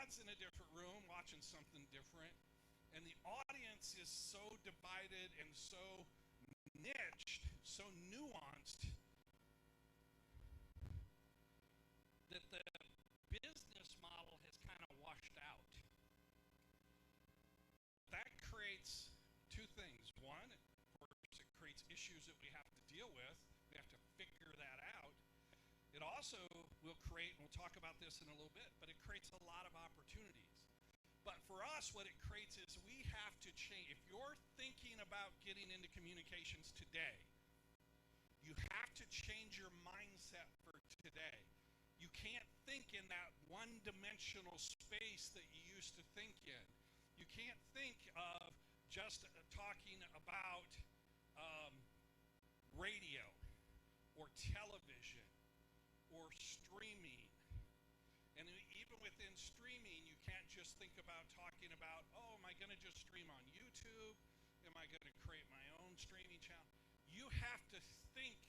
God's in a different room watching something different, and the audience is so divided and so niched, so nuanced, that the business model has kind of washed out. That creates two things. One, of course, it creates issues that we have to deal with. We have to figure that out. It also will create, and we'll talk about this in a little bit, but it creates a lot of opportunities. But for us, what it creates is we have to change. If you're thinking about getting into communications today, you have to change your mindset for today. You can't think in that one-dimensional space that you used to think in. You can't think of just talking about radio or television or streaming. And even within streaming, you can't just think about talking about, oh, am I going to just stream on YouTube? Am I going to create my own streaming channel? You have to think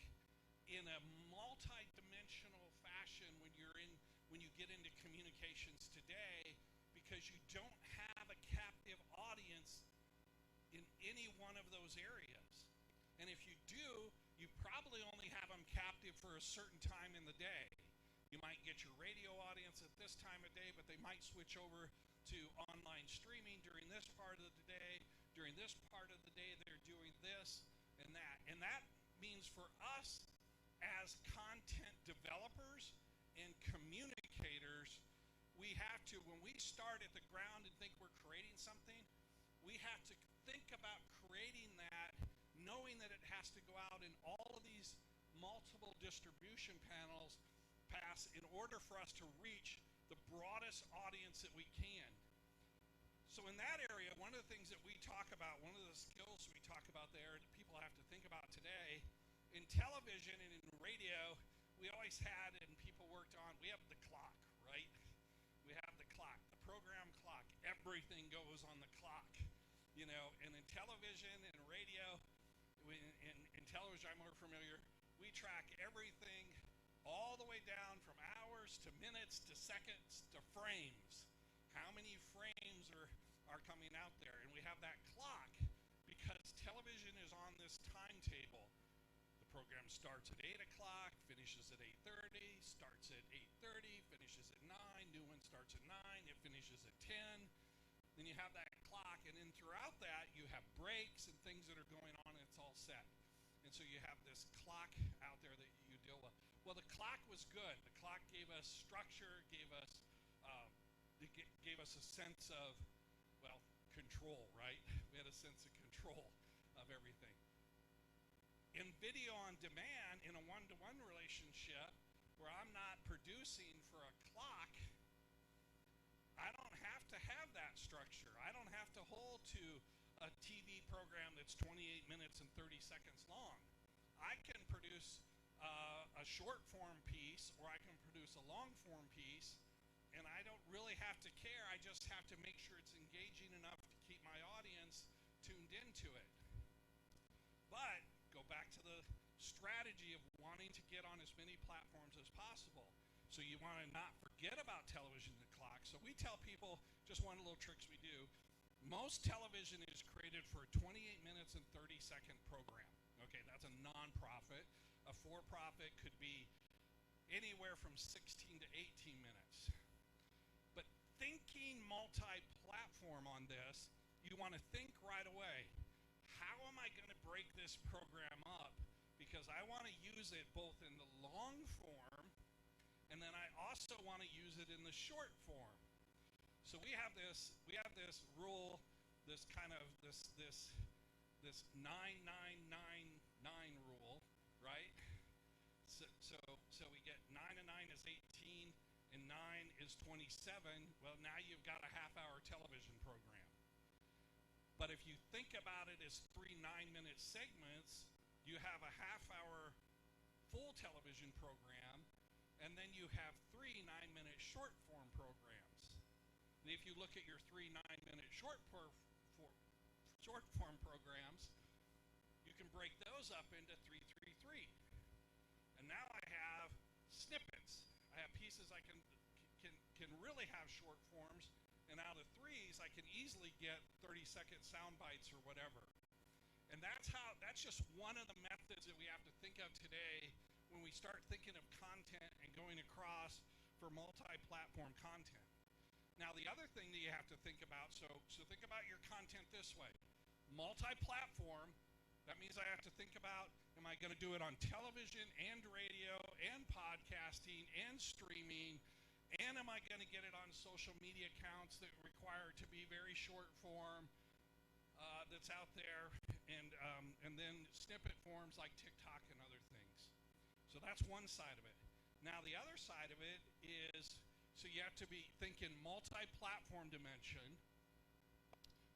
in a multi-dimensional fashion when you get into communications today, because you don't have a captive audience in any one of those areas. And if you do, you probably only have them captive for a certain time in the day. You might get your radio audience at this time of day, but they might switch over to online streaming during this part of the day. During this part of the day, they're doing this and that. And that means for us as content developers and communicators, we have to, when we start at the ground and think we're creating something, we have to think about creating that, knowing that it has to go out in all of these multiple distribution paths in order for us to reach the broadest audience that we can. So in that area, one of the things that we talk about, one of the skills we talk about there that people have to think about today, in television and in radio, we always had, and people worked on, we have the clock, right? We have the clock, the program clock. Everything goes on the clock, you know. And in television and radio, in television I'm more familiar, we track everything all the way down from hours to minutes to seconds to frames. How many frames are coming out there? And we have that clock because television is on this timetable. The program starts at 8 o'clock, finishes at 8:30, starts at 8:30, finishes at 9, new one starts at 9, it finishes at 10. Then you have that clock, and then throughout that you have breaks and things that are going on, and it's all set. And so you have this clock out there that you deal with. Well, the clock was good. The clock gave us structure, gave us a sense of, well, control, right? We had a sense of control of everything. In video on demand, in a one-to-one relationship where I'm not producing for a clock, I don't have to have that structure. I don't have to hold to a TV program that's 28 minutes and 30 seconds long. I can produce a short form piece, or I can produce a long form piece, and I don't really have to care. I just have to make sure it's engaging enough to keep my audience tuned into it. But go back to the strategy of wanting to get on as many platforms as possible. So you want to not forget about television and the clock. So we tell people, just one little tricks we do, most television is created for a 28 minutes and 30-second program. Okay, that's a nonprofit. A for-profit could be anywhere from 16 to 18 minutes. But thinking multi-platform on this, you want to think right away, how am I going to break this program up? Because I want to use it both in the long form, and then I also want to use it in the short form. So we have this rule, this 9-9-9-9 rule, right? So we get 9 and 9 is 18, and 9 is 27. Well, now you've got a half-hour television program. But if you think about it as 3 9-minute segments, you have a half-hour full television program, and then you have 3 9-minute short-form programs. And if you look at your 3 9-minute short-form programs, you can break those up into 3-3-3. And now I have snippets. I have pieces I can can really have short forms, and out of threes, I can easily get 30-second sound bites or whatever. And that's just one of the methods that we have to think of today when we start thinking of content and going across for multi-platform content. Now, the other thing that you have to think about, so think about your content this way. Multi-platform, that means I have to think about, am I going to do it on television and radio and podcasting and streaming, and am I going to get it on social media accounts that require it to be very short form, that's out there, and then snippet forms like TikTok and other things. So that's one side of it. Now, the other side of it is, so you have to be thinking multi-platform dimension,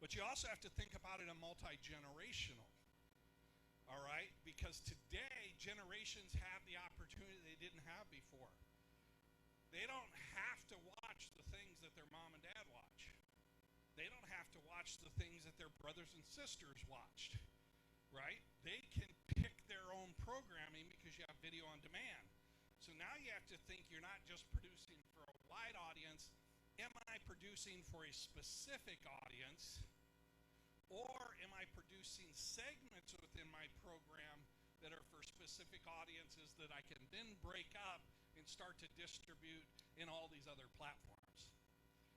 but you also have to think about it in multi-generational. All right? Because today, generations have the opportunity they didn't have before. They don't have to watch the things that their mom and dad watch. They don't have to watch the things that their brothers and sisters watched. Right? They can pick their own programming because you have video on demand. So now you have to think you're not just producing for a wide audience. Am I producing for a specific audience? Or am I producing segments within my program that are for specific audiences that I can then break up and start to distribute in all these other platforms?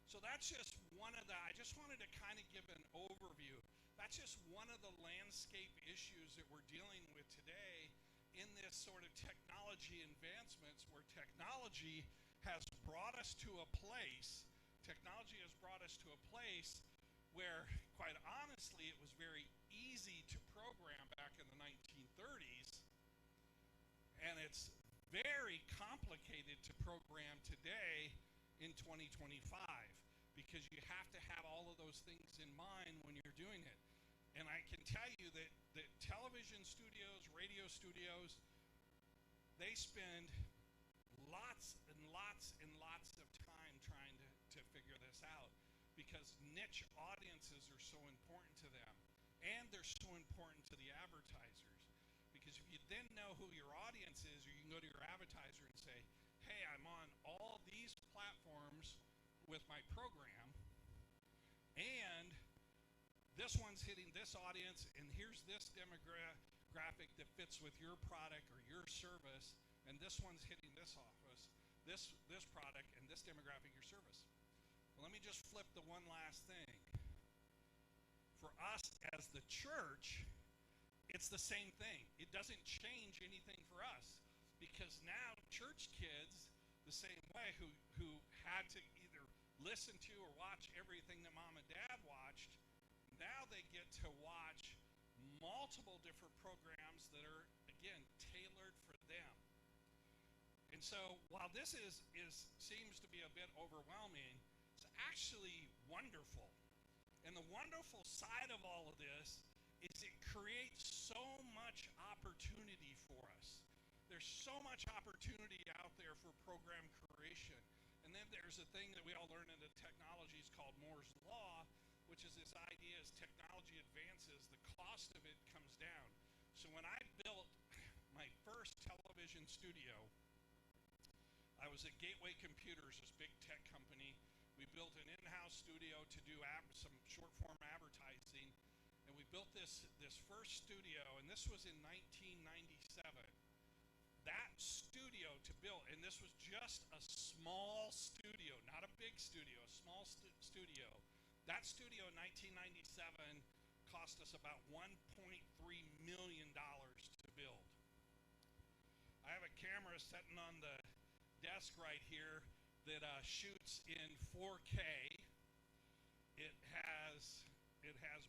So that's just one of the, I just wanted to kind of give an overview. That's just one of the landscape issues that we're dealing with today in this sort of technology advancements, where technology has brought us to a place where, quite honestly, it was very easy to program back in the 1930s, and it's very complicated to program today in 2025, because you have to have all of those things in mind when you're doing it. And I can tell you that television studios, radio studios, they spend lots and lots and lots of time trying to figure this out, because niche audiences are so important to them, and they're so important to the advertisers. Because if you then know who your audience is, or you can go to your advertiser and say, hey, I'm on all these platforms with my program, and this one's hitting this audience, and here's this demographic that fits with your product or your service, and this one's hitting this office, this product, and this demographic, your service. Well, let me just flip the one last thing. For us as the church, it's the same thing. It doesn't change anything for us, because now church kids, the same way, who had to either listen to or watch everything that mom and dad watched, now they get to watch multiple different programs that are, again, tailored for them. And so while this seems to be a bit overwhelming, it's actually wonderful. And the wonderful side of all of this is it creates so much opportunity for us. There's so much opportunity out there for program creation. And then there's a thing that we all learn in the technologies called Moore's Law, which is this idea: as technology advances, the cost of it comes down. So when I built my first television studio, I was at Gateway Computers, this big tech company. We built an in-house studio to do some short-form advertising, and we built this first studio, and this was in 1997. That studio to build, and this was just a small studio, not a big studio, a small studio. That studio in 1997 cost us about $1.3 million to build. I have a camera sitting on the desk right here that shoots in 4K. It has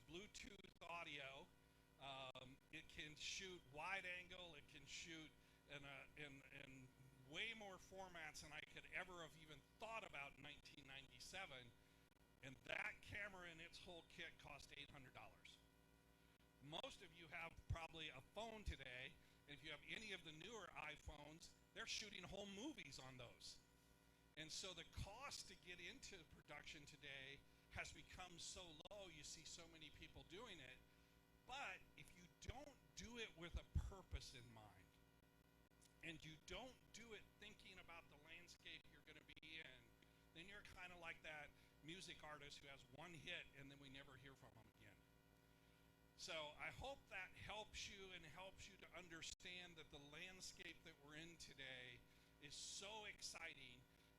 Bluetooth audio. It can shoot wide angle. It can shoot in way more formats than I could ever have even thought about in 1997. And that camera and its whole kit cost $800. Most of you have probably a phone today, and if you have any of the newer iPhones, they're shooting whole movies on those. And so the cost to get into production today has become so low, you see so many people doing it. But if you don't do it with a purpose in mind, and you don't do it thinking about the landscape you're going to be in, then you're kind of like that music artist who has one hit and then we never hear from them again. So I hope that helps you and helps you to understand that the landscape that we're in today is so exciting.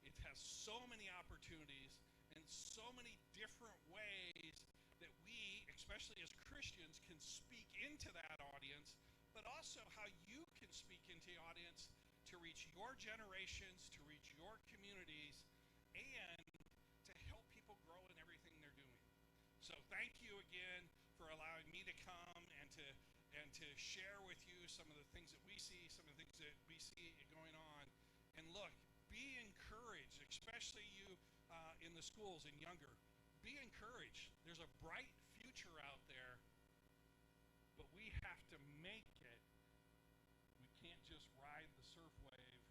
It has so many opportunities and so many different ways that we, especially as Christians, can speak into that audience, but also how you can speak into the audience to reach your generations, to reach your communities, and to help people grow in everything they're doing. So thank you again for allowing me to come and to share with you some of the things that we see, some of the things that we see going on. And look, be encouraged, especially you in the schools and younger. Be encouraged. There's a bright future out there, but we have to make it. We can't just ride the surf wave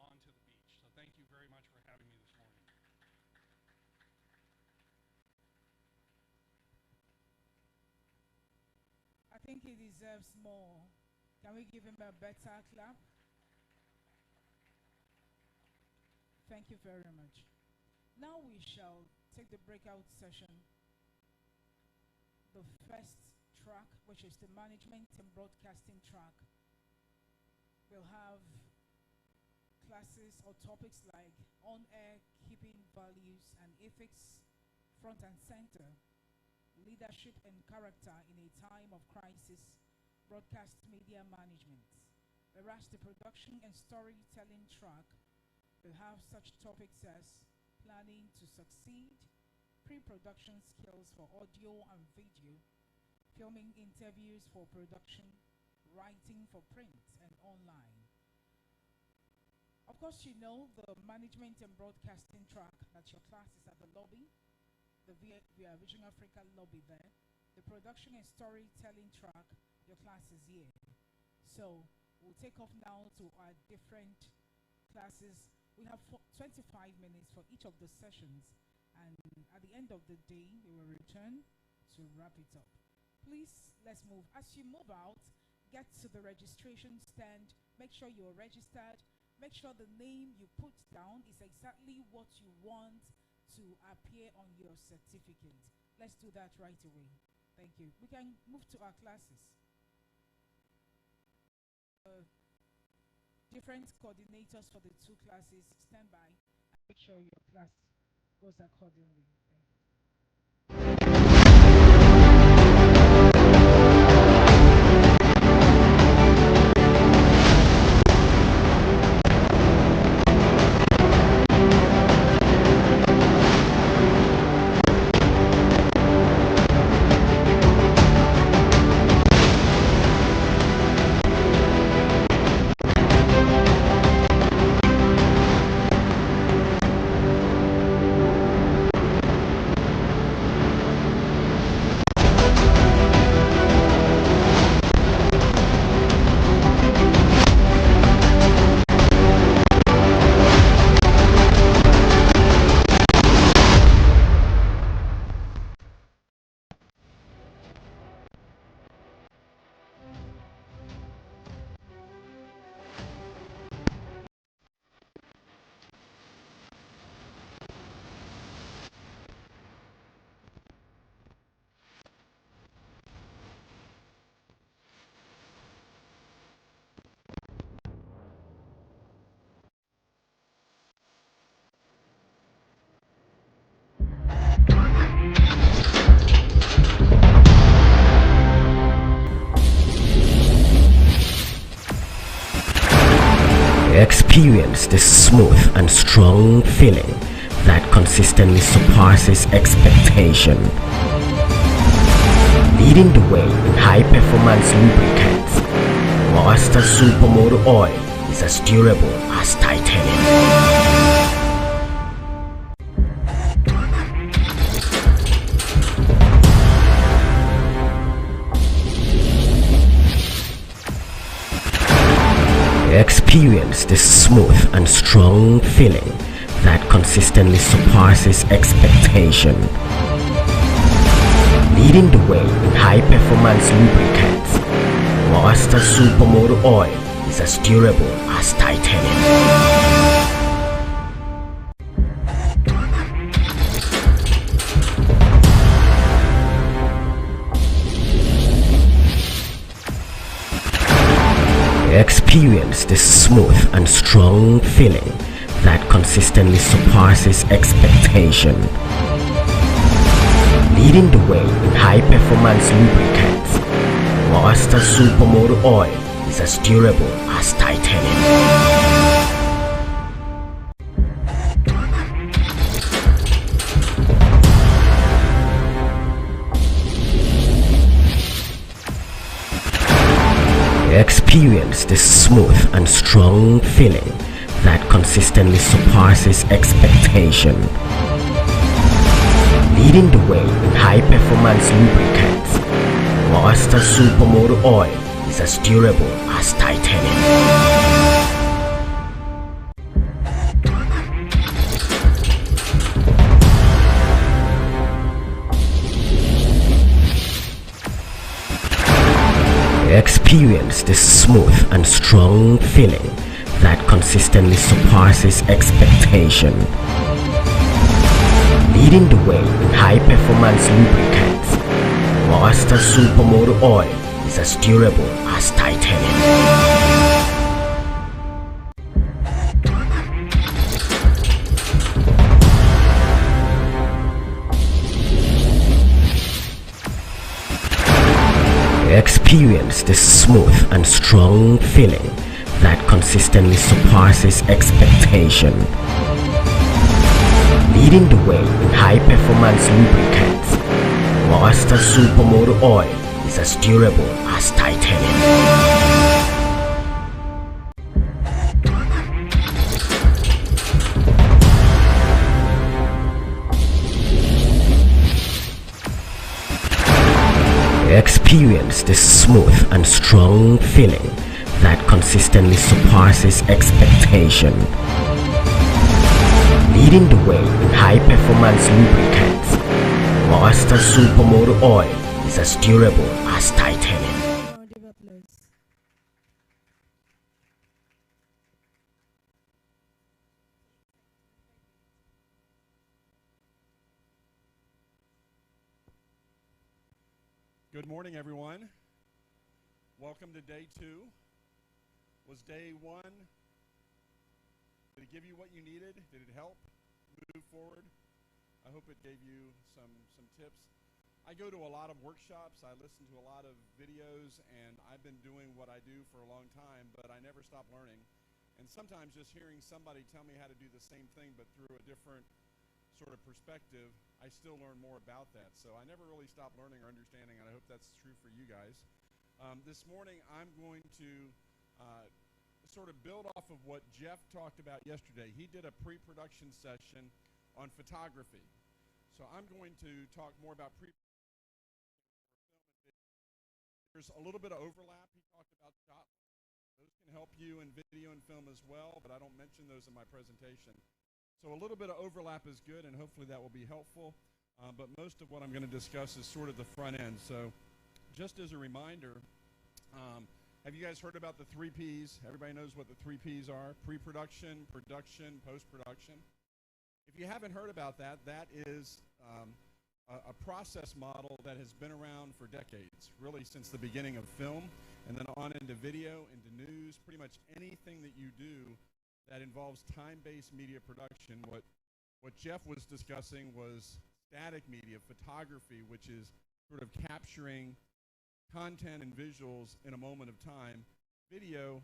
onto the beach. So thank you very much for having me this morning. I think he deserves more. Can we give him a better clap? Thank you very much. Now we shall take the breakout session. The first track, which is the management and broadcasting track, will have classes or topics like on-air keeping values and ethics front and center, leadership and character in a time of crisis, broadcast media management. Whereas the production and storytelling track will have such topics as planning to succeed, pre-production skills for audio and video, filming interviews for production, writing for print and online. Of course, you know the management and broadcasting track that your class is at the lobby, the Via Vision Africa lobby there. The production and storytelling track, your class is here. So we'll take off now to our different classes. We have 25 minutes for each of the sessions, and at the end of the day, we will return to wrap it up. Please, let's move. As you move out, get to the registration stand. Make sure you're registered. Make sure the name you put down is exactly what you want to appear on your certificate. Let's do that right away. Thank you. We can move to our classes. Different coordinators for the two classes, stand by and make sure your class goes accordingly. Experience the smooth and strong feeling that consistently surpasses expectation. Leading the way in high-performance lubricants, Master Supermoto Oil is as durable as titanium. Experience the smooth and strong feeling that consistently surpasses expectation. Leading the way in high-performance lubricants, Master Supermoto Oil is as durable as titanium. Experience the smooth and strong feeling that consistently surpasses expectation. Leading the way in high-performance lubricants, Monster Supermoto Oil is as durable as titanium. Experience the smooth and strong feeling that consistently surpasses expectation. Leading the way in high-performance lubricants, Monster Supermoto Oil is as durable as titanium. Experience the smooth and strong feeling that consistently surpasses expectation. Leading the way in high-performance lubricants, Monster Supermoto Oil is as durable as titanium. Experience the smooth and strong feeling that consistently surpasses expectation. Leading the way in high-performance lubricants, Monster Supermoto Oil is as durable as titanium. Experience the smooth and strong feeling that consistently surpasses expectation. Leading the way in high-performance lubricants, Monster Supermoto Oil is as durable as titanium. Good morning, everyone. Welcome to day 2. Was day 1, did it give you what you needed? Did it help move forward? I hope it gave you some tips. I go to a lot of workshops, I listen to a lot of videos, and I've been doing what I do for a long time, but I never stop learning. And sometimes just hearing somebody tell me how to do the same thing but through a different sort of perspective, I still learn more about that. So I never really stop learning or understanding, and I hope that's true for you guys. This morning I'm going to sort of build off of what Jeff talked about yesterday. He did a pre-production session on photography. So I'm going to talk more about There's a little bit of overlap. He talked about shot. Those can help you in video and film as well, but I don't mention those in my presentation. So a little bit of overlap is good, and hopefully that will be helpful. But most of what I'm going to discuss is sort of the front end. So just as a reminder, have you guys heard about the 3 Ps? Everybody knows what the 3 Ps are: pre-production, production, post-production. If you haven't heard about that, that is a process model that has been around for decades, really since the beginning of film, and then on into video, into news, pretty much anything that you do that involves time-based media production. What Jeff was discussing was static media, photography, which is sort of capturing content and visuals in a moment of time. Video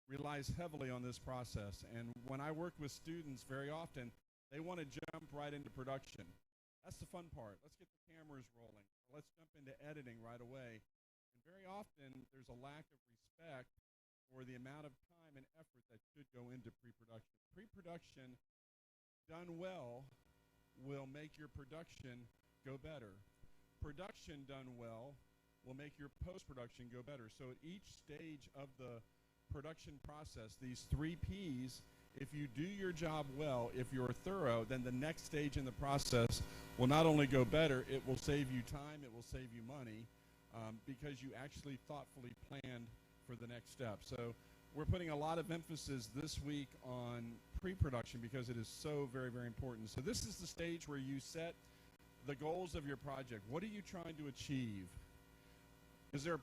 relies heavily on this process, and when I work with students, very often they want to jump right into production. That's the fun part. Let's get the cameras rolling. Let's jump into editing right away. And very often there's a lack of respect for the amount of time and effort that should go into pre-production. Pre-production done well will make your production go better. Production done well will make your post-production go better. So at each stage of the production process, these 3 Ps, if you do your job well, if you're thorough, then the next stage in the process will not only go better, it will save you time, it will save you money, because you actually thoughtfully planned for the next step. So we're putting a lot of emphasis this week on pre-production because it is so very, very important. So this is the stage where you set the goals of your project. What are you trying to achieve? Is there a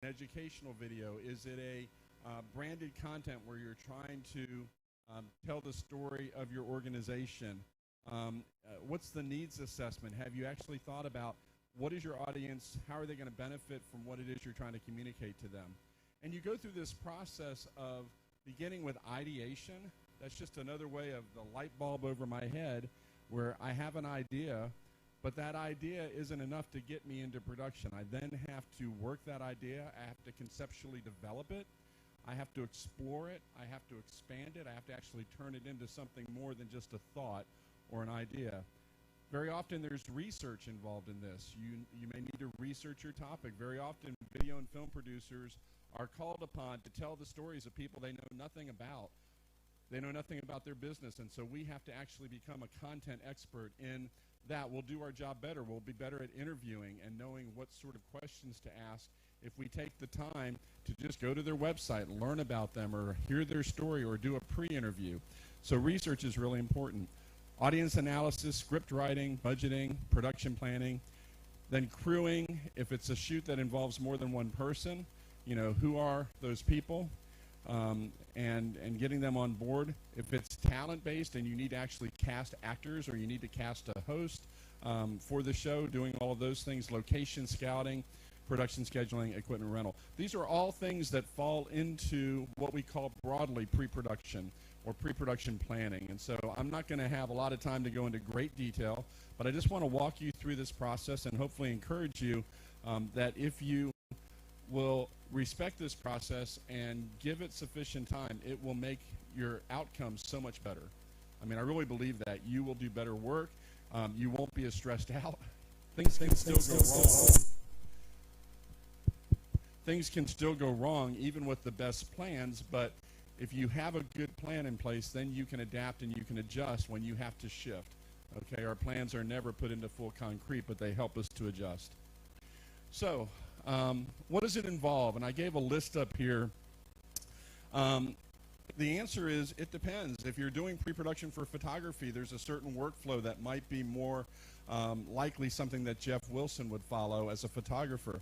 an educational video? Is it a branded content where you're trying to tell the story of your organization? What's the needs assessment? Have you actually thought about what is your audience? How are they going to benefit from what it is you're trying to communicate to them? And you go through this process of beginning with ideation. That's just another way of the light bulb over my head where I have an idea, but that idea isn't enough to get me into production. I then have to work that idea. I have to conceptually develop it. I have to explore it. I have to expand it. I have to actually turn it into something more than just a thought or an idea. Very often there's research involved in this. You may need to research your topic. Very often video and film producers are called upon to tell the stories of people they know nothing about. They know nothing about their business, and so we have to actually become a content expert in that. We'll do our job better. We'll be better at interviewing and knowing what sort of questions to ask if we take the time to just go to their website, learn about them, or hear their story, or do a pre-interview. So research is really important. Audience analysis, script writing, budgeting, production planning, then crewing. If it's a shoot that involves more than one person, you know, who are those people? And getting them on board. If it's talent-based and you need to actually cast actors or you need to cast a host for the show, doing all of those things, location scouting, production scheduling, equipment rental. These are all things that fall into what we call broadly pre-production or pre-production planning. And so I'm not going to have a lot of time to go into great detail, but I just want to walk you through this process and hopefully encourage you that if you will respect this process and give it sufficient time, it will make your outcomes so much better. I mean, I really believe that. You will do better work. You won't be as stressed out. Things can still go wrong. Things can still go wrong even with the best plans, but if you have a good plan in place, then you can adapt and you can adjust when you have to shift. Okay, our plans are never put into full concrete, but they help us to adjust. So, what does it involve? And I gave a list up here. The answer is it depends. If you're doing pre-production for photography, there's a certain workflow that might be more likely something that Jeff Wilson would follow as a photographer.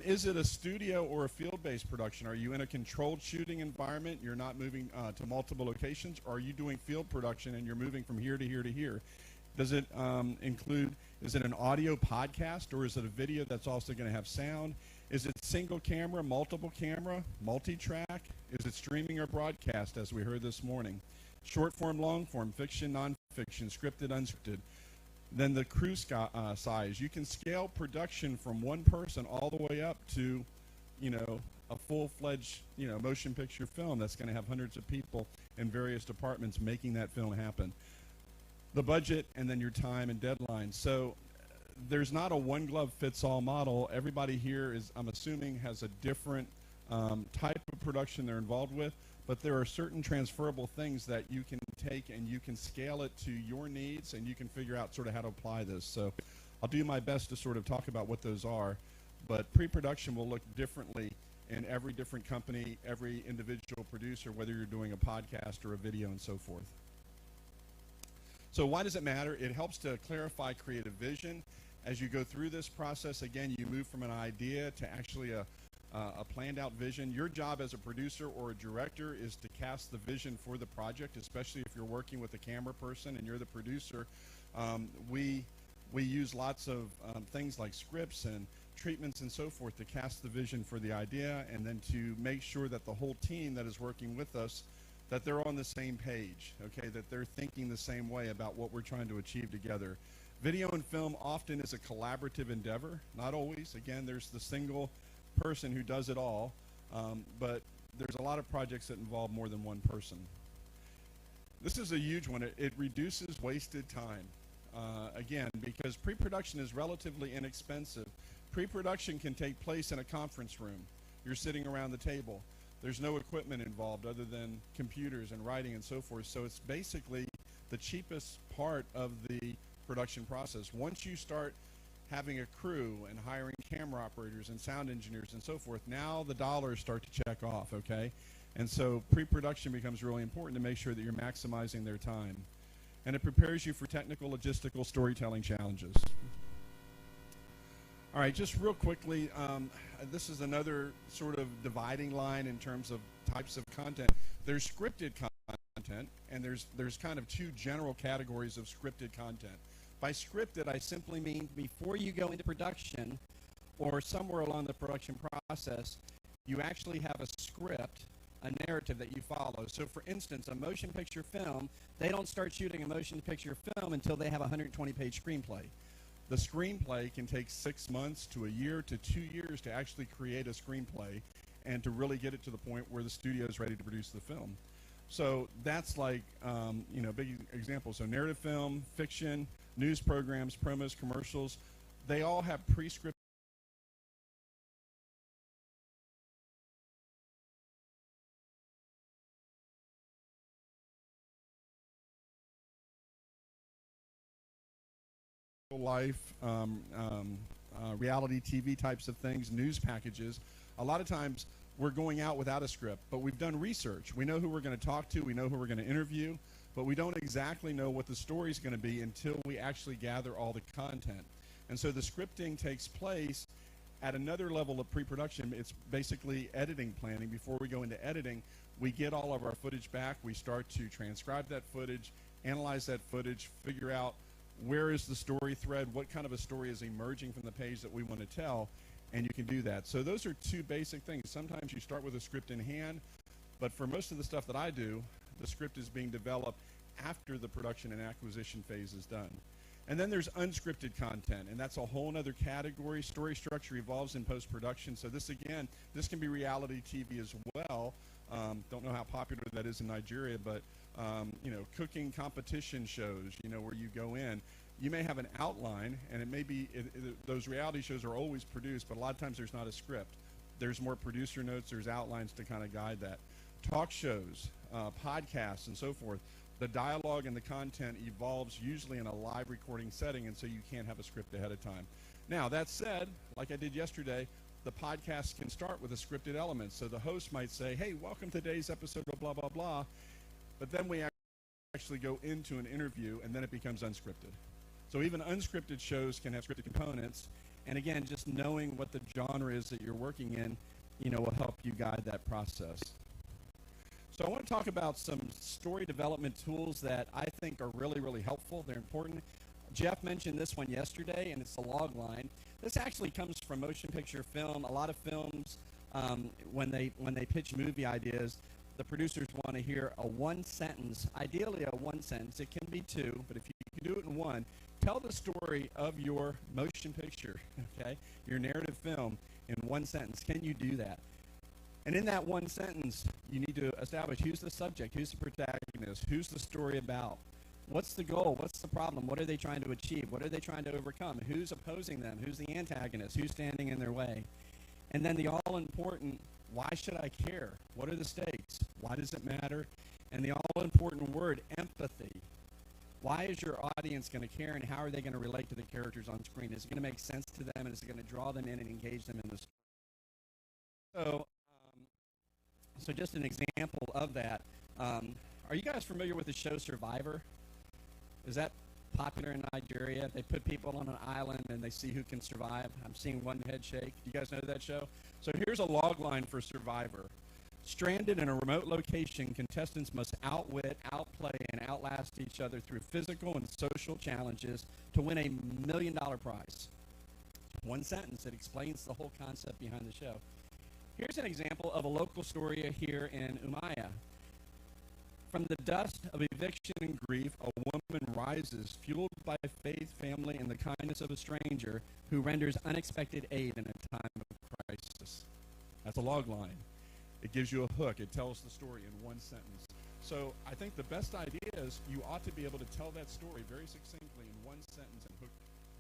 Is it a studio or a field-based production? Are you in a controlled shooting environment? You're not moving to multiple locations? Or are you doing field production and you're moving from here to here to here? Does it include, is it an audio podcast, or is it a video that's also going to have sound? Is it single camera, multiple camera, multi-track? Is it streaming or broadcast, as we heard this morning? Short form, long form, fiction, non-fiction, scripted, unscripted. Then the crew size. You can scale production from one person all the way up to, you know, a full-fledged, you know, motion picture film that's going to have hundreds of people in various departments making that film happen. The budget, and then your time and deadline. So there's not a one-glove-fits-all model. Everybody here is, I'm assuming, has a different type of production they're involved with, but there are certain transferable things that you can take and you can scale it to your needs, and you can figure out sort of how to apply this. So I'll do my best to sort of talk about what those are, but pre-production will look differently in every different company, every individual producer, whether you're doing a podcast or a video and so forth. So why does it matter? It helps to clarify creative vision. As you go through this process, again, you move from an idea to actually a planned out vision. Your job as a producer or a director is to cast the vision for the project, especially if you're working with a camera person and you're the producer. We use lots of things like scripts and treatments and so forth to cast the vision for the idea, and then to make sure that the whole team that is working with us, that they're on the same page, okay, that they're thinking the same way about what we're trying to achieve together. Video and film often is a collaborative endeavor, not always. Again, there's the single person who does it all, but there's a lot of projects that involve more than one person. This is a huge one. It reduces wasted time. Again, because pre-production is relatively inexpensive. Pre-production can take place in a conference room. You're sitting around the table. There's no equipment involved other than computers and writing and so forth. So it's basically the cheapest part of the production process. Once you start having a crew and hiring camera operators and sound engineers and so forth, now the dollars start to check off, okay? And so pre-production becomes really important to make sure that you're maximizing their time. And it prepares you for technical, logistical, storytelling challenges. All right, just real quickly, this is another sort of dividing line in terms of types of content. There's scripted content, and there's kind of two general categories of scripted content. By scripted, I simply mean before you go into production or somewhere along the production process, you actually have a script, a narrative that you follow. So for instance, a motion picture film, they don't start shooting a motion picture film until they have a 120-page screenplay. The screenplay can take 6 months to a year to 2 years to actually create a screenplay and to really get it to the point where the studio is ready to produce the film. So that's like, big examples. So narrative film, fiction, news programs, promos, commercials, they all have pre-scripted life, reality TV types of things, news packages. A lot of times we're going out without a script, but we've done research. We know who we're going to talk to, we know who we're going to interview, but we don't exactly know what the story is going to be until we actually gather all the content. And so the scripting takes place at another level of pre-production. It's basically editing planning. Before we go into editing, we get all of our footage back. We start to transcribe that footage, analyze that footage, figure out where is the story thread, what kind of a story is emerging from the page that we want to tell, and you can do that. So those are two basic things. Sometimes you start with a script in hand, but for most of the stuff that I do, the script is being developed after the production and acquisition phase is done. And then there's unscripted content, and that's a whole other category. Story structure evolves in post-production. So this, again, this can be reality TV as well. Don't know how popular that is in Nigeria, but cooking competition shows, where you go in. You may have an outline, and it may be, those reality shows are always produced, but a lot of times there's not a script. There's more producer notes, there's outlines to kind of guide that. Talk shows, podcasts, and so forth. The dialogue and the content evolves usually in a live recording setting, and so you can't have a script ahead of time. Now, that said, like I did yesterday, the podcast can start with a scripted element. So the host might say, hey, welcome to today's episode of blah, blah, blah. But then we actually go into an interview, and then it becomes unscripted. So even unscripted shows can have scripted components. And again, just knowing what the genre is that you're working in, will help you guide that process. So I want to talk about some story development tools that I think are really, really helpful. They're important. Jeff mentioned this one yesterday, and it's the log line. This actually comes from motion picture film. A lot of films, when they pitch movie ideas, the producers want to hear a one sentence, ideally a one sentence. It can be two, but if you can do it in one, tell the story of your motion picture, okay, your narrative film in one sentence. Can you do that? And in that one sentence, you need to establish who's the subject, who's the protagonist, who's the story about, what's the goal, what's the problem, what are they trying to achieve, what are they trying to overcome, who's opposing them, who's the antagonist, who's standing in their way. And then the all-important, why should I care? What are the stakes? Why does it matter? And the all-important word, empathy. Why is your audience going to care, and how are they going to relate to the characters on screen? Is it going to make sense to them, and is it going to draw them in and engage them in the story? So just an example of that. Are you guys familiar with the show Survivor? Is that popular in Nigeria? They put people on an island and they see who can survive. I'm seeing one head shake. Do you guys know that show? So here's a log line for Survivor. Stranded in a remote location, contestants must outwit, outplay, and outlast each other through physical and social challenges to win a $1 million prize. One sentence that explains the whole concept behind the show. Here's an example of a local story here in Umaya. From the dust of eviction and grief, a woman rises, fueled by faith, family, and the kindness of a stranger who renders unexpected aid in a time of crisis. That's a log line. It gives you a hook. It tells the story in one sentence. So I think the best idea is you ought to be able to tell that story very succinctly in one sentence and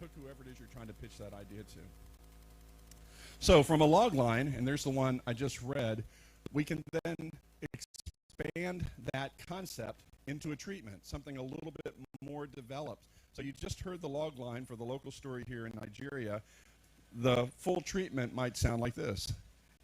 hook whoever it is you're trying to pitch that idea to. So from a log line, and there's the one I just read, we can then expand that concept into a treatment, something a little bit more developed. So you just heard the log line for the local story here in Nigeria. The full treatment might sound like this.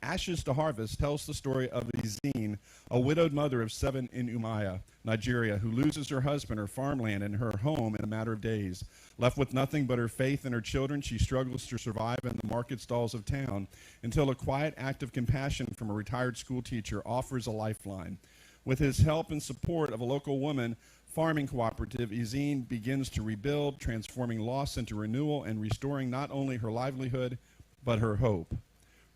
Ashes to Harvest tells the story of Ezine, a widowed mother of 7 in Umaya, Nigeria, who loses her husband, her farmland, and her home in a matter of days. Left with nothing but her faith and her children, she struggles to survive in the market stalls of town until a quiet act of compassion from a retired school teacher offers a lifeline. With his help and support of a local woman farming cooperative, Ezine begins to rebuild, transforming loss into renewal and restoring not only her livelihood, but her hope.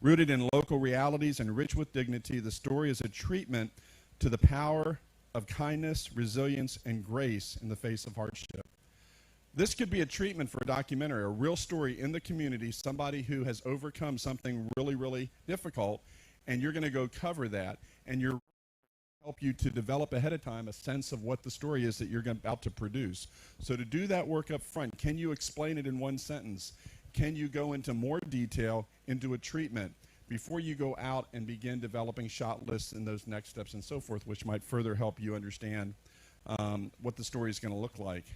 Rooted in local realities and rich with dignity, the story is a treatment to the power of kindness, resilience, and grace in the face of hardship. This could be a treatment for a documentary, a real story in the community, somebody who has overcome something really, really difficult, and you're going to go cover that, and you're help you to develop ahead of time a sense of what the story is that you're about to produce. So to do that work up front, can you explain it in one sentence? Can you go into more detail into a treatment before you go out and begin developing shot lists and those next steps and so forth, which might further help you understand what the story is going to look like.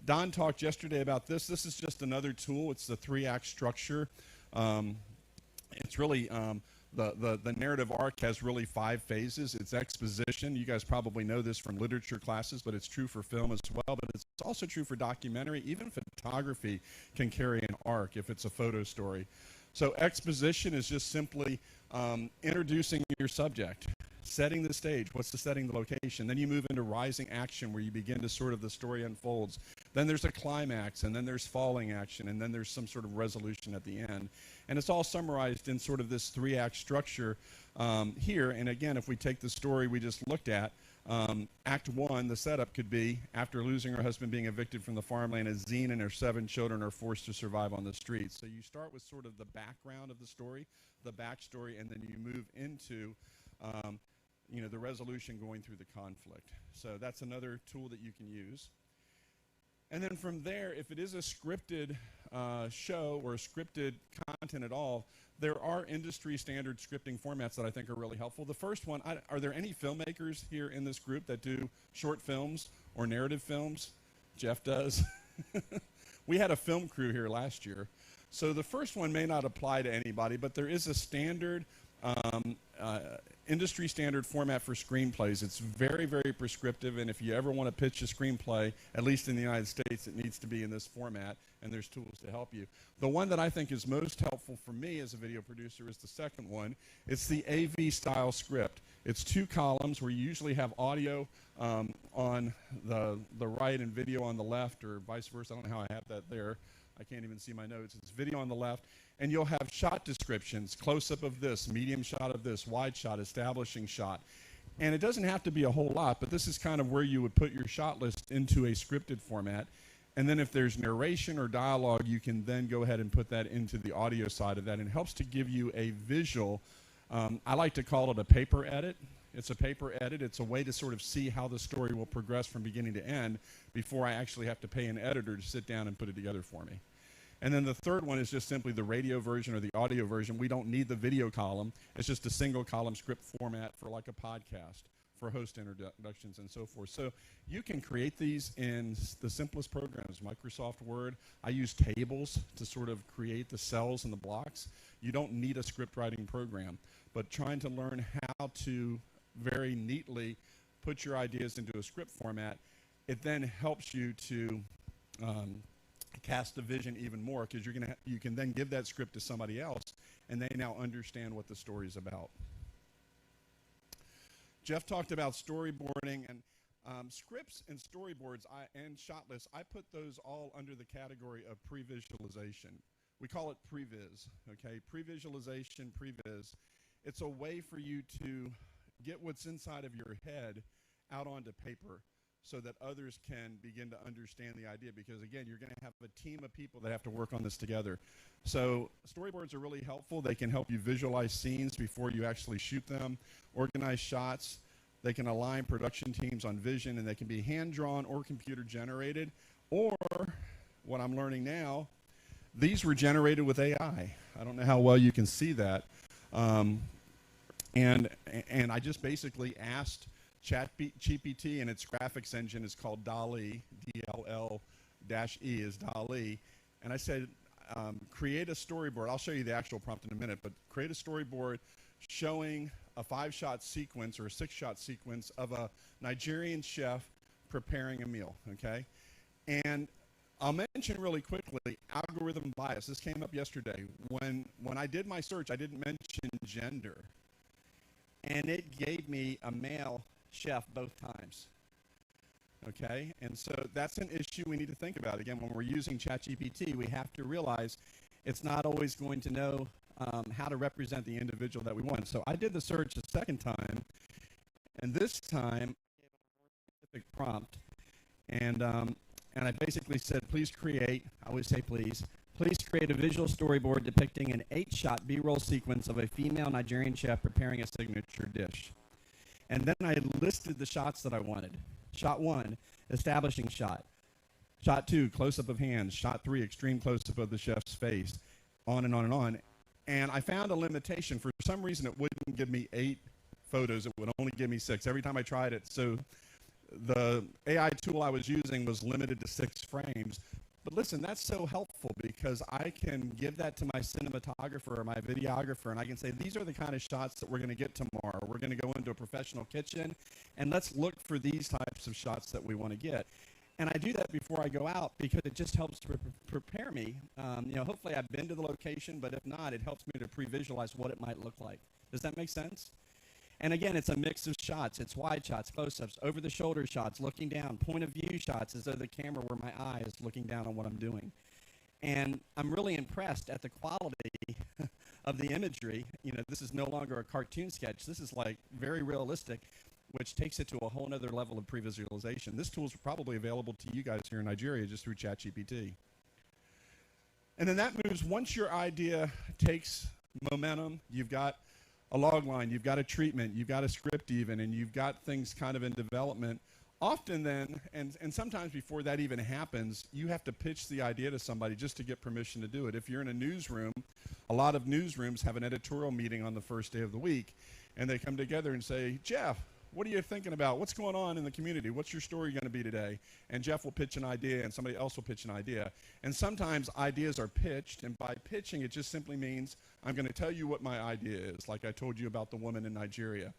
Don talked yesterday about this. This is just another tool. It's the 3-act structure. It's really the narrative arc has really 5 phases. It's exposition. You guys probably know this from literature classes, but it's true for film as well. But it's also true for documentary. Even photography can carry an arc if it's a photo story. So exposition is just simply introducing your subject, setting the stage. What's the setting, the location? Then you move into rising action where you begin to sort of the story unfolds. Then there's a climax, and then there's falling action, and then there's some sort of resolution at the end. And it's all summarized in sort of this 3-act structure here. And again, if we take the story we just looked at, Act 1, the setup could be, after losing her husband, being evicted from the farmland, Ezine and her 7 children are forced to survive on the streets. So you start with sort of the background of the story, the backstory, and then you move into the resolution going through the conflict. So that's another tool that you can use. And then from there, if it is a scripted show or a scripted content at all, there are industry standard scripting formats that I think are really helpful. The first one, are there any filmmakers here in this group that do short films or narrative films? Jeff does. We had a film crew here last year. So the first one may not apply to anybody, but there is a standard industry standard format for screenplays. It's very, very prescriptive, and if you ever want to pitch a screenplay, at least in the United States, it needs to be in this format, and there's tools to help you. The one that I think is most helpful for me as a video producer is the second one. It's the AV style script. It's 2 columns where you usually have audio on the right and video on the left, or vice versa. I don't know how I have that there. I can't even see my notes. It's video on the left, and you'll have shot descriptions, close-up of this, medium shot of this, wide shot, establishing shot. And it doesn't have to be a whole lot, but this is kind of where you would put your shot list into a scripted format. And then if there's narration or dialogue, you can then go ahead and put that into the audio side of that, and it helps to give you a visual. I like to call it a paper edit. It's a paper edit. It's a way to sort of see how the story will progress from beginning to end before I actually have to pay an editor to sit down and put it together for me. And then the third one is just simply the radio version or the audio version. We don't need the video column. It's just a single column script format for like a podcast, for host introductions and so forth. So you can create these in the simplest programs, Microsoft Word. I use tables to sort of create the cells and the blocks. You don't need a script writing program, but trying to learn how to very neatly put your ideas into a script format, it then helps you to cast the vision even more, because you can then give that script to somebody else and they now understand what the story is about. Jeff talked about storyboarding, and scripts and storyboards and shot lists. I put those all under the category of pre-visualization. We call it previs, okay? Pre-visualization, previs. It's a way for you to get what's inside of your head out onto paper so that others can begin to understand the idea, because again, you're going to have a team of people that have to work on this together. So storyboards are really helpful. They can help you visualize scenes before you actually shoot them, organize shots. They can align production teams on vision, and they can be hand-drawn or computer-generated, or what I'm learning now, these were generated with AI. I don't know how well you can see that. And I just basically asked ChatGPT, and its graphics engine is called DALL-E, D-L-L-E is DALL-E, and I said, create a storyboard. I'll show you the actual prompt in a minute, but create a storyboard showing a 5-shot sequence or a 6-shot sequence of a Nigerian chef preparing a meal, okay? And I'll mention really quickly algorithm bias. This came up yesterday. When I did my search, I didn't mention gender. And it gave me a male chef both times. Okay? And so that's an issue we need to think about. Again, when we're using ChatGPT, we have to realize it's not always going to know how to represent the individual that we want. So I did the search a second time, and this time I gave a specific prompt. And I basically said, please create, I always say please create a visual storyboard depicting an 8-shot B-roll sequence of a female Nigerian chef preparing a signature dish. And then I listed the shots that I wanted. Shot 1, establishing shot. Shot 2, close-up of hands. Shot 3, extreme close-up of the chef's face. On and on and on. And I found a limitation. For some reason, it wouldn't give me 8 photos. It would only give me 6 every time I tried it. So the AI tool I was using was limited to 6 frames. But listen, that's so helpful because I can give that to my cinematographer or my videographer, and I can say, these are the kind of shots that we're going to get tomorrow. We're going to go into a professional kitchen, and let's look for these types of shots that we want to get. And I do that before I go out because it just helps to prepare me. Hopefully I've been to the location, but if not, it helps me to pre-visualize what it might look like. Does that make sense? And again, it's a mix of shots. It's wide shots, close-ups, over-the-shoulder shots, looking down, point-of-view shots as though the camera were my eye is looking down on what I'm doing. And I'm really impressed at the quality of the imagery. This is no longer a cartoon sketch. This is like very realistic, which takes it to a whole other level of pre-visualization. This tool is probably available to you guys here in Nigeria just through ChatGPT. And then that moves, once your idea takes momentum, you've got a log line, you've got a treatment, you've got a script even, and you've got things kind of in development. Often then, and sometimes before that even happens, you have to pitch the idea to somebody just to get permission to do it. If you're in a newsroom, a lot of newsrooms have an editorial meeting on the first day of the week, and they come together and say, Jeff, what are you thinking about? What's going on in the community? What's your story going to be today? And Jeff will pitch an idea, and somebody else will pitch an idea. And sometimes ideas are pitched, and by pitching, it just simply means I'm going to tell you what my idea is, like I told you about the woman in Nigeria.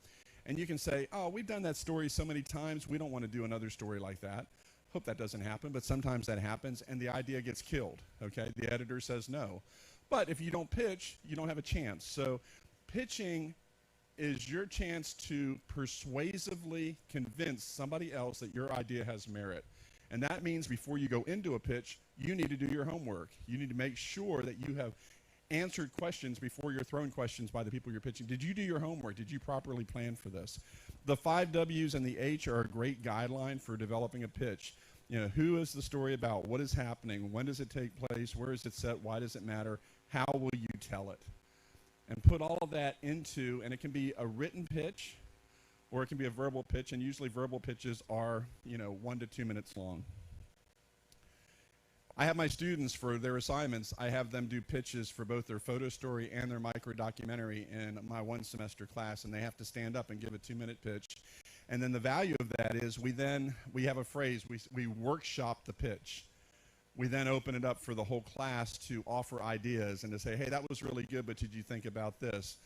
And you can say, oh, we've done that story so many times, we don't want to do another story like that. Hope that doesn't happen, but sometimes that happens, and the idea gets killed, okay? The editor says no. But if you don't pitch, you don't have a chance. So pitching is your chance to persuasively convince somebody else that your idea has merit. And that means before you go into a pitch, you need to do your homework. You need to make sure that you have answered questions before you're thrown questions by the people you're pitching. Did you do your homework? Did you properly plan for this? The 5 W's and the H are a great guideline for developing a pitch. Who is the story about? What is happening? When does it take place? Where is it set? Why does it matter? How will you tell it? And put all of that into, and it can be a written pitch, or it can be a verbal pitch, and usually verbal pitches are, 1 to 2 minutes long. I have my students, for their assignments, I have them do pitches for both their photo story and their micro-documentary in my 1-semester class, and they have to stand up and give a 2-minute pitch. And then the value of that is we have a phrase, we workshop the pitch. We then open it up for the whole class to offer ideas and to say, hey, that was really good, but did you think about this?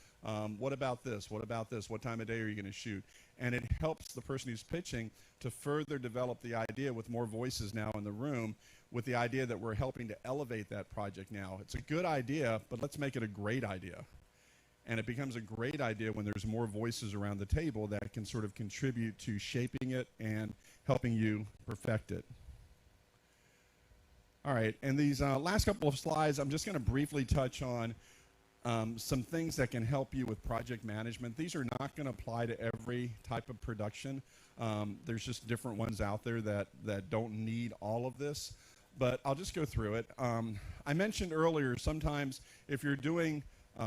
What about this? What about this? What time of day are you going to shoot? And it helps the person who's pitching to further develop the idea with more voices now in the room, with the idea that we're helping to elevate that project now. It's a good idea, but let's make it a great idea. And it becomes a great idea when there's more voices around the table that can sort of contribute to shaping it and helping you perfect it. All right, and these last couple of slides, I'm just going to briefly touch on some things that can help you with project management. These are not going to apply to every type of production. There's just different ones out there that don't need all of this, but I'll just go through it. I mentioned earlier, sometimes if you're doing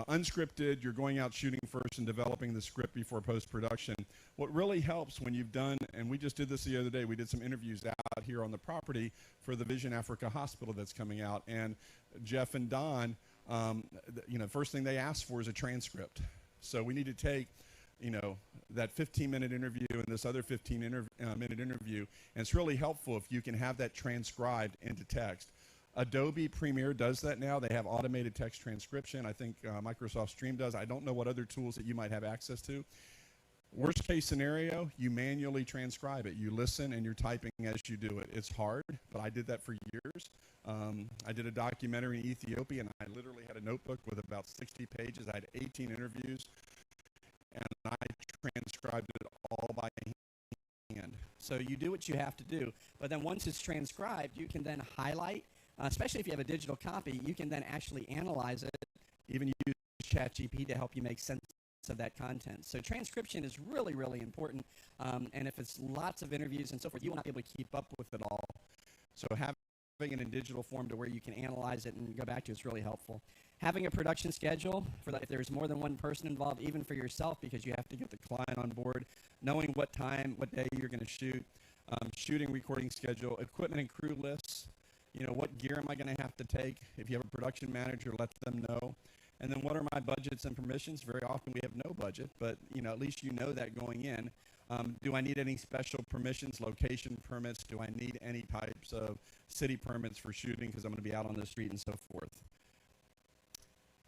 unscripted, you're going out shooting first and developing the script before post-production. What really helps when you've done, and we just did this the other day, we did some interviews out here on the property for the Vision Africa Hospital that's coming out, and Jeff and Don, first thing they asked for is a transcript. So we need to take, that 15-minute interview and this other 15-minute interview, and it's really helpful if you can have that transcribed into text. Adobe Premiere does that now. They have automated text transcription. I think Microsoft Stream does. I don't know what other tools that you might have access to. Worst case scenario, you manually transcribe it. You listen and you're typing as you do it. It's hard, but I did that for years. I did a documentary in Ethiopia, and I literally had a notebook with about 60 pages. I had 18 interviews, and I transcribed it all by hand. So you do what you have to do, but then once it's transcribed, you can then highlight, especially if you have a digital copy, you can then actually analyze it, even use ChatGPT to help you make sense of that content. So transcription is really, really important, and if it's lots of interviews and so forth, you will not be able to keep up with it all. So having it in digital form to where you can analyze it and go back to it is really helpful. Having a production schedule, for that, if there's more than one person involved, even for yourself, because you have to get the client on board, knowing what time, what day you're going to shoot, shooting, recording schedule, equipment and crew lists, what gear am I going to have to take? If you have a production manager, let them know. And then what are my budgets and permissions? Very often we have no budget, but at least you know that going in. Do I need any special permissions, location permits? Do I need any types of city permits for shooting because I'm going to be out on the street and so forth?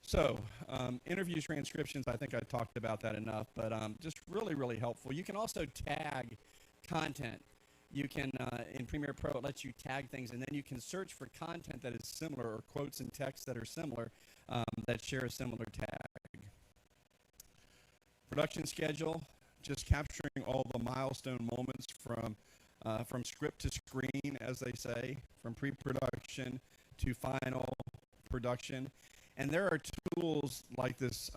So interview transcriptions, I think I talked about that enough, but just really, really helpful. You can also tag content. You can, in Premiere Pro, it lets you tag things, and then you can search for content that is similar or quotes and text that are similar that share a similar tag. Production schedule, just capturing all the milestone moments from script to screen, as they say, from pre-production to final production. And there are tools like this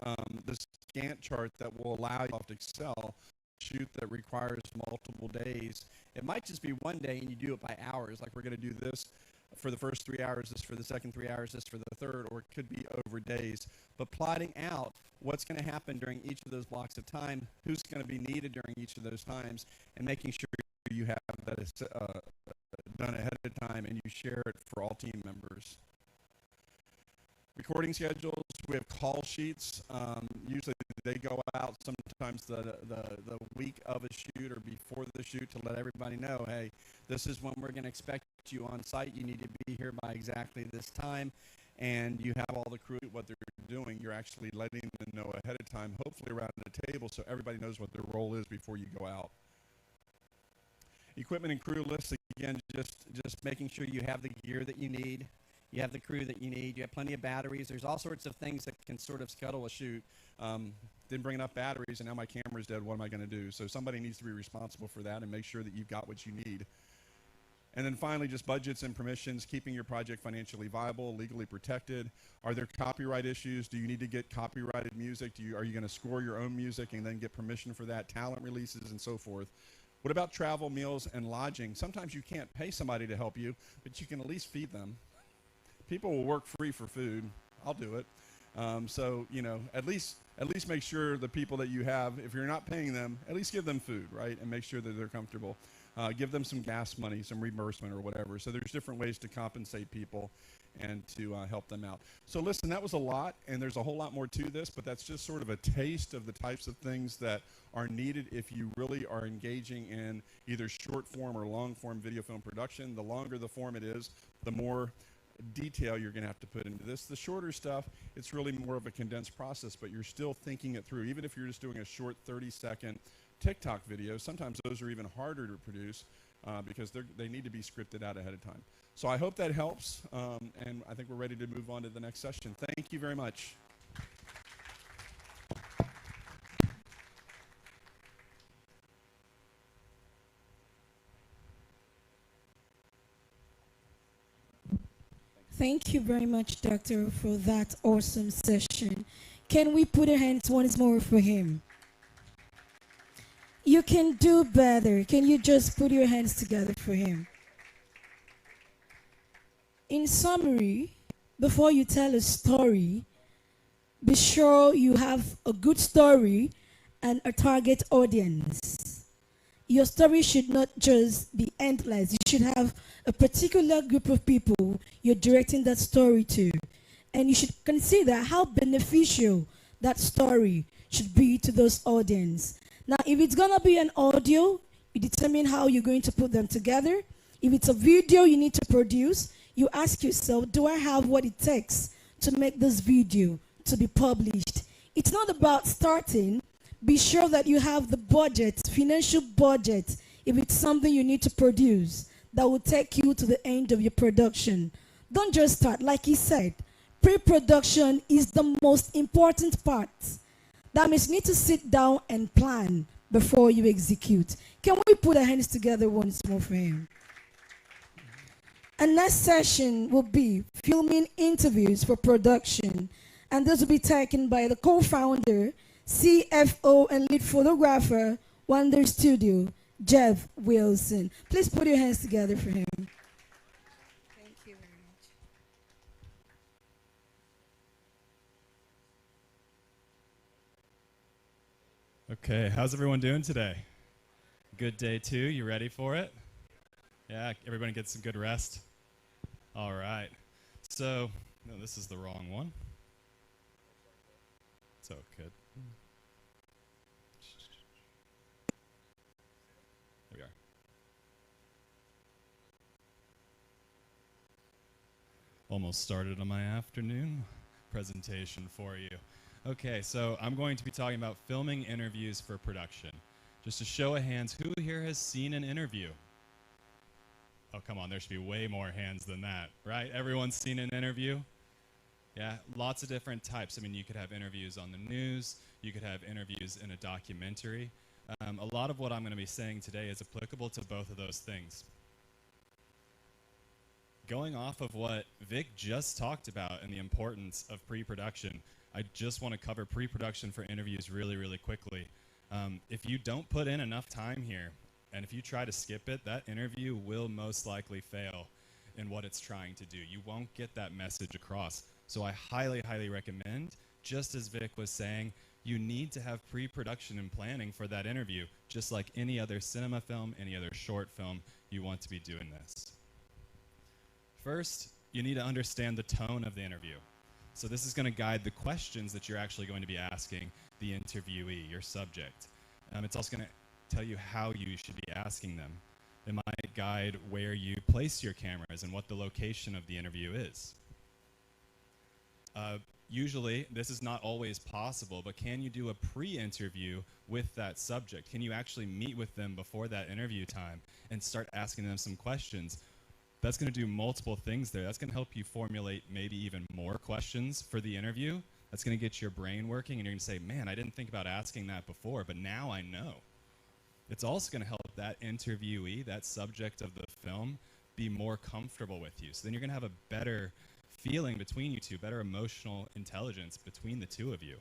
Gantt chart that will allow you to Excel shoot that requires multiple days. It might just be one day and you do it by hours, like we're going to do this for the first 3 hours, this for the second 3 hours, this for the third, or it could be over days. But plotting out what's going to happen during each of those blocks of time, who's going to be needed during each of those times, and making sure you have that it's done ahead of time and you share it for all team members. Recording schedules, we have call sheets. Usually they go out sometimes the week of a shoot or before the shoot to let everybody know, hey, this is when we're going to expect you on site. You need to be here by exactly this time. And you have all the crew, what they're doing. You're actually letting them know ahead of time, hopefully around the table, so everybody knows what their role is before you go out. Equipment and crew lists, again, just making sure you have the gear that you need. You have the crew that you need. You have plenty of batteries. There's all sorts of things that can sort of scuttle a shoot. Didn't bring enough batteries, and now my camera's dead. What am I going to do? So somebody needs to be responsible for that and make sure that you've got what you need. And then finally, just budgets and permissions, keeping your project financially viable, legally protected. Are there copyright issues? Do you need to get copyrighted music? Are you going to score your own music and then get permission for that? Talent releases and so forth. What about travel, meals, and lodging? Sometimes you can't pay somebody to help you, but you can at least feed them. People will work free for food. I'll do it. So, at least make sure the people that you have, if you're not paying them, at least give them food, right? And make sure that they're comfortable. Give them some gas money, some reimbursement or whatever. So there's different ways to compensate people and to help them out. So listen, that was a lot, and there's a whole lot more to this, but that's just sort of a taste of the types of things that are needed if you really are engaging in either short form or long form video film production. The longer the form it is, the more detail you're going to have to put into this. The shorter stuff, it's really more of a condensed process, but you're still thinking it through. Even if you're just doing a short 30-second TikTok video, sometimes those are even harder to produce because they need to be scripted out ahead of time. So I hope that helps, and I think we're ready to move on to the next session. Thank you very much. Thank you very much, Doctor, for that awesome session. Can we put our hands once more for him? You can do better. Can you just put your hands together for him? In summary, before you tell a story, be sure you have a good story and a target audience. Your story should not just be endless. You should have a particular group of people you're directing that story to. And you should consider how beneficial that story should be to those audience. Now, if it's going to be an audio, you determine how you're going to put them together. If it's a video you need to produce, you ask yourself, do I have what it takes to make this video to be published? It's not about starting. Be sure that you have the budget, financial budget, if it's something you need to produce that will take you to the end of your production. Don't just start. Like he said, pre-production is the most important part. That means you need to sit down and plan before you execute. Can we put our hands together once more for him? And next session will be filming interviews for production. And this will be taken by the co-founder, CFO, and lead photographer, Wonder Studio, Jeff Wilson. Please put your hands together for him. Thank you very much. Okay, how's everyone doing today? Good day too, you ready for it? Yeah, everybody get some good rest? All right, so, no, this is the wrong one. So good. There we are. Almost started on my afternoon presentation for you. Okay, so I'm going to be talking about filming interviews for production. Just a show of hands, who here has seen an interview? Oh, come on, there should be way more hands than that, right? Everyone's seen an interview? Yeah, lots of different types. I mean, you could have interviews on the news, you could have interviews in a documentary. A lot of what I'm going to be saying today is applicable to both of those things. Going off of what Vic just talked about and the importance of pre-production, I just want to cover pre-production for interviews really, really quickly. If you don't put in enough time here, and if you try to skip it, that interview will most likely fail in what it's trying to do. You won't get that message across. So I highly, highly recommend, just as Vic was saying, you need to have pre-production and planning for that interview, just like any other cinema film, any other short film, you want to be doing this. First, you need to understand the tone of the interview. So this is going to guide the questions that you're actually going to be asking the interviewee, your subject. It's also going to tell you how you should be asking them. It might guide where you place your cameras and what the location of the interview is. Usually, this is not always possible, but can you do a pre-interview with that subject? Can you actually meet with them before that interview time and start asking them some questions? That's going to do multiple things there. That's going to help you formulate maybe even more questions for the interview. That's going to get your brain working, and you're going to say, man, I didn't think about asking that before, but now I know. It's also going to help that interviewee, that subject of the film, be more comfortable with you. So then you're going to have a better feeling between you two, better emotional intelligence between the two of you.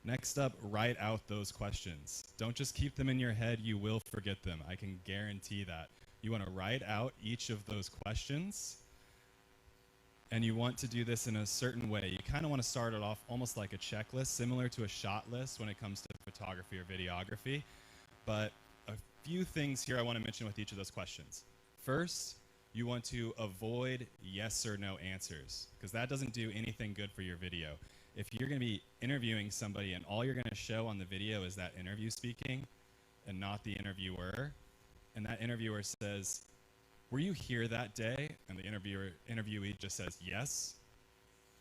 Next up, write out those questions. Don't just keep them in your head, you will forget them. I can guarantee that. You want to write out each of those questions, and you want to do this in a certain way. You kind of want to start it off almost like a checklist, similar to a shot list when it comes to photography or videography. But a few things here I want to mention with each of those questions. First, you want to avoid yes or no answers, because that doesn't do anything good for your video. If you're going to be interviewing somebody and all you're going to show on the video is that interview speaking and not the interviewer, and that interviewer says, were you here that day? And the interviewee just says yes,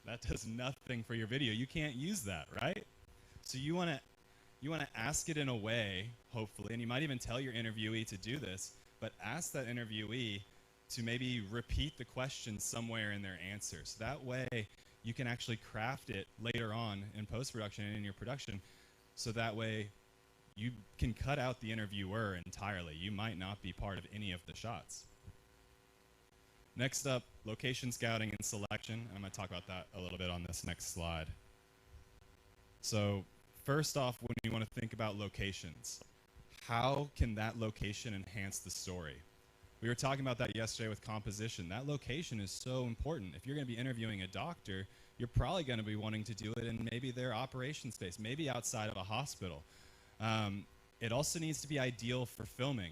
that does nothing for your video. You can't use that, right? So you want to ask it in a way, hopefully, and you might even tell your interviewee to do this, but ask that interviewee to maybe repeat the question somewhere in their answer. So that way you can actually craft it later on in post-production and in your production, so that way you can cut out the interviewer entirely. You might not be part of any of the shots. Next up, location scouting and selection. I'm going to talk about that a little bit on this next slide. So first off, when you want to think about locations, how can that location enhance the story? We were talking about that yesterday with composition. That location is so important. If you're going to be interviewing a doctor, you're probably going to be wanting to do it in maybe their operation space, maybe outside of a hospital. It also needs to be ideal for filming.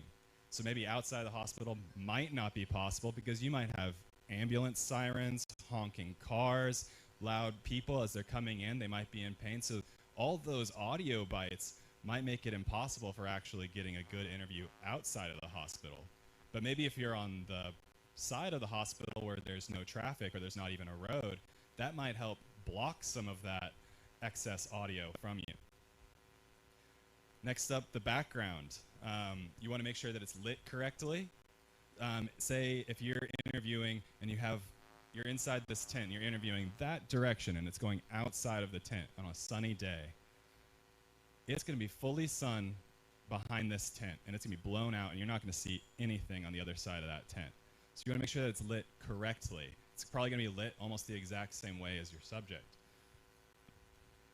So maybe outside the hospital might not be possible because you might have ambulance sirens, honking cars, loud people as they're coming in. They might be in pain. So all those audio bites might make it impossible for actually getting a good interview outside of the hospital. But maybe if you're on the side of the hospital where there's no traffic or there's not even a road, that might help block some of that excess audio from you. Next up, the background. You want to make sure that it's lit correctly. Say if you're interviewing and you're inside this tent, you're interviewing that direction and it's going outside of the tent on a sunny day. It's going to be fully sun behind this tent and it's going to be blown out and you're not going to see anything on the other side of that tent. So you want to make sure that it's lit correctly. It's probably going to be lit almost the exact same way as your subject.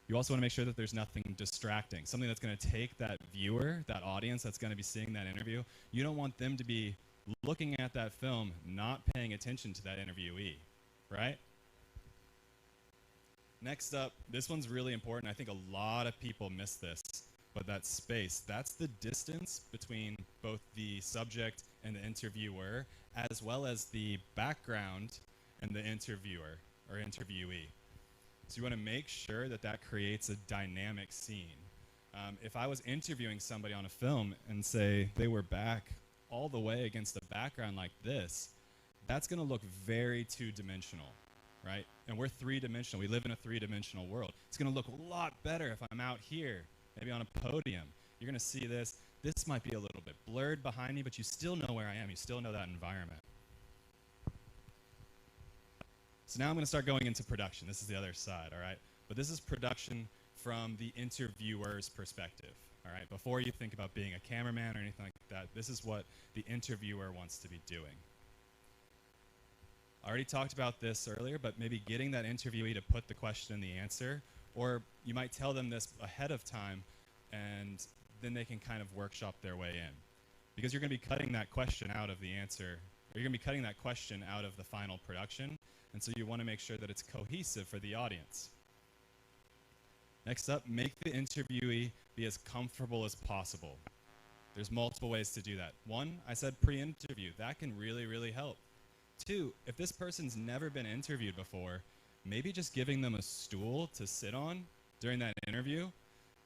You also want to make sure that there's nothing distracting, something that's going to take that viewer, that audience that's going to be seeing that interview. You don't want them to be looking at that film, not paying attention to that interviewee, right? Next up, this one's really important. I think a lot of people miss this, but that space, that's the distance between both the subject and the interviewer, as well as the background and the interviewer or interviewee. So you want to make sure that that creates a dynamic scene. If I was interviewing somebody on a film and say they were back all the way against the background like this, that's going to look very two-dimensional, right? And we're three-dimensional. We live in a three-dimensional world. It's going to look a lot better if I'm out here, maybe on a podium. You're going to see this. This might be a little bit blurred behind me, but you still know where I am. You still know that environment. So now I'm going to start going into production. This is the other side, all right? But this is production from the interviewer's perspective, all right? Before you think about being a cameraman or anything like that, this is what the interviewer wants to be doing. I already talked about this earlier, but maybe getting that interviewee to put the question and the answer, or you might tell them this ahead of time, and then they can kind of workshop their way in. Because you're going to be cutting that question out of the answer, or you're going to be cutting that question out of the final production, and so you want to make sure that it's cohesive for the audience. Next up, make the interviewee be as comfortable as possible. There's multiple ways to do that. One, I said pre-interview. That can really, really help. Two, if this person's never been interviewed before, maybe just giving them a stool to sit on during that interview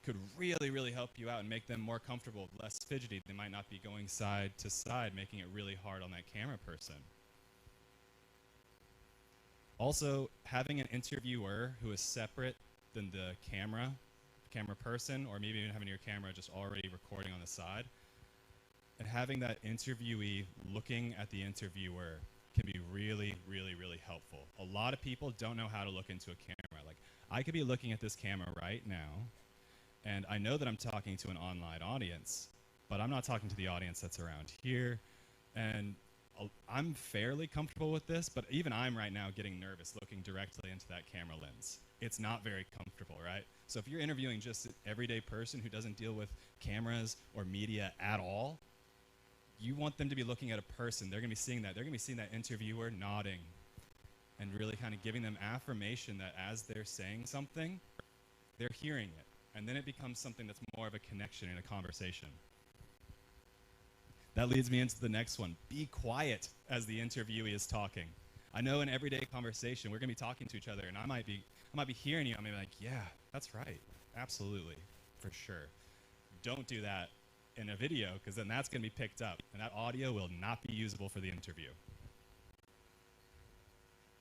could really, really help you out and make them more comfortable, less fidgety. They might not be going side to side, making it really hard on that camera person. Also, having an interviewer who is separate than the camera person, or maybe even having your camera just already recording on the side, and having that interviewee looking at the interviewer can be really, really, really helpful. A lot of people don't know how to look into a camera. Like, I could be looking at this camera right now, and I know that I'm talking to an online audience, but I'm not talking to the audience that's around here, and I'm fairly comfortable with this, but even I'm right now getting nervous looking directly into that camera lens. It's not very comfortable, right? So if you're interviewing just an everyday person who doesn't deal with cameras or media at all, you want them to be looking at a person. They're going to be seeing that. They're going to be seeing that interviewer nodding and really kind of giving them affirmation that as they're saying something, they're hearing it. And then it becomes something that's more of a connection in a conversation. That leads me into the next one. Be quiet as the interviewee is talking. I know in everyday conversation, we're going to be talking to each other, and I might be hearing you. I might be like, yeah, that's right. Absolutely. For sure. Don't do that in a video, because then that's going to be picked up, and that audio will not be usable for the interview.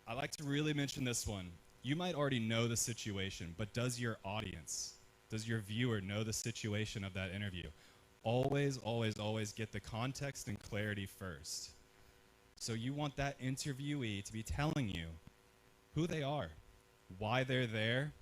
I like to really mention this one. You might already know the situation, but does your audience, does your viewer know the situation of that interview? Always, always, always get the context and clarity first. So you want that interviewee to be telling you who they are, why they're there,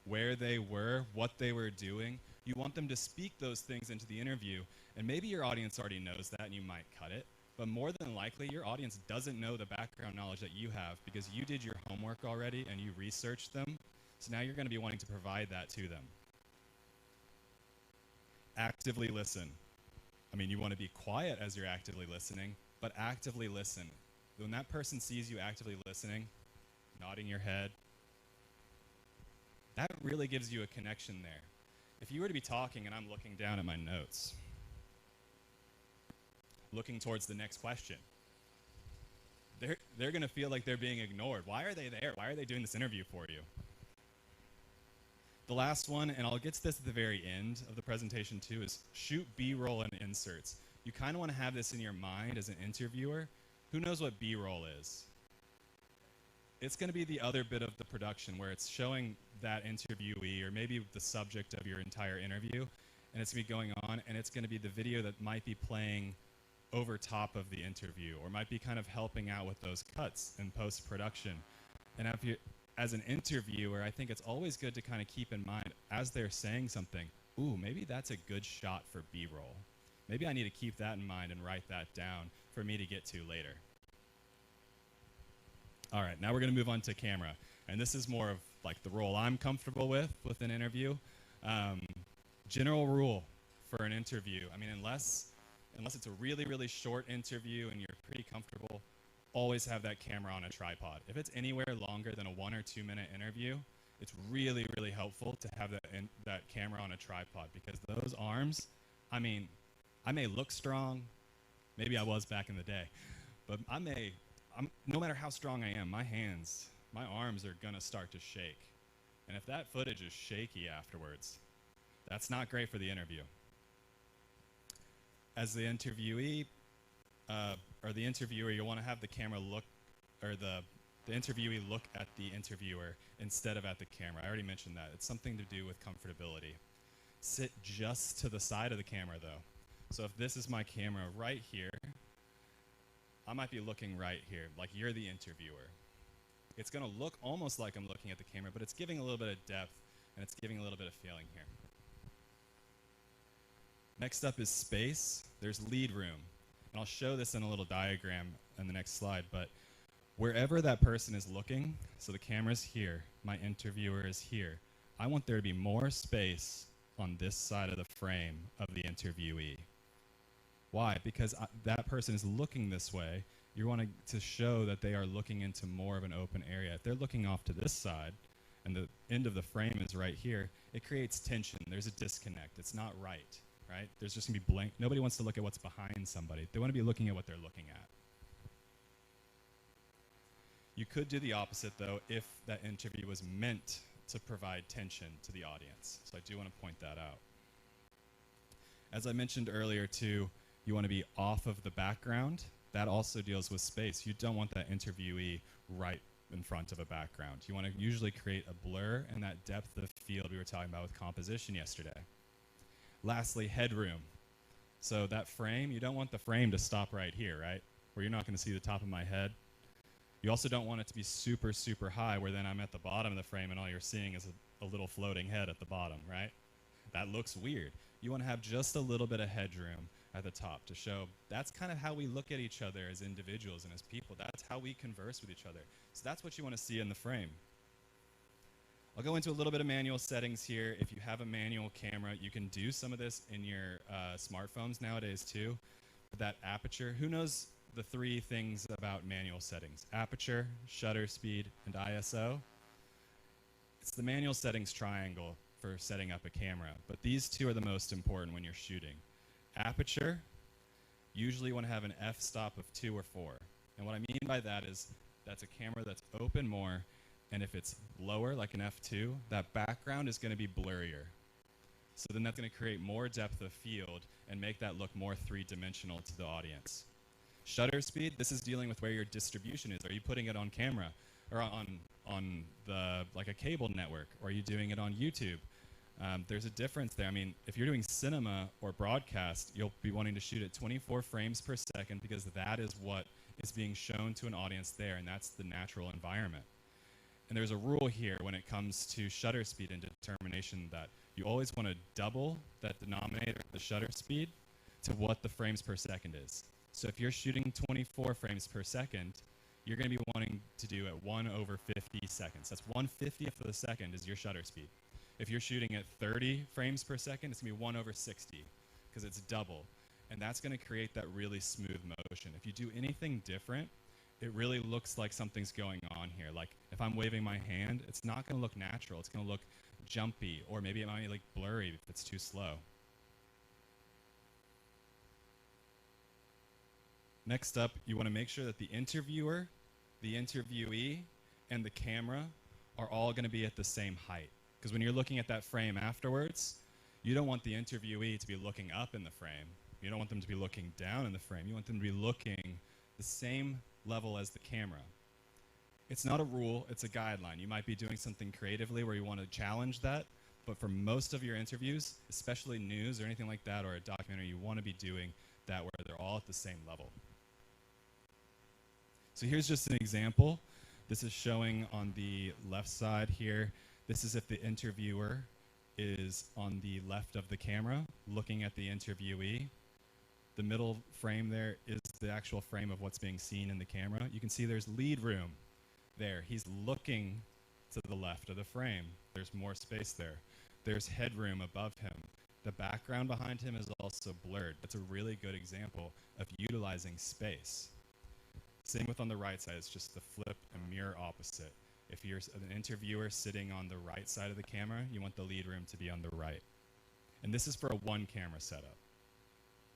where they were, what they were doing. You want them to speak those things into the interview, and maybe your audience already knows that and you might cut it, but more than likely your audience doesn't know the background knowledge that you have because you did your homework already and you researched them, so now you're going to be wanting to provide that to them. Actively listen. I mean, you want to be quiet as you're actively listening, but actively listen. When that person sees you actively listening, nodding your head, that really gives you a connection there. If you were to be talking and I'm looking down at my notes, looking towards the next question, they're going to feel like they're being ignored. Why are they there? Why are they doing this interview for you? The last one, and I'll get to this at the very end of the presentation too, is shoot B-roll and inserts. You kind of want to have this in your mind as an interviewer Who knows what B-roll is? It's going to be the other bit of the production where it's showing that interviewee or maybe the subject of your entire interview, and it's going to be going on, and it's going to be the video that might be playing over top of the interview or might be kind of helping out with those cuts in post-production. And if you, as an interviewer, I think it's always good to kind of keep in mind as they're saying something, ooh, maybe that's a good shot for B-roll. Maybe I need to keep that in mind and write that down for me to get to later. All right, now we're going to move on to camera. And this is more of like the role I'm comfortable with an interview. General rule for an interview. I mean, unless it's a really, really short interview and you're pretty comfortable, always have that camera on a tripod. If it's anywhere longer than a 1 or 2 minute interview, it's really, really helpful to have that camera on a tripod, because those arms, I mean, I may look strong, maybe I was back in the day, but no matter how strong I am, my hands, my arms are gonna start to shake. And if that footage is shaky afterwards, that's not great for the interview. As the interviewee, or the interviewer, you wanna have the camera look, or the interviewee look at the interviewer instead of at the camera. I already mentioned that. It's something to do with comfortability. Sit just to the side of the camera though. So if this is my camera right here, I might be looking right here, like you're the interviewer. It's gonna look almost like I'm looking at the camera, but it's giving a little bit of depth and it's giving a little bit of feeling here. Next up is space. There's lead room. And I'll show this in a little diagram in the next slide, but wherever that person is looking, so the camera's here, my interviewer is here, I want there to be more space on this side of the frame of the interviewee. Why? Because that person is looking this way. You want to show that they are looking into more of an open area. If they're looking off to this side and the end of the frame is right here, it creates tension. There's a disconnect. It's not right, right? There's just going to be blank. Nobody wants to look at what's behind somebody. They want to be looking at what they're looking at. You could do the opposite, though, if that interview was meant to provide tension to the audience. So I do want to point that out. As I mentioned earlier, too, you want to be off of the background. That also deals with space. You don't want that interviewee right in front of a background. You want to usually create a blur and that depth of field we were talking about with composition yesterday. Lastly, headroom. So that frame, you don't want the frame to stop right here, right? Where you're not going to see the top of my head. You also don't want it to be super, super high where then I'm at the bottom of the frame and all you're seeing is a little floating head at the bottom, right? That looks weird. You want to have just a little bit of headroom at the top to show that's kind of how we look at each other as individuals and as people. That's how we converse with each other. So that's what you want to see in the frame. I'll go into a little bit of manual settings here. If you have a manual camera, you can do some of this in your smartphones nowadays too. That aperture, who knows the 3 things about manual settings? Aperture, shutter speed, and ISO. It's the manual settings triangle for setting up a camera, but these 2 are the most important when you're shooting. Aperture, usually you want to have an f-stop of 2 or 4. And what I mean by that is that's a camera that's open more, and if it's lower, like an f2, that background is going to be blurrier. So then that's going to create more depth of field and make that look more 3-dimensional to the audience. Shutter speed, this is dealing with where your distribution is. Are you putting it on camera or on the like a cable network, or are you doing it on YouTube? There's a difference there. I mean, if you're doing cinema or broadcast, you'll be wanting to shoot at 24 frames per second because that is what is being shown to an audience there, and that's the natural environment. And there's a rule here when it comes to shutter speed and determination that you always want to double that denominator, the shutter speed, to what the frames per second is. So if you're shooting 24 frames per second, you're going to be wanting to do at 1/50 seconds. That's 1/50th of a second is your shutter speed. If you're shooting at 30 frames per second, it's going to be 1/60 because it's double. And that's going to create that really smooth motion. If you do anything different, it really looks like something's going on here. Like if I'm waving my hand, it's not going to look natural. It's going to look jumpy, or maybe it might be like blurry if it's too slow. Next up, you want to make sure that the interviewer, the interviewee, and the camera are all going to be at the same height. Because when you're looking at that frame afterwards, you don't want the interviewee to be looking up in the frame. You don't want them to be looking down in the frame. You want them to be looking the same level as the camera. It's not a rule, it's a guideline. You might be doing something creatively where you want to challenge that, but for most of your interviews, especially news or anything like that, or a documentary, you want to be doing that where they're all at the same level. So here's just an example. This is showing on the left side here. This is if the interviewer is on the left of the camera, looking at the interviewee. The middle frame there is the actual frame of what's being seen in the camera. You can see there's lead room there. He's looking to the left of the frame. There's more space there. There's headroom above him. The background behind him is also blurred. That's a really good example of utilizing space. Same with on the right side. It's just the flip and mirror opposite. If you're an interviewer sitting on the right side of the camera, you want the lead room to be on the right. And this is for a one-camera setup.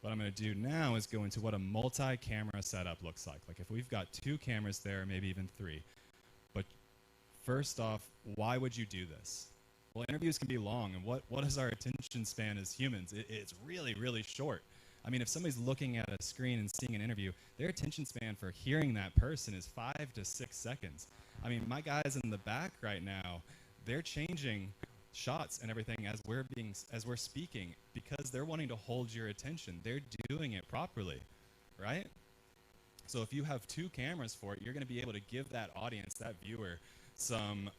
What I'm going to do now is go into what a multi-camera setup looks like. Like if we've got 2 cameras there, maybe even 3. But first off, why would you do this? Well, interviews can be long, and what is our attention span as humans? It's really, really short. I mean, if somebody's looking at a screen and seeing an interview, their attention span for hearing that person is 5 to 6 seconds. I mean, my guys in the back right now, they're changing shots and everything as we're speaking because they're wanting to hold your attention. They're doing it properly, right? So if you have 2 cameras for it, you're going to be able to give that audience, that viewer, some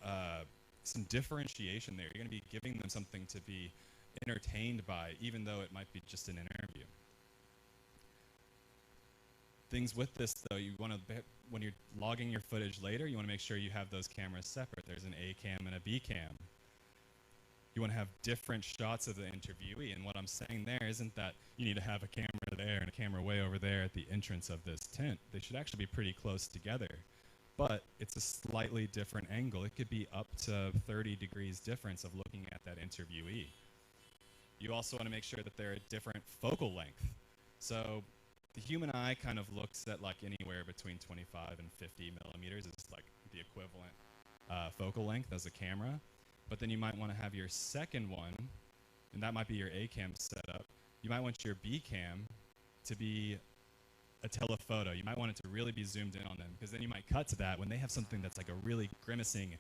differentiation there. You're going to be giving them something to be entertained by, even though it might be just an interview. Things with this, though, you want to, when you're logging your footage later, you want to make sure you have those cameras separate. There's an A cam and a B cam. You want to have different shots of the interviewee, and what I'm saying there isn't that you need to have a camera there and a camera way over there at the entrance of this tent. They should actually be pretty close together, but it's a slightly different angle. It could be up to 30 degrees difference of looking at that interviewee. You also want to make sure that they're at different focal length. So the human eye kind of looks at like anywhere between 25 and 50 millimeters is like the equivalent focal length as a camera. But then you might want to have your second one, and that might be your A cam setup. You might want your B cam to be a telephoto. You might want it to really be zoomed in on them, because then you might cut to that when they have something that's like a really grimacing,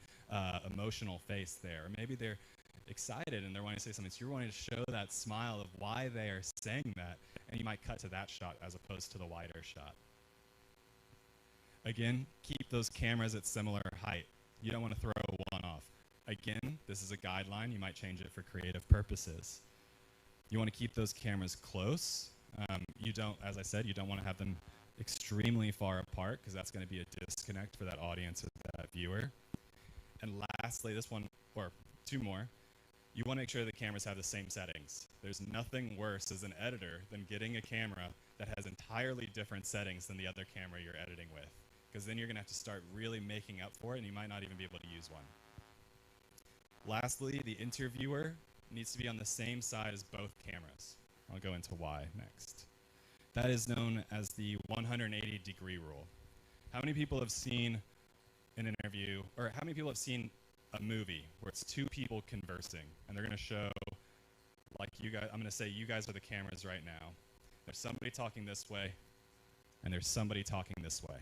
emotional face there. Or maybe they're excited and they're wanting to say something, so you're wanting to show that smile of why they are saying that, and you might cut to that shot as opposed to the wider shot. Again, keep those cameras at similar height. You don't want to throw one off. Again, this is a guideline. You might change it for creative purposes. You want to keep those cameras close. You don't, as I said, you don't want to have them extremely far apart, because that's going to be a disconnect for that audience or that viewer. And lastly, this one, or 2 more, you want to make sure the cameras have the same settings. There's nothing worse as an editor than getting a camera that has entirely different settings than the other camera you're editing with, because then you're going to have to start really making up for it, and you might not even be able to use one. Lastly, the interviewer needs to be on the same side as both cameras. I'll go into why next. That is known as the 180-degree rule. How many people have seen an interview, or how many people have seen a movie where it's 2 people conversing, and they're going to show, like you guys, I'm going to say you guys are the cameras right now. There's somebody talking this way, and there's somebody talking this way.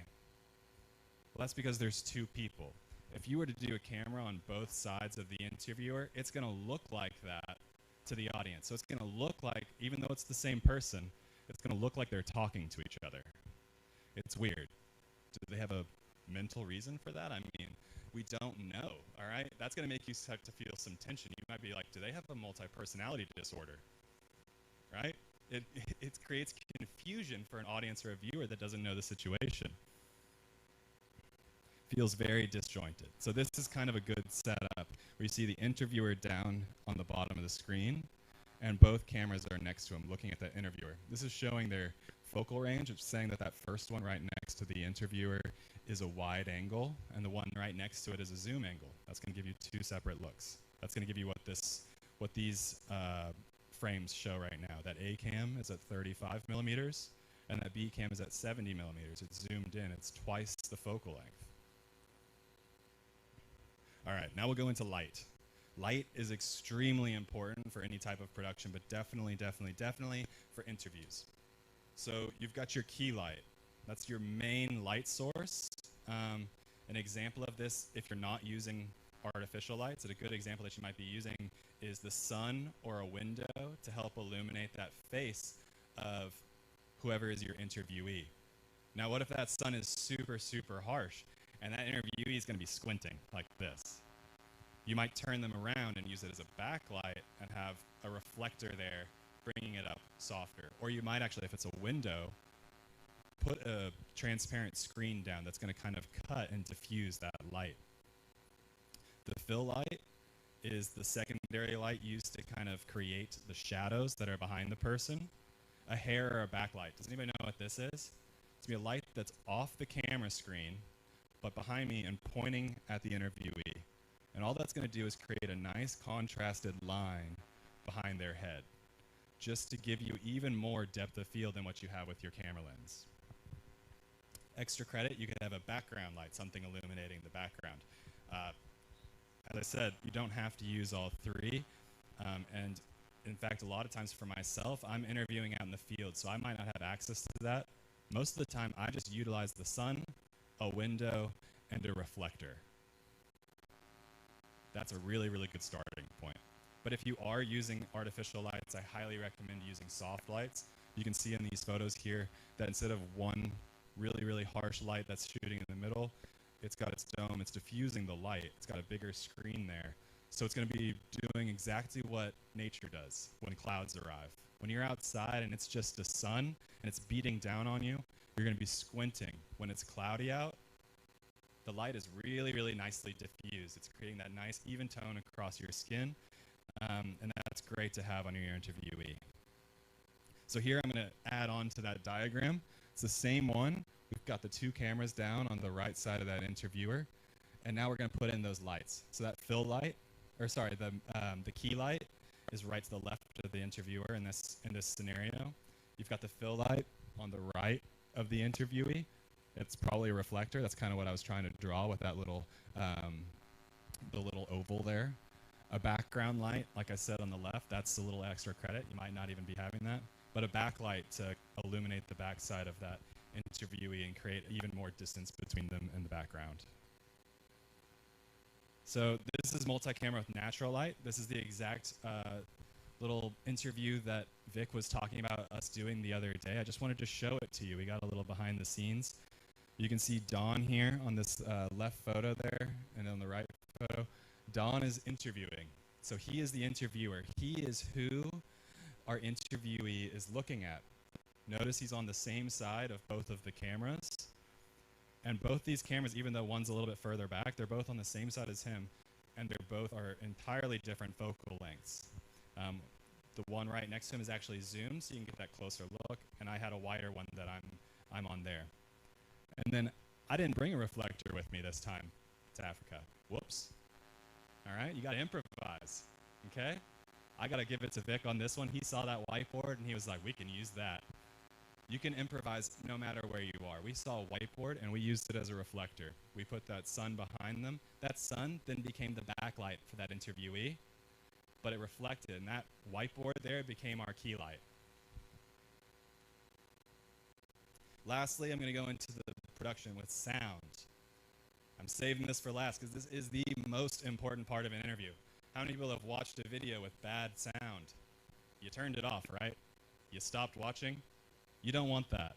Well, that's because there's 2 people. If you were to do a camera on both sides of the interviewer, it's going to look like that to the audience. So it's going to look like, even though it's the same person, it's going to look like they're talking to each other. It's weird. Do they have a mental reason for that? I mean, we don't know, all right? That's going to make you start to feel some tension. You might be like, do they have a multi-personality disorder, right? It creates confusion for an audience or a viewer that doesn't know the situation. Feels very disjointed. So this is kind of a good setup where you see the interviewer down on the bottom of the screen, and both cameras are next to him looking at the interviewer. This is showing their focal range. It's saying that that first one right next to the interviewer is a wide angle, and the one right next to it is a zoom angle. That's going to give you 2 separate looks. That's going to give you what these frames show right now. That A cam is at 35 millimeters, and that B cam is at 70 millimeters. It's zoomed in. It's twice the focal length. All right, now we'll go into light. Light is extremely important for any type of production, but definitely for interviews. So you've got your key light. That's your main light source. An example of this, if you're not using artificial lights, a good example that you might be using is the sun or a window to help illuminate that face of whoever is your interviewee. Now, what if that sun is super, super harsh and that interviewee is going to be squinting like this? You might turn them around and use it as a backlight and have a reflector there, bringing it up softer. Or you might actually, if it's a window, put a transparent screen down that's going to kind of cut and diffuse that light. The fill light is the secondary light used to kind of create the shadows that are behind the person. A hair or a backlight. Does anybody know what this is? It's going to be a light that's off the camera screen, but behind me and pointing at the interviewee. And all that's going to do is create a nice contrasted line behind their head, just to give you even more depth of field than what you have with your camera lens. Extra credit, you could have a background light, something illuminating the background. As I said, you don't have to use all three. And in fact, a lot of times for myself, I'm interviewing out in the field, so I might not have access to that. Most of the time, I just utilize the sun, a window, and a reflector. That's a really, really good starting point. But if you are using artificial lights, I highly recommend using soft lights. You can see in these photos here that instead of one really, really harsh light that's shooting in the middle, it's got its dome, it's diffusing the light, it's got a bigger screen there. So it's going to be doing exactly what nature does when clouds arrive. When you're outside and it's just the sun and it's beating down on you, you're going to be squinting. When it's cloudy out, the light is really, really nicely diffused. It's creating that nice even tone across your skin, and that's great to have on your interviewee. So here I'm going to add on to that diagram. It's the same one. We've got the two cameras down on the right side of that interviewer, and now we're going to put in those lights. So that fill light, or sorry, the key light is right to the left of the interviewer in this scenario. You've got the fill light on the right of the interviewee. It's probably a reflector. That's kind of what I was trying to draw with that little, the little oval there. A background light, like I said on the left, that's a little extra credit. You might not even be having that. But a backlight to illuminate the backside of that interviewee and create even more distance between them and the background. So this is multi-camera with natural light. This is the exact little interview that Vic was talking about us doing the other day. I just wanted to show it to you. We got a little behind the scenes. You can see Don here on this left photo there, and on the right photo. Don is interviewing. So he is the interviewer. He is who our interviewee is looking at. Notice he's on the same side of both of the cameras. And both these cameras, even though one's a little bit further back, they're both on the same side as him, and they're both are entirely different focal lengths. The one right next to him is actually zoomed, so you can get that closer look, and I had a wider one that I'm on there. And then I didn't bring a reflector with me this time to Africa. Whoops. All right, you got to improvise, okay? I got to give it to Vic on this one. He saw that whiteboard, and he was like, we can use that. You can improvise no matter where you are. We saw a whiteboard, and we used it as a reflector. We put that sun behind them. That sun then became the backlight for that interviewee, but it reflected, and that whiteboard there became our key light. Lastly, I'm going to go into the production with sound. I'm saving this for last because this is the most important part of an interview. How many people have watched a video with bad sound? You turned it off, right? You stopped watching? You don't want that.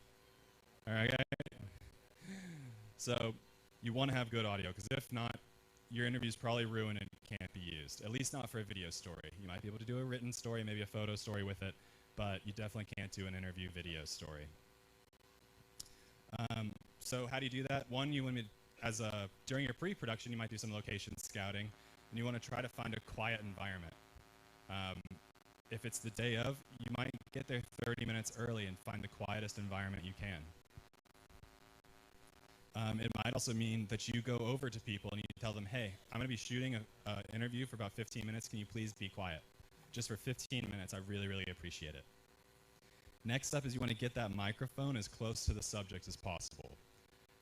All right? So you want to have good audio, because if not, your interview's probably ruined and can't be used, at least not for a video story. You might be able to do a written story, maybe a photo story with it, but you definitely can't do an interview video story. So how do you do that? One, you want to, during your pre-production, you might do some location scouting, and you want to try to find a quiet environment. If it's the day of, you might get there 30 minutes early and find the quietest environment you can. It might also mean that you go over to people and you tell them, hey, I'm going to be shooting an interview for about 15 minutes. Can you please be quiet? Just for 15 minutes, I really, really appreciate it. Next up is you want to get that microphone as close to the subject as possible.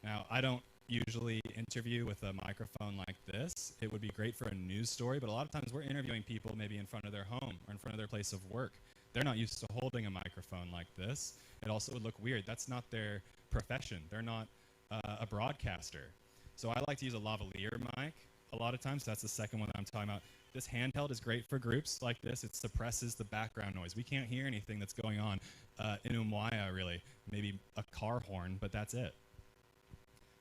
Now, I don't usually interview with a microphone like this. It would be great for a news story, but a lot of times we're interviewing people maybe in front of their home or in front of their place of work. They're not used to holding a microphone like this. It also would look weird. That's not their profession. They're not a broadcaster. So I like to use a lavalier mic a lot of times. That's the second one that I'm talking about. This handheld is great for groups like this. It suppresses the background noise. We can't hear anything that's going on in Umuahia, really. Maybe a car horn, but that's it.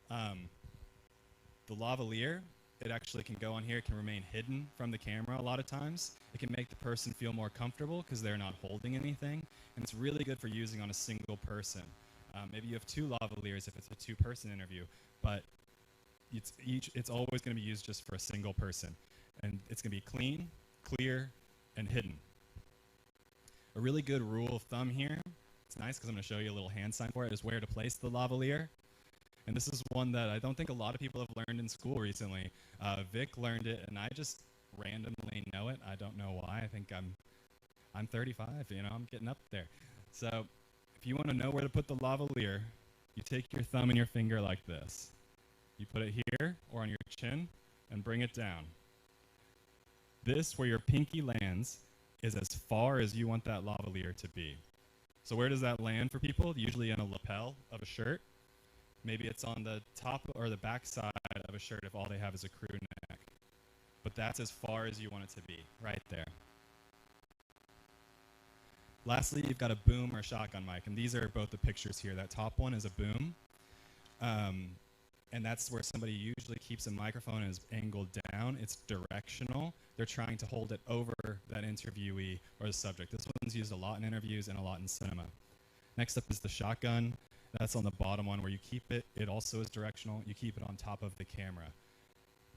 The lavalier, it actually can go on here. It can remain hidden from the camera a lot of times. It can make the person feel more comfortable because they're not holding anything. And it's really good for using on a single person. Maybe you have two lavaliers if it's a two-person interview, but it's always going to be used just for a single person. And it's going to be clean, clear, and hidden. A really good rule of thumb here, it's nice because I'm going to show you a little hand sign for it, is where to place the lavalier. And this is one that I don't think a lot of people have learned in school recently. Vic learned it, and I just randomly know it. I don't know why. I think I'm 35, you know, I'm getting up there. So if you want to know where to put the lavalier, you take your thumb and your finger like this. You put it here or on your chin and bring it down. This, where your pinky lands, is as far as you want that lavalier to be. So where does that land for people? Usually in a lapel of a shirt. Maybe it's on the top or the back side of a shirt if all they have is a crew neck. But that's as far as you want it to be, right there. Lastly, you've got a boom or shotgun mic, and these are both the pictures here. That top one is a boom, and that's where somebody usually keeps a microphone and is angled down. It's directional. They're trying to hold it over that interviewee or the subject. This one's used a lot in interviews and a lot in cinema. Next up is the shotgun. That's on the bottom one where you keep it. It also is directional. You keep it on top of the camera.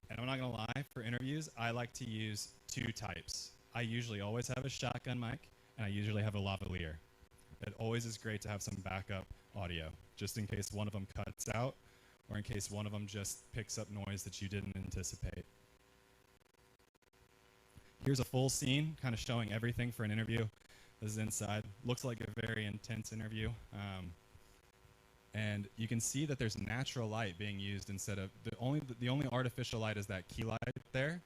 And I'm not going to lie, for interviews, I like to use two types. I usually always have a shotgun mic, and I usually have a lavalier. It always is great to have some backup audio, just in case one of them cuts out, or in case one of them just picks up noise that you didn't anticipate. Here's a full scene, kind of showing everything for an interview. This is inside. Looks like a very intense interview. And you can see that there's natural light being used instead of the only artificial light is that key light there.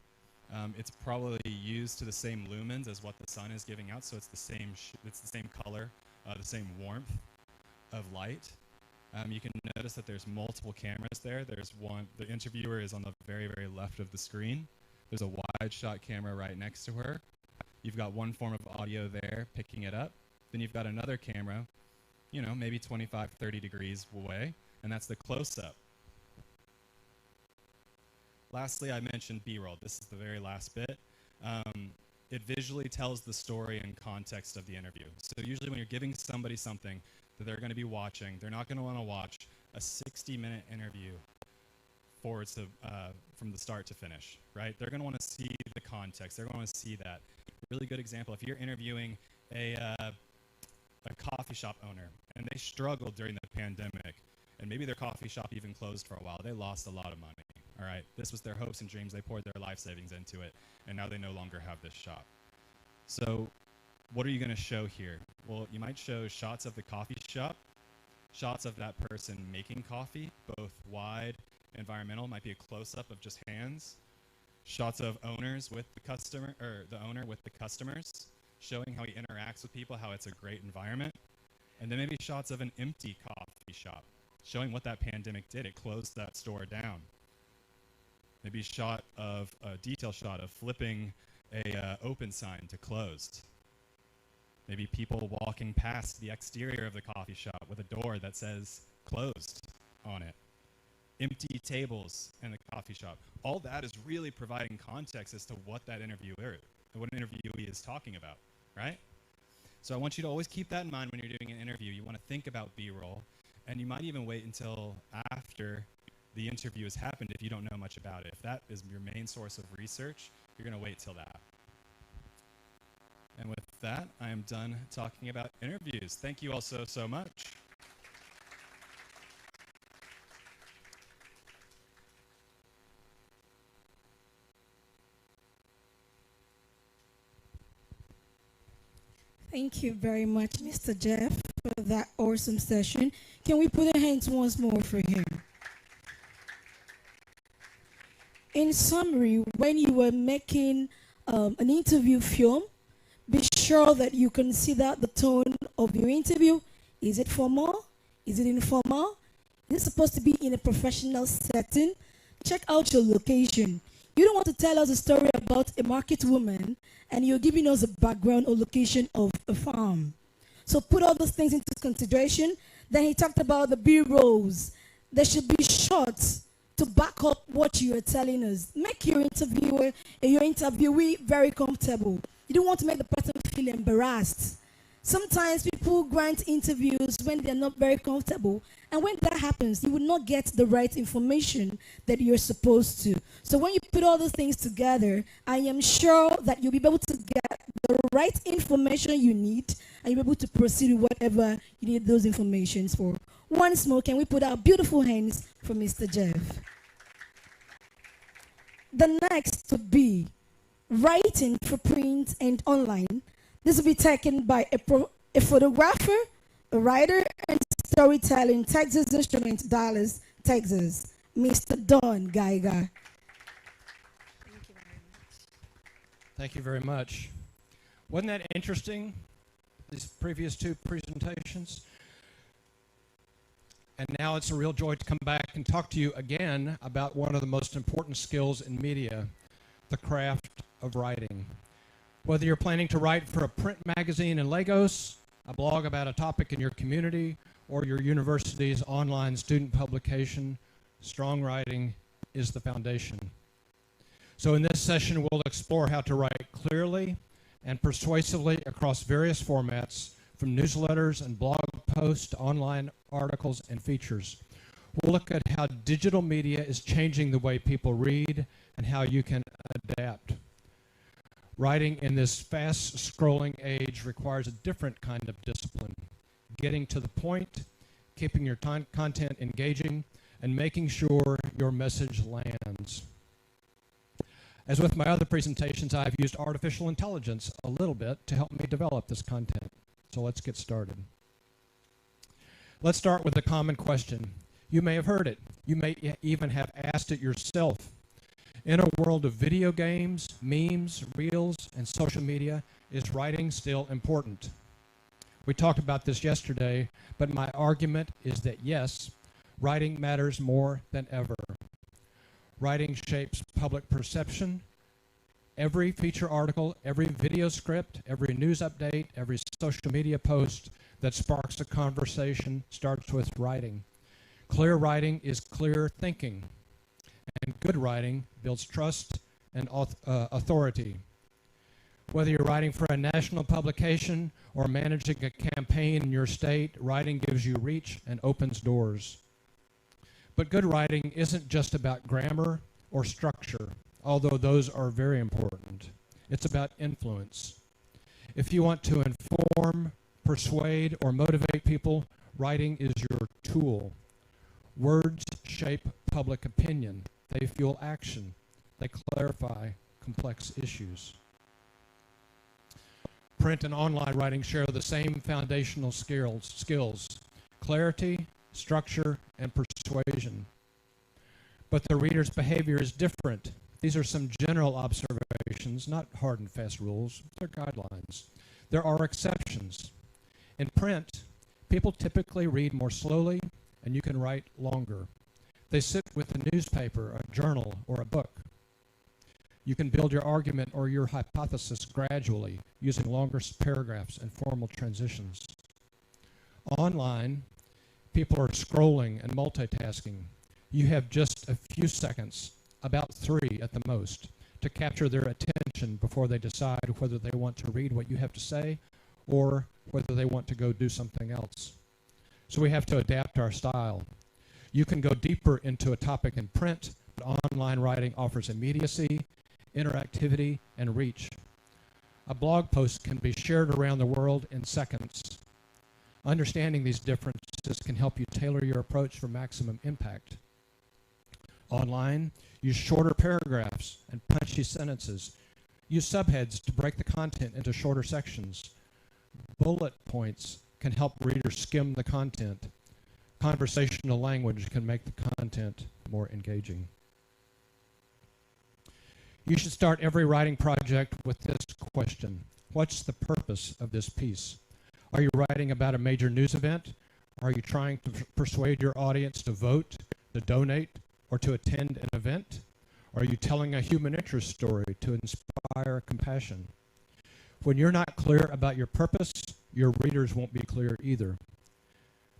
It's probably used to the same lumens as what the sun is giving out, so it's the same color, the same warmth of light. You can notice that there's multiple cameras there. There's one. The interviewer is on the very, very left of the screen. There's a wide shot camera right next to her. You've got one form of audio there picking it up. Then you've got another camera, you know, maybe 25, 30 degrees away, and that's the close-up. Lastly, I mentioned B-roll. This is the very last bit. It visually tells the story and context of the interview. So usually when you're giving somebody something that they're going to be watching, they're not going to want to watch a 60-minute interview from the start to finish, right? They're going to want to see the context. They're going to want to see that. Really good example, if you're interviewing a coffee shop owner, and they struggled during the pandemic, and maybe their coffee shop even closed for a while. They lost a lot of money, all right? This was their hopes and dreams. They poured their life savings into it, and now they no longer have this shop. So what are you going to show here? Well, you might show shots of the coffee shop, shots of that person making coffee, both wide, environmental, might be a close-up of just hands, shots of owners with the customer, or the owner with the customers, showing how he interacts with people, how it's a great environment. And then maybe shots of an empty coffee shop, showing what that pandemic did. It closed that store down. Maybe a detail shot of flipping a open sign to closed. Maybe people walking past the exterior of the coffee shop with a door that says closed on it. Empty tables in the coffee shop. All that is really providing context as to what that interviewee is talking about, right? So I want you to always keep that in mind when you're doing an interview. You want to think about B-roll, and you might even wait until after the interview has happened if you don't know much about it. If that is your main source of research, you're going to wait till that. And with that, I am done talking about interviews. Thank you all so much. Thank you very much, Mr. Jeff, for that awesome session. Can we put our hands once more for him? In summary, when you were making an interview film, be sure sure that you consider the tone of your interview. Is it formal? Is it informal? Is it supposed to be in a professional setting? Check out your location. You don't want to tell us a story about a market woman and you're giving us a background or location of a farm. So put all those things into consideration. Then he talked about the B-rolls. There should be shots to back up what you are telling us. Make your interviewee very comfortable. You don't want to make the person feel embarrassed. Sometimes people grant interviews when they're not very comfortable, and when that happens, you will not get the right information that you're supposed to. So when you put all those things together, I am sure that you'll be able to get the right information you need, and you'll be able to proceed with whatever you need those informations for. Once more, can we put our beautiful hands for Mr. Jeff? The next would be writing for print and online. This will be taken by a photographer, a writer, and storyteller in Texas Instruments, Dallas, Texas, Mr. Don Geiger. Thank you very much. Wasn't that interesting, these previous two presentations? And now it's a real joy to come back and talk to you again about one of the most important skills in media, the craft of writing. Whether you're planning to write for a print magazine in Lagos, a blog about a topic in your community, or your university's online student publication, strong writing is the foundation. So in this session, we'll explore how to write clearly and persuasively across various formats, from newsletters and blog posts to online articles and features. We'll look at how digital media is changing the way people read and how you can adapt. Writing in this fast-scrolling age requires a different kind of discipline. Getting to the point, keeping your content engaging, and making sure your message lands. As with my other presentations, I've used artificial intelligence a little bit to help me develop this content. So let's get started. Let's start with a common question. You may have heard it. You may even have asked it yourself. In a world of video games, memes, reels, and social media, is writing still important? We talked about this yesterday, but my argument is that yes, writing matters more than ever. Writing shapes public perception. Every feature article, every video script, every news update, every social media post that sparks a conversation starts with writing. Clear writing is clear thinking. And good writing builds trust and authority. Whether you're writing for a national publication or managing a campaign in your state, writing gives you reach and opens doors. But good writing isn't just about grammar or structure, although those are very important. It's about influence. If you want to inform, persuade, or motivate people, writing is your tool. Words shape public opinion. They fuel action. They clarify complex issues. Print and online writing share the same foundational skills: clarity, structure, and persuasion. But the reader's behavior is different. These are some general observations, not hard and fast rules. They're guidelines. There are exceptions. In print, people typically read more slowly, and you can write longer. They sit with a newspaper, a journal, or a book. You can build your argument or your hypothesis gradually using longer paragraphs and formal transitions. Online, people are scrolling and multitasking. You have just a few seconds, about 3 at the most, to capture their attention before they decide whether they want to read what you have to say or whether they want to go do something else. So we have to adapt our style. You can go deeper into a topic in print, but online writing offers immediacy, interactivity, and reach. A blog post can be shared around the world in seconds. Understanding these differences can help you tailor your approach for maximum impact. Online, use shorter paragraphs and punchy sentences. Use subheads to break the content into shorter sections. Bullet points can help readers skim the content. Conversational language can make the content more engaging. You should start every writing project with this question: What's the purpose of this piece? Are you writing about a major news event? Are you trying to persuade your audience to vote, to donate, or to attend an event? Are you telling a human interest story to inspire compassion? When you're not clear about your purpose, your readers won't be clear either.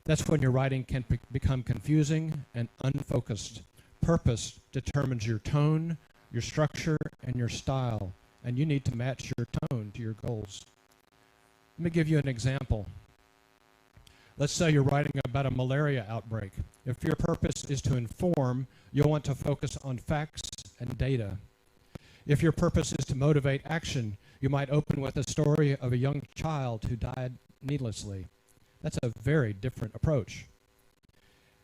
That's when your writing can become confusing and unfocused. Purpose determines your tone, your structure, and your style, and you need to match your tone to your goals. Let me give you an example. Let's say you're writing about a malaria outbreak. If your purpose is to inform, you'll want to focus on facts and data. If your purpose is to motivate action, you might open with a story of a young child who died needlessly. That's a very different approach.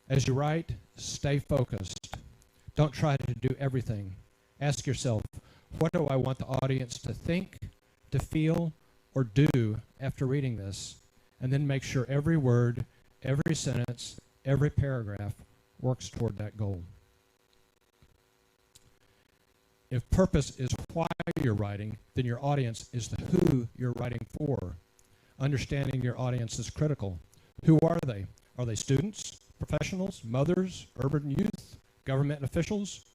As you write, stay focused. Don't try to do everything. Ask yourself, what do I want the audience to think, to feel, or do after reading this? And then make sure every word, every sentence, every paragraph works toward that goal. If purpose is why you're writing, then your audience is the who you're writing for. Understanding your audience is critical. Who are they? Are they students, professionals, mothers, urban youth, government officials?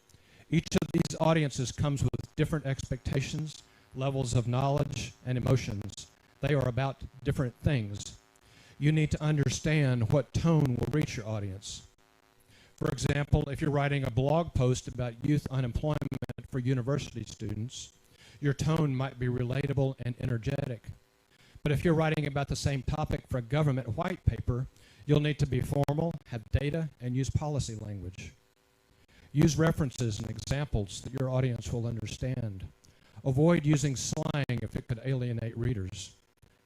Each of these audiences comes with different expectations, levels of knowledge, and emotions. They are about different things. You need to understand what tone will reach your audience. For example, if you're writing a blog post about youth unemployment for university students, your tone might be relatable and energetic. But if you're writing about the same topic for a government white paper, you'll need to be formal, have data, and use policy language. Use references and examples that your audience will understand. Avoid using slang if it could alienate readers.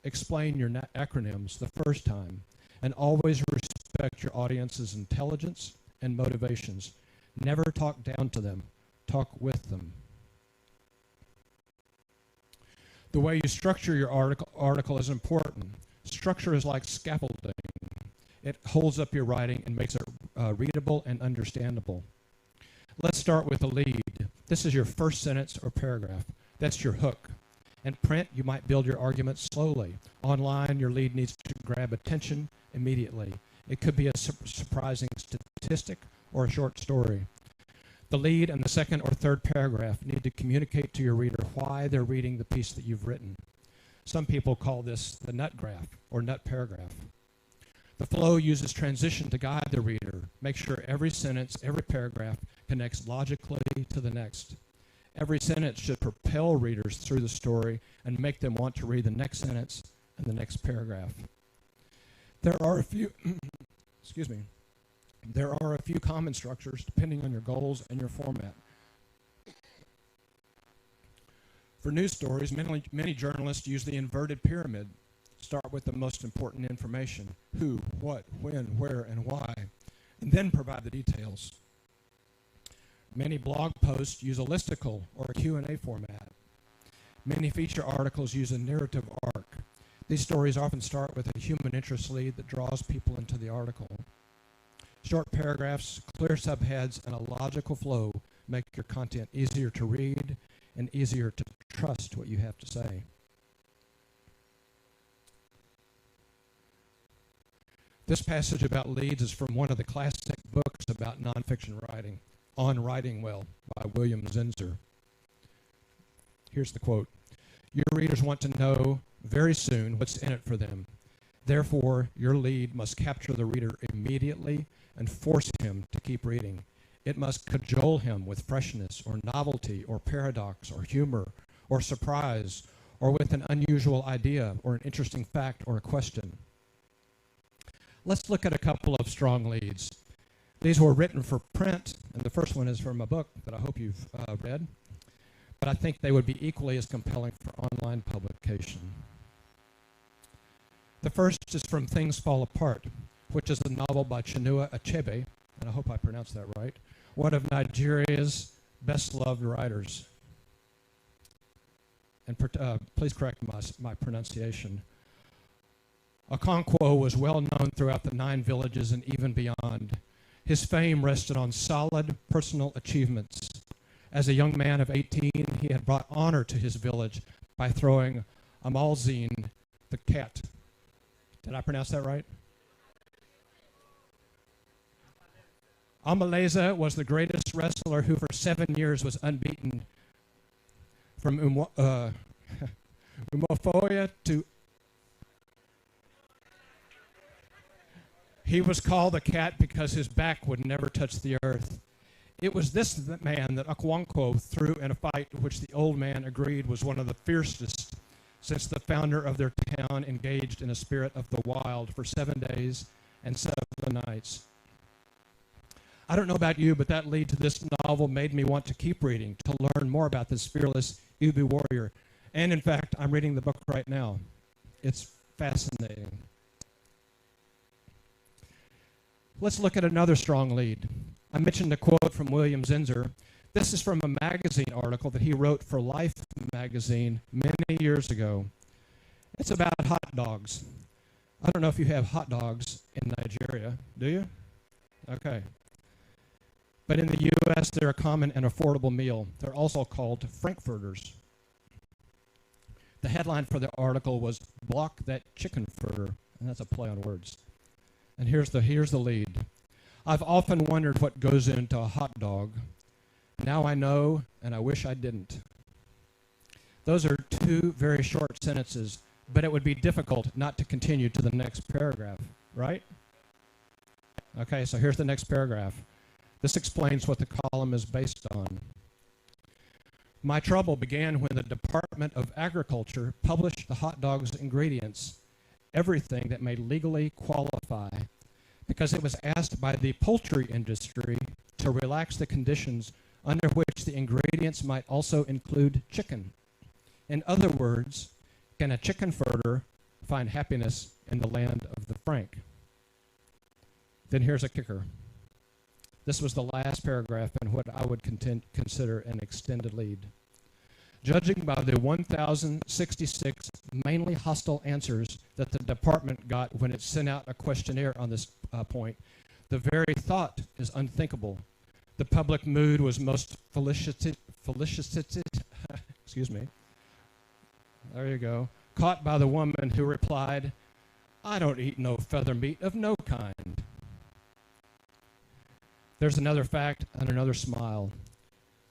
Explain your acronyms the first time, and always respect your audience's intelligence and motivations. Never talk down to them. Talk with them. The way you structure your article is important. Structure is like scaffolding. It holds up your writing and makes it readable and understandable. Let's start with the lead. This is your first sentence or paragraph. That's your hook. In print, you might build your argument slowly. Online, your lead needs to grab attention immediately. It could be a surprising statistic or a short story. The lead and the second or third paragraph need to communicate to your reader why they're reading the piece that you've written. Some people call this the nut graph or nut paragraph. The flow uses transition to guide the reader. Make sure every sentence, every paragraph connects logically to the next. Every sentence should propel readers through the story and make them want to read the next sentence and the next paragraph. There are a few, There are a few common structures depending on your goals and your format. For news stories, many journalists use the inverted pyramid. Start with the most important information: who, what, when, where, and why, and then provide the details. Many blog posts use a listicle or a Q&A format. Many feature articles use a narrative arc. These stories often start with a human interest lead that draws people into the article. Short paragraphs, clear subheads, and a logical flow make your content easier to read and easier to trust what you have to say. This passage about leads is from one of the classic books about nonfiction writing, On Writing Well, by William Zinsser. Here's the quote: "Your readers want to know very soon what's in it for them. Therefore, your lead must capture the reader immediately and force him to keep reading. It must cajole him with freshness or novelty or paradox or humor or surprise or with an unusual idea or an interesting fact or a question." Let's look at a couple of strong leads. These were written for print, and the first one is from a book that I hope you've read, but I think they would be equally as compelling for online publication. The first is from Things Fall Apart, which is a novel by Chinua Achebe, and I hope I pronounced that right, one of Nigeria's best-loved writers. And please correct my pronunciation. Okonkwo was well known throughout the 9 villages and even beyond. His fame rested on solid personal achievements. As a young man of 18, he had brought honor to his village by throwing Amalzine the cat. Did I pronounce that right? Amaleza was the greatest wrestler who for 7 years was unbeaten from Umofoya to... He was called the cat because his back would never touch the earth. It was this man that Akwankwo threw in a fight which the old man agreed was one of the fiercest since the founder of their town engaged in a spirit of the wild for 7 days and 7 nights. I don't know about you, but that lead to this novel made me want to keep reading, to learn more about this fearless Ubu warrior. And in fact, I'm reading the book right now. It's fascinating. Let's look at another strong lead. I mentioned a quote from William Zinsser. This is from a magazine article that he wrote for Life magazine many years ago. It's about hot dogs. I don't know if you have hot dogs in Nigeria, do you? Okay. But in the U.S., they're a common and affordable meal. They're also called frankfurters. The headline for the article was "Block That Chicken Furter," and that's a play on words. And here's the lead. I've often wondered what goes into a hot dog. Now I know, and I wish I didn't. Those are 2 very short sentences, but it would be difficult not to continue to the next paragraph, right? Okay, so here's the next paragraph. This explains what the column is based on. My trouble began when the Department of Agriculture published the hot dog's ingredients, everything that may legally qualify, because it was asked by the poultry industry to relax the conditions under which the ingredients might also include chicken. In other words, can a chicken furter find happiness in the land of the frank? Then here's a kicker. This was the last paragraph in what I would consider an extended lead. Judging by the 1,066 mainly hostile answers that the department got when it sent out a questionnaire on this point, the very thought is unthinkable. The public mood was most felicitated, excuse me, there you go, caught by the woman who replied, I don't eat no feather meat of no kind. There's another fact and another smile.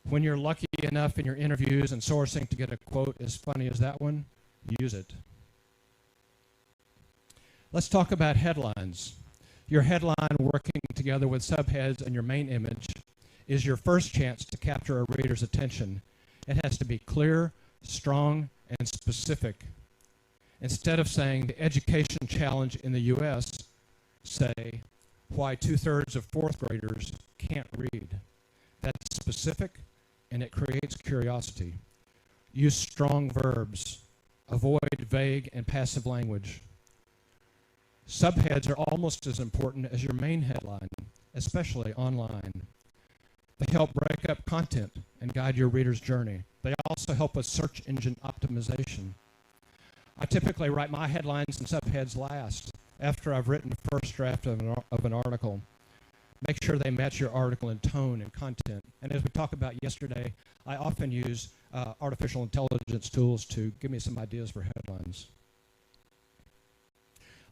When you're lucky enough in your interviews and sourcing to get a quote as funny as that one, use it. Let's talk about headlines. Your headline working together with subheads and your main image is your first chance to capture a reader's attention. It has to be clear, strong, and specific. Instead of saying the education challenge in the U.S., say why 2/3 of 4th graders can't read. That's specific, and it creates curiosity. Use strong verbs. Avoid vague and passive language. Subheads are almost as important as your main headline, especially online. They help break up content and guide your reader's journey. They also help with search engine optimization. I typically write my headlines and subheads last, after I've written the first draft of an article. Make sure they match your article in tone and content. And as we talked about yesterday, I often use artificial intelligence tools to give me some ideas for headlines.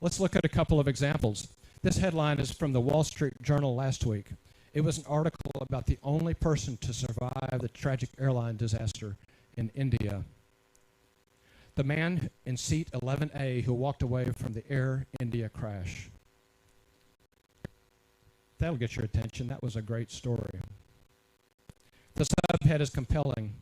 Let's look at a couple of examples. This headline is from the Wall Street Journal last week. It was an article about the only person to survive the tragic airline disaster in India. The man in seat 11A who walked away from the Air India crash. That'll get your attention. That was a great story. The subhead is compelling.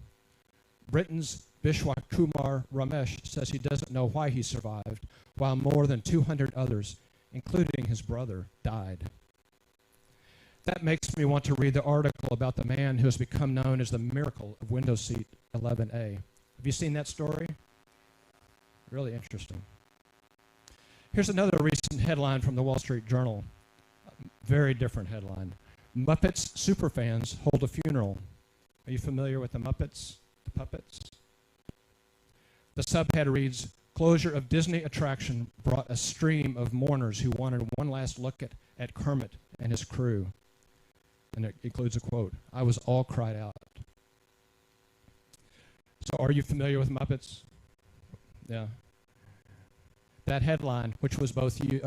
Britain's Bishwa Kumar Ramesh says he doesn't know why he survived, while more than 200 others, including his brother, died. That makes me want to read the article about the man who has become known as the miracle of window seat 11A. Have you seen that story? Really interesting. Here's another recent headline from the Wall Street Journal. Very different headline. Muppets superfans hold a funeral. Are you familiar with the Muppets, the puppets? The subhead reads, closure of Disney attraction brought a stream of mourners who wanted one last look at Kermit and his crew. And it includes a quote, I was all cried out. So are you familiar with Muppets? Yeah. That headline, which was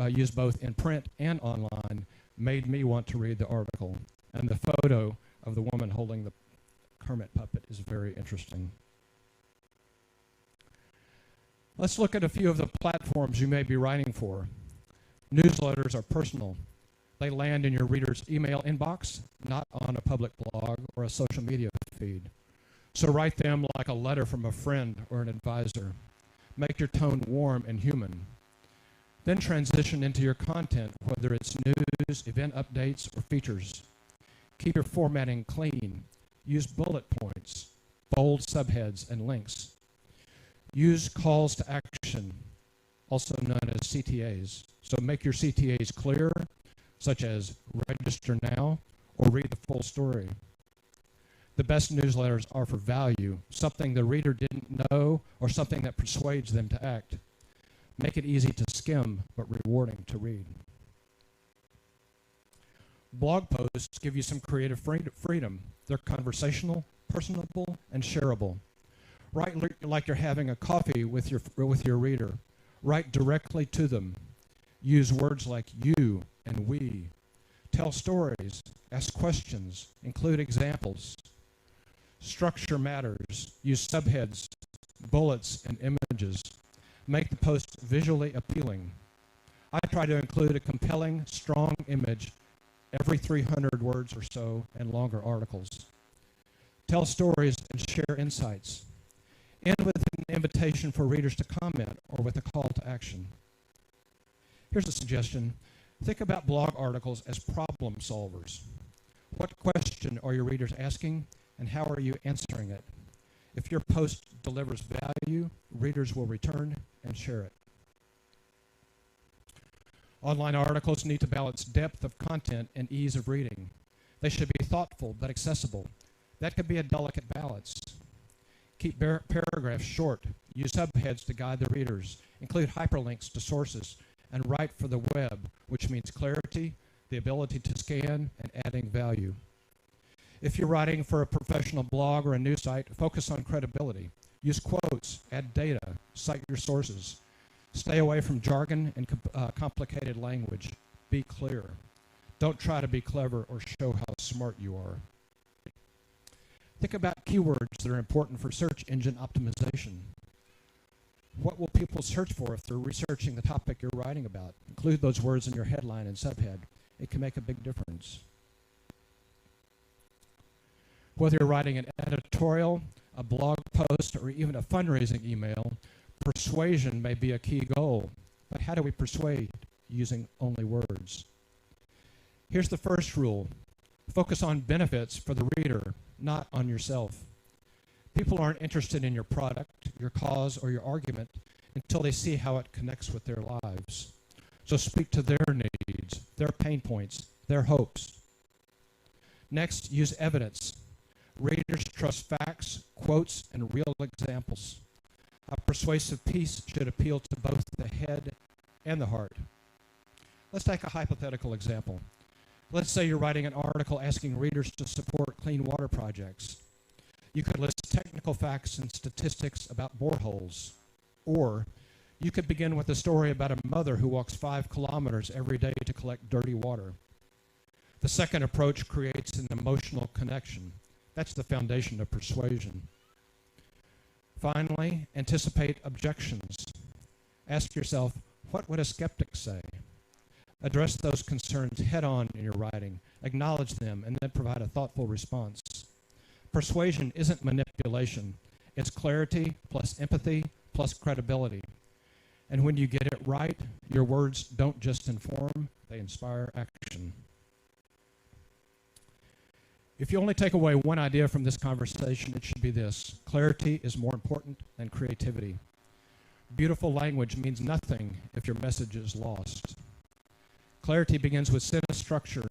used both in print and online, made me want to read the article. And the photo of the woman holding the Kermit puppet is very interesting. Let's look at a few of the platforms you may be writing for. Newsletters are personal. They land in your reader's email inbox, not on a public blog or a social media feed. So write them like a letter from a friend or an advisor. Make your tone warm and human. Then transition into your content, whether it's news, event updates, or features. Keep your formatting clean. Use bullet points, bold subheads, and links. Use calls to action, also known as CTAs. So make your CTAs clear, such as register now or read the full story. The best newsletters are for value, something the reader didn't know or something that persuades them to act. Make it easy to skim, but rewarding to read. Blog posts give you some creative freedom. They're conversational, personable, and shareable. Write like you're having a coffee with your reader. Write directly to them. Use words like you and we. Tell stories. Ask questions. Include examples. Structure matters. Use subheads, bullets, and images. Make the post visually appealing. I try to include a compelling, strong image every 300 words or so in longer articles. Tell stories and share insights. End with an invitation for readers to comment or with a call to action. Here's a suggestion. Think about blog articles as problem solvers. What question are your readers asking, and how are you answering it? If your post delivers value, readers will return and share it. Online articles need to balance depth of content and ease of reading. They should be thoughtful but accessible. That could be a delicate balance. Keep paragraphs short. Use subheads to guide the readers. Include hyperlinks to sources. And write for the web, which means clarity, the ability to scan, and adding value. If you're writing for a professional blog or a news site, focus on credibility. Use quotes, add data, cite your sources. Stay away from jargon and complicated language. Be clear. Don't try to be clever or show how smart you are. Think about keywords that are important for search engine optimization. What will people search for if they're researching the topic you're writing about? Include those words in your headline and subhead. It can make a big difference. Whether you're writing an editorial, a blog post, or even a fundraising email, persuasion may be a key goal. But how do we persuade? Using only words. Here's the first rule. Focus on benefits for the reader, not on yourself. People aren't interested in your product, your cause, or your argument until they see how it connects with their lives. So speak to their needs, their pain points, their hopes. Next, use evidence. Readers trust facts, quotes, and real examples. A persuasive piece should appeal to both the head and the heart. Let's take a hypothetical example. Let's say you're writing an article asking readers to support clean water projects. You could list technical facts and statistics about boreholes. Or you could begin with a story about a mother who walks 5 kilometers every day to collect dirty water. The second approach creates an emotional connection. That's the foundation of persuasion. Finally, anticipate objections. Ask yourself, what would a skeptic say? Address those concerns head on in your writing. Acknowledge them and then provide a thoughtful response. Persuasion isn't manipulation. It's clarity plus empathy plus credibility. And when you get it right, your words don't just inform, they inspire action. If you only take away one idea from this conversation, it should be this. Clarity is more important than creativity. Beautiful language means nothing if your message is lost. Clarity begins with sentence structure.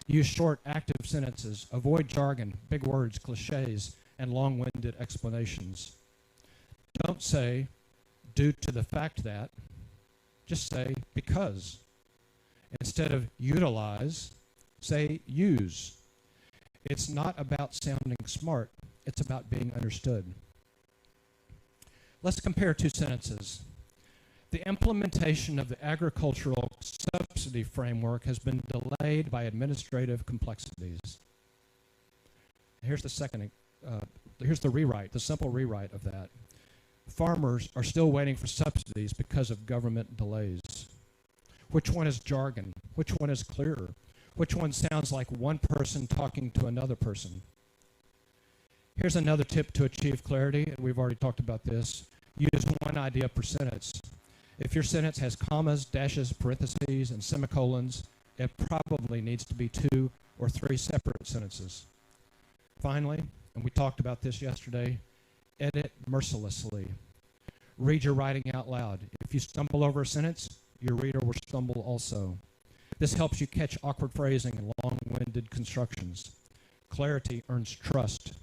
Use short, active sentences. Avoid jargon, big words, cliches, and long-winded explanations. Don't say, due to the fact that. Just say, because. Instead of utilize, say use. It's not about sounding smart. It's about being understood. Let's compare two sentences. The implementation of the agricultural subsidy framework has been delayed by administrative complexities. Here's the second, here's the rewrite, the simple rewrite of that. Farmers are still waiting for subsidies because of government delays. Which one is jargon? Which one is clearer? Which one sounds like one person talking to another person? Here's another tip to achieve clarity. We've already talked about this. Use one idea per sentence. If your sentence has commas, dashes, parentheses, and semicolons, it probably needs to be 2 or 3 separate sentences. Finally, and we talked about this yesterday, edit mercilessly. Read your writing out loud. If you stumble over a sentence, your reader will stumble also. This helps you catch awkward phrasing and long-winded constructions. Clarity earns trust.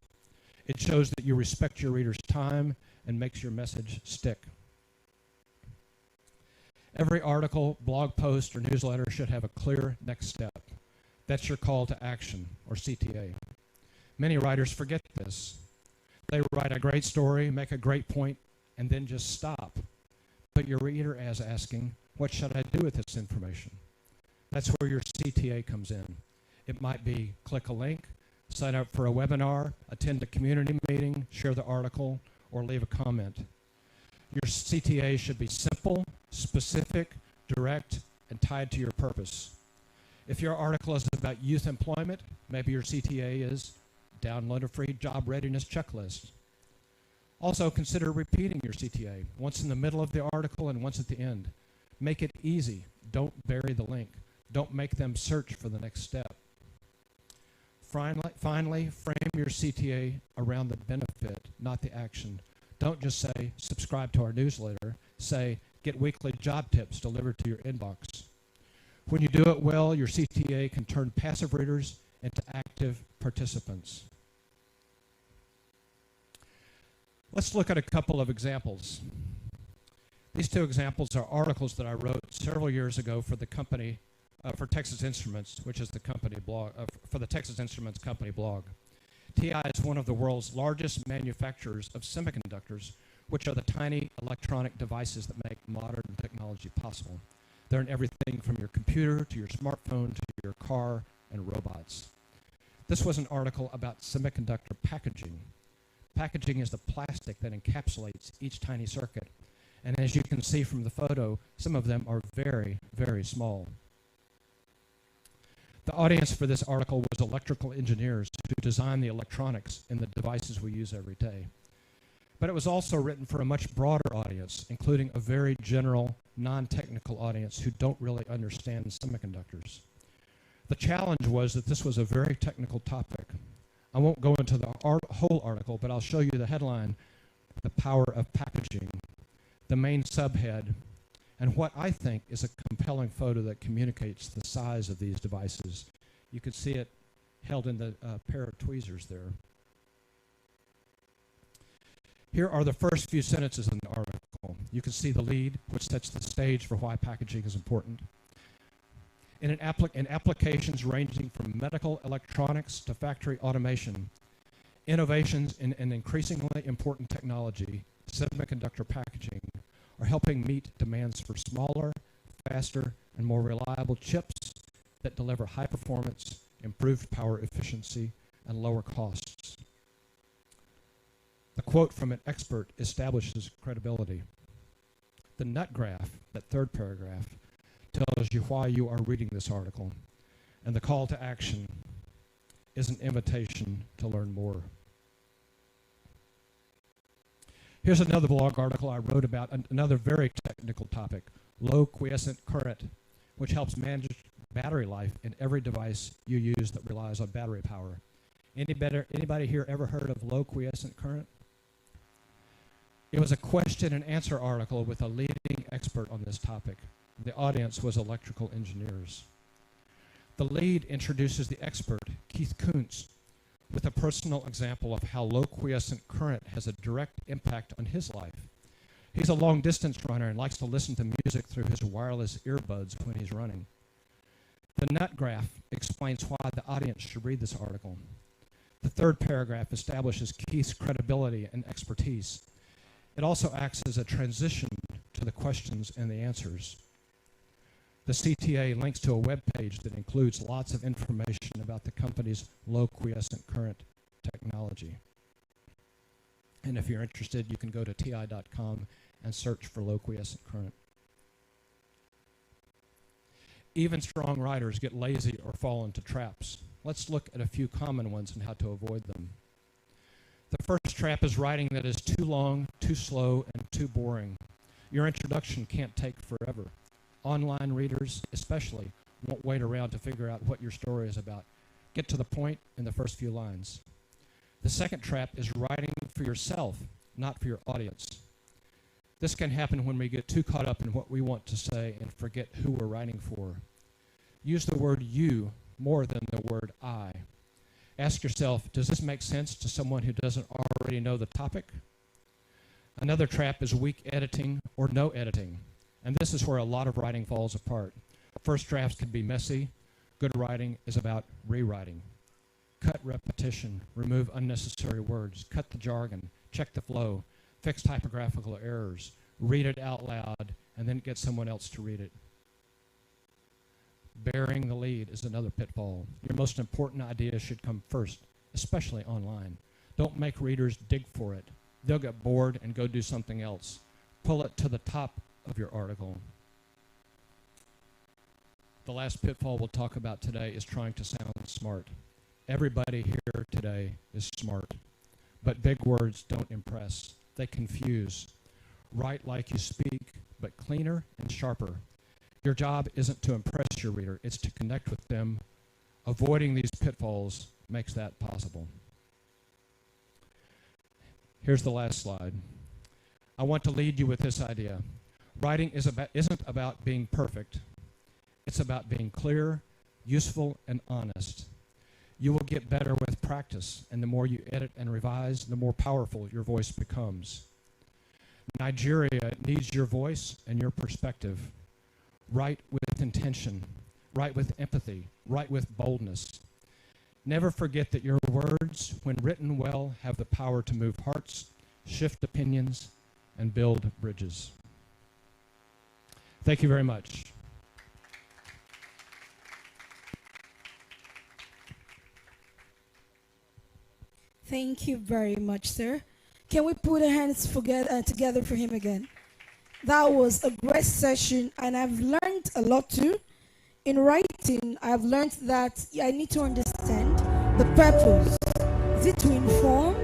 It shows that you respect your reader's time and makes your message stick. Every article, blog post, or newsletter should have a clear next step. That's your call to action, or CTA. Many writers forget this. They write a great story, make a great point, and then just stop. But your reader is asking, what should I do with this information? That's where your CTA comes in. It might be click a link, sign up for a webinar, attend a community meeting, share the article, or leave a comment. Your CTA should be simple, specific, direct, and tied to your purpose. If your article is about youth employment, maybe your CTA is download a free job readiness checklist. Also, consider repeating your CTA, once in the middle of the article and once at the end. Make it easy. Don't bury the link. Don't make them search for the next step. Finally, frame your CTA around the benefit, not the action. Don't just say, subscribe to our newsletter. Say, get weekly job tips delivered to your inbox. When you do it well, your CTA can turn passive readers into active participants. Let's look at a couple of examples. These two examples are articles that I wrote several years ago for the company, for Texas Instruments, which is the company blog, for the Texas Instruments company blog. TI is one of the world's largest manufacturers of semiconductors, which are the tiny electronic devices that make modern technology possible. They're in everything from your computer to your smartphone to your car and robots. This was an article about semiconductor packaging. Packaging is the plastic that encapsulates each tiny circuit. And as you can see from the photo, some of them are very, very small. The audience for this article was electrical engineers who design the electronics in the devices we use every day. But it was also written for a much broader audience, including a very general, non-technical audience who don't really understand semiconductors. The challenge was that this was a very technical topic. I won't go into the whole article, but I'll show you the headline, The Power of Packaging, the main subhead, and what I think is a compelling photo that communicates the size of these devices. You can see it held in the pair of tweezers there. Here are the first few sentences in the article. You can see the lead, which sets the stage for why packaging is important. In applications ranging from medical electronics to factory automation, innovations in an increasingly important technology, semiconductor packaging, are helping meet demands for smaller, faster, and more reliable chips that deliver high performance, improved power efficiency, and lower costs. The quote from an expert establishes credibility. The nut graph, that third paragraph, tells you why you are reading this article, and the call to action is an invitation to learn more. Here's another blog article I wrote about another very technical topic, low quiescent current, which helps manage battery life in every device you use that relies on battery power. Anybody here ever heard of low quiescent current? It was a question and answer article with a leading expert on this topic. The audience was electrical engineers. The lead introduces the expert, Keith Kuntz, with a personal example of how low quiescent current has a direct impact on his life. He's a long distance runner and likes to listen to music through his wireless earbuds when he's running. The nut graph explains why the audience should read this article. The third paragraph establishes Keith's credibility and expertise. It also acts as a transition to the questions and the answers. The CTA links to a web page that includes lots of information about the company's low quiescent current technology. And if you're interested, you can go to ti.com and search for low quiescent current. Even strong writers get lazy or fall into traps. Let's look at a few common ones and how to avoid them. The first trap is writing that is too long, too slow, and too boring. Your introduction can't take forever. Online readers, especially, won't wait around to figure out what your story is about. Get to the point in the first few lines. The second trap is writing for yourself, not for your audience. This can happen when we get too caught up in what we want to say and forget who we're writing for. Use the word you more than the word I. Ask yourself, does this make sense to someone who doesn't already know the topic? Another trap is weak editing or no editing, and this is where a lot of writing falls apart. First drafts can be messy. Good writing is about rewriting. Cut repetition, remove unnecessary words, cut the jargon, check the flow, fix typographical errors, read it out loud, and then get someone else to read it. Bearing the lead is another pitfall. Your most important idea should come first, especially online. Don't make readers dig for it. They'll get bored and go do something else. Pull it to the top of your article. The last pitfall we'll talk about today is trying to sound smart. Everybody here today is smart, but big words don't impress. They confuse. Write like you speak, but cleaner and sharper. Your job isn't to impress your reader, it's to connect with them. Avoiding these pitfalls makes that possible. Here's the last slide. I want to lead you with this idea. Writing isn't about being perfect. It's about being clear, useful, and honest. You will get better with practice, and the more you edit and revise, the more powerful your voice becomes. Nigeria needs your voice and your perspective. Write with intention. Write with empathy. Write with boldness. Never forget that your words, when written well, have the power to move hearts, shift opinions, and build bridges. Thank you very much. Thank you very much, sir. Can we put our hands together for him again? That was a great session, and I've learned a lot too. In writing, I've learned that I need to understand the purpose. Is it to inform?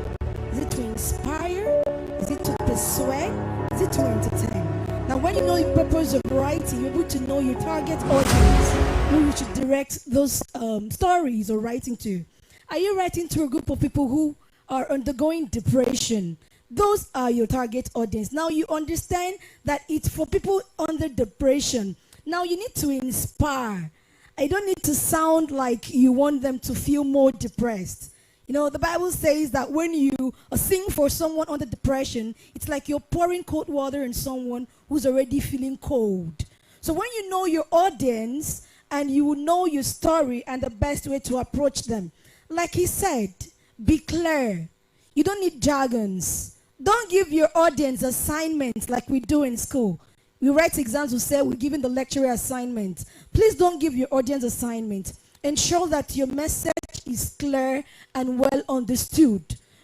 Is it to inspire? Is it to persuade? Is it to entertain? Now, when you know the purpose of writing, you're able to know your target audience, who you should direct those stories or writing to. Are you writing to a group of people who are undergoing depression? Those are your target audience. Now you understand that it's for people under depression. Now you need to inspire. I don't need to sound like you want them to feel more depressed. You know, the Bible says that when you sing for someone under depression, it's like you're pouring cold water on someone who's already feeling cold. So when you know your audience and you know your story and the best way to approach them, like he said, be clear. You don't need jargons. Don't give your audience assignments like we do in school. We write exams, we say we're giving the lecturer assignment. Please don't give your audience assignment. Ensure that your message is clear and well understood.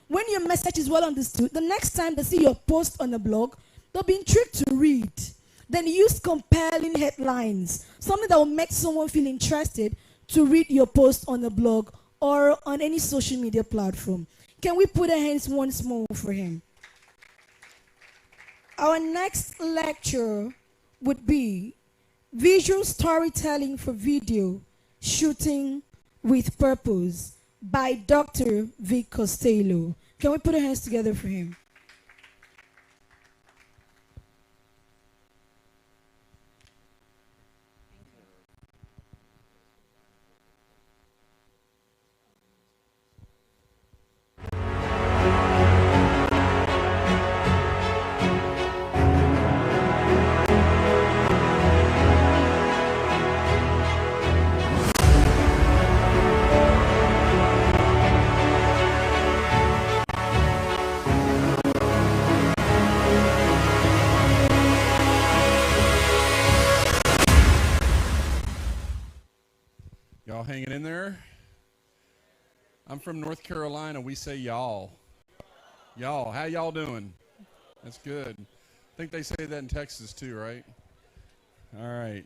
When your message is well understood, the next time they see your post on a blog, they'll be intrigued to read. Then use compelling headlines, something that will make someone feel interested to read your post on a blog or on any social media platform. Can we put our hands once more for him? Our next lecture would be Visual Storytelling for Video, Shooting with Purpose by Dr. Vic Costello. Can we put our hands together for him? from North Carolina, we say y'all. Y'all, how y'all doing? That's good. I think they say that in Texas too, right? All right.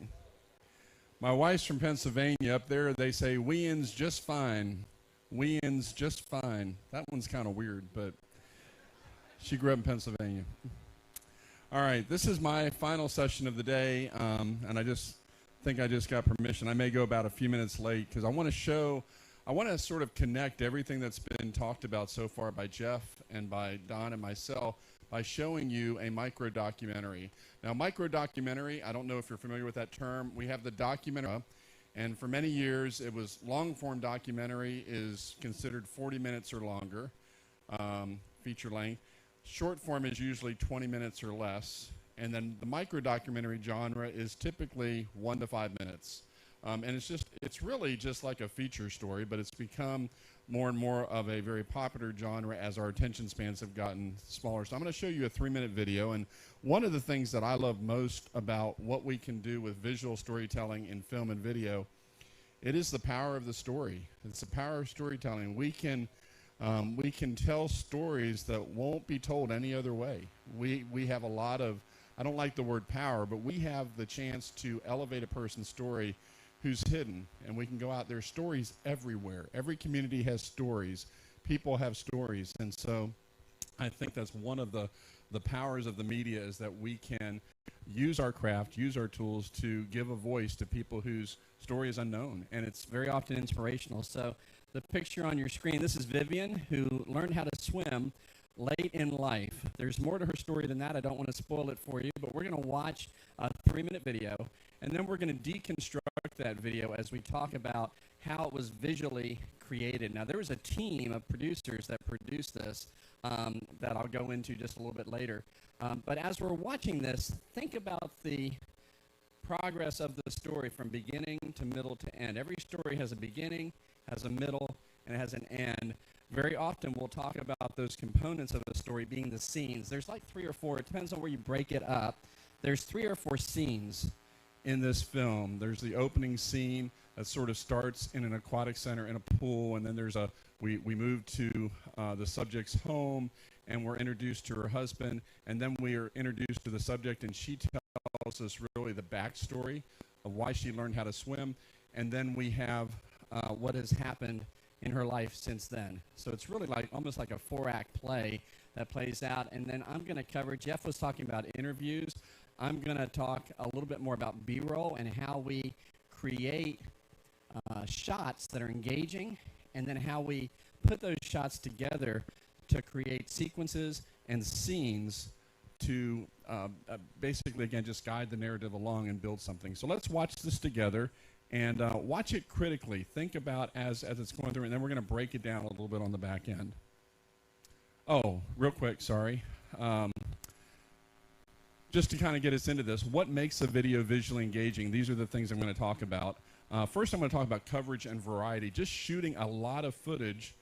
My wife's from Pennsylvania. Up there, they say we'ins just fine. We'ins just fine. That one's kind of weird, but she grew up in Pennsylvania. All right, this is my final session of the day, and I just think I just got permission. I may go about a few minutes late because I want to sort of connect everything that's been talked about so far by Jeff and by Don and myself by showing you a micro-documentary. Now, micro-documentary, I don't know if you're familiar with that term. We have the documentary, and for many years, it was long-form documentary is considered 40 minutes or longer, feature length. Short form is usually 20 minutes or less, and then the micro-documentary genre is typically 1 to 5 minutes. And it's really just like a feature story, but it's become more and more of a very popular genre as our attention spans have gotten smaller. So I'm going to show you a 3-minute video, and one of the things that I love most about what we can do with visual storytelling in film and video, it is the power of the story. It's the power of storytelling. We can tell stories that won't be told any other way. We have a lot of, I don't like the word power, but we have the chance to elevate a person's story who's hidden, and we can go out. There's stories everywhere. Every community has stories. People have stories, and so I think that's one of the powers of the media is that we can use our craft, use our tools to give a voice to people whose story is unknown, and it's very often inspirational. So the picture on your screen, this is Vivian, who learned how to swim late in life. There's more to her story than that. I don't want to spoil it for you, but we're going to watch a 3-minute video, and then we're going to deconstruct that video as we talk about how it was visually created. Now, there was a team of producers that produced this that I'll go into just a little bit later. But as we're watching this, think about the progress of the story from beginning to middle to end. Every story has a beginning, has a middle, and it has an end. Very often we'll talk about those components of a story being the scenes. There's like 3 or 4. It depends on where you break it up. There's 3 or 4 scenes in this film. There's the opening scene that sort of starts in an aquatic center in a pool, and then there's we move to the subject's home, and we're introduced to her husband, and then we are introduced to the subject, and she tells us really the backstory of why she learned how to swim, and then we have what has happened in her life since then. So it's really like almost like a 4-act play that plays out, and then I'm going to cover, Jeff was talking about interviews. I'm going to talk a little bit more about B-roll and how we create shots that are engaging, and then how we put those shots together to create sequences and scenes to basically, again, just guide the narrative along and build something. So let's watch this together and watch it critically. Think about as it's going through, and then we're going to break it down a little bit on the back end. Oh, real quick, sorry. Just to kind of get us into this, what makes a video visually engaging? These are the things I'm going to talk about. First, I'm going to talk about coverage and variety. Just shooting a lot of footage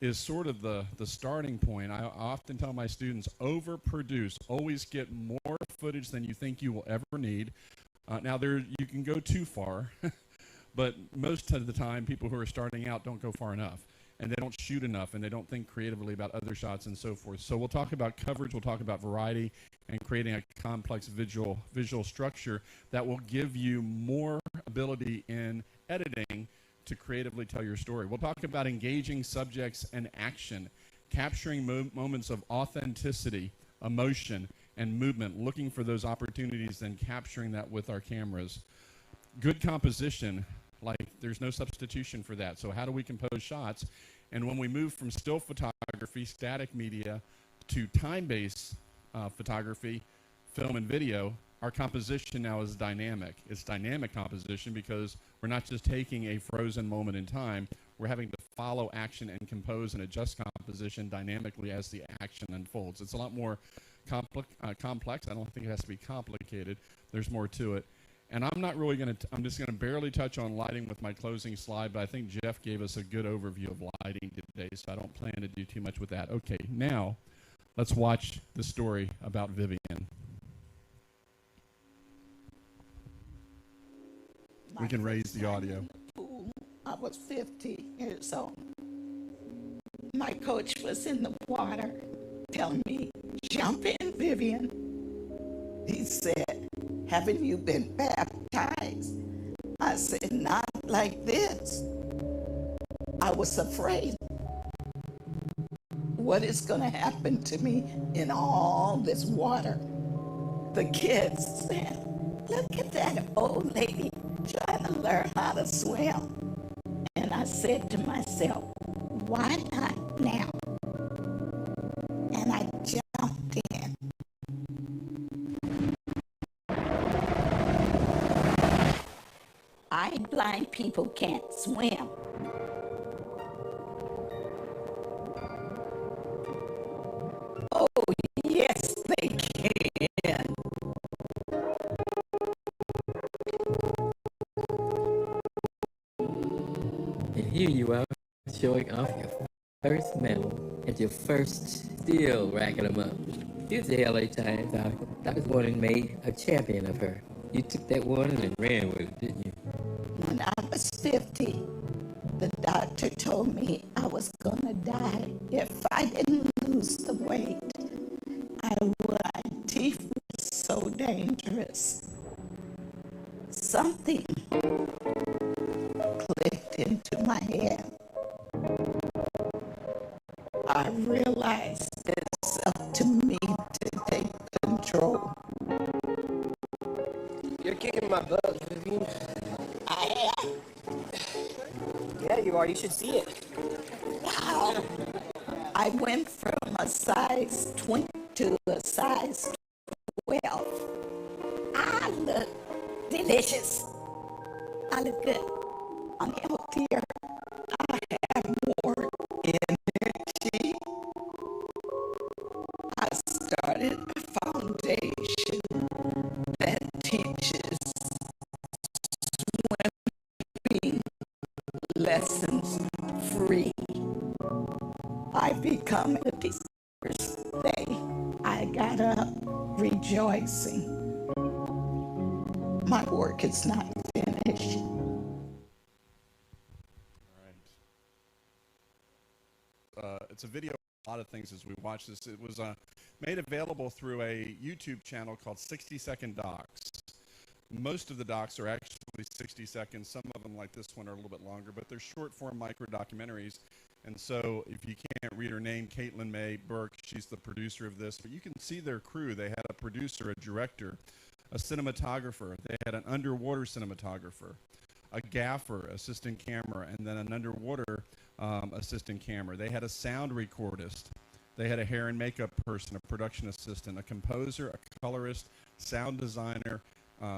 is sort of the starting point. I often tell my students, overproduce. Always get more footage than you think you will ever need. Now, you can go too far, but most of the time, people who are starting out don't go far enough, and they don't shoot enough, and they don't think creatively about other shots and so forth. So we'll talk about coverage, we'll talk about variety, and creating a complex visual structure that will give you more ability in editing to creatively tell your story. We'll talk about engaging subjects and action, capturing moments of authenticity, emotion, and movement, looking for those opportunities, then capturing that with our cameras. Good composition, like there's no substitution for that. So how do we compose shots? And when we move from still photography, static media, to time-based photography, film and video, our composition now is dynamic. It's dynamic composition because we're not just taking a frozen moment in time, we're having to follow action and compose and adjust composition dynamically as the action unfolds. It's a lot more complex. I don't think it has to be complicated. There's more to it. And I'm just going to barely touch on lighting with my closing slide, but I think Jeff gave us a good overview of lighting today, so I don't plan to do too much with that. Okay, now let's watch the story about Vivian. We can raise the audio. I was 50 years old. my coach was in the water telling me, jump in, Vivian. He said, haven't you been baptized? I said, not like this. I was afraid. What is going to happen to me in all this water? The kids said, look at that old lady trying to learn how to swim. And I said to myself, why not now? And I jumped in. Blind people can't swim. Oh, yes, they can. And here you are showing off your first medal and your first still racking them up. Here's the LA Times article. Dr. Warren made a champion of her. You took that warning and ran with it, didn't you? When I was 50, the doctor told me I was gonna die if I didn't lose the weight. My teeth were so dangerous. Something clicked into my head. I realized it's up to me to take control. You're kicking my butt, Vivian. I am. Yeah, you are. You should see it. Wow. I went from a size 20 to a size 12. I look delicious. I look good. I'm healthier. I have more energy. I started a foundation that teaches swimming lessons free. I become a first day. I got up rejoicing. My work is not finished. It's a video of a lot of things as we watch this. It was made available through a YouTube channel called 60-Second Docs. Most of the docs are actually 60 seconds. Some of them, like this one, are a little bit longer, but they're short-form micro-documentaries. And so if you can't read her name, Caitlin May Burke, she's the producer of this. But you can see their crew. They had a producer, a director, a cinematographer. They had an underwater cinematographer, a gaffer, assistant camera, and then an underwater assistant camera. They had a sound recordist. They had a hair and makeup person, a production assistant, a composer, a colorist, sound designer,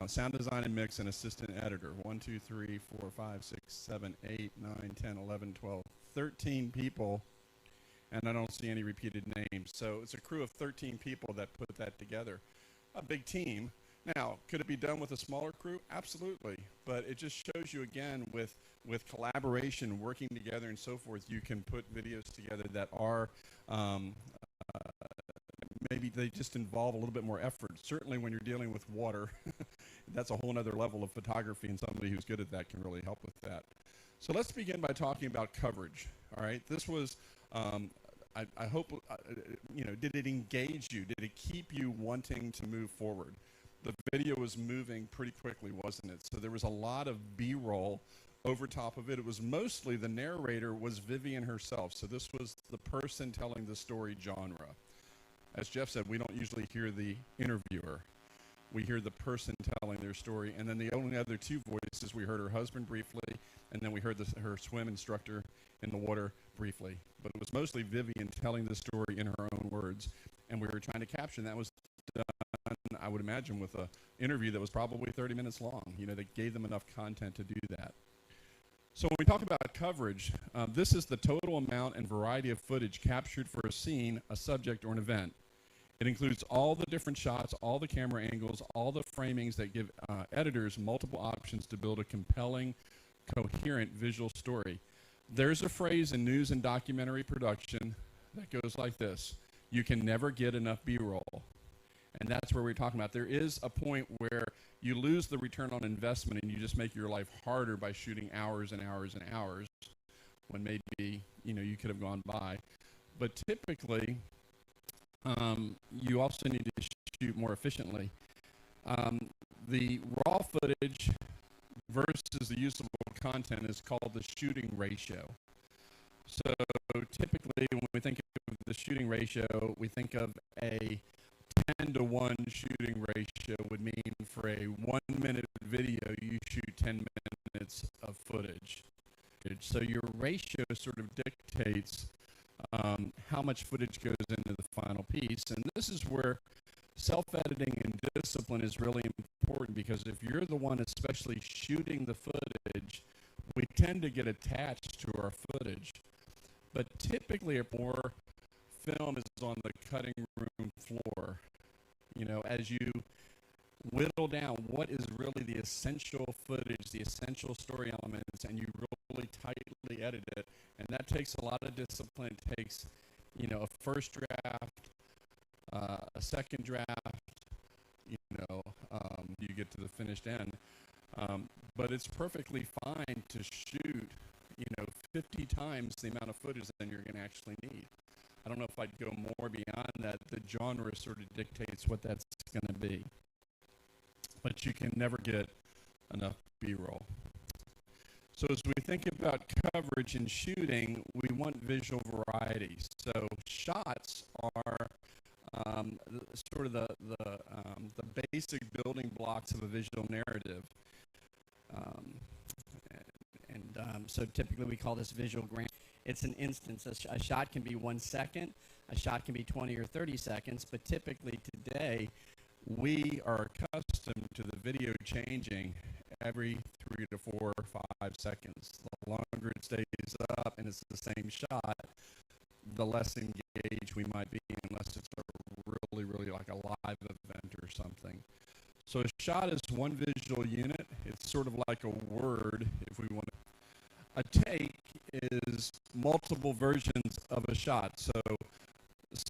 sound design and mix, and assistant editor. 1, 2, 3, 4, 5, 6, 7, 8, 9, 10, 11, 12, 13 people, and I don't see any repeated names. So it's a crew of 13 people that put that together. A big team. Now, could it be done with a smaller crew? Absolutely. But it just shows you, again, with collaboration, working together and so forth, you can put videos together that are maybe they just involve a little bit more effort. Certainly when you're dealing with water, that's a whole other level of photography, and somebody who's good at that can really help with that. So let's begin by talking about coverage. All right, this was, I hope, did it engage you? Did it keep you wanting to move forward? The video was moving pretty quickly, wasn't it? So there was a lot of B-roll over top of it. It was mostly, the narrator was Vivian herself. So this was the person telling the story genre. As Jeff said, we don't usually hear the interviewer. We hear the person telling their story, and then the only other two voices, we heard her husband briefly, and then we heard her swim instructor in the water briefly. But it was mostly Vivian telling the story in her own words, and we were trying to capture, and that was done, I would imagine, with an interview that was probably 30 minutes long. You know, they gave them enough content to do that. So when we talk about coverage, this is the total amount and variety of footage captured for a scene, a subject, or an event. It includes all the different shots, all the camera angles, all the framings that give editors multiple options to build a compelling, coherent visual story. There's a phrase in news and documentary production that goes like this: you can never get enough B-roll. And that's where we're talking about. There is a point where you lose the return on investment and you just make your life harder by shooting hours and hours and hours, when maybe you could have gone by. But typically, you also need to shoot more efficiently. The raw footage versus the usable content is called the shooting ratio. So typically when we think of the shooting ratio, we think of a 10-to-1 shooting ratio would mean for a 1-minute video, you shoot 10 minutes of footage. So your ratio sort of dictates how much footage goes into the final piece. And this is where self-editing and discipline is really important, because if you're the one especially shooting the footage, we tend to get attached to our footage. But typically, if more film is on the cutting room floor, as you whittle down what is really the essential footage, the essential story elements, and you really tightly edit it, and that takes a lot of discipline. It takes, a first draft, a second draft, you get to the finished end. But it's perfectly fine to shoot, 50 times the amount of footage than you're going to actually need. I don't know if I'd go more beyond that. The genre sort of dictates what that's going to be. But you can never get enough B-roll. So as we think about coverage and shooting, we want visual variety. So shots are sort of the basic building blocks of a visual narrative. So typically we call this visual gram. It's an instance. A shot can be 1 second. A shot can be 20 or 30 seconds. But typically today, we are accustomed to the video changing every 3 to 4 or 5 seconds. The longer it stays up and it's the same shot, the less engaged we might be, unless it's a really like a live event or something. So a shot is one visual unit. It's sort of like a word, if we want to. A take is multiple versions of a shot. So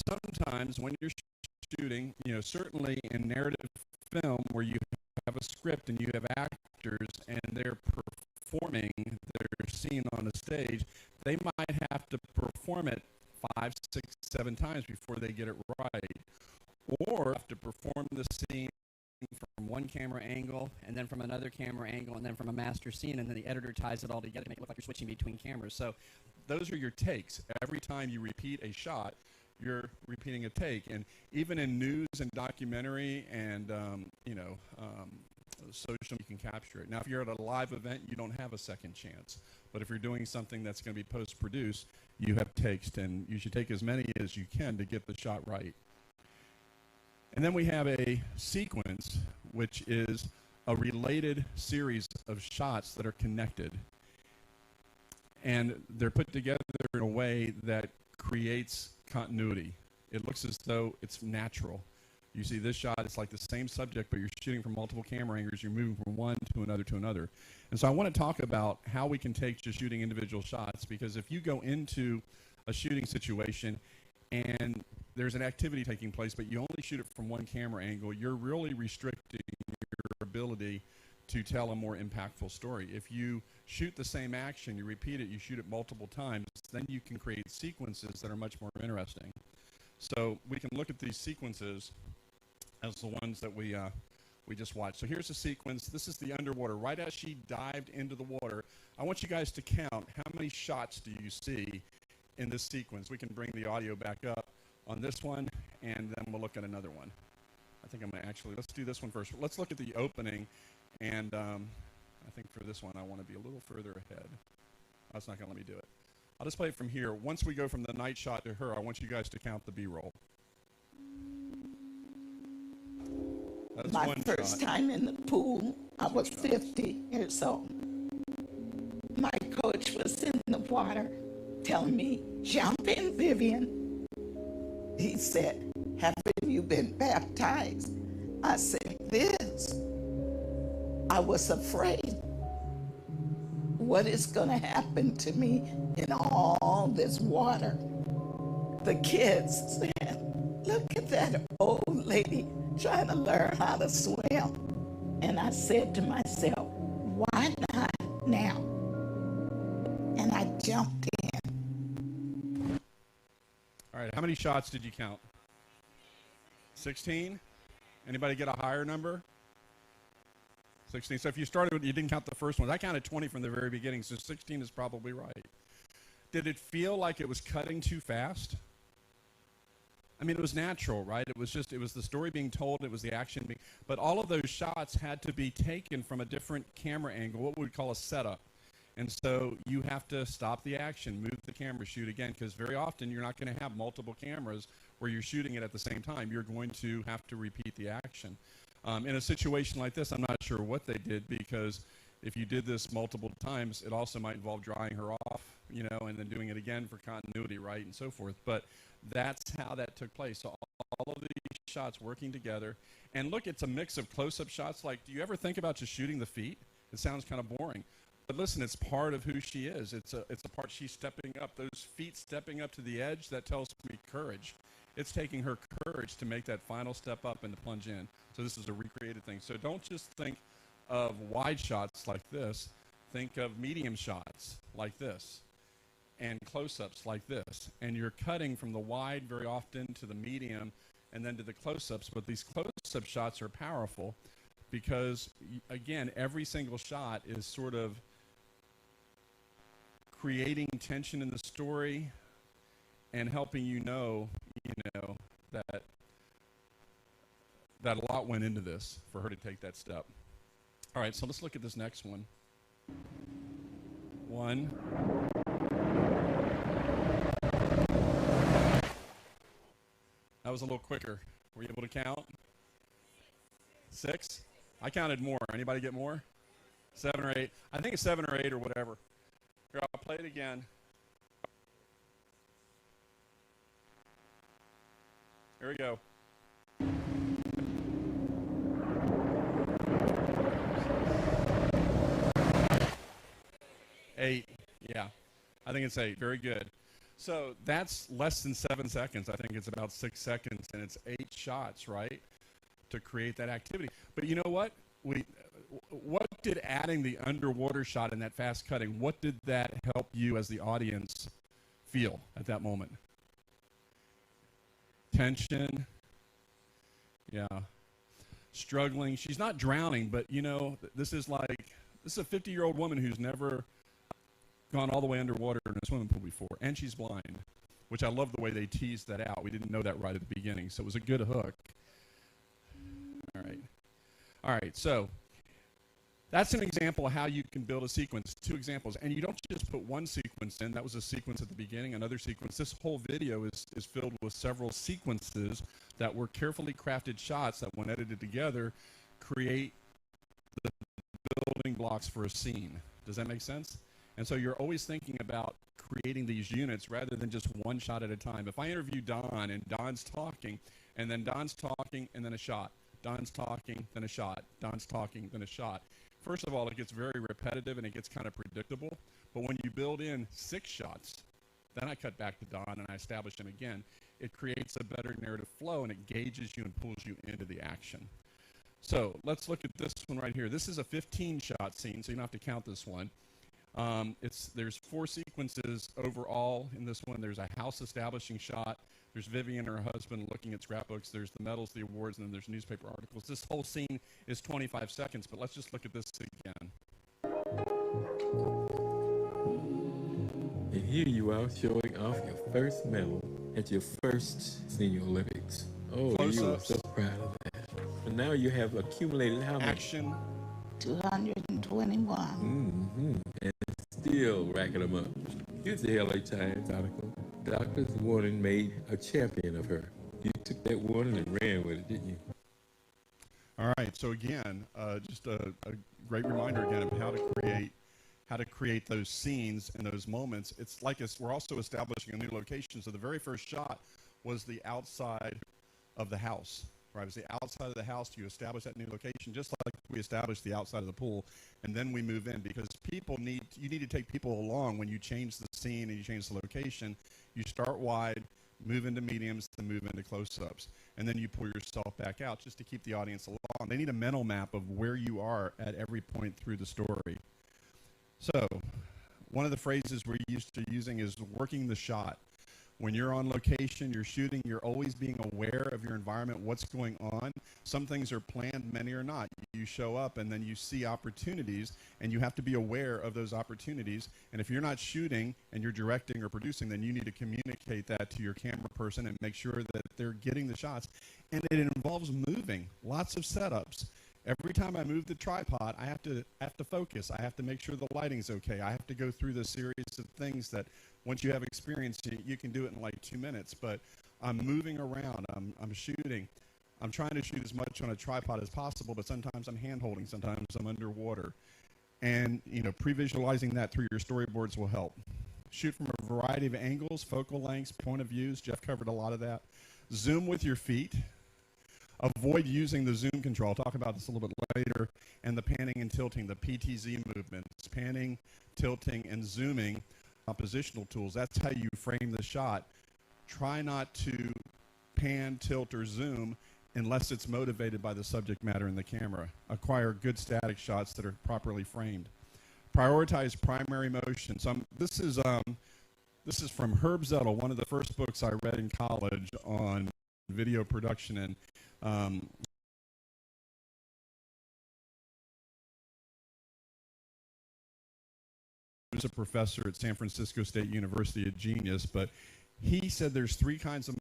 sometimes when you're shooting, certainly in narrative film where you have a script and you have actors and they're performing their scene on a stage, they might have to perform it 5, 6, 7 times before they get it right. Or have to perform the scene from one camera angle, and then from another camera angle, and then from a master scene, and then the editor ties it all together to make it look like you're switching between cameras. So those are your takes. Every time you repeat a shot, you're repeating a take. And even in news and documentary and social, you can capture it. Now, if you're at a live event, you don't have a second chance. But if you're doing something that's going to be post-produced, you have takes, and you should take as many as you can to get the shot right. And then we have a sequence, which is a related series of shots that are connected. And they're put together in a way that creates continuity. It looks as though it's natural. You see this shot, it's like the same subject, but you're shooting from multiple camera angles. You're moving from one to another to another. And so I want to talk about how we can take just shooting individual shots, because if you go into a shooting situation and there's an activity taking place, but you only shoot it from one camera angle, you're really restricting your ability to tell a more impactful story. If you shoot the same action, you repeat it, you shoot it multiple times, then you can create sequences that are much more interesting. So we can look at these sequences as the ones that we just watched. So here's a sequence. This is the underwater. Right as she dived into the water, I want you guys to count how many shots do you see in this sequence. We can bring the audio back up on this one, and then we'll look at another one. I think I'm going to actually, let's do this one first. Let's look at the opening, and I think for this one I want to be a little further ahead. Oh, it's not going to let me do it. I'll just play it from here. Once we go from the night shot to her, I want you guys to count the B-roll. That's My first time in the pool, I was 50 years old. My coach was in the water telling me, "Jump in, Vivian." He said, "Haven't you been baptized?" I said, "This." I was afraid. What is going to happen to me in all this water? The kids said, "Look at that old lady trying to learn how to swim." And I said to myself, why not now? And I jumped in. many shots did you count? 16? Anybody get a higher number? 16. So if you started with, you didn't count the first one. I counted 20 from the very beginning, so 16 is probably right. Did it feel like it was cutting too fast? I mean, it was natural, right? It was the story being told, it was the action being, but all of those shots had to be taken from a different camera angle, what we would call a setup. And so you have to stop the action, move the camera, shoot again, because very often you're not going to have multiple cameras where you're shooting it at the same time. You're going to have to repeat the action. In a situation like this, I'm not sure what they did, because if you did this multiple times, it also might involve drying her off, you know, and then doing it again for continuity, right, and so forth. But that's how that took place. So all of these shots working together. And look, it's a mix of close-up shots. Like, do you ever think about just shooting the feet? It sounds kind of boring. But listen, it's part of who she is. It's a part she's stepping up. Those feet stepping up to the edge, that tells me courage. It's taking her courage to make that final step up and to plunge in. So this is a recreated thing. So don't just think of wide shots like this. Think of medium shots like this and close-ups like this. And you're cutting from the wide very often to the medium and then to the close-ups. But these close-up shots are powerful because, again, every single shot is sort of creating tension in the story and helping you know that a lot went into this for her to take that step. All right, so let's look at this next one. One. That was a little quicker. Were you able to count? 6? I counted more. Anybody get more? 7 or 8. I think it's 7 or 8 or whatever. Here, I'll play it again. Here we go. 8. Yeah. I think it's 8. Very good. So that's less than 7 seconds. I think it's about 6 seconds, and it's 8 shots, right, to create that activity. But you know what? What did adding the underwater shot in that fast cutting, what did that help you as the audience feel at that moment? Tension. Yeah. Struggling. She's not drowning, but, you know, this is a 50-year-old woman who's never gone all the way underwater in a swimming pool before, and she's blind, which I love the way they teased that out. We didn't know that right at the beginning, so it was a good hook. All right, so that's an example of how you can build a sequence, 2 examples, and you don't just put one sequence in. That was a sequence at the beginning, another sequence. This whole video is filled with several sequences that were carefully crafted shots that, when edited together, create the building blocks for a scene. Does that make sense? And so you're always thinking about creating these units rather than just one shot at a time. If I interview Don and Don's talking, and then Don's talking, and then a shot, Don's talking, then a shot, Don's talking, then a shot. First of all, it gets very repetitive and it gets kind of predictable. But when you build in 6 shots, then I cut back to Don and I establish him again, it creates a better narrative flow and it gauges you and pulls you into the action. So let's look at this one right here. This is a 15-shot scene, so you don't have to count this one. There's 4 sequences overall in this one. There's a house establishing shot. There's Vivian and her husband looking at scrapbooks. There's the medals, the awards, and then there's newspaper articles. This whole scene is 25 seconds, but let's just look at this again. And here you are showing off your first medal at your first Senior Olympics. Oh, you are so proud of that. And now you have accumulated how much? Action. 221. Mm-hmm. And still racking them up. Here's the LA Times article. Doctor's warning made a champion of her. You took that warning and ran with it, didn't you? All right. So again, just a great reminder again of how to create those scenes and those moments. It's like we're also establishing a new location. So the very first shot was the outside of the house. Right, it was the outside of the house. You establish that new location, just like we established the outside of the pool, and then we move in because you need to take people along when you change the scene and you change the location. You start wide, move into mediums, then move into close-ups, and then you pull yourself back out just to keep the audience along. They need a mental map of where you are at every point through the story. So, one of the phrases we're used to using is working the shot. When you're on location, you're shooting, you're always being aware of your environment, what's going on. Some things are planned, many are not. You show up and then you see opportunities, and you have to be aware of those opportunities. And if you're not shooting and you're directing or producing, then you need to communicate that to your camera person and make sure that they're getting the shots. And it involves moving, lots of setups. Every time I move the tripod, I have to focus. I have to make sure the lighting's okay. I have to go through the series of things that once you have experience, you can do it in like 2 minutes. But I'm moving around. I'm shooting. I'm trying to shoot as much on a tripod as possible, but sometimes I'm hand-holding. Sometimes I'm underwater. And, pre-visualizing that through your storyboards will help. Shoot from a variety of angles, focal lengths, point of views. Jeff covered a lot of that. Zoom with your feet. Avoid using the zoom control. I'll talk about this a little bit later. And the panning and tilting, the PTZ movements. Panning, tilting, and zooming, compositional tools. That's how you frame the shot. Try not to pan, tilt, or zoom unless it's motivated by the subject matter in the camera. Acquire good static shots that are properly framed. Prioritize primary motion. This is from Herb Zettel, one of the first books I read in college on video production, and he was a professor at San Francisco State University, a genius, but he said there's 3 kinds of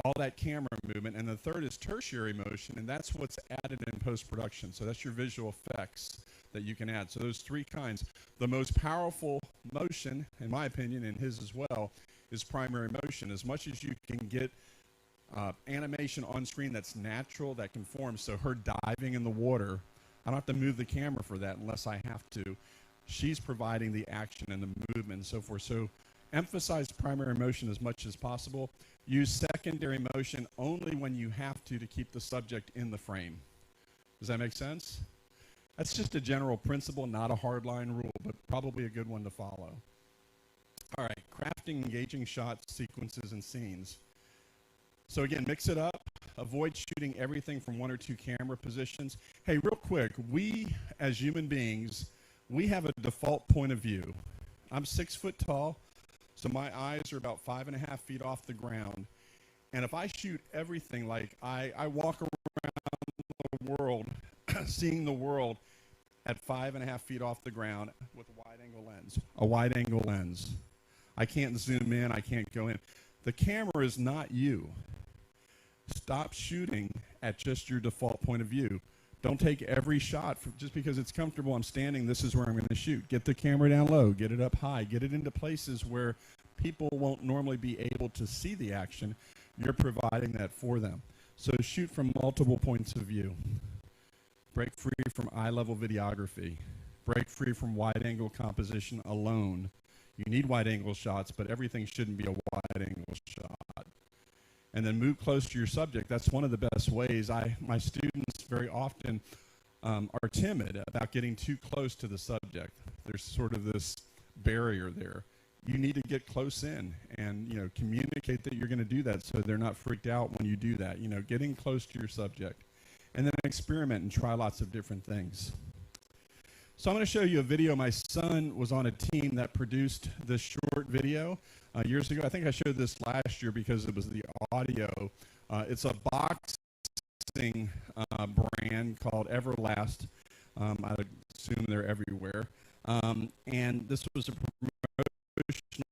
all that camera movement, and the third is tertiary motion, and that's what's added in post-production. So that's your visual effects that you can add. So those 3 kinds. The most powerful motion, in my opinion, and his as well, is primary motion. As much as you can get animation on screen that's natural, that conforms. So her diving in the water, I don't have to move the camera for that unless I have to. She's providing the action and the movement and so forth. So emphasize primary motion as much as possible. Use secondary motion only when you have to keep the subject in the frame. Does that make sense? That's just a general principle, not a hardline rule, but probably a good one to follow. All right, crafting engaging shots, sequences, and scenes. So again, mix it up. Avoid shooting everything from 1 or 2 camera positions. Hey, real quick, we as human beings, we have a default point of view. I'm 6 foot tall, so my eyes are about 5.5 feet off the ground. And if I shoot everything, like I walk around the world, seeing the world at 5.5 feet off the ground with a wide angle lens. I can't zoom in, I can't go in. The camera is not you. Stop shooting at just your default point of view. Don't take every shot just because it's comfortable. I'm standing, this is where I'm going to shoot. Get the camera down low, get it up high, get it into places where people won't normally be able to see the action. You're providing that for them. So shoot from multiple points of view. Break free from eye-level videography. Break free from wide-angle composition alone. You need wide-angle shots, but everything shouldn't be a wide-angle shot. And then move close to your subject. That's one of the best ways. My students very often are timid about getting too close to the subject. There's sort of this barrier there. You need to get close in and communicate that you're going to do that so they're not freaked out when you do that. Getting close to your subject. And then experiment and try lots of different things. So I'm going to show you a video. My son was on a team that produced this short video years ago. I think I showed this last year because it was the audio. It's a boxing brand called Everlast. I assume they're everywhere. And this was a promotional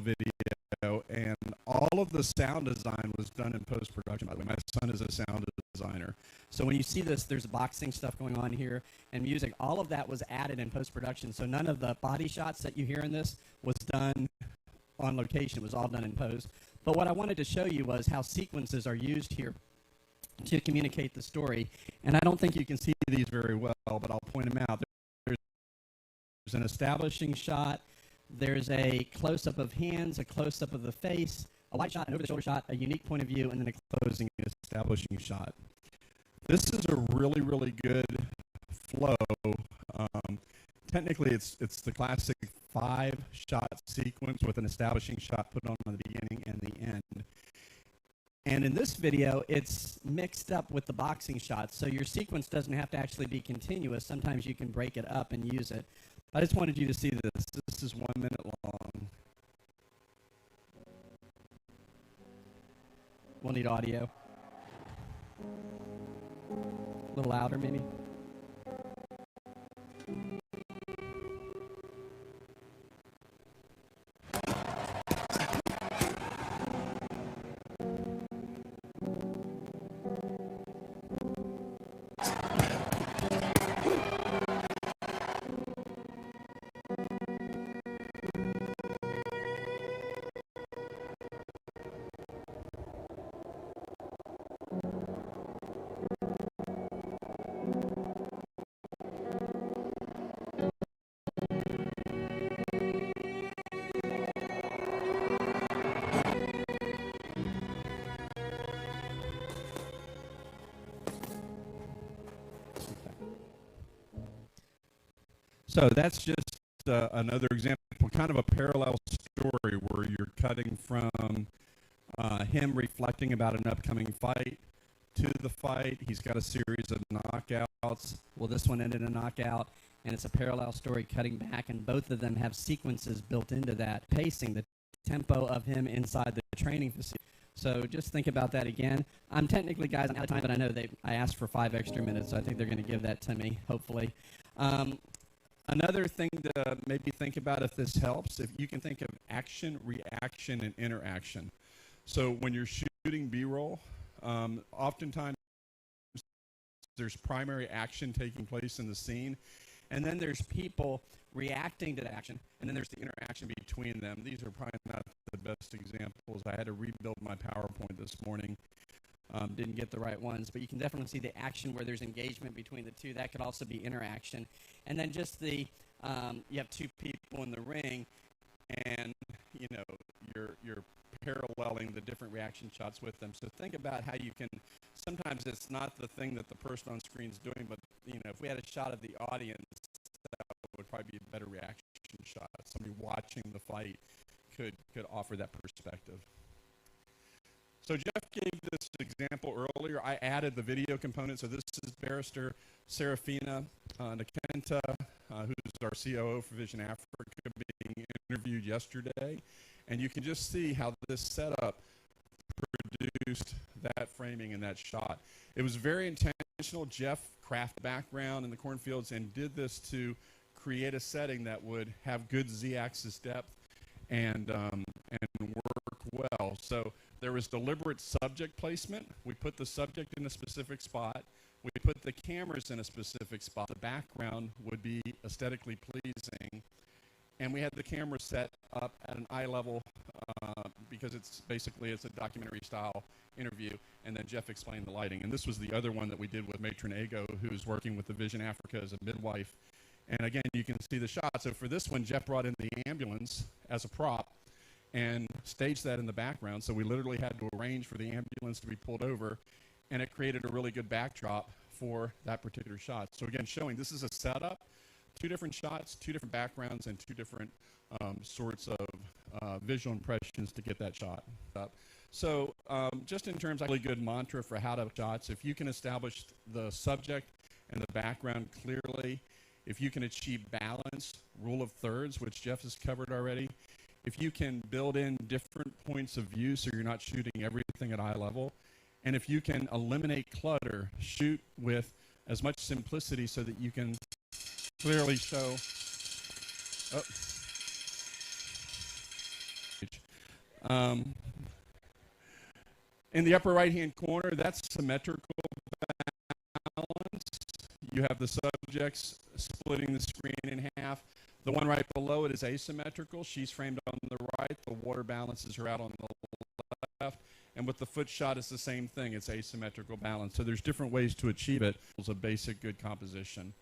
video, and all of the sound design was done in post-production, by the way. My son is a sound designer. So when you see this, there's boxing stuff going on here and music. All of that was added in post-production. So none of the body shots that you hear in this was done on location. It was all done in post. But what I wanted to show you was how sequences are used here to communicate the story. And I don't think you can see these very well, but I'll point them out. There's an establishing shot. There's a close-up of hands, a close-up of the face, a wide shot, an over-the-shoulder shot, a unique point of view, and then a closing establishing shot. This is a really, really good flow. Technically, it's the classic 5-shot sequence with an establishing shot put on the beginning and the end. And in this video, it's mixed up with the boxing shots, so your sequence doesn't have to actually be continuous. Sometimes you can break it up and use it. I just wanted you to see this. This is 1 minute long. We'll need audio. A little louder, maybe. So that's just another example, kind of a parallel story where you're cutting from him reflecting about an upcoming fight to the fight. He's got a series of knockouts. Well, this one ended in a knockout, and it's a parallel story cutting back, and both of them have sequences built into that, pacing the tempo of him inside the training facility. So just think about that again. I'm technically, guys, I'm out of time, but I know I asked for 5 extra minutes, so I think they're going to give that to me, hopefully. Another thing to maybe think about, if this helps, if you can think of action, reaction, and interaction. So when you're shooting B-roll, oftentimes there's primary action taking place in the scene, and then there's people reacting to the action, and then there's the interaction between them. These are probably not the best examples. I had to rebuild my PowerPoint this morning. Didn't get the right ones, but you can definitely see the action where there's engagement between the two. That could also be interaction. And then just the, you have 2 people in the ring, and, you know, you're paralleling the different reaction shots with them. So think about how you can, sometimes it's not the thing that the person on screen is doing, but, you know, if we had a shot of the audience, that would probably be a better reaction shot. Somebody watching the fight could offer that perspective. So Jeff gave this example earlier. I added the video component. So this is Barrister Serafina Nakenta, who's our COO for Vision Africa, being interviewed yesterday. And you can just see how this setup produced that framing and that shot. It was very intentional. Jeff crafted background in the cornfields and did this to create a setting that would have good Z-axis depth and work well. So there was deliberate subject placement. We put the subject in a specific spot. We put the cameras in a specific spot. The background would be aesthetically pleasing. And we had the camera set up at an eye level because it's a documentary style interview. And then Jeff explained the lighting. And this was the other one that we did with Matron Ago, who's working with the Vision Africa as a midwife. And again, you can see the shot. So for this one, Jeff brought in the ambulance as a prop and staged that in the background. So we literally had to arrange for the ambulance to be pulled over, and it created a really good backdrop for that particular shot. So again, showing this is a setup, 2 different shots, 2 different backgrounds, and 2 different sorts of visual impressions to get that shot up. So just in terms of a really good mantra for how to shots, if you can establish the subject and the background clearly, if you can achieve balance, rule of thirds, which Jeff has covered already, if you can build in different points of view so you're not shooting everything at eye level, and if you can eliminate clutter, shoot with as much simplicity so that you can clearly show. In the upper right-hand corner, that's symmetrical balance. You have the subjects splitting the screen in half. The one right below it is asymmetrical. She's framed on the right. The water balances her out on the left. And with the foot shot, it's the same thing. It's asymmetrical balance. So there's different ways to achieve it. It's a basic good composition.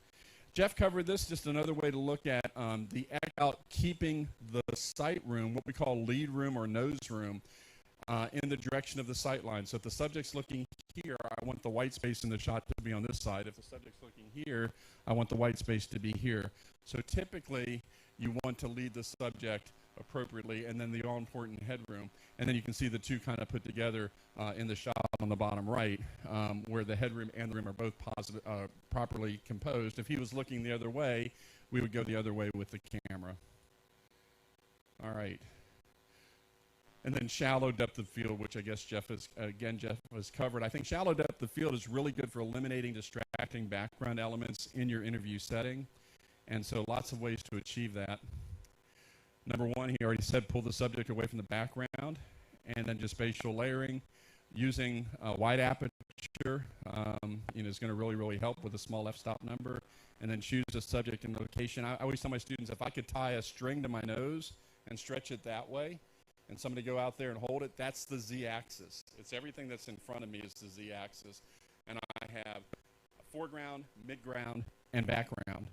Jeff covered this, just another way to look at the act out keeping the sight room, what we call lead room or nose room, in the direction of the sight line. So if the subject's looking here, I want the white space in the shot to be on this side. If the subject's looking here, I want the white space to be here. So typically, you want to lead the subject appropriately, and then the all-important headroom. And then you can see the 2 kind of put together in the shot on the bottom right, where the headroom and the room are both properly composed. If he was looking the other way, we would go the other way with the camera. All right. And then shallow depth of field, which I guess Jeff has covered. I think shallow depth of field is really good for eliminating distracting background elements in your interview setting. And so lots of ways to achieve that. Number one, he already said pull the subject away from the background, and then just spatial layering. Using wide aperture is going to really help with a small f-stop number. And then choose a subject and location. I always tell my students, if I could tie a string to my nose and stretch it that way, and somebody go out there and hold it, that's the z-axis. It's everything that's in front of me is the z-axis. And I have foreground, midground, and background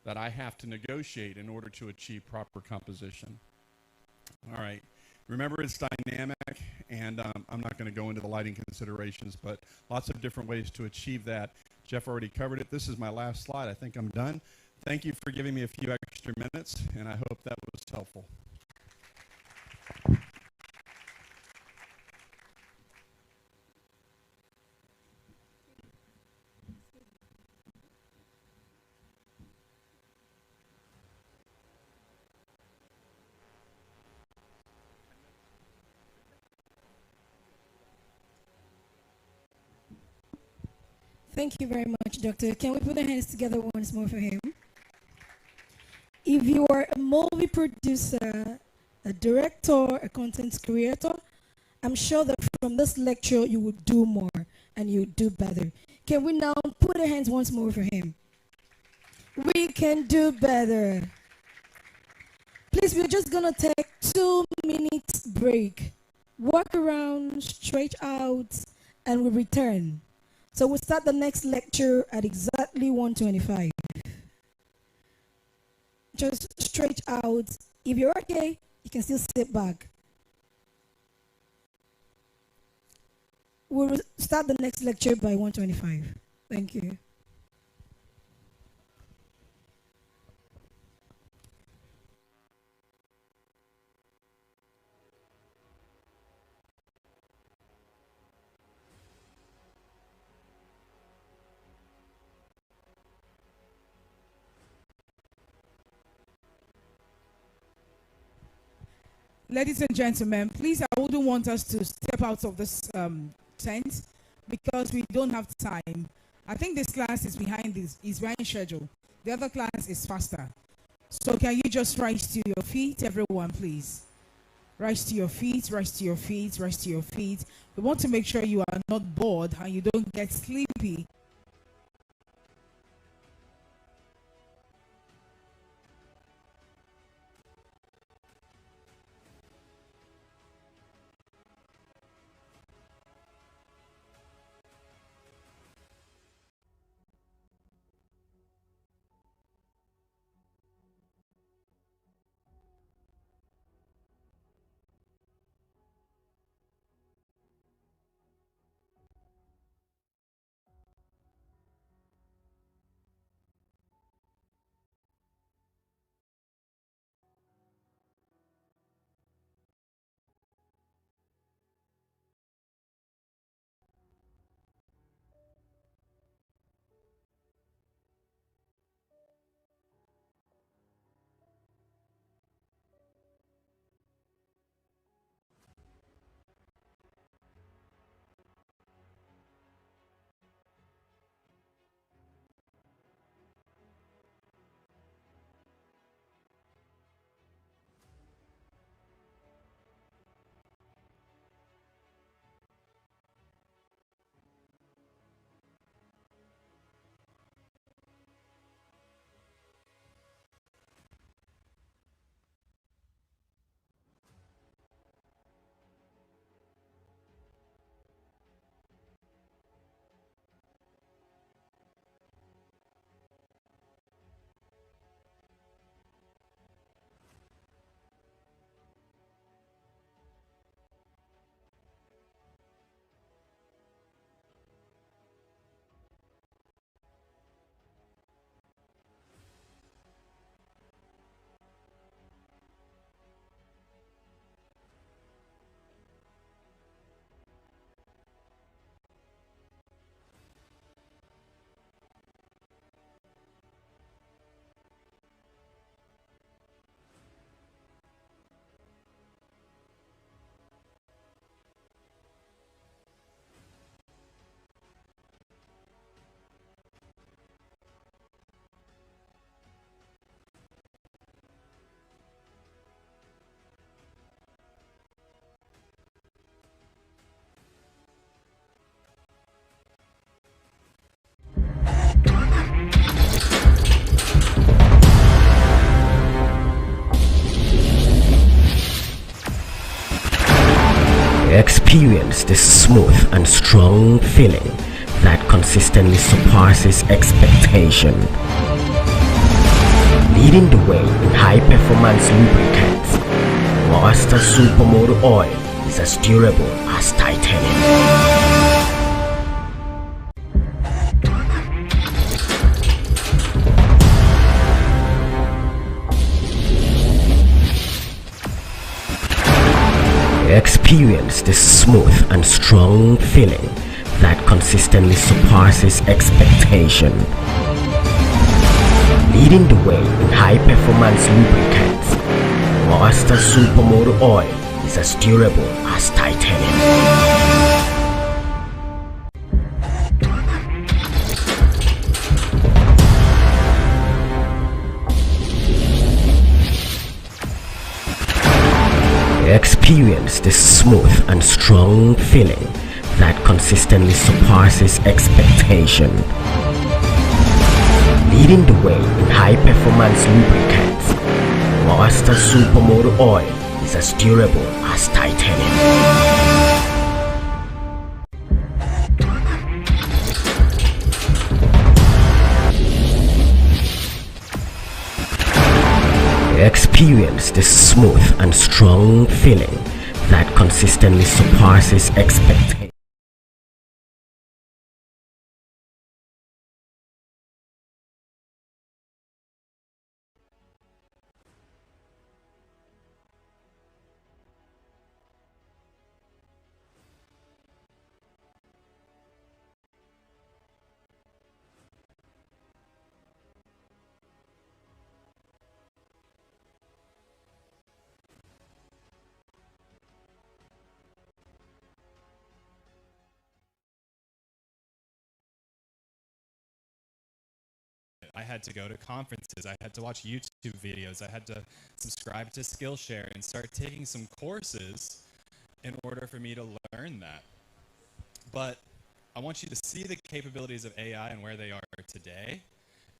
that I have to negotiate in order to achieve proper composition. All right. Remember, it's dynamic, and I'm not going to go into the lighting considerations, but lots of different ways to achieve that. Jeff already covered it. This is my last slide. I think I'm done. Thank you for giving me a few extra minutes, and I hope that was helpful. Thank you very much, Doctor. Can we put our hands together once more for him? If you are a movie producer, a director, a content creator, I'm sure that from this lecture you will do more and you will do better. Can we now put our hands once more for him? We can do better. Please, we're just going to take 2 minutes break. Walk around, stretch out, and we'll return. So we'll start the next lecture at exactly 1:25. Just stretch out. If you're okay, you can still sit back. We'll start the next lecture by 1:25. Thank you. Ladies and gentlemen, please, I wouldn't want us to step out of this tent because we don't have time. I think this class is behind schedule. The other class is faster. So can you just rise to your feet, everyone, please? Rise to your feet, rise to your feet, rise to your feet. We want to make sure you are not bored and you don't get sleepy. Experience the smooth and strong feeling that consistently surpasses expectation. Leading the way in high-performance lubricants, Monster Supermoto Oil is as durable as titanium. Experience the smooth and strong feeling that consistently surpasses expectation. Leading the way in high-performance lubricants, Monster Supermoto Oil is as durable as titanium. Experience the smooth and strong feeling that consistently surpasses expectation. Leading the way in high-performance lubricants, Monster Supermoto Oil is as durable as titanium. Experience the smooth and strong feeling that consistently surpasses expectation. I had to go to conferences, I had to watch YouTube videos, I had to subscribe to Skillshare and start taking some courses in order for me to learn that. But I want you to see the capabilities of AI and where they are today,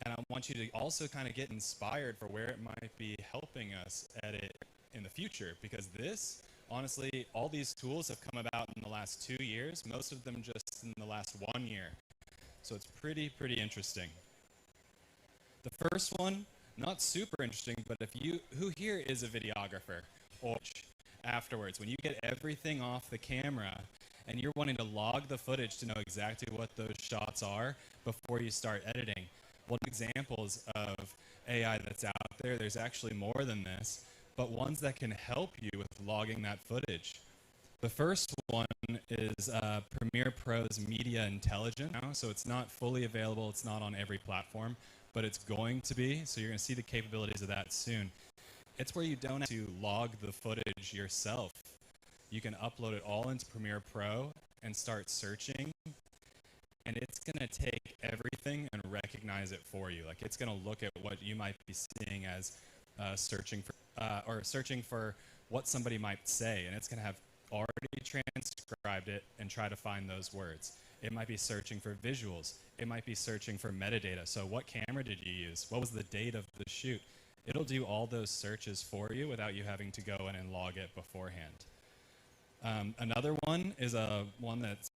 and I want you to also kind of get inspired for where it might be helping us at it in the future, because this, honestly, all these tools have come about in the last 2 years, most of them just in the last 1 year. So it's pretty interesting. The first one, not super interesting, but who here is a videographer? Or afterwards, when you get everything off the camera and you're wanting to log the footage to know exactly what those shots are before you start editing. Well, examples of AI that's out there, there's actually more than this, but ones that can help you with logging that footage. The first one is Premiere Pro's Media Intelligence. So it's not fully available, it's not on every platform, but it's going to be, so you're going to see the capabilities of that soon. It's where you don't have to log the footage yourself. You can upload it all into Premiere Pro and start searching, and it's going to take everything and recognize it for you. Like, it's going to look at what you might be seeing as searching for what somebody might say, and it's going to have already transcribed it and try to find those words. It might be searching for visuals. It might be searching for metadata. So what camera did you use? What was the date of the shoot? It'll do all those searches for you without you having to go in and log it beforehand. Another one is one that's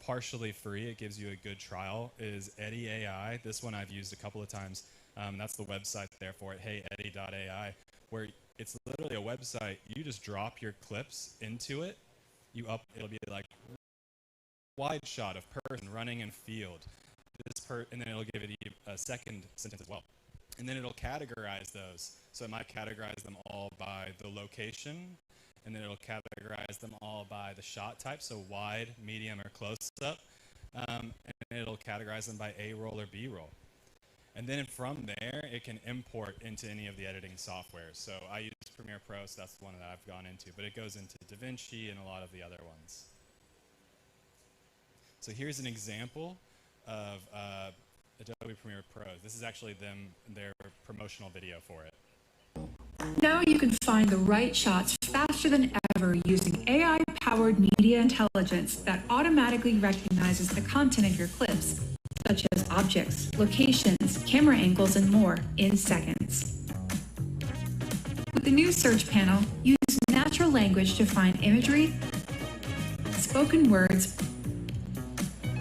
partially free. It gives you a good trial, is Eddy AI. This one I've used a couple of times. That's the website there for it, heyeddy.ai, where it's literally a website. You just drop your clips into it. It'll be like wide shot of person running in field, and then it'll give it a second sentence as well. And then it'll categorize those. So it might categorize them all by the location, and then it'll categorize them all by the shot type, so wide, medium, or close-up. And it'll categorize them by A-roll or B-roll. And then from there, it can import into any of the editing software. So I use Premiere Pro, so that's the one that I've gone into, but it goes into DaVinci and a lot of the other ones. So here's an example of Adobe Premiere Pro. This is actually their promotional video for it. Now you can find the right shots faster than ever using AI-powered media intelligence that automatically recognizes the content of your clips, such as objects, locations, camera angles, and more in seconds. With the new search panel, use natural language to find imagery, spoken words,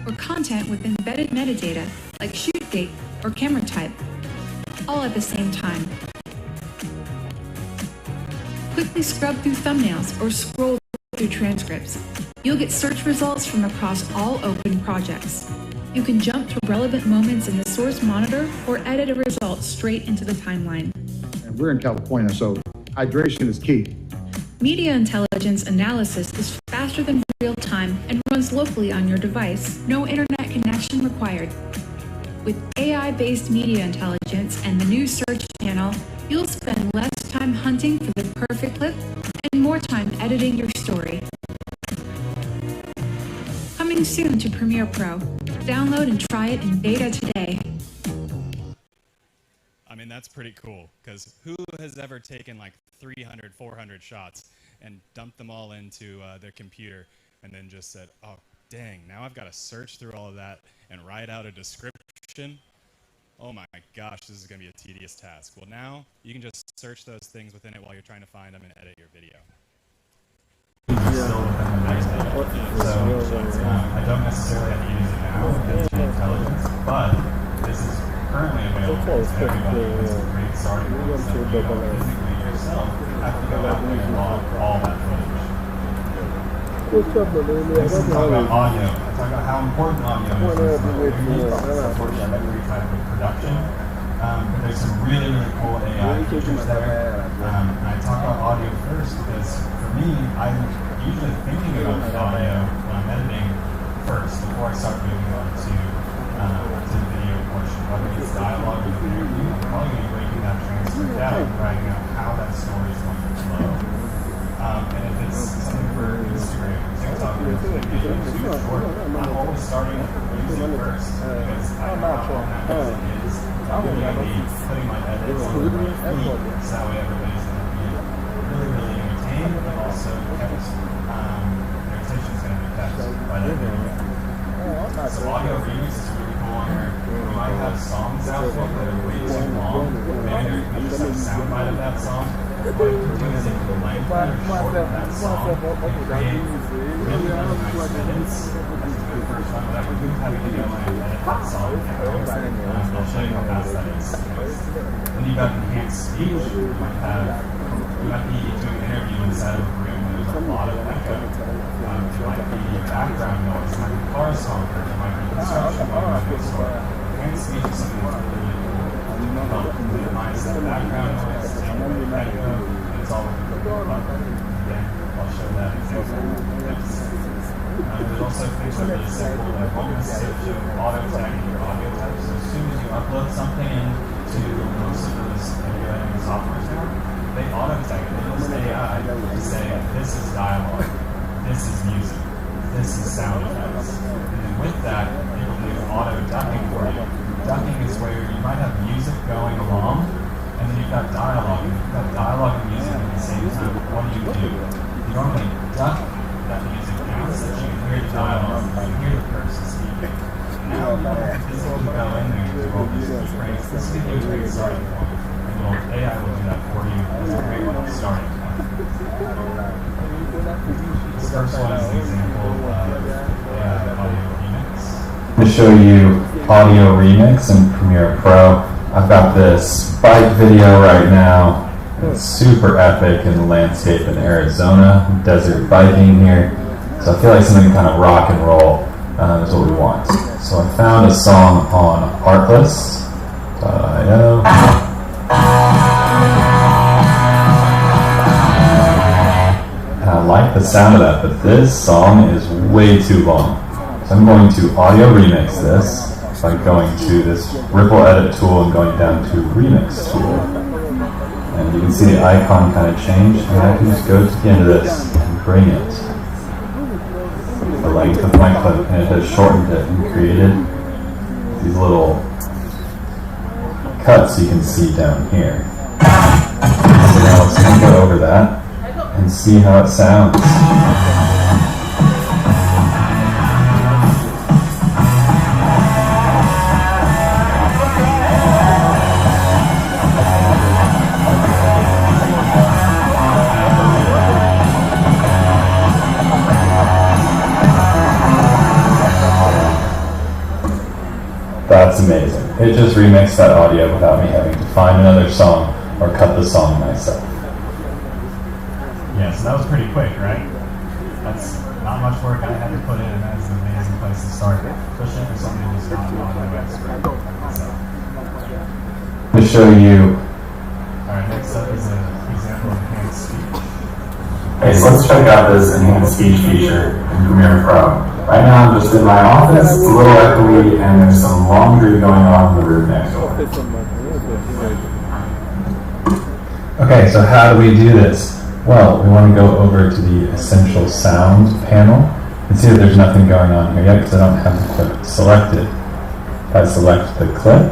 or content with embedded metadata like shoot date or camera type, all at the same time. Quickly scrub through thumbnails or scroll through transcripts. You'll get search results from across all open projects. You can jump to relevant moments in the source monitor or edit a result straight into the timeline. And we're in California, so hydration is key. Media intelligence analysis is faster than real time and runs locally on your device. No internet connection required. With AI-based media intelligence and the new search panel, you'll spend less time hunting for the perfect clip and more time editing your story. Coming soon to Premiere Pro. Download and try it in beta today. I mean, that's pretty cool, because who has ever taken like 300, 400 shots and dumped them all into their computer and then just said, oh, dang, now I've got to search through all of that and write out a description? Oh my gosh, this is going to be a tedious task. Well, now you can just search those things within it while you're trying to find them and edit your video. I don't necessarily have to use it now with intelligence, but this is currently available to everybody. It's a great starting point. So you don't physically yourself have to go out there and log all that footage. This is talk about audio. I talk about how important audio is. Unfortunately, every type of production. But there's some really, really cool AI features there. And I talk about audio first because for me, I'm usually thinking about the audio when I'm editing first before I start moving on to the video portion. Whether it's dialogue or interview, I'm probably going to be breaking that transcript down and writing out how that story is going to flow. And if it's something for Instagram, TikTok, or video too short, I'm always starting with music first because I know how long that music is. I'm going to be putting my edits on the right feed, so that way everybody's going to be really, really entertained, but also kept, their attention's going to be kept by that video. So audio remix is really cool on there. You might have songs out there that are way too long. Maybe you just have a soundbite of that song. What you can do is take the length or shorten that song and create really, really nice edits. That's a good first one, but I would have a video and edit that song. I'll show you how fast that is. Then you've got enhanced speech. You might be doing an interview inside of a room where there's a lot of echo. It might be background noise, it might be cars honking, it might be construction going on next door. Enhanced speech is something that's really cool. Help minimize that background noise, take away the echo, and it's all within the button. Again, I'll show that example next. There's also things that are really simple, like one message of auto tagging your audio types. So as soon as you upload something into most of those video editing softwares now, they auto tag it. They use AI to say, this is dialogue, this is music, this is sound effects. And then with that, it will do auto ducking for you. Ducking is where you might have music going along, and then you've got dialogue. And you've got dialogue and music at the same time. What do? You normally duck that music down so that you can hear the dialogue, you can hear the person speaking. Now you don't have to physically go in there and do all these keyframes. This gives you a great starting point. And AI will do that for you. That's a great starting point. This first one is an example of AI audio remix. To show you audio remix in Premiere Pro. I've got this bike video right now. It's super epic in the landscape in Arizona, desert biking here. So I feel like something kind of rock and roll is what we want. So I found a song on Artlist.io. And I like the sound of that, but this song is way too long. So I'm going to audio remix this by going to this Ripple Edit tool and going down to Remix tool. And you can see the icon kind of change, and I can just go to the end of this and bring it the length of my clip, and it has shortened it and created these little cuts you can see down here. So now let's go over that and see how it sounds. That's amazing. It just remixed that audio without me having to find another song or cut the song myself. Yeah, so that was pretty quick, right? That's not much work I had to put in, and that's an amazing place to start, especially for somebody who's not an audio expert. To show you. Alright, next up is an example of enhanced speech. Okay, so let's check out this enhanced speech feature in Premiere Pro. Right now I'm just in my office, it's a little echoey, and there's some laundry going on in the room next door. Okay, so how do we do this? Well, we want to go over to the Essential Sound panel. You can see that there's nothing going on here yet because I don't have the clip selected. If I select the clip,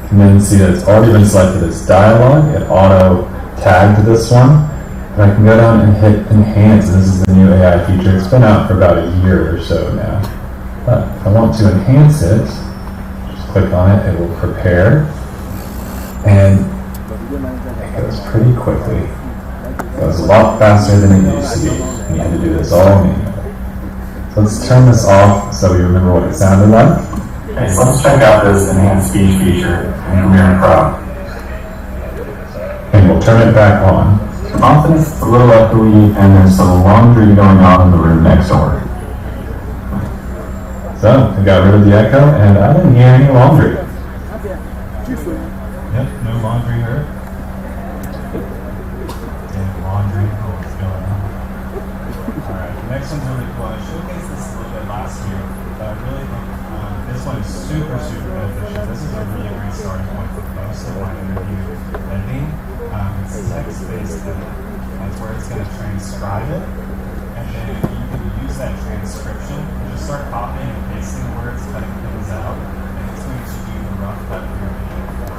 you can then see that it's already been selected as dialogue. It auto-tagged this one. And I can go down and hit Enhance. And this is the new AI feature. It's been out for about a year or so now. But if I want to enhance it, just click on it. It will prepare. And it goes pretty quickly. It goes a lot faster than it used to be. And you had to do this all manually. So let's turn this off so we remember what it sounded like. Okay, so let's check out this enhanced speech feature in Premiere Pro. And we'll turn it back on. Often it's a little echoey and there's some laundry going on in the room next door. So, I got rid of the echo and I didn't hear any laundry. Yep, no laundry heard. And laundry, what's going on? Alright, the next one's really cool. I showcased this a little bit last year, but I really think this one is super, super beneficial. This is a really great starting point for most of my interview editing. It's text-based editing. That's where it's going to transcribe it, and then you can use that transcription and just start copying and pasting words, cutting things out, and it's going to do the rough cut for your video for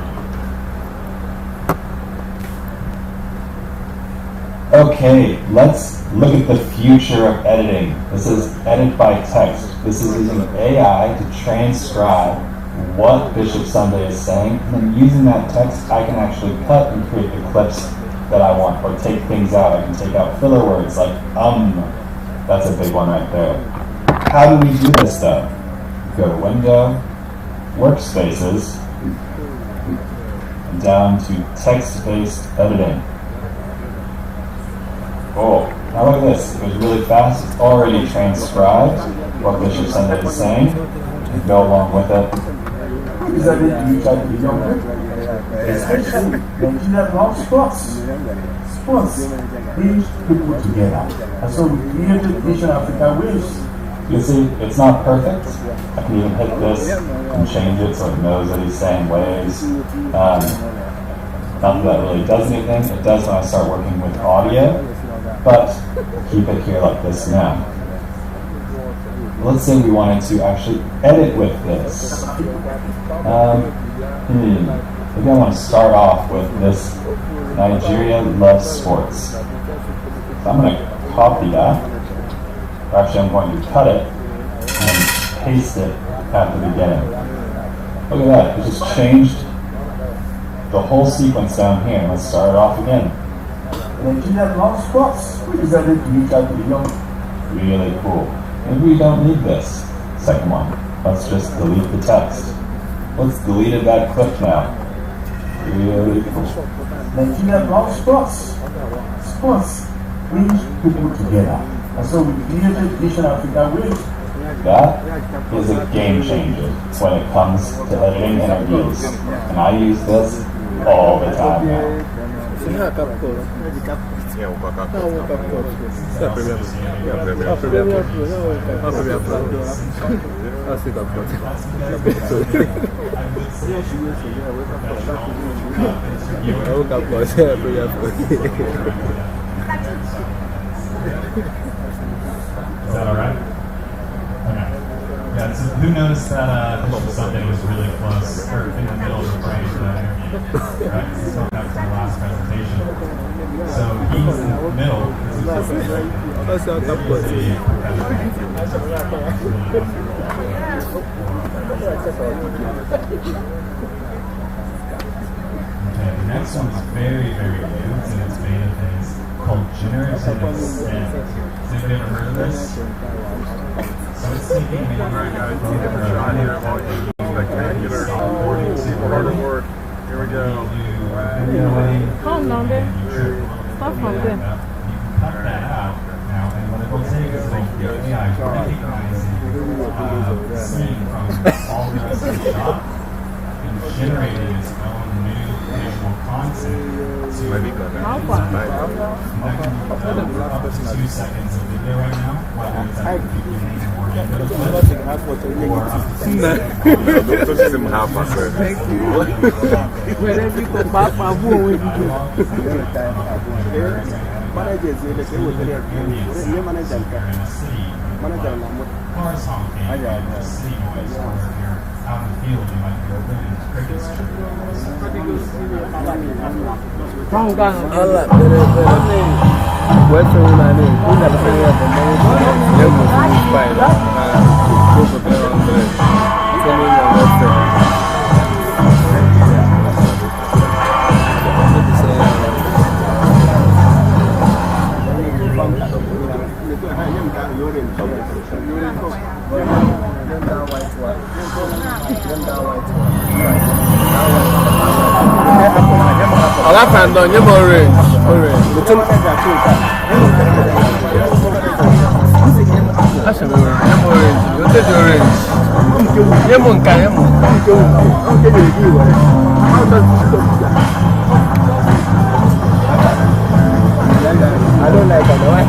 you. Okay, let's look at the future of editing. This is edit by text. This is using AI to transcribe what Bishop Sunday is saying, and then using that text, I can actually cut and create the clips that I want, or take things out. I can take out filler words like That's a big one right there. How do we do this though? Go to Window, Workspaces, and down to Text-Based Editing. Cool. Now look at this. It goes really fast. It's already transcribed what Bishop Sunday is saying. You go along with it. Sports brings people together. And so we created Asian Africa Waves. You see, it's not perfect. I can even hit this and change it so it knows that he's saying waves. Not that that really does anything. It does when I start working with audio, but keep it here like this now. Let's say we wanted to actually edit with this. Maybe I want to start off with this Nigeria loves sports. So I'm going to copy that. Or actually, I'm going to cut it and paste it at the beginning. Look at that. It just changed the whole sequence down here. Let's start it off again. Nigeria loves sports. Really cool. Maybe we don't need this second one. Let's just delete the text. Let's delete that clip now. Really cool. Nigeria loves sports. Sports brings people together. And so we created Asian Africa Waves. That is a game changer when it comes to editing interviews. And I use this all the time now. Is that alright? Okay. Yeah, so who noticed that Bishop Sunday was really close, or in the middle of the break for that interview? Right? This is going back to the last presentation. So he's in the middle. Okay, the next one is very, very new. It's in its beta phase, called Generative Extend. Has anybody ever heard of this? So it's taking maybe Here we go. Come on, there. Stop from there. Cut that out now, and what it will take is the AI recognizing scene from all the rest of the shot and generating its own new visual content. So that can be up to 2 seconds of video right now, whether it's at the beginning or end of the clip, or up to 2 seconds. Thank you. Wherever you go, Papa, I'll find on your orange. I don't like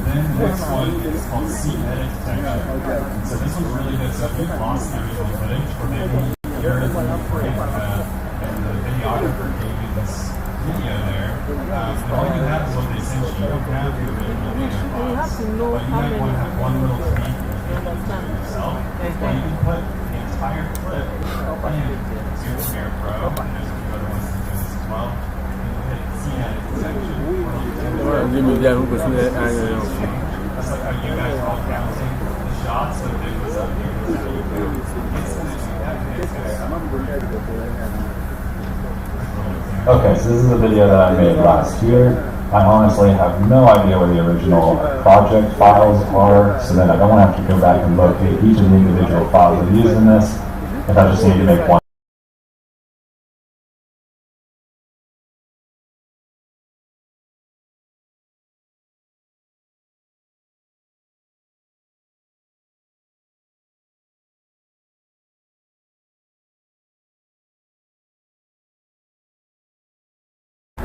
Then next one is called scene edit detection. So this one's really good. So if you've lost the original footage, or maybe you're in the frame and the videographer gave you this video there, and all you have is what they sent you. You don't have the original video files. But you might want to have one little tweak yourself. Or you can put the entire clip into Premiere Pro, and there's a few other ones that do this as well. You hit scene edit detection. That's like how you guys are all counting the shots, so it was up here. Okay, so this is a video that I made last year. I honestly have no idea where the original project files are, so then I don't want to have to go back and locate each of the individual files I've used in this. If I just need to make one.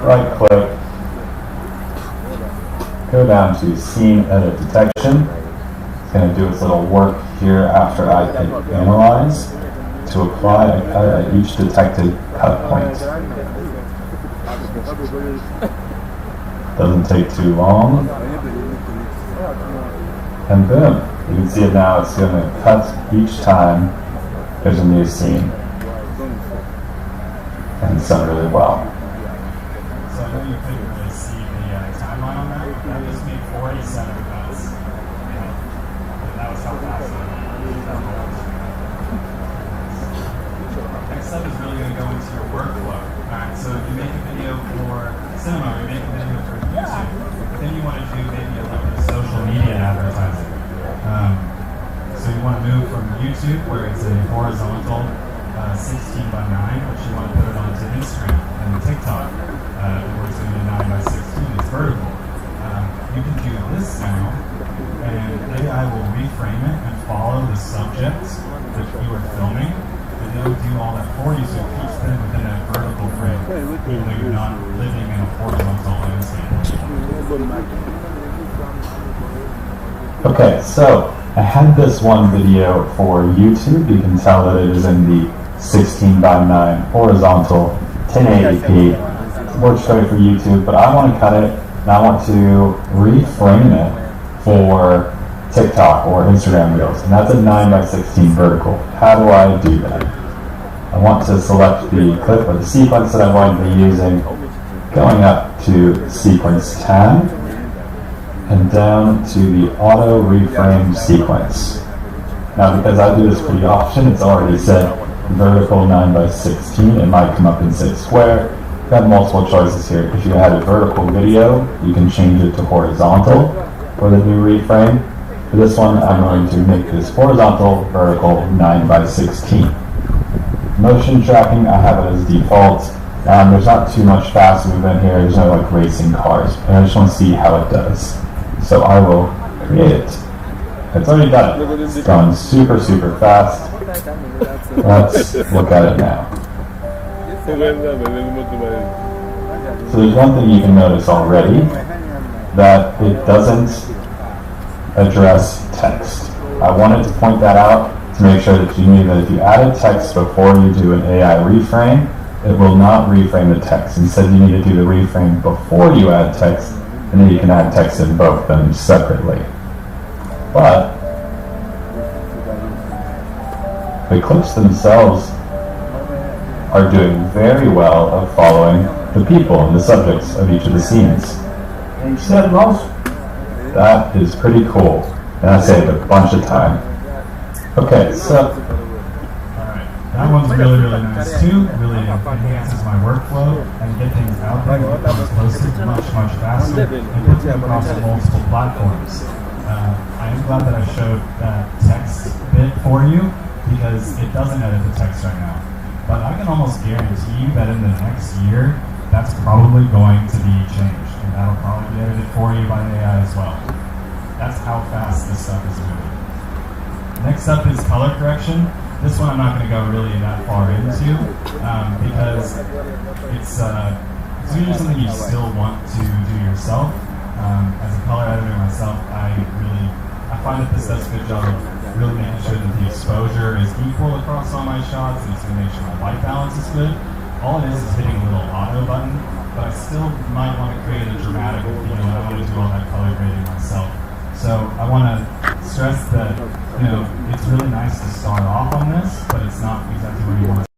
Right click, go down to scene edit detection. It's going to do its little work here after I click analyze to apply a cut at each detected cut point. Doesn't take too long. And boom, you can see it now. It's going to cut each time there's a new scene. And it's done really well. So I know you couldn't really see the timeline on that. That just made 47 cuts. And that was how fast it was. Next up is really going to go into your workflow. Alright, so if you make a video for cinema, or you make a video for YouTube, then you want to do maybe a little bit of social media advertising. So you want to move from YouTube, where it's a horizontal 16 by 9, but you want to put it onto Instagram and TikTok, where it's going to be 9 by 16. It's vertical. You can do this now, and AI will reframe it and follow the subject that you are filming, and they'll do all that for you, so it keeps them within that vertical frame, even though you're not living in a horizontal landscape. Okay, so I had this one video for YouTube. You can tell that it is in the 16 by 9 horizontal 1080p. Works great for YouTube, but I want to cut it and I want to reframe it for TikTok or Instagram Reels, and that's a 9 by 16 vertical. How do I do that? I want want to select the clip or the sequence that I'm going to be using, going up to sequence 10, and down to the auto reframe sequence. Now, because I do this pretty often, it's already said vertical 9 by 16. It might come up and say square. You've got multiple choices here. If you had a vertical video, you can change it to horizontal for the new reframe. For this one, I'm going to make this horizontal, vertical 9 by 16. Motion tracking, I have it as default. There's not too much fast movement here. There's no like racing cars. And I just want to see how it does. So I will create it. It's already done it. It's going super, super fast. Let's look at it now. So there's one thing you can notice already, that it doesn't address text. I wanted to point that out to make sure that you knew that if you added text before you do an AI reframe, it will not reframe the text. Instead, you need to do the reframe before you add text, and then you can add text in both them separately. But the clips themselves are doing very well of following the people and the subjects of each of the scenes. That is pretty cool, and I saved a bunch of time. Okay, so that one's really, really nice too. Really enhances my workflow and get things out there, get things posted much, much faster, and put them across multiple platforms. I am glad that I showed that text bit for you because it doesn't edit the text right now. But I can almost guarantee you that in the next year, that's probably going to be changed, and that'll probably be edited for you by AI as well. That's how fast this stuff is moving. Next up is color correction. This one I'm not going to go really that far into because it's usually something you still want to do yourself. As a color editor myself, I find that this does a good job of really making sure that the exposure is equal across all my shots, and it's going to make sure my white balance is good. All it is hitting a little auto button, but I still might want to create a dramatic feel, and I want to do all that color grading myself. So I want to stress that, it's really nice to start off on this, but it's not exactly where you want to.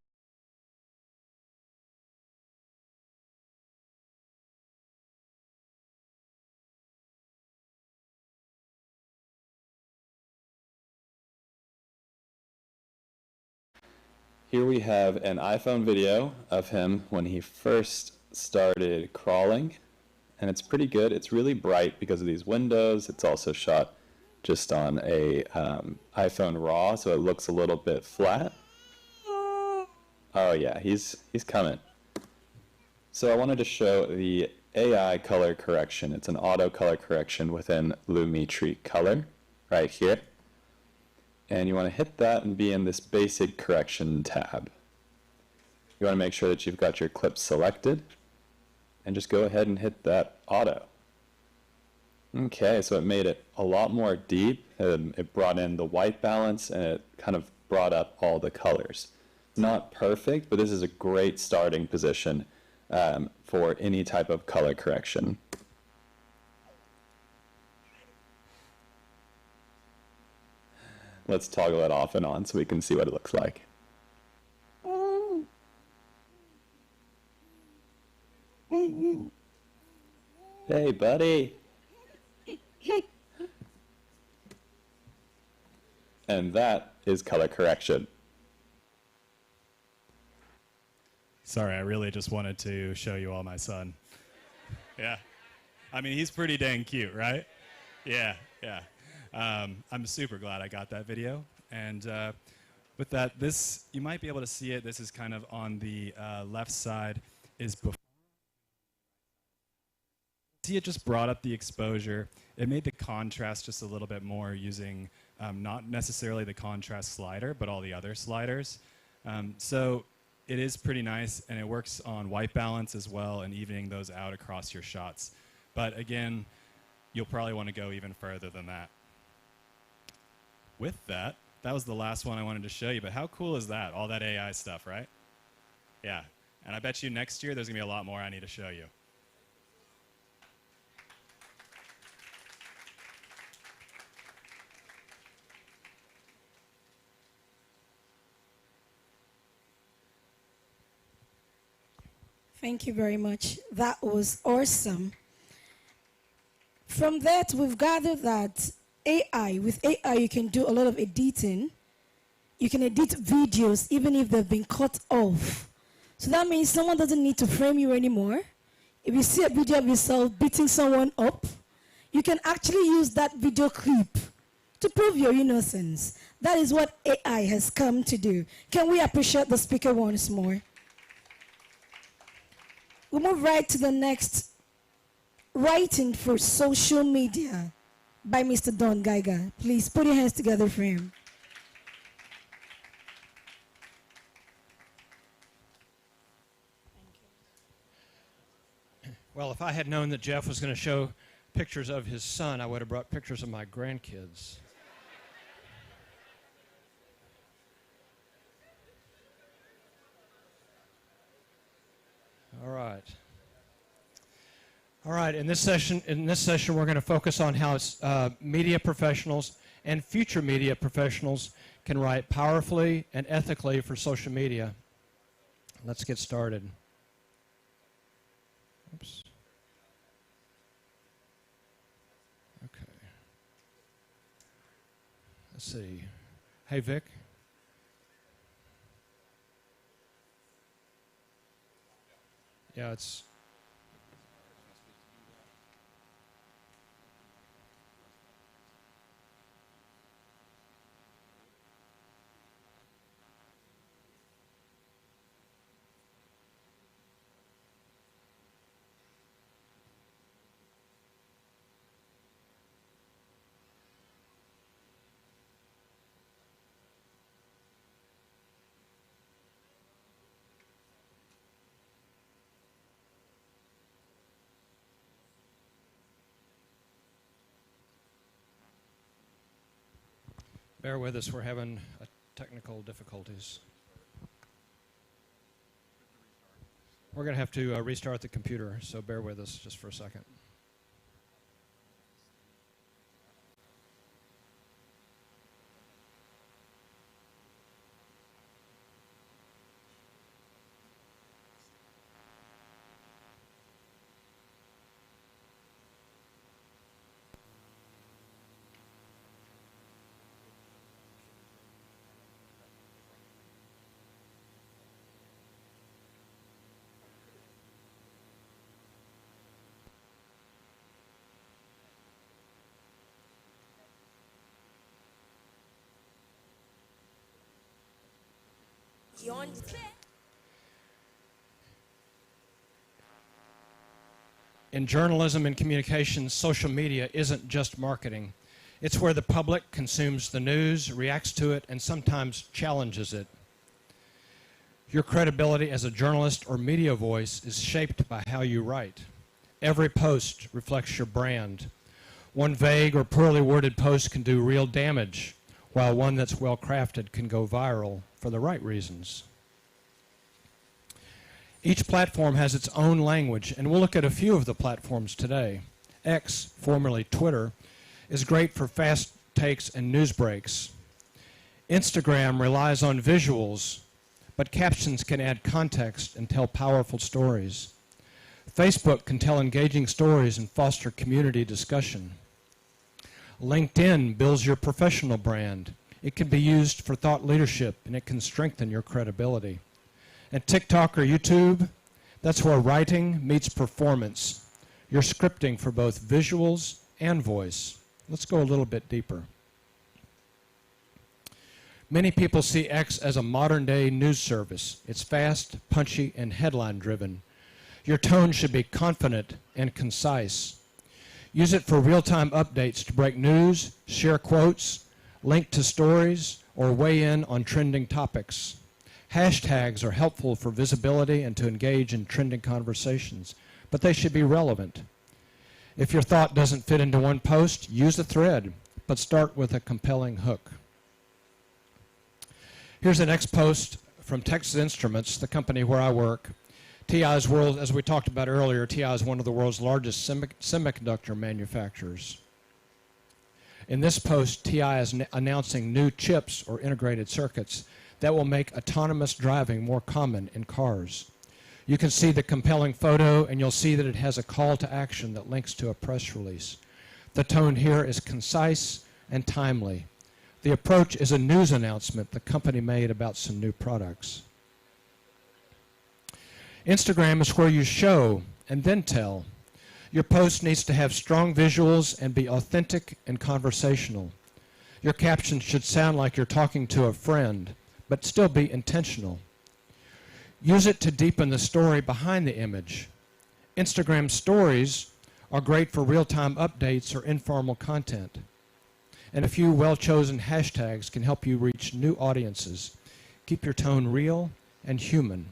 Here we have an iPhone video of him when he first started crawling, and it's pretty good. It's really bright because of these windows. It's also shot just on a iPhone RAW, so it looks a little bit flat. Oh yeah, he's coming. So I wanted to show the AI color correction. It's an auto color correction within Lumetri Color right here. And you want to hit that and be in this basic correction tab. You want to make sure that you've got your clips selected and just go ahead and hit that auto. Okay, so it made it a lot more deep. It brought in the white balance and it kind of brought up all the colors. Not perfect, but this is a great starting position for any type of color correction. Let's toggle it off and on so we can see what it looks like. Hey, buddy. And that is color correction. Sorry, I really just wanted to show you all my son. Yeah. I mean, he's pretty dang cute, right? Yeah, yeah. I'm super glad I got that video. And with that, this, you might be able to see it. This is kind of on the left side is before. See, it just brought up the exposure. It made the contrast just a little bit more using not necessarily the contrast slider, but all the other sliders. So it is pretty nice, and it works on white balance as well and evening those out across your shots. But again, you'll probably want to go even further than that. With that, that was the last one I wanted to show you, but how cool is that? All that AI stuff, right? Yeah, and I bet you next year there's going to be a lot more I need to show you. Thank you very much. That was awesome. From that, we've gathered that with AI, you can do a lot of editing. You can edit videos even if they've been cut off. So that means someone doesn't need to frame you anymore. If you see a video of yourself beating someone up, you can actually use that video clip to prove your innocence. That is what AI has come to do. Can we appreciate the speaker once more? We'll move right to the next. Writing for social media by Mr. Don Geiger. Please put your hands together for him. Well, if I had known that Jeff was going to show pictures of his son, I would have brought pictures of my grandkids. All right. All right, in this session we're going to focus on how media professionals and future media professionals can write powerfully and ethically for social media. Let's get started. Oops. Okay. Let's see. Hey, Vic. Yeah, it's... Bear with us, we're having technical difficulties. We're going to have to restart the computer, so bear with us just for a second. In journalism and communications, social media isn't just marketing. It's where the public consumes the news, reacts to it, and sometimes challenges it. Your credibility as a journalist or media voice is shaped by how you write. Every post reflects your brand. One vague or poorly worded post can do real damage, while one that's well crafted can go viral for the right reasons. Each platform has its own language, and we'll look at a few of the platforms today. X, formerly Twitter, is great for fast takes and news breaks. Instagram relies on visuals, but captions can add context and tell powerful stories. Facebook can tell engaging stories and foster community discussion. LinkedIn builds your professional brand. It can be used for thought leadership, and it can strengthen your credibility. And TikTok or YouTube, that's where writing meets performance. You're scripting for both visuals and voice. Let's go a little bit deeper. Many people see X as a modern-day news service. It's fast, punchy, and headline-driven. Your tone should be confident and concise. Use it for real-time updates to break news, share quotes, link to stories, or weigh in on trending topics. Hashtags are helpful for visibility and to engage in trending conversations, but they should be relevant. If your thought doesn't fit into one post, use a thread, but start with a compelling hook. Here's the next post from Texas Instruments, the company where I work. TI's world, as we talked about earlier, TI is one of the world's largest semiconductor manufacturers. In this post, TI is announcing new chips or integrated circuits that will make autonomous driving more common in cars. You can see the compelling photo, and you'll see that it has a call to action that links to a press release. The tone here is concise and timely. The approach is a news announcement the company made about some new products. Instagram is where you show and then tell. Your post needs to have strong visuals and be authentic and conversational. Your caption should sound like you're talking to a friend, but still be intentional. Use it to deepen the story behind the image. Instagram stories are great for real-time updates or informal content. And a few well-chosen hashtags can help you reach new audiences. Keep your tone real and human.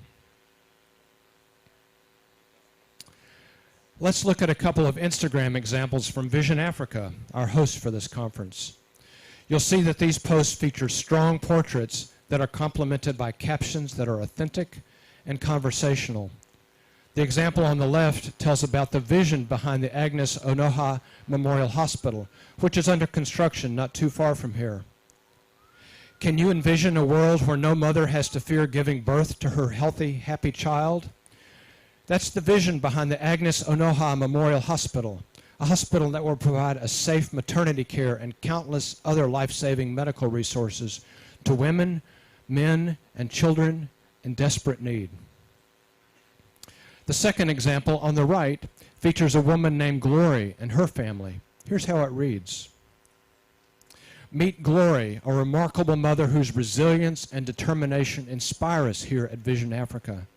Let's look at a couple of Instagram examples from Vision Africa, our host for this conference. You'll see that these posts feature strong portraits that are complemented by captions that are authentic and conversational. The example on the left tells about the vision behind the Agnes Onoha Memorial Hospital, which is under construction not too far from here. Can you envision a world where no mother has to fear giving birth to her healthy, happy child? That's the vision behind the Agnes Onoha Memorial Hospital, a hospital that will provide a safe maternity care and countless other life-saving medical resources to women, men, and children in desperate need. The second example on the right features a woman named Glory and her family. Here's how it reads. Meet Glory, a remarkable mother whose resilience and determination inspire us here at Vision Africa.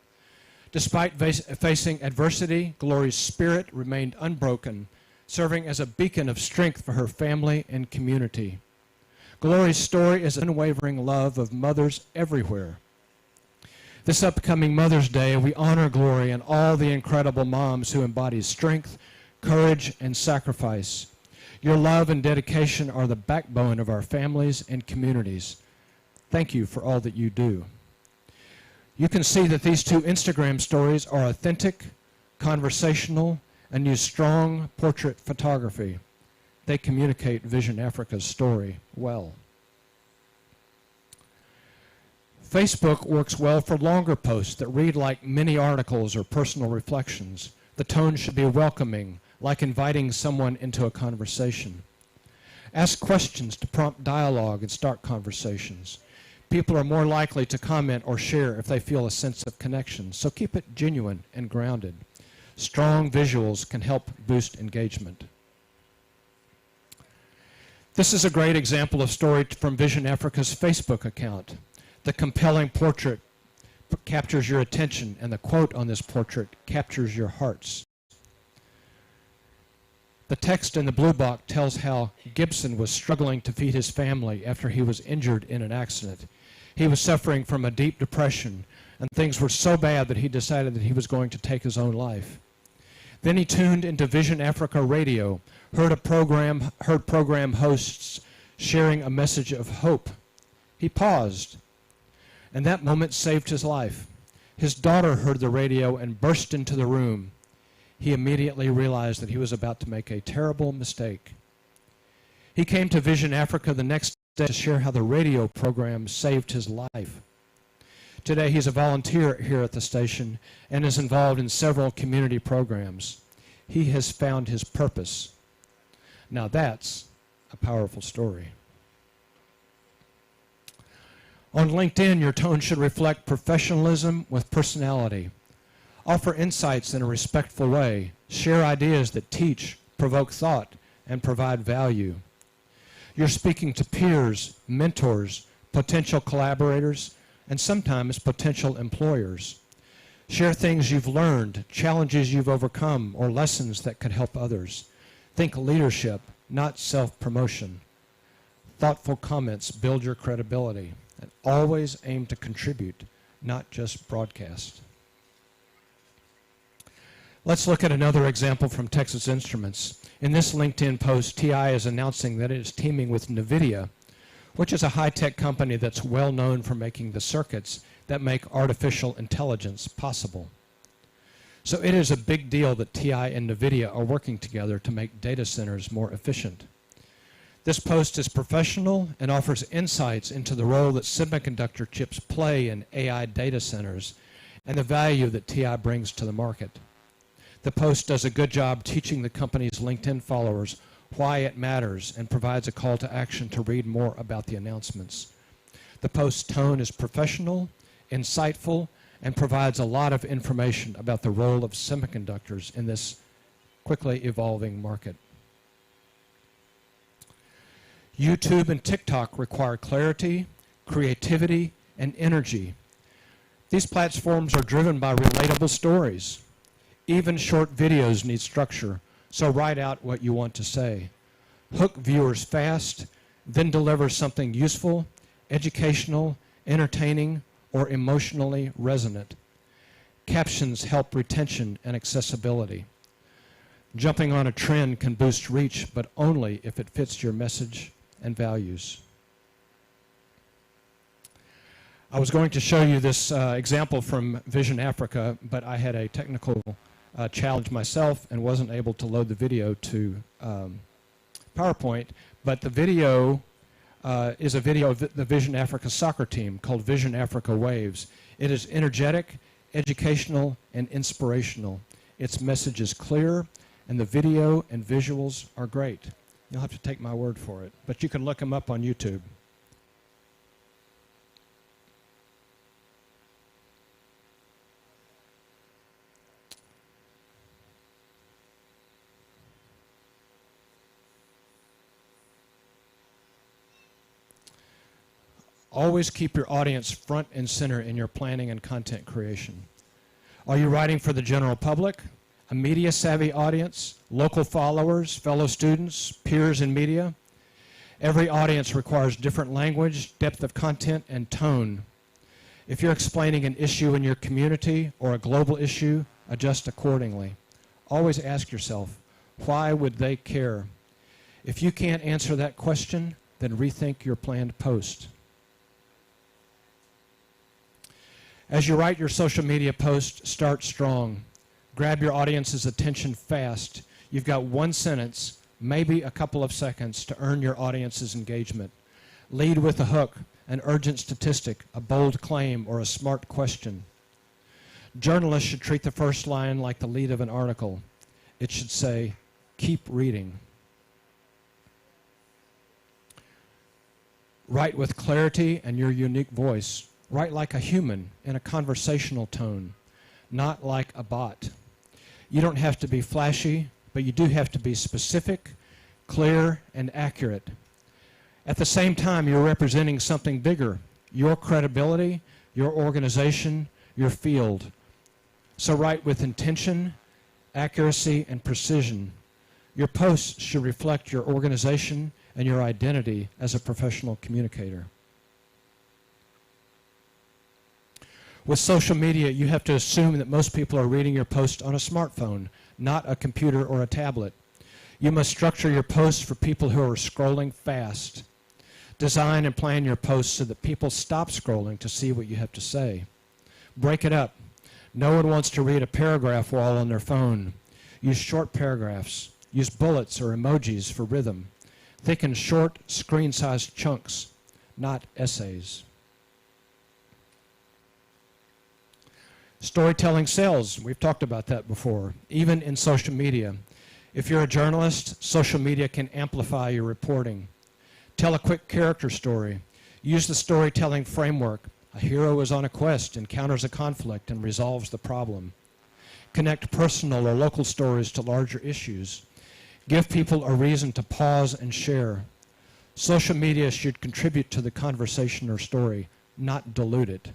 Despite facing adversity, Glory's spirit remained unbroken, serving as a beacon of strength for her family and community. Glory's story is an unwavering love of mothers everywhere. This upcoming Mother's Day, we honor Glory and all the incredible moms who embody strength, courage, and sacrifice. Your love and dedication are the backbone of our families and communities. Thank you for all that you do. You can see that these two Instagram stories are authentic, conversational, and use strong portrait photography. They communicate Vision Africa's story well. Facebook works well for longer posts that read like mini articles or personal reflections. The tone should be welcoming, like inviting someone into a conversation. Ask questions to prompt dialogue and start conversations. People are more likely to comment or share if they feel a sense of connection, so keep it genuine and grounded. Strong visuals can help boost engagement. This is a great example of story from Vision Africa's Facebook account. The compelling portrait captures your attention, and the quote on this portrait captures your hearts. The text in the blue box tells how Gibson was struggling to feed his family after he was injured in an accident. He was suffering from a deep depression, and things were so bad that he decided that he was going to take his own life. Then he tuned into Vision Africa Radio, heard program hosts sharing a message of hope. He paused, and that moment saved his life. His daughter heard the radio and burst into the room. He immediately realized that he was about to make a terrible mistake. He came to Vision Africa the next day to share how the radio program saved his life. Today he's a volunteer here at the station and is involved in several community programs. He has found his purpose. Now that's a powerful story. On LinkedIn, your tone should reflect professionalism with personality. Offer insights in a respectful way. Share ideas that teach, provoke thought, and provide value. You're speaking to peers, mentors, potential collaborators, and sometimes potential employers. Share things you've learned, challenges you've overcome, or lessons that could help others. Think leadership, not self-promotion. Thoughtful comments build your credibility. And always aim to contribute, not just broadcast. Let's look at another example from Texas Instruments. In this LinkedIn post, TI is announcing that it is teaming with NVIDIA, which is a high-tech company that's well known for making the circuits that make artificial intelligence possible. So it is a big deal that TI and NVIDIA are working together to make data centers more efficient. This post is professional and offers insights into the role that semiconductor chips play in AI data centers and the value that TI brings to the market. The post does a good job teaching the company's LinkedIn followers why it matters and provides a call to action to read more about the announcements. The post's tone is professional, insightful, and provides a lot of information about the role of semiconductors in this quickly evolving market. YouTube and TikTok require clarity, creativity, and energy. These platforms are driven by relatable stories. Even short videos need structure, so write out what you want to say. Hook viewers fast, then deliver something useful, educational, entertaining, or emotionally resonant. Captions help retention and accessibility. Jumping on a trend can boost reach, but only if it fits your message and values. I was going to show you this example from Vision Africa, but I had a technical challenge myself and wasn't able to load the video to PowerPoint. But the video is a video of the Vision Africa soccer team called Vision Africa Waves. It is energetic, educational, and inspirational. Its message is clear, and the video and visuals are great. You'll have to take my word for it, but you can look them up on YouTube. Always keep your audience front and center in your planning and content creation. Are you writing for the general public, a media-savvy audience, local followers, fellow students, peers in media? Every audience requires different language, depth of content, and tone. If you're explaining an issue in your community or a global issue, adjust accordingly. Always ask yourself, why would they care? If you can't answer that question, then rethink your planned post. As you write your social media post, start strong. Grab your audience's attention fast. You've got one sentence, maybe a couple of seconds, to earn your audience's engagement. Lead with a hook, an urgent statistic, a bold claim, or a smart question. Journalists should treat the first line like the lead of an article. It should say, "Keep reading." Write with clarity and your unique voice. Write like a human in a conversational tone, not like a bot. You don't have to be flashy, but you do have to be specific, clear, and accurate. At the same time, you're representing something bigger, your credibility, your organization, your field. So write with intention, accuracy, and precision. Your posts should reflect your organization and your identity as a professional communicator. With social media, you have to assume that most people are reading your post on a smartphone, not a computer or a tablet. You must structure your posts for people who are scrolling fast. Design and plan your posts so that people stop scrolling to see what you have to say. Break it up. No one wants to read a paragraph while on their phone. Use short paragraphs. Use bullets or emojis for rhythm. Think in short, screen-sized chunks, not essays. Storytelling sells. We've talked about that before, even in social media. If you're a journalist, social media can amplify your reporting. Tell a quick character story. Use the storytelling framework. A hero is on a quest, encounters a conflict, and resolves the problem. Connect personal or local stories to larger issues. Give people a reason to pause and share. Social media should contribute to the conversation or story, not dilute it.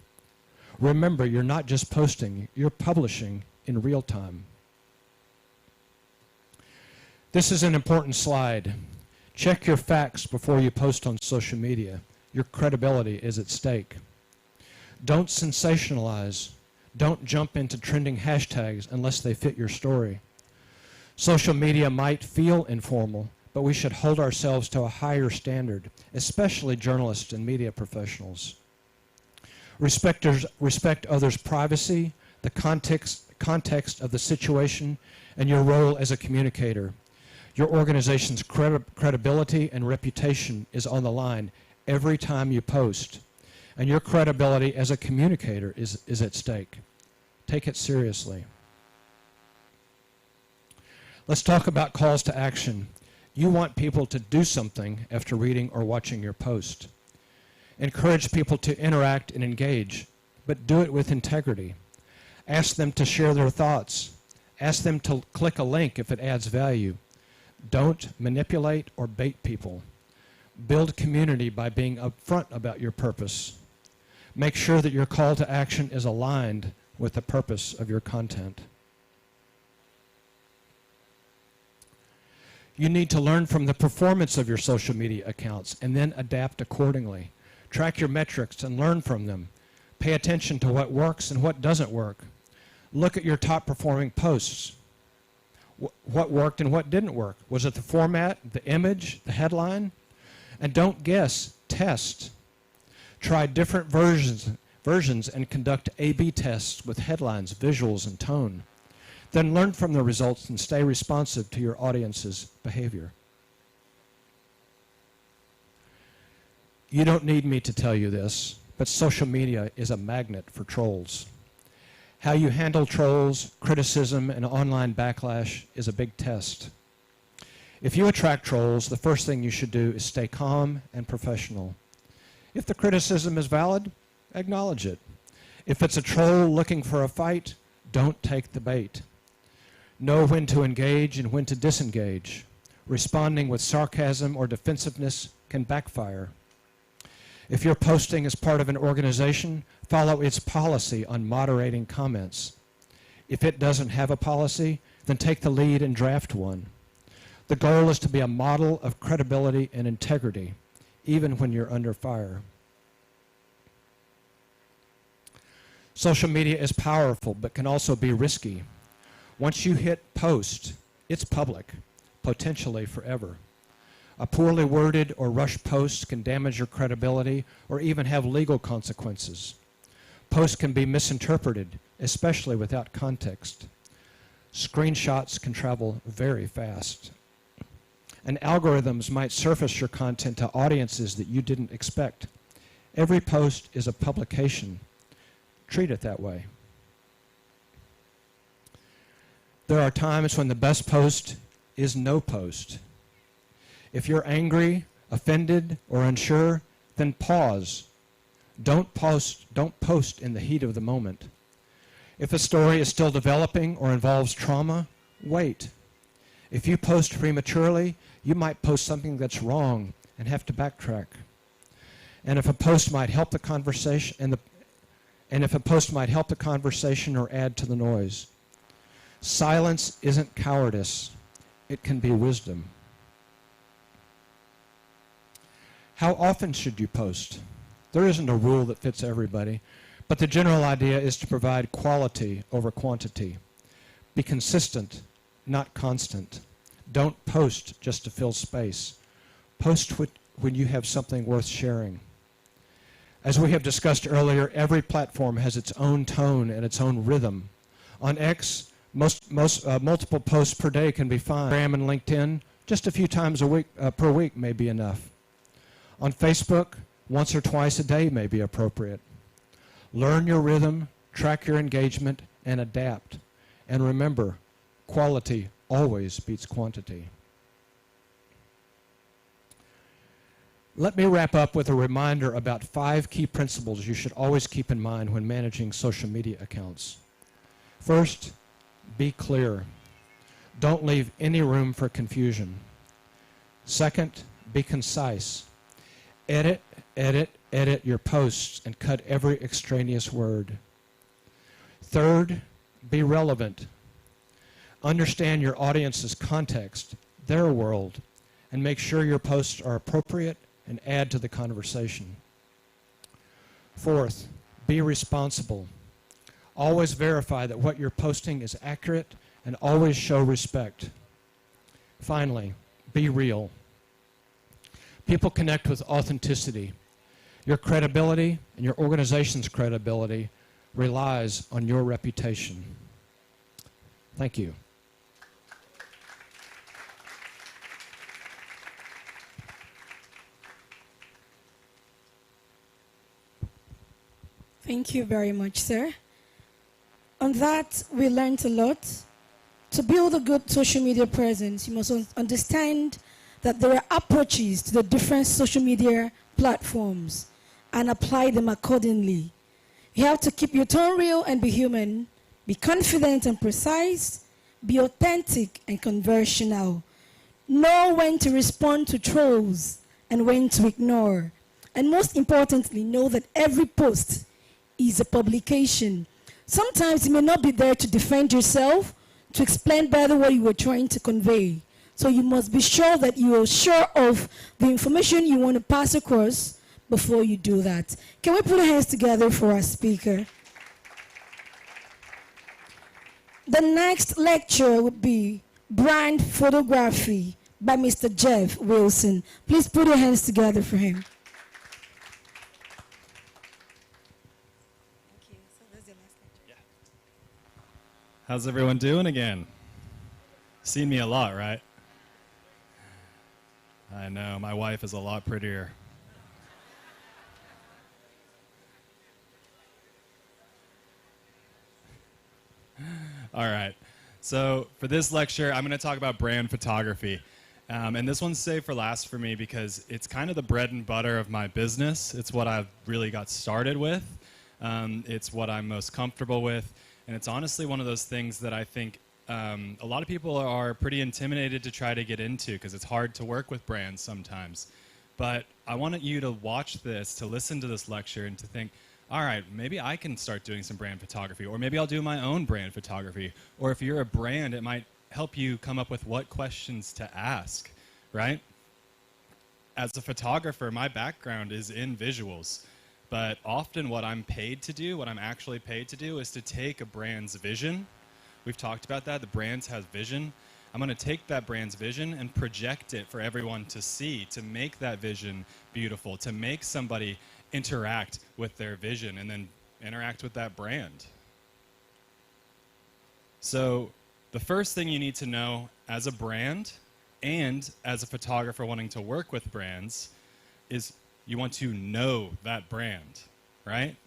Remember, you're not just posting, you're publishing in real time. This is an important slide. Check your facts before you post on social media. Your credibility is at stake. Don't sensationalize. Don't jump into trending hashtags unless they fit your story. Social media might feel informal, but we should hold ourselves to a higher standard, especially journalists and media professionals. Respect others' privacy, the context of the situation, and your role as a communicator. Your organization's credibility and reputation is on the line every time you post, and your credibility as a communicator is at stake. Take it seriously. Let's talk about calls to action. You want people to do something after reading or watching your post. Encourage people to interact and engage, but do it with integrity. Ask them to share their thoughts. Ask them to click a link if it adds value. Don't manipulate or bait people. Build community by being upfront about your purpose. Make sure that your call to action is aligned with the purpose of your content. You need to learn from the performance of your social media accounts and then adapt accordingly. Track your metrics and learn from them. Pay attention to what works and what doesn't work. Look at your top performing posts. What worked and what didn't work? Was it the format, the image, the headline? And don't guess, test. Try different versions and conduct A/B tests with headlines, visuals, and tone. Then learn from the results and stay responsive to your audience's behavior. You don't need me to tell you this, but social media is a magnet for trolls. How you handle trolls, criticism, and online backlash is a big test. If you attract trolls, the first thing you should do is stay calm and professional. If the criticism is valid, acknowledge it. If it's a troll looking for a fight, don't take the bait. Know when to engage and when to disengage. Responding with sarcasm or defensiveness can backfire. If you're posting as part of an organization, follow its policy on moderating comments. If it doesn't have a policy, then take the lead and draft one. The goal is to be a model of credibility and integrity, even when you're under fire. Social media is powerful, but can also be risky. Once you hit post, it's public, potentially forever. A poorly worded or rushed post can damage your credibility or even have legal consequences. Posts can be misinterpreted, especially without context. Screenshots can travel very fast. And algorithms might surface your content to audiences that you didn't expect. Every post is a publication. Treat it that way. There are times when the best post is no post. If you're angry, offended, or unsure, then pause. Don't post in the heat of the moment. If a story is still developing or involves trauma, wait. If you post prematurely, you might post something that's wrong and have to backtrack. And if a post might help the conversation or add to the noise. Silence isn't cowardice. It can be wisdom. How often should you post? There isn't a rule that fits everybody, but the general idea is to provide quality over quantity. Be consistent, not constant. Don't post just to fill space. Post when you have something worth sharing. As we have discussed earlier, every platform has its own tone and its own rhythm. On X, multiple posts per day can be fine. Instagram and LinkedIn, just a few times per week may be enough. On Facebook, once or twice a day may be appropriate. Learn your rhythm, track your engagement, and adapt. And remember, quality always beats quantity. Let me wrap up with a reminder about 5 key principles you should always keep in mind when managing social media accounts. First, be clear. Don't leave any room for confusion. Second, be concise. Edit your posts and cut every extraneous word. Third, be relevant. Understand your audience's context, their world, and make sure your posts are appropriate and add to the conversation. Fourth, be responsible. Always verify that what you're posting is accurate and always show respect. Finally, be real. People connect with authenticity. Your credibility and your organization's credibility relies on your reputation. Thank you. Thank you very much, sir. On that, we learned a lot. To build a good social media presence, you must understand that there are approaches to the different social media platforms and apply them accordingly. You have to keep your tone real and be human, be confident and precise, be authentic and conversational. Know when to respond to trolls and when to ignore. And most importantly, know that every post is a publication. Sometimes you may not be there to defend yourself, to explain better what you were trying to convey. So you must be sure that you are sure of the information you want to pass across before you do that. Can we put our hands together for our speaker? The next lecture would be Brand Photography by Mr. Jeff Wilson. Please put your hands together for him. How's everyone doing again? Seen me a lot, right? I know, my wife is a lot prettier. All right, so for this lecture, I'm going to talk about brand photography. And this one's saved for last for me because it's kind of the bread and butter of my business. It's what I've really got started with. It's what I'm most comfortable with. And it's honestly one of those things that I think a lot of people are pretty intimidated to try to get into because it's hard to work with brands sometimes. But I wanted you to watch this, to listen to this lecture, and to think, all right, maybe I can start doing some brand photography, or maybe I'll do my own brand photography. Or if you're a brand, it might help you come up with what questions to ask, right? As a photographer, my background is in visuals. But often what I'm paid to do, what I'm actually paid to do, is to take a brand's vision. We've talked about that. The brand has vision. I'm going to take that brand's vision and project it for everyone to see, to make that vision beautiful, to make somebody interact with their vision and then interact with that brand. So the first thing you need to know as a brand and as a photographer wanting to work with brands is you want to know that brand, right?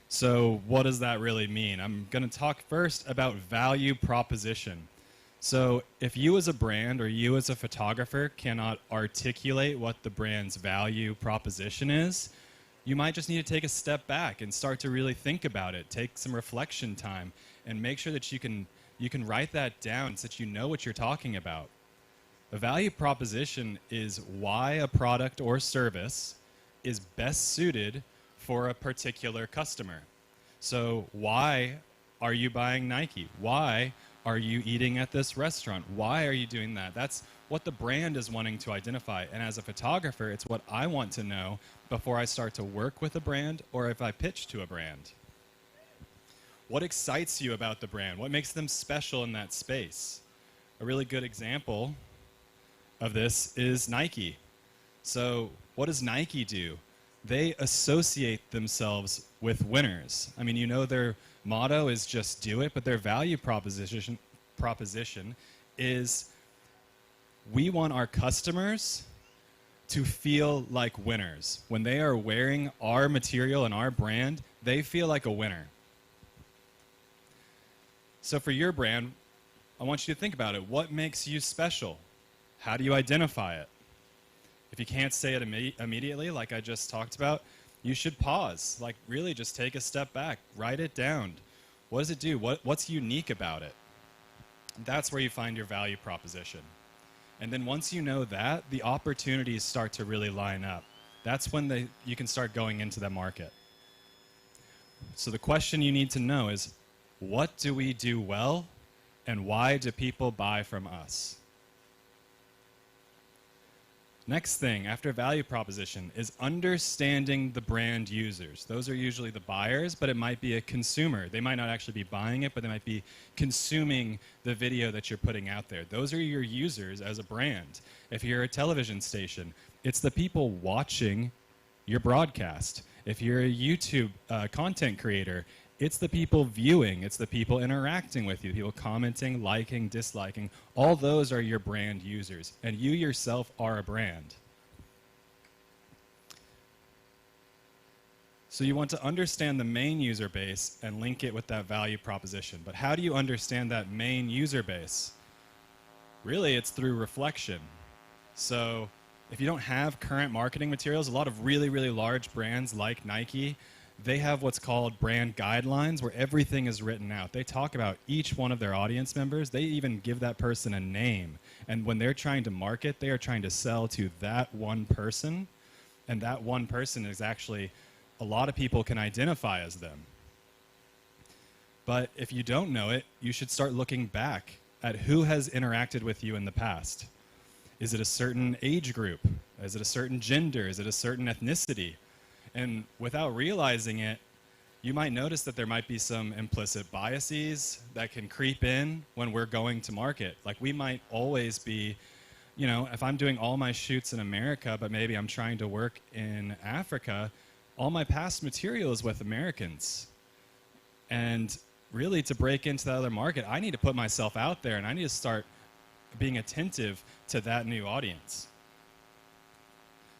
So what does that really mean? I'm going to talk first about value proposition. So if you as a brand or you as a photographer cannot articulate what the brand's value proposition is, you might just need to take a step back and start to really think about it. Take some reflection time and make sure that you can write that down so that you know what you're talking about. A value proposition is why a product or service is best suited for a particular customer. So why are you buying Nike? Why are you eating at this restaurant? Why are you doing that? That's what the brand is wanting to identify. And as a photographer, it's what I want to know before I start to work with a brand or if I pitch to a brand. What excites you about the brand? What makes them special in that space? A really good example of this is Nike. So what does Nike do? They associate themselves with winners. I mean, you know, their motto is just do it, but their value proposition is we want our customers to feel like winners. When they are wearing our material and our brand, they feel like a winner. So for your brand, I want you to think about it. What makes you special? How do you identify it? If you can't say it immediately, like I just talked about, you should pause. Like really just take a step back, write it down. What does it do? What's unique about it? That's where you find your value proposition. And then once you know that, the opportunities start to really line up. That's when you can start going into the market. So the question you need to know is, what do we do well, and why do people buy from us? Next thing, after value proposition, is understanding the brand users. Those are usually the buyers, but it might be a consumer. They might not actually be buying it, but they might be consuming the video that you're putting out there. Those are your users as a brand. If you're a television station, it's the people watching your broadcast. If you're a YouTube content creator, it's the people viewing, it's the people interacting with you, people commenting, liking, disliking. All those are your brand users, and you yourself are a brand. So you want to understand the main user base and link it with that value proposition. But how do you understand that main user base? Really, it's through reflection. So if you don't have current marketing materials, a lot of really, really large brands like Nike, they have what's called brand guidelines where everything is written out. They talk about each one of their audience members. They even give that person a name. And when they're trying to market, they are trying to sell to that one person. And that one person is actually, a lot of people can identify as them. But if you don't know it, you should start looking back at who has interacted with you in the past. Is it a certain age group? Is it a certain gender? Is it a certain ethnicity? And without realizing it, you might notice that there might be some implicit biases that can creep in when we're going to market. Like we might always be, you know, if I'm doing all my shoots in America, but maybe I'm trying to work in Africa, all my past material is with Americans. And really to break into that other market, I need to put myself out there and I need to start being attentive to that new audience.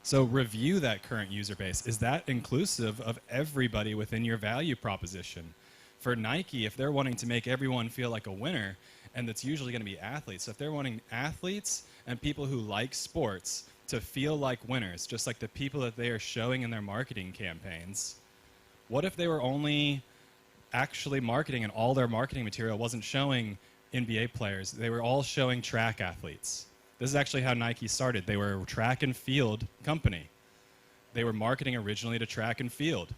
So review that current user base. Is that inclusive of everybody within your value proposition? For Nike, if they're wanting to make everyone feel like a winner, and it's usually going to be athletes, so if they're wanting athletes and people who like sports to feel like winners, just like the people that they are showing in their marketing campaigns, what if they were only actually marketing and all their marketing material wasn't showing NBA players? They were all showing track athletes. This is actually how Nike started. They were a track and field company. They were marketing originally to track and field.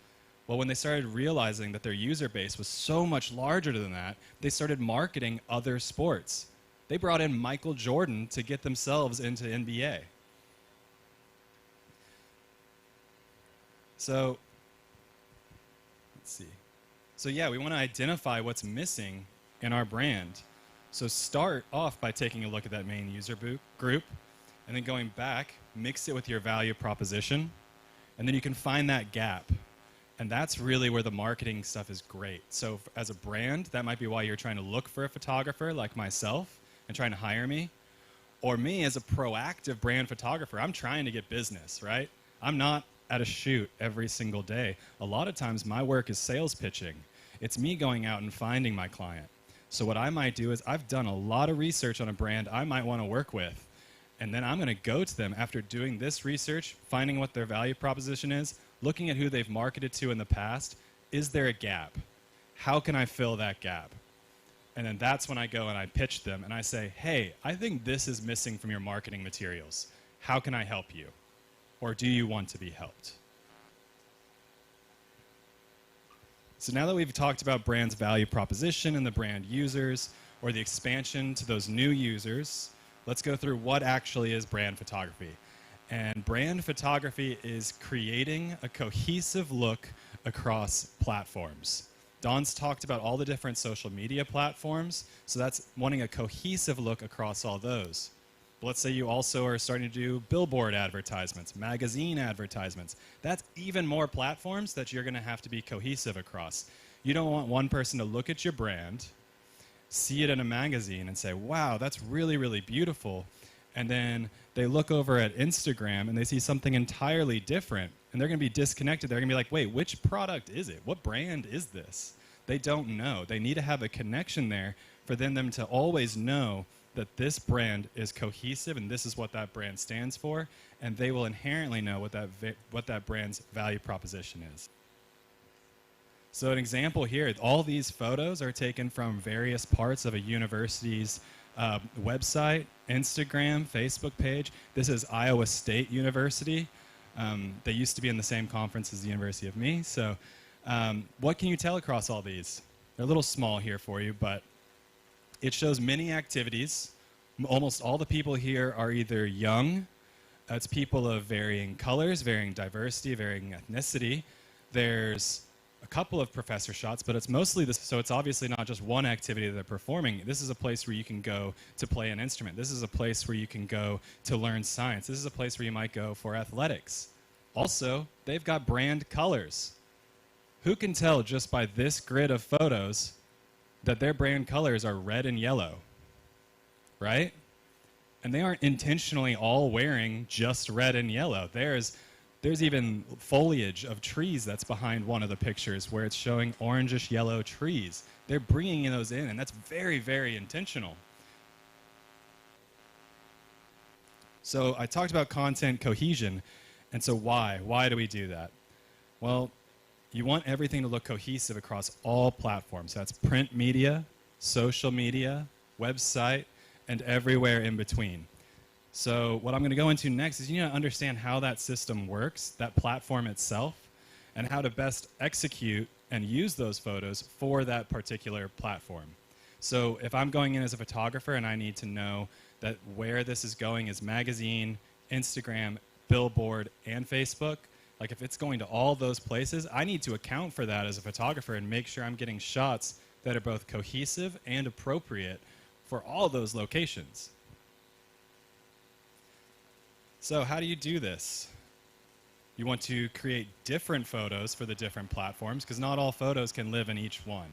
Well, when they started realizing that their user base was so much larger than that, they started marketing other sports. They brought in Michael Jordan to get themselves into NBA. So, let's see. So yeah, we want to identify what's missing in our brand. So start off by taking a look at that main user group, and then going back, mix it with your value proposition, and then you can find that gap. And that's really where the marketing stuff is great. So as a brand, that might be why you're trying to look for a photographer like myself and trying to hire me. Or me as a proactive brand photographer, I'm trying to get business, right? I'm not at a shoot every single day. A lot of times my work is sales pitching. It's me going out and finding my client. So what I might do is I've done a lot of research on a brand I might want to work with. And then I'm going to go to them after doing this research, finding what their value proposition is, looking at who they've marketed to in the past. Is there a gap? How can I fill that gap? And then that's when I go and I pitch them and I say, hey, I think this is missing from your marketing materials. How can I help you? Or do you want to be helped? So now that we've talked about brand's value proposition and the brand users, or the expansion to those new users, let's go through what actually is brand photography. And brand photography is creating a cohesive look across platforms. Don's talked about all the different social media platforms, so that's wanting a cohesive look across all those. But let's say you also are starting to do billboard advertisements, magazine advertisements. That's even more platforms that you're going to have to be cohesive across. You don't want one person to look at your brand, see it in a magazine and say, wow, that's really, really beautiful. And then they look over at Instagram and they see something entirely different. And they're going to be disconnected. They're going to be like, wait, which product is it? What brand is this? They don't know. They need to have a connection there for them to always know that this brand is cohesive and this is what that brand stands for, and they will inherently know what that brand's value proposition is. So an example here, all these photos are taken from various parts of a university's website, Instagram, Facebook page. This is Iowa State University. They used to be in the same conference as the University of Me. So what can you tell across all these? They're a little small here for you, but it shows many activities. Almost all the people here are either young, it's people of varying colors, varying diversity, varying ethnicity. There's a couple of professor shots, but it's mostly this, so it's obviously not just one activity that they're performing. This is a place where you can go to play an instrument. This is a place where you can go to learn science. This is a place where you might go for athletics. Also, they've got brand colors. Who can tell just by this grid of photos that their brand colors are red and yellow, right? And they aren't intentionally all wearing just red and yellow. There's There's even foliage of trees that's behind one of the pictures where it's showing orangish yellow trees. They're bringing those in, and that's very, very intentional. So I talked about content cohesion, and so why? Why do we do that? Well, you want everything to look cohesive across all platforms. That's print media, social media, website, and everywhere in between. So what I'm going to go into next is you need to understand how that system works, that platform itself, and how to best execute and use those photos for that particular platform. So if I'm going in as a photographer and I need to know that where this is going is magazine, Instagram, billboard, and Facebook, like if it's going to all those places, I need to account for that as a photographer and make sure I'm getting shots that are both cohesive and appropriate for all those locations. So how do you do this? You want to create different photos for the different platforms because not all photos can live in each one.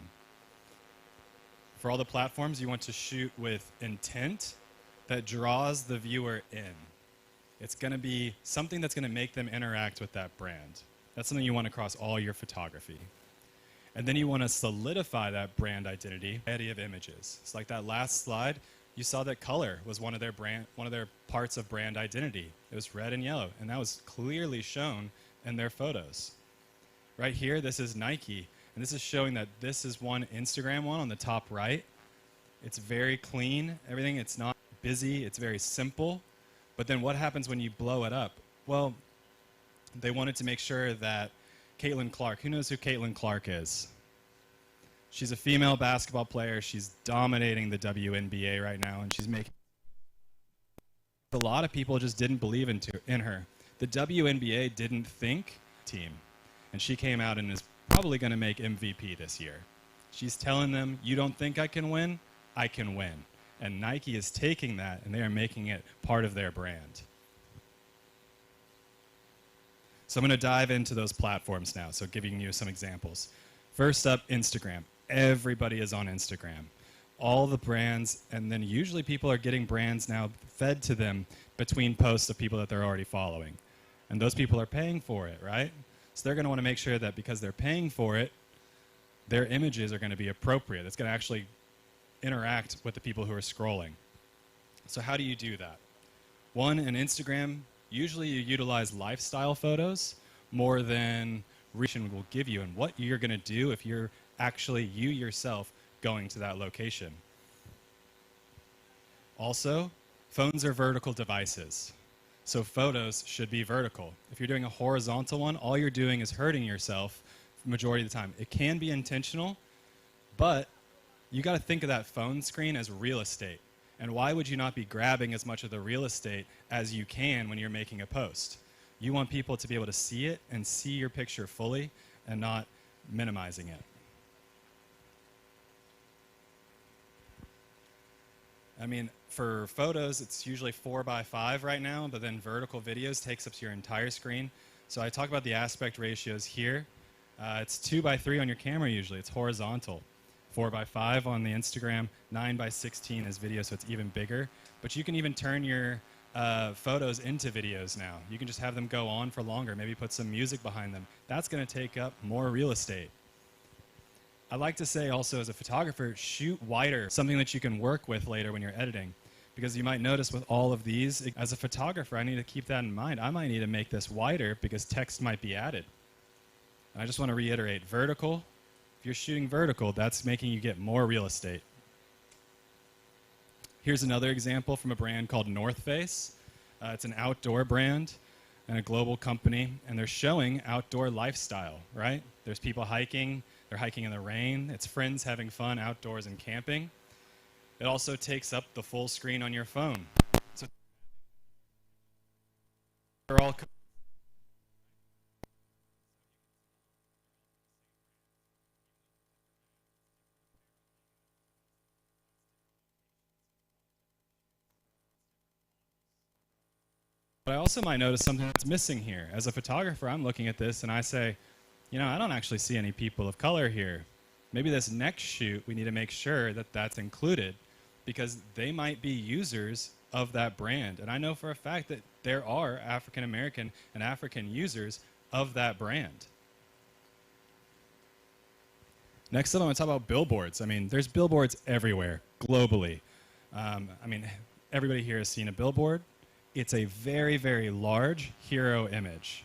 For all the platforms, you want to shoot with intent that draws the viewer in. It's going to be something that's going to make them interact with that brand. That's something you want across all your photography. And then you want to solidify that brand identity with a variety of images. It's like that last slide. You saw that color was one of their parts of brand identity. It was red and yellow, and that was clearly shown in their photos. Right here, this is Nike, and this is showing that this is one Instagram one on the top right. It's very clean, everything. It's not busy, it's very simple. But then what happens when you blow it up? Well, they wanted to make sure that Caitlin Clark, who knows who Caitlin Clark is? She's a female basketball player. She's dominating the WNBA right now, and she's making... A lot of people just didn't believe in her. The WNBA didn't think team, and she came out and is probably going to make MVP this year. She's telling them, you don't think I can win? I can win. And Nike is taking that, and they are making it part of their brand. So I'm going to dive into those platforms now, so giving you some examples. First up, Instagram. Everybody is on Instagram. All the brands, and then usually people are getting brands now fed to them between posts of people that they're already following. And those people are paying for it, right? So they're going to want to make sure that because they're paying for it, their images are going to be appropriate. It's going to actually interact with the people who are scrolling. So how do you do that? One, in Instagram, usually you utilize lifestyle photos more than region will give you and what you're going to do if you're actually you yourself going to that location. Also, phones are vertical devices. So photos should be vertical. If you're doing a horizontal one, all you're doing is hurting yourself the majority of the time. It can be intentional, but you got to think of that phone screen as real estate. And why would you not be grabbing as much of the real estate as you can when you're making a post? You want people to be able to see it and see your picture fully and not minimizing it. I mean, for photos, it's usually 4:5 right now, but then vertical videos takes up your entire screen. So I talk about the aspect ratios here. It's 2:3 on your camera usually. It's horizontal. 4:5 on the Instagram, 9:16 is video, so it's even bigger. But you can even turn your photos into videos now. You can just have them go on for longer, maybe put some music behind them. That's going to take up more real estate. I like to say also as a photographer, shoot wider, something that you can work with later when you're editing. Because you might notice with all of these, as a photographer, I need to keep that in mind. I might need to make this wider because text might be added. And I just want to reiterate, vertical, if you're shooting vertical, that's making you get more real estate. Here's another example from a brand called North Face. It's an outdoor brand and a global company, and they're showing outdoor lifestyle, right? There's people hiking, they're hiking in the rain, it's friends having fun outdoors and camping. It also takes up the full screen on your phone. So they're all But I also might notice something that's missing here. As a photographer, I'm looking at this and I say, you know, I don't actually see any people of color here. Maybe this next shoot, we need to make sure that that's included because they might be users of that brand. And I know for a fact that there are African American and African users of that brand. Next up, I want to talk about billboards. I mean, there's billboards everywhere, globally. I mean, everybody here has seen a billboard. It's a very, very large hero image.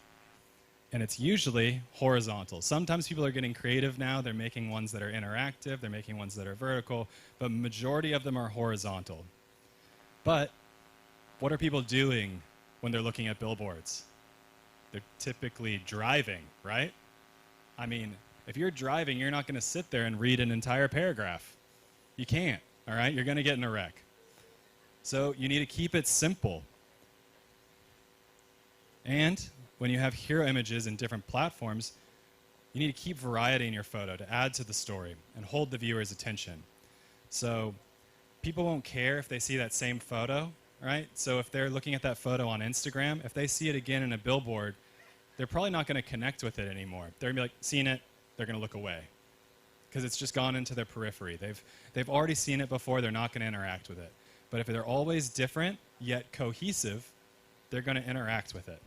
And it's usually horizontal. Sometimes people are getting creative now. They're making ones that are interactive. They're making ones that are vertical. But majority of them are horizontal. But what are people doing when they're looking at billboards? They're typically driving, right? I mean, if you're driving, you're not going to sit there and read an entire paragraph. You can't, all right? You're going to get in a wreck. So you need to keep it simple. And when you have hero images in different platforms, you need to keep variety in your photo to add to the story and hold the viewer's attention. So people won't care if they see that same photo, right? So if they're looking at that photo on Instagram, if they see it again in a billboard, they're probably not going to connect with it anymore. They're going to be like, seeing it, they're going to look away because it's just gone into their periphery. They've already seen it before, they're not going to interact with it. But if they're always different yet cohesive, they're going to interact with it.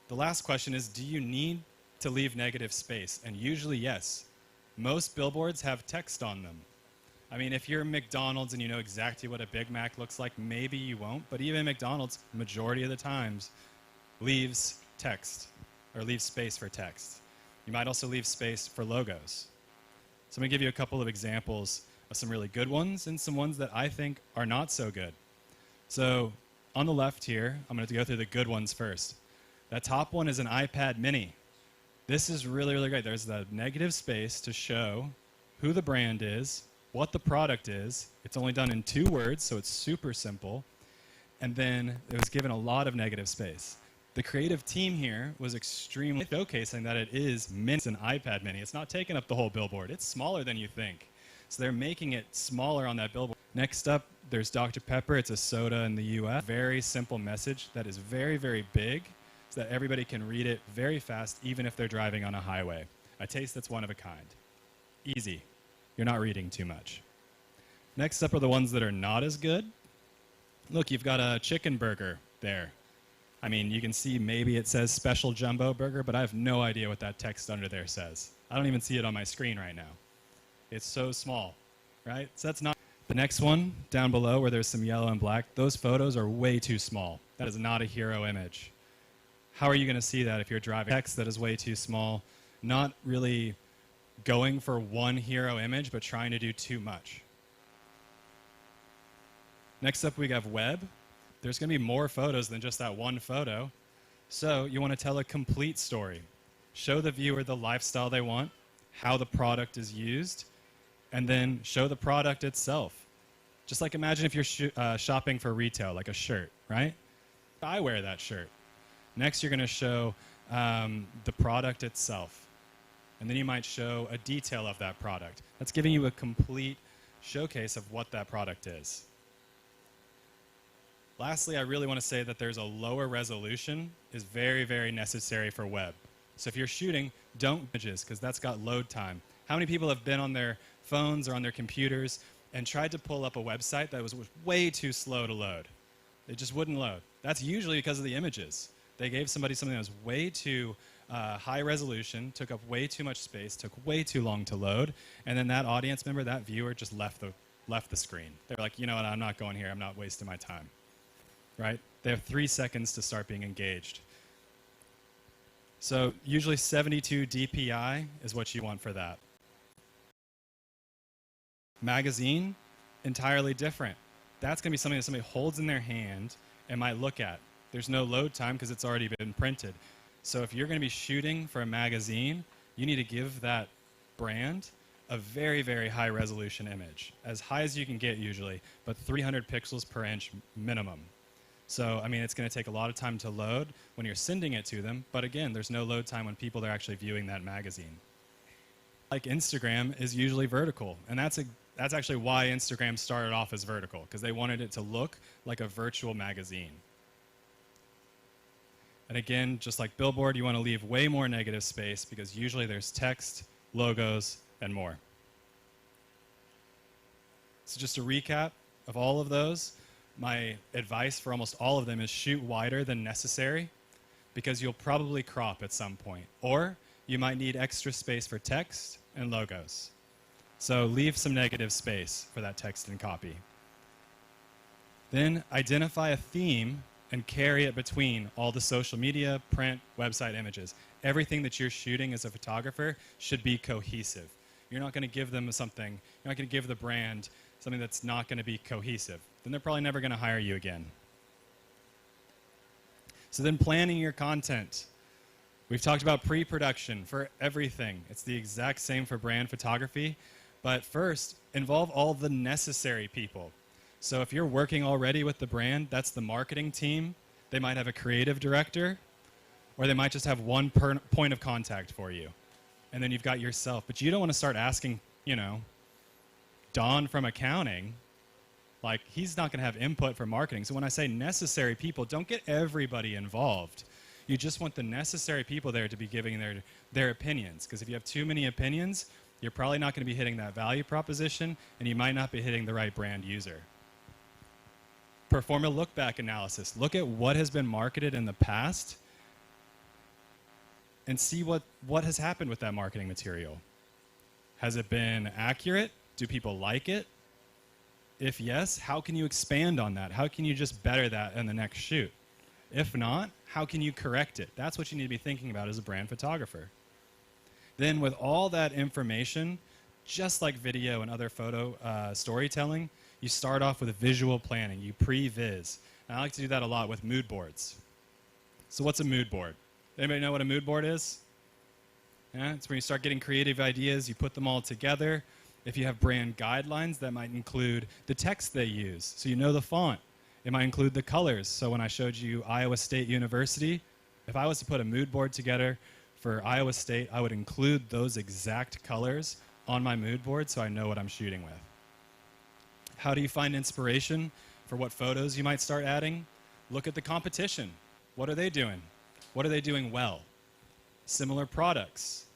The last question is, do you need to leave negative space? And usually, yes. Most billboards have text on them. I mean, if you're McDonald's and you know exactly what a Big Mac looks like, maybe you won't. But even McDonald's, majority of the times, leaves text or leaves space for text. You might also leave space for logos. So I'm going to give you a couple of examples of some really good ones and some ones that I think are not so good. So on the left here, I'm going to go through the good ones first. That top one is an iPad mini. This is really, really great. There's the negative space to show who the brand is, what the product is. It's only done in 2 words, so it's super simple. And then it was given a lot of negative space. The creative team here was extremely showcasing that it is it's an iPad mini. It's not taking up the whole billboard. It's smaller than you think. So they're making it smaller on that billboard. Next up, there's Dr. Pepper. It's a soda in the US. Very simple message that is very, very big, so that everybody can read it very fast, even if they're driving on a highway. A taste that's one of a kind. Easy. You're not reading too much. Next up are the ones that are not as good. Look, you've got a chicken burger there. I mean, you can see maybe it says special jumbo burger, but I have no idea what that text under there says. I don't even see it on my screen right now. It's so small, right? So that's not. The next one, down below where there's some yellow and black, those photos are way too small. That is not a hero image. How are you going to see that if you're driving text that is way too small? Not really going for one hero image, but trying to do too much. Next up, we have web. There's going to be more photos than just that one photo. So you want to tell a complete story. Show the viewer the lifestyle they want, how the product is used, and then show the product itself. Just like imagine if you're shopping for retail, like a shirt, right? I wear that shirt. Next, you're going to show the product itself. And then you might show a detail of that product. That's giving you a complete showcase of what that product is. Lastly, I really want to say that there's a lower resolution is very, very necessary for web. So if you're shooting, don't images, because that's got load time. How many people have been on their phones or on their computers and tried to pull up a website that was way too slow to load? It just wouldn't load. That's usually because of the images. They gave somebody something that was way too high resolution, took up way too much space, took way too long to load, and then that audience member, that viewer, just left the screen. They're like, you know what, I'm not going here, I'm not wasting my time. Right? They have 3 seconds to start being engaged. So usually 72 DPI is what you want for that. Magazine, entirely different. That's going to be something that somebody holds in their hand and might look at. There's no load time because it's already been printed. So if you're going to be shooting for a magazine, you need to give that brand a very, very high resolution image. As high as you can get usually, but 300 pixels per inch minimum. So, I mean, it's going to take a lot of time to load when you're sending it to them, but again, there's no load time when people are actually viewing that magazine. Like Instagram is usually vertical, and that's actually why Instagram started off as vertical, because they wanted it to look like a virtual magazine. And again, just like Billboard, you want to leave way more negative space because usually there's text, logos, and more. So just a recap of all of those. my advice for almost all of them is shoot wider than necessary, because you'll probably crop at some point, or you might need extra space for text and logos. So leave some negative space for that text and copy. Then identify a theme and carry it between all the social media, print, website images. Everything that you're shooting as a photographer should be cohesive. You're not going to give them something, you're not going to give the brand something that's not going to be cohesive. Then they're probably never going to hire you again. So then planning your content. We've talked about pre-production for everything. It's the exact same for brand photography. But first, involve all the necessary people. So if you're working already with the brand, that's the marketing team. They might have a creative director, or they might just have one point of contact for you. And then you've got yourself. But you don't want to start asking, you know, Don from accounting, like he's not going to have input for marketing. So when I say necessary people, don't get everybody involved. You just want the necessary people there to be giving their opinions. Because if you have too many opinions, you're probably not going to be hitting that value proposition, and you might not be hitting the right brand user. Perform a look-back analysis. Look at what has been marketed in the past and see what has happened with that marketing material. Has it been accurate? Do people like it? If yes, how can you expand on that? How can you just better that in the next shoot? If not, how can you correct it? That's what you need to be thinking about as a brand photographer. Then with all that information, just like video and other photo storytelling, you start off with a visual planning. You pre-viz. And I like to do that a lot with mood boards. So what's a mood board? Anybody know what a mood board is? Yeah, it's when you start getting creative ideas, you put them all together. If you have brand guidelines, that might include the text they use, so you know the font. It might include the colors. So when I showed you Iowa State University, if I was to put a mood board together for Iowa State, I would include those exact colors on my mood board so I know what I'm shooting with. How do you find inspiration for what photos you might start adding? Look at the competition. What are they doing? What are they doing well? Similar products,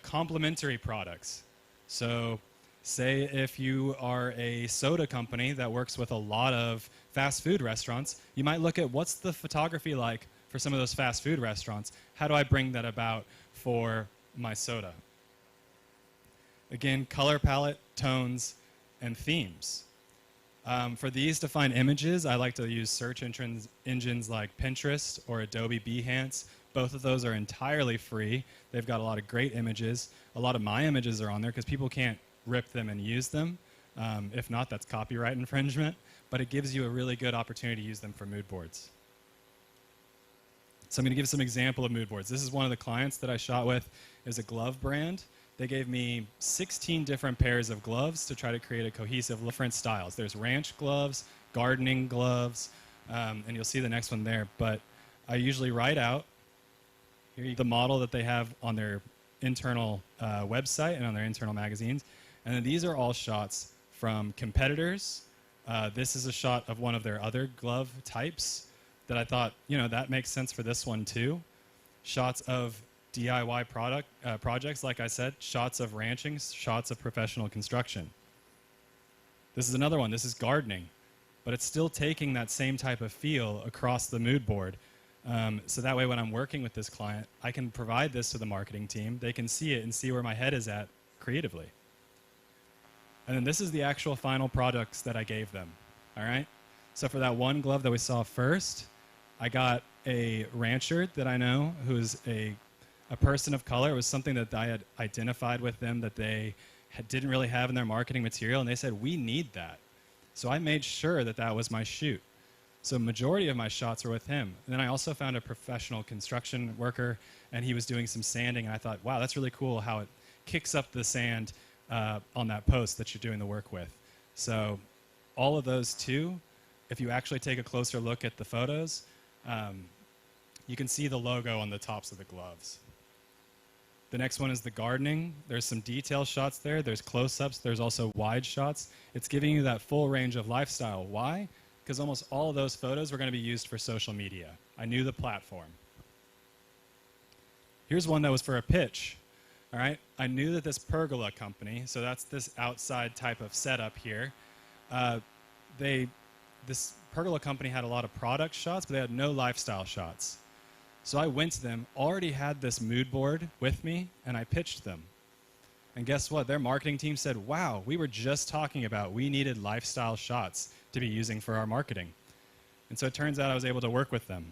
complementary products. So say if you are a soda company that works with a lot of fast food restaurants, you might look at what's the photography like for some of those fast food restaurants. How do I bring that about for my soda? Again, color palette, tones, and themes. For these to find images, I like to use search engines like Pinterest or Adobe Behance. Both of those are entirely free. They've got a lot of great images. A lot of my images are on there because people can't rip them and use them. If not, that's copyright infringement. But it gives you a really good opportunity to use them for mood boards. So I'm going to give some example of mood boards. This is one of the clients that I shot with. It was a glove brand. They gave me 16 different pairs of gloves to try to create a cohesive different styles. There's ranch gloves, gardening gloves, and you'll see the next one there. But I usually write out the model that they have on their internal website and on their internal magazines. And then these are all shots from competitors. This is a shot of one of their other glove types that I thought, you know, that makes sense for this one too. Shots of DIY projects, like I said, shots of ranching, shots of professional construction. This is another one. This is gardening, but it's still taking that same type of feel across the mood board. So that way when I'm working with this client, I can provide this to the marketing team. They can see it and see where my head is at creatively. And then this is the actual final products that I gave them, all right? So for that one glove that we saw first, I got a rancher that I know who's a person of color. It was something that I had identified with them that they didn't really have in their marketing material, and they said, we need that. So I made sure that that was my shoot. So majority of my shots were with him. And then I also found a professional construction worker, and he was doing some sanding, and I thought, wow, that's really cool how it kicks up the sand on that post that you're doing the work with. So all of those too, if you actually take a closer look at the photos, you can see the logo on the tops of the gloves. The next one is the gardening. There's some detail shots there. There's close-ups. There's also wide shots. It's giving you that full range of lifestyle. Why? Because almost all of those photos were going to be used for social media. I knew the platform. Here's one that was for a pitch. All right. I knew that this pergola company, so that's this outside type of setup here, they this pergola company had a lot of product shots, but they had no lifestyle shots. So I went to them, already had this mood board with me, and I pitched them. And guess what? Their marketing team said, wow, we were just talking about we needed lifestyle shots to be using for our marketing. And so it turns out I was able to work with them.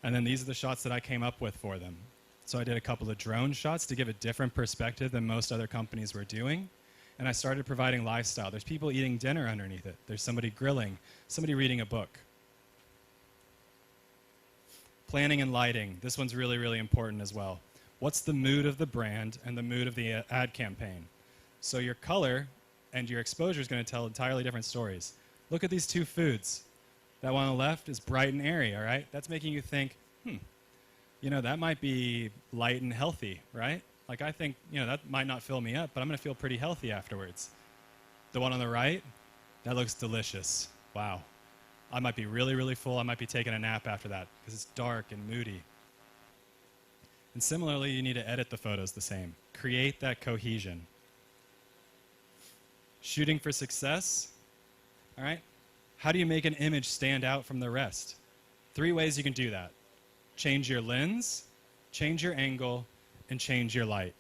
And then these are the shots that I came up with for them. So I did a couple of drone shots to give a different perspective than most other companies were doing. And I started providing lifestyle. There's people eating dinner underneath it. There's somebody grilling, somebody reading a book. Planning and lighting. This one's really, really important as well. What's the mood of the brand and the mood of the ad campaign? So your color and your exposure is going to tell entirely different stories. Look at these two foods. That one on the left is bright and airy, all right? That's making you think, you know, that might be light and healthy, right? Like I think, you know, that might not fill me up, but I'm going to feel pretty healthy afterwards. The one on the right, that looks delicious. Wow. I might be really, really full. I might be taking a nap after that because it's dark and moody. And similarly, you need to edit the photos the same. Create that cohesion. Shooting for success, all right? How do you make an image stand out from the rest? 3 ways you can do that. Change your lens, change your angle, and change your light.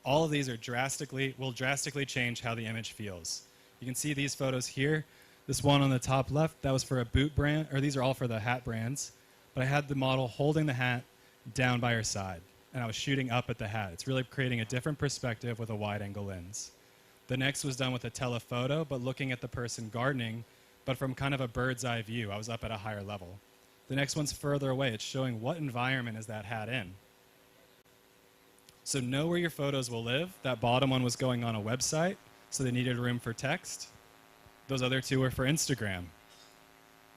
All of these will drastically change how the image feels. You can see these photos here. This one on the top left, that was for a boot brand, or these are all for the hat brands. But I had the model holding the hat down by her side, and I was shooting up at the hat. It's really creating a different perspective with a wide-angle lens. The next was done with a telephoto, but looking at the person gardening, but from kind of a bird's eye view. I was up at a higher level. The next one's further away. It's showing what environment is that hat in. So know where your photos will live. That bottom one was going on a website, so they needed room for text. Those other 2 were for Instagram.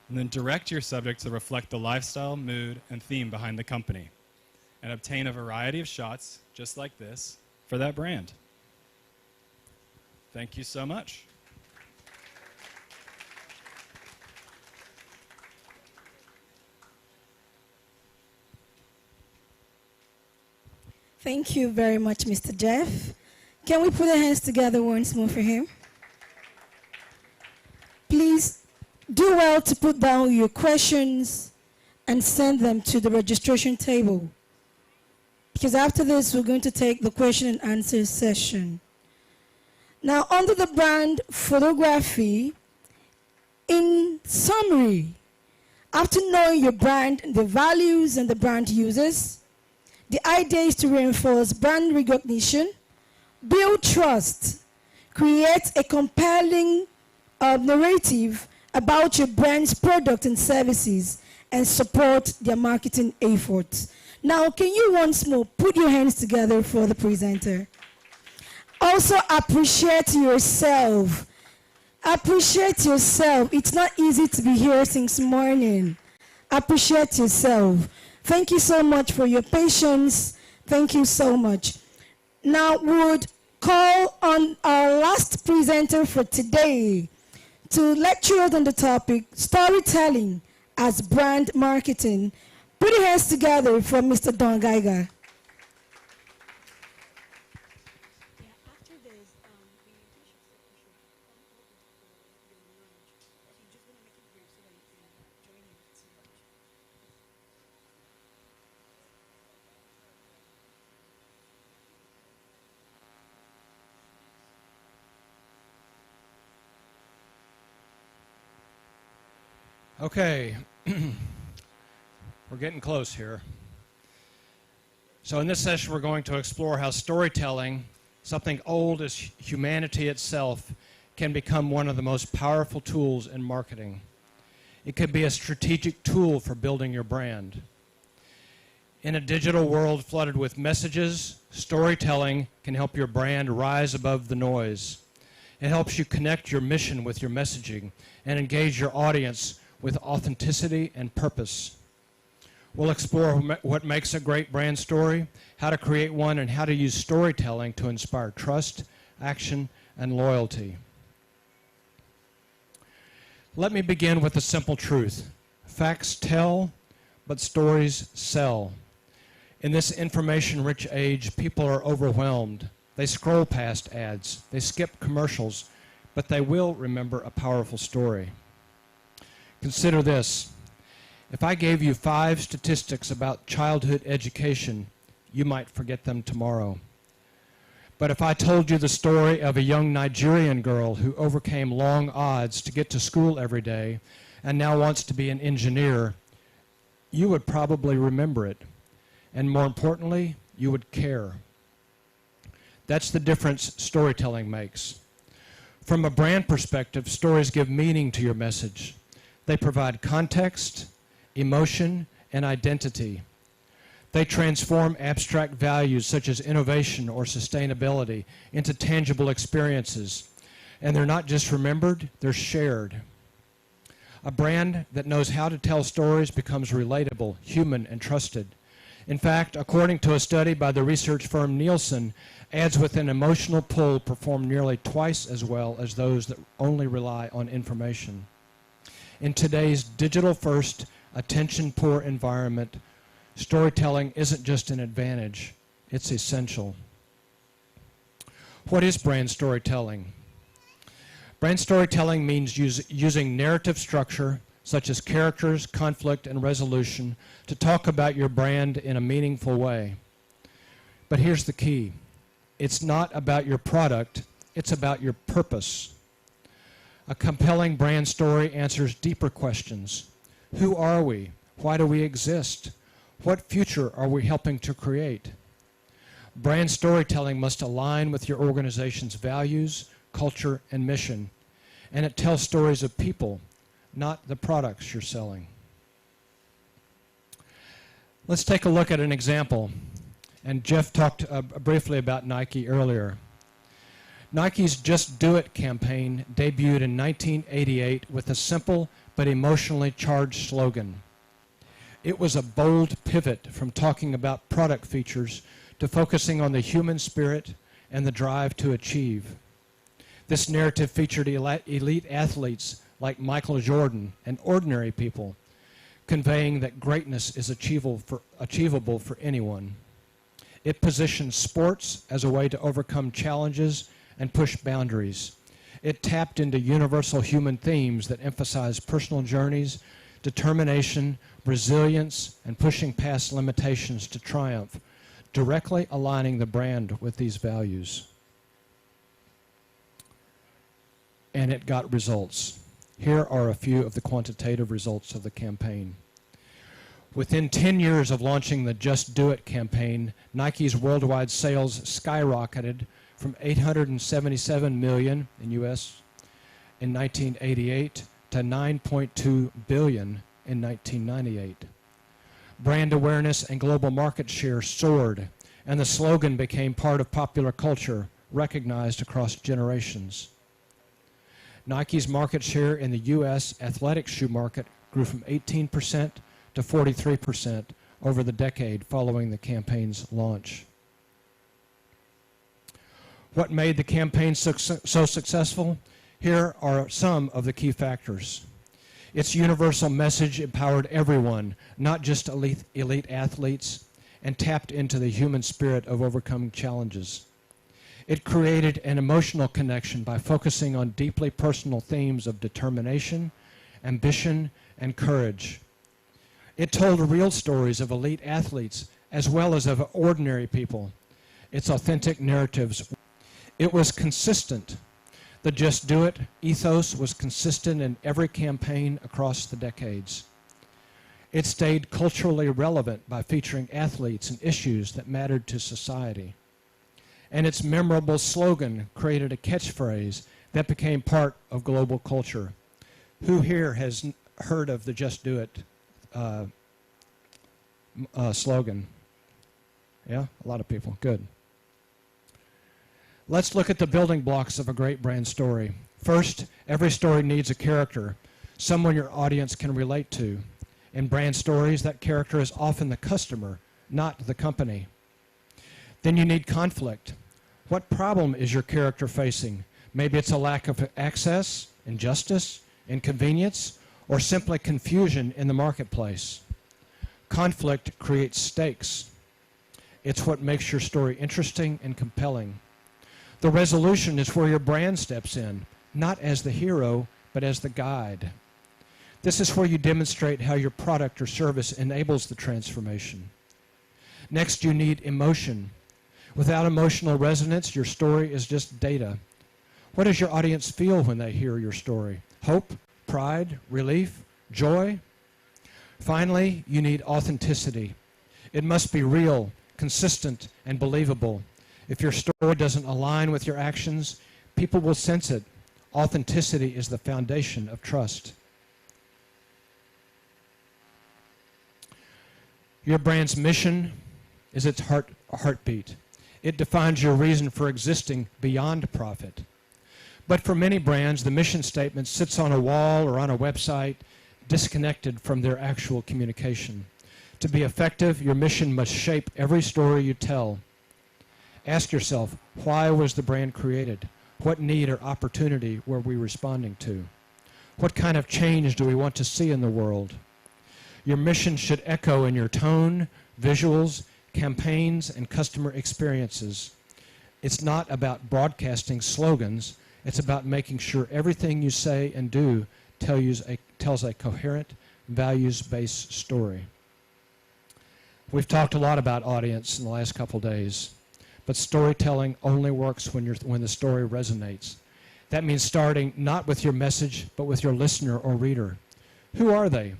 And then direct your subject to reflect the lifestyle, mood, and theme behind the company. And obtain a variety of shots, just like this, for that brand. Thank you so much. Thank you very much, Mr. Jeff. Can we put our hands together once more for him? Please do well to put down your questions and send them to the registration table. Because after this, we're going to take the question and answer session. Now, under the brand photography, in summary, after knowing your brand, the values and the brand uses, the idea is to reinforce brand recognition, build trust, create a compelling narrative about your brand's product and services, and support their marketing efforts. Now, can you once more put your hands together for the presenter? Also, appreciate yourself. Appreciate yourself. It's not easy to be here since morning. Appreciate yourself. Thank you so much for your patience. Thank you so much. Now, we would call on our last presenter for today to lecture us on the topic, storytelling as brand marketing. Put your hands together for Mr. Don Geiger. Okay, we're getting close here. So in this session, we're going to explore how storytelling, something old as humanity itself, can become one of the most powerful tools in marketing. It could be a strategic tool for building your brand. In a digital world flooded with messages, storytelling can help your brand rise above the noise. It helps you connect your mission with your messaging and engage your audience with authenticity and purpose. We'll explore what makes a great brand story, how to create one, and how to use storytelling to inspire trust, action, and loyalty. Let me begin with a simple truth. Facts tell, but stories sell. In this information-rich age, people are overwhelmed. They scroll past ads, they skip commercials, but they will remember a powerful story. Consider this. If I gave you 5 statistics about childhood education, you might forget them tomorrow. But if I told you the story of a young Nigerian girl who overcame long odds to get to school every day and now wants to be an engineer, you would probably remember it. And more importantly, you would care. That's the difference storytelling makes. From a brand perspective, stories give meaning to your message. They provide context, emotion, and identity. They transform abstract values such as innovation or sustainability into tangible experiences. And they're not just remembered, they're shared. A brand that knows how to tell stories becomes relatable, human, and trusted. In fact, according to a study by the research firm Nielsen, ads with an emotional pull perform nearly twice as well as those that only rely on information. In today's digital-first, attention-poor environment, storytelling isn't just an advantage, it's essential. What is brand storytelling? Brand storytelling means using narrative structure, such as characters, conflict, and resolution, to talk about your brand in a meaningful way. But here's the key. It's not about your product, it's about your purpose. A compelling brand story answers deeper questions. Who are we? Why do we exist? What future are we helping to create? Brand storytelling must align with your organization's values, culture, and mission. And it tells stories of people, not the products you're selling. Let's take a look at an example. And Jeff talked briefly about Nike earlier. Nike's Just Do It campaign debuted in 1988 with a simple but emotionally charged slogan. It was a bold pivot from talking about product features to focusing on the human spirit and the drive to achieve. This narrative featured elite athletes like Michael Jordan and ordinary people, conveying that greatness is achievable for anyone. It positioned sports as a way to overcome challenges and push boundaries. It tapped into universal human themes that emphasize personal journeys, determination, resilience, and pushing past limitations to triumph, directly aligning the brand with these values. And it got results. Here are a few of the quantitative results of the campaign. Within 10 years of launching the Just Do It campaign, Nike's worldwide sales skyrocketed from $877 million in US in 1988 to $9.2 billion in 1998. Brand awareness and global market share soared, and the slogan became part of popular culture, recognized across generations. Nike's market share in the U.S. athletic shoe market grew from 18% to 43% over the decade following the campaign's launch. What made the campaign so successful? Here are some of the key factors. Its universal message empowered everyone, not just elite athletes, and tapped into the human spirit of overcoming challenges. It created an emotional connection by focusing on deeply personal themes of determination, ambition, and courage. It told real stories of elite athletes as well as of ordinary people. Its authentic narratives. It was consistent. The Just Do It ethos was consistent in every campaign across the decades. It stayed culturally relevant by featuring athletes and issues that mattered to society. And its memorable slogan created a catchphrase that became part of global culture. Who here has heard of the Just Do It slogan? Yeah, a lot of people. Good. Let's look at the building blocks of a great brand story. First, every story needs a character, someone your audience can relate to. In brand stories, that character is often the customer, not the company. Then you need conflict. What problem is your character facing? Maybe it's a lack of access, injustice, inconvenience, or simply confusion in the marketplace. Conflict creates stakes. It's what makes your story interesting and compelling. The resolution is where your brand steps in, not as the hero, but as the guide. This is where you demonstrate how your product or service enables the transformation. Next, you need emotion. Without emotional resonance, your story is just data. What does your audience feel when they hear your story? Hope, pride, relief, joy? Finally, you need authenticity. It must be real, consistent, and believable. If your story doesn't align with your actions, people will sense it. Authenticity is the foundation of trust. Your brand's mission is its heartbeat. It defines your reason for existing beyond profit. But for many brands, the mission statement sits on a wall or on a website, disconnected from their actual communication. To be effective, your mission must shape every story you tell. Ask yourself, why was the brand created? What need or opportunity were we responding to? What kind of change do we want to see in the world? Your mission should echo in your tone, visuals, campaigns, and customer experiences. It's not about broadcasting slogans. It's about making sure everything you say and do tells a coherent, values-based story. We've talked a lot about audience in the last couple days, but storytelling only works when the story resonates. That means starting not with your message, but with your listener or reader. Who are they?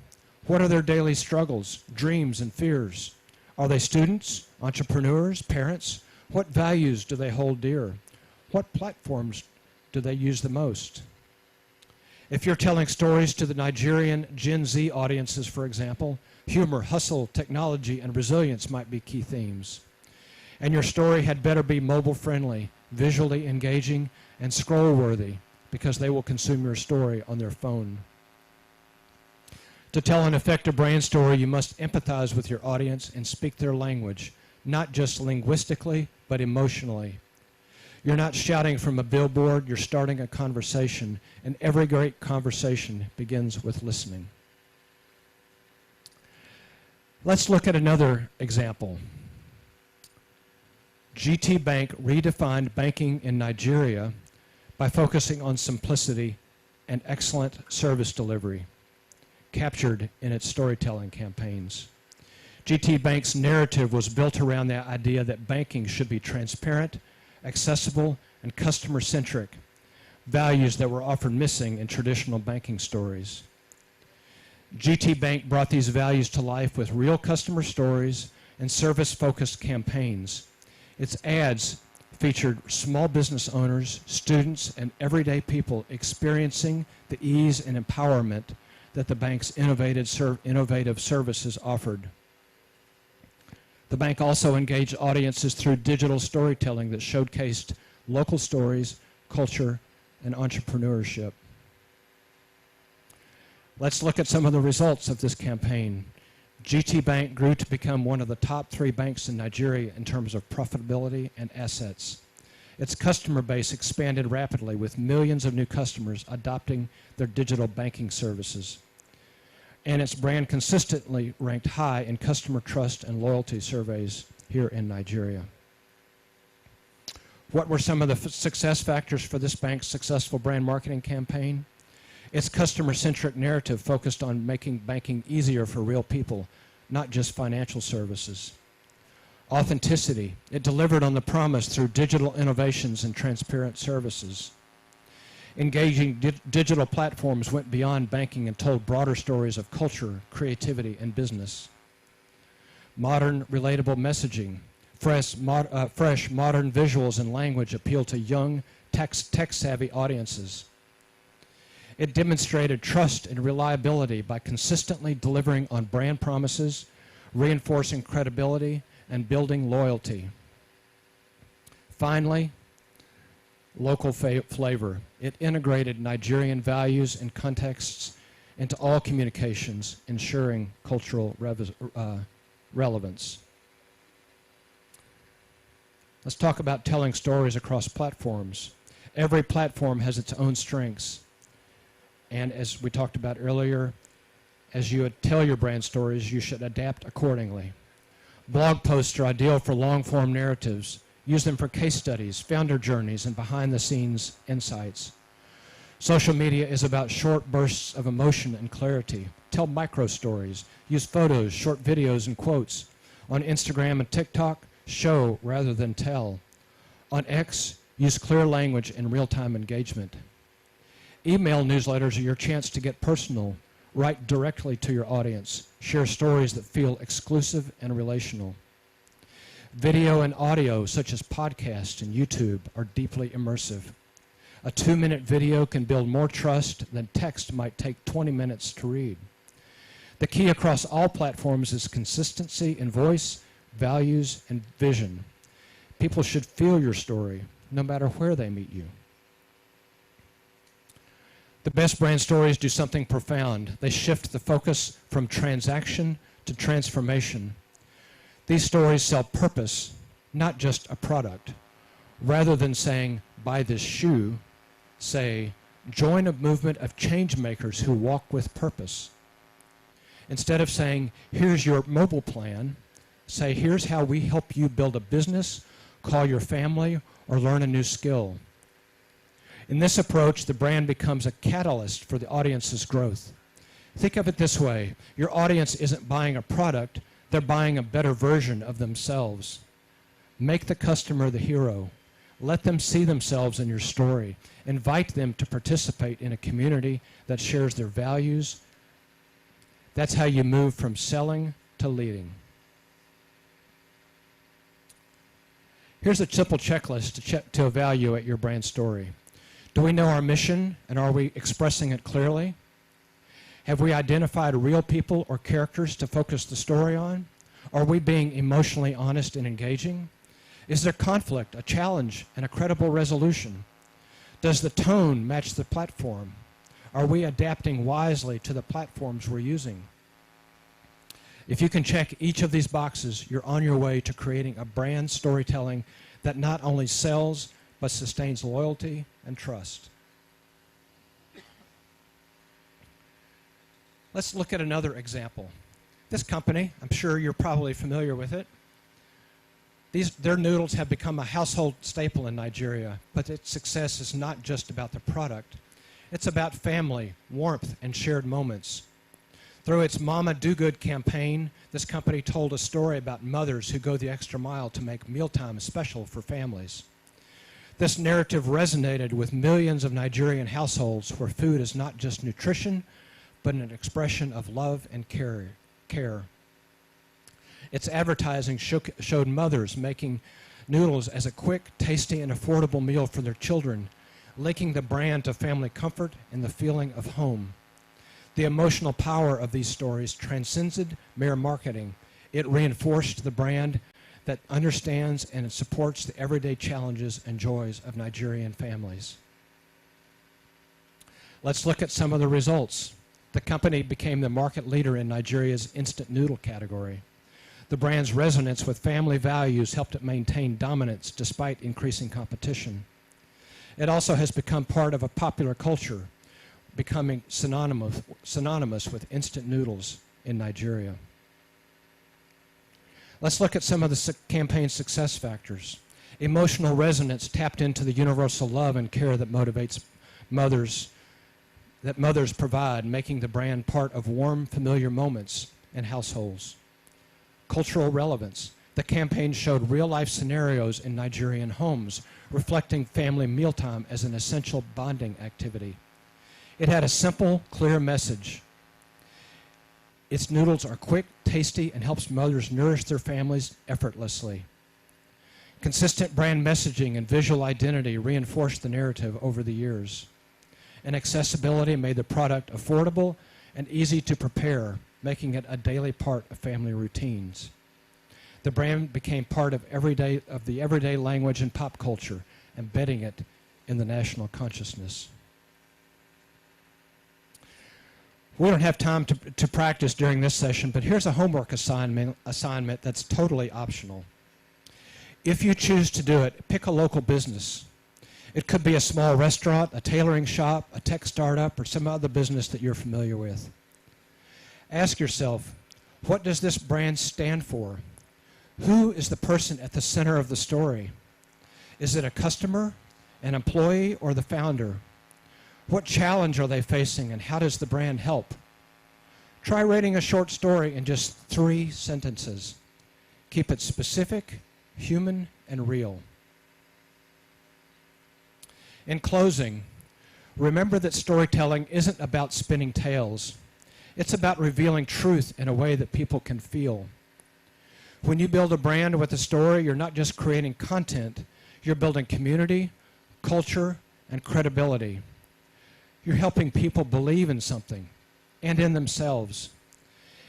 What are their daily struggles, dreams, and fears? Are they students, entrepreneurs, parents? What values do they hold dear? What platforms do they use the most? If you're telling stories to the Nigerian Gen Z audiences, for example, humor, hustle, technology, and resilience might be key themes. And your story had better be mobile-friendly, visually engaging, and scroll-worthy, because they will consume your story on their phone. To tell an effective brand story, you must empathize with your audience and speak their language, not just linguistically, but emotionally. You're not shouting from a billboard, you're starting a conversation, and every great conversation begins with listening. Let's look at another example. GT Bank redefined banking in Nigeria by focusing on simplicity and excellent service delivery, captured in its storytelling campaigns. GT Bank's narrative was built around the idea that banking should be transparent, accessible, and customer-centric, values that were often missing in traditional banking stories. GT Bank brought these values to life with real customer stories and service-focused campaigns. Its ads featured small business owners, students, and everyday people experiencing the ease and empowerment that the bank's innovative services offered. The bank also engaged audiences through digital storytelling that showcased local stories, culture, and entrepreneurship. Let's look at some of the results of this campaign. GT Bank grew to become one of the top 3 banks in Nigeria in terms of profitability and assets. Its customer base expanded rapidly, with millions of new customers adopting their digital banking services. And its brand consistently ranked high in customer trust and loyalty surveys here in Nigeria. What were some of the success factors for this bank's successful brand marketing campaign? Its customer-centric narrative focused on making banking easier for real people, not just financial services. Authenticity. It delivered on the promise through digital innovations and transparent services. Engaging digital platforms went beyond banking and told broader stories of culture, creativity, and business. Modern, relatable messaging. Fresh, modern visuals and language appeal to young, tech-savvy audiences. It demonstrated trust and reliability by consistently delivering on brand promises, reinforcing credibility, and building loyalty. Finally, local flavor. It integrated Nigerian values and contexts into all communications, ensuring cultural relevance. Let's talk about telling stories across platforms. Every platform has its own strengths. And as we talked about earlier, as you tell your brand stories, you should adapt accordingly. Blog posts are ideal for long-form narratives. Use them for case studies, founder journeys, and behind-the-scenes insights. Social media is about short bursts of emotion and clarity. Tell micro stories. Use photos, short videos, and quotes. On Instagram and TikTok, show rather than tell. On X, use clear language and real-time engagement. Email newsletters are your chance to get personal. Write directly to your audience. Share stories that feel exclusive and relational. Video and audio, such as podcasts and YouTube, are deeply immersive. A 2-minute video can build more trust than text might take 20 minutes to read. The key across all platforms is consistency in voice, values, and vision. People should feel your story, no matter where they meet you. The best brand stories do something profound. They shift the focus from transaction to transformation. These stories sell purpose, not just a product. Rather than saying, buy this shoe, say, join a movement of change makers who walk with purpose. Instead of saying, here's your mobile plan, say, here's how we help you build a business, call your family, or learn a new skill. In this approach, the brand becomes a catalyst for the audience's growth. Think of it this way. Your audience isn't buying a product, they're buying a better version of themselves. Make the customer the hero. Let them see themselves in your story. Invite them to participate in a community that shares their values. That's how you move from selling to leading. Here's a simple checklist to evaluate your brand story. Do we know our mission, and are we expressing it clearly? Have we identified real people or characters to focus the story on? Are we being emotionally honest and engaging? Is there conflict, a challenge, and a credible resolution? Does the tone match the platform? Are we adapting wisely to the platforms we're using? If you can check each of these boxes, you're on your way to creating a brand storytelling that not only sells, but sustains loyalty and trust. Let's look at another example. This company, I'm sure you're probably familiar with it. Their noodles have become a household staple in Nigeria, but its success is not just about the product. It's about family, warmth, and shared moments. Through its Mama Do Good campaign, this company told a story about mothers who go the extra mile to make mealtime special for families. This narrative resonated with millions of Nigerian households where food is not just nutrition, but an expression of love and care. Its advertising showed mothers making noodles as a quick, tasty, and affordable meal for their children, linking the brand to family comfort and the feeling of home. The emotional power of these stories transcended mere marketing. It reinforced the brand that understands and supports the everyday challenges and joys of Nigerian families. Let's look at some of the results. The company became the market leader in Nigeria's instant noodle category. The brand's resonance with family values helped it maintain dominance despite increasing competition. It also has become part of a popular culture, becoming synonymous with instant noodles in Nigeria. Let's look at some of the campaign's success factors. Emotional resonance tapped into the universal love and care that motivates mothers provide, making the brand part of warm, familiar moments in households. Cultural relevance. The campaign showed real-life scenarios in Nigerian homes, reflecting family mealtime as an essential bonding activity. It had a simple, clear message. Its noodles are quick, tasty, and helps mothers nourish their families effortlessly. Consistent brand messaging and visual identity reinforced the narrative over the years. And accessibility made the product affordable and easy to prepare, making it a daily part of family routines. The brand became part of the everyday language and pop culture, embedding it in the national consciousness. We don't have time to practice during this session, but here's a homework assignment that's totally optional. If you choose to do it, pick a local business. It could be a small restaurant, a tailoring shop, a tech startup, or some other business that you're familiar with. Ask yourself, what does this brand stand for? Who is the person at the center of the story? Is it a customer, an employee, or the founder? What challenge are they facing, and how does the brand help? Try writing a short story in just 3 sentences. Keep it specific, human, and real. In closing, remember that storytelling isn't about spinning tales. It's about revealing truth in a way that people can feel. When you build a brand with a story, you're not just creating content, you're building community, culture, and credibility. You're helping people believe in something and in themselves.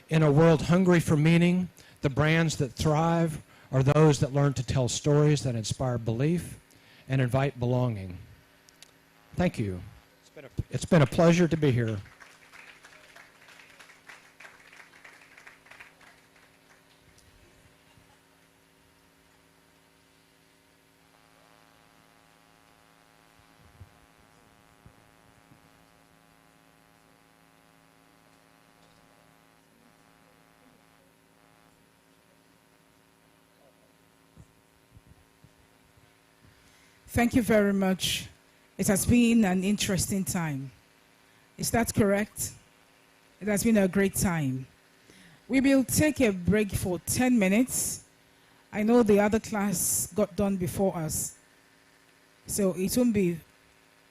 In a world hungry for meaning, the brands that thrive are those that learn to tell stories that inspire belief and invite belonging. Thank you. It's been a pleasure to be here. Thank you very much. It has been an interesting time. Is that correct? It has been a great time. We will take a break for 10 minutes. I know the other class got done before us, so it won't be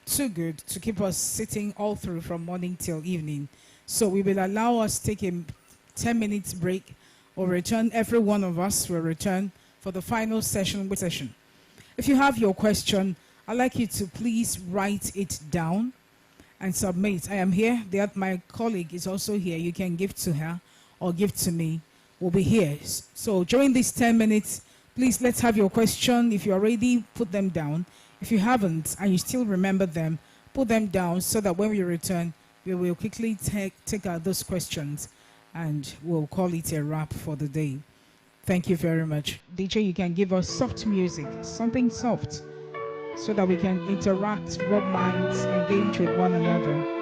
too good to keep us sitting all through from morning till evening. So we will allow us to take a 10 minutes break. We'll return, every one of us will return for the final session. If you have your question, I'd like you to please write it down and submit. I am here. My colleague is also here. You can give to her or give to me. We'll be here. So during these 10 minutes, please let's have your question. If you're ready, put them down. If you haven't and you still remember them, put them down so that when we return, we will quickly take out those questions and we'll call it a wrap for the day. Thank you very much. DJ, you can give us soft music, something soft, so that we can interact, rub minds, engage with one another.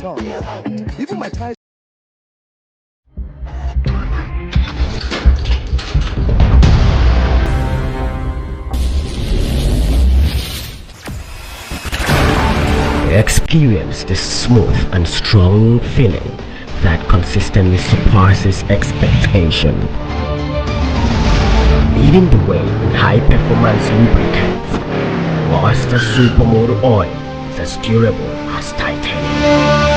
No, even my ties. Experience the smooth and strong feeling that consistently surpasses expectation. Leading the way in high-performance lubricants, Monster Supermoto Oil is as durable as titanium.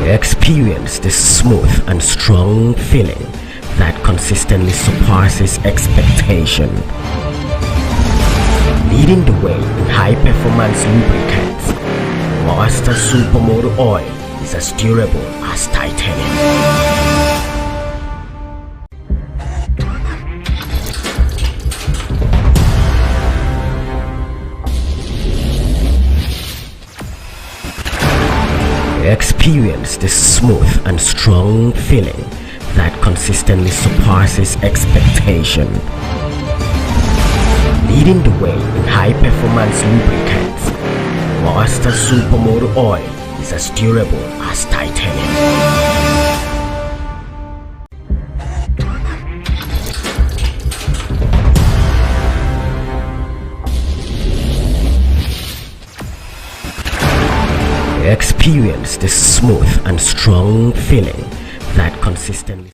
Experience the smooth and strong feeling that consistently surpasses expectation. Leading the way in high-performance lubricants, Monster Supermoto Oil is as durable as titanium. Experience the smooth and strong feeling that consistently surpasses expectation. Leading the way in high-performance lubricants, Monster Supermoto Oil is as durable as titanium. Experience the smooth and strong feeling that consistently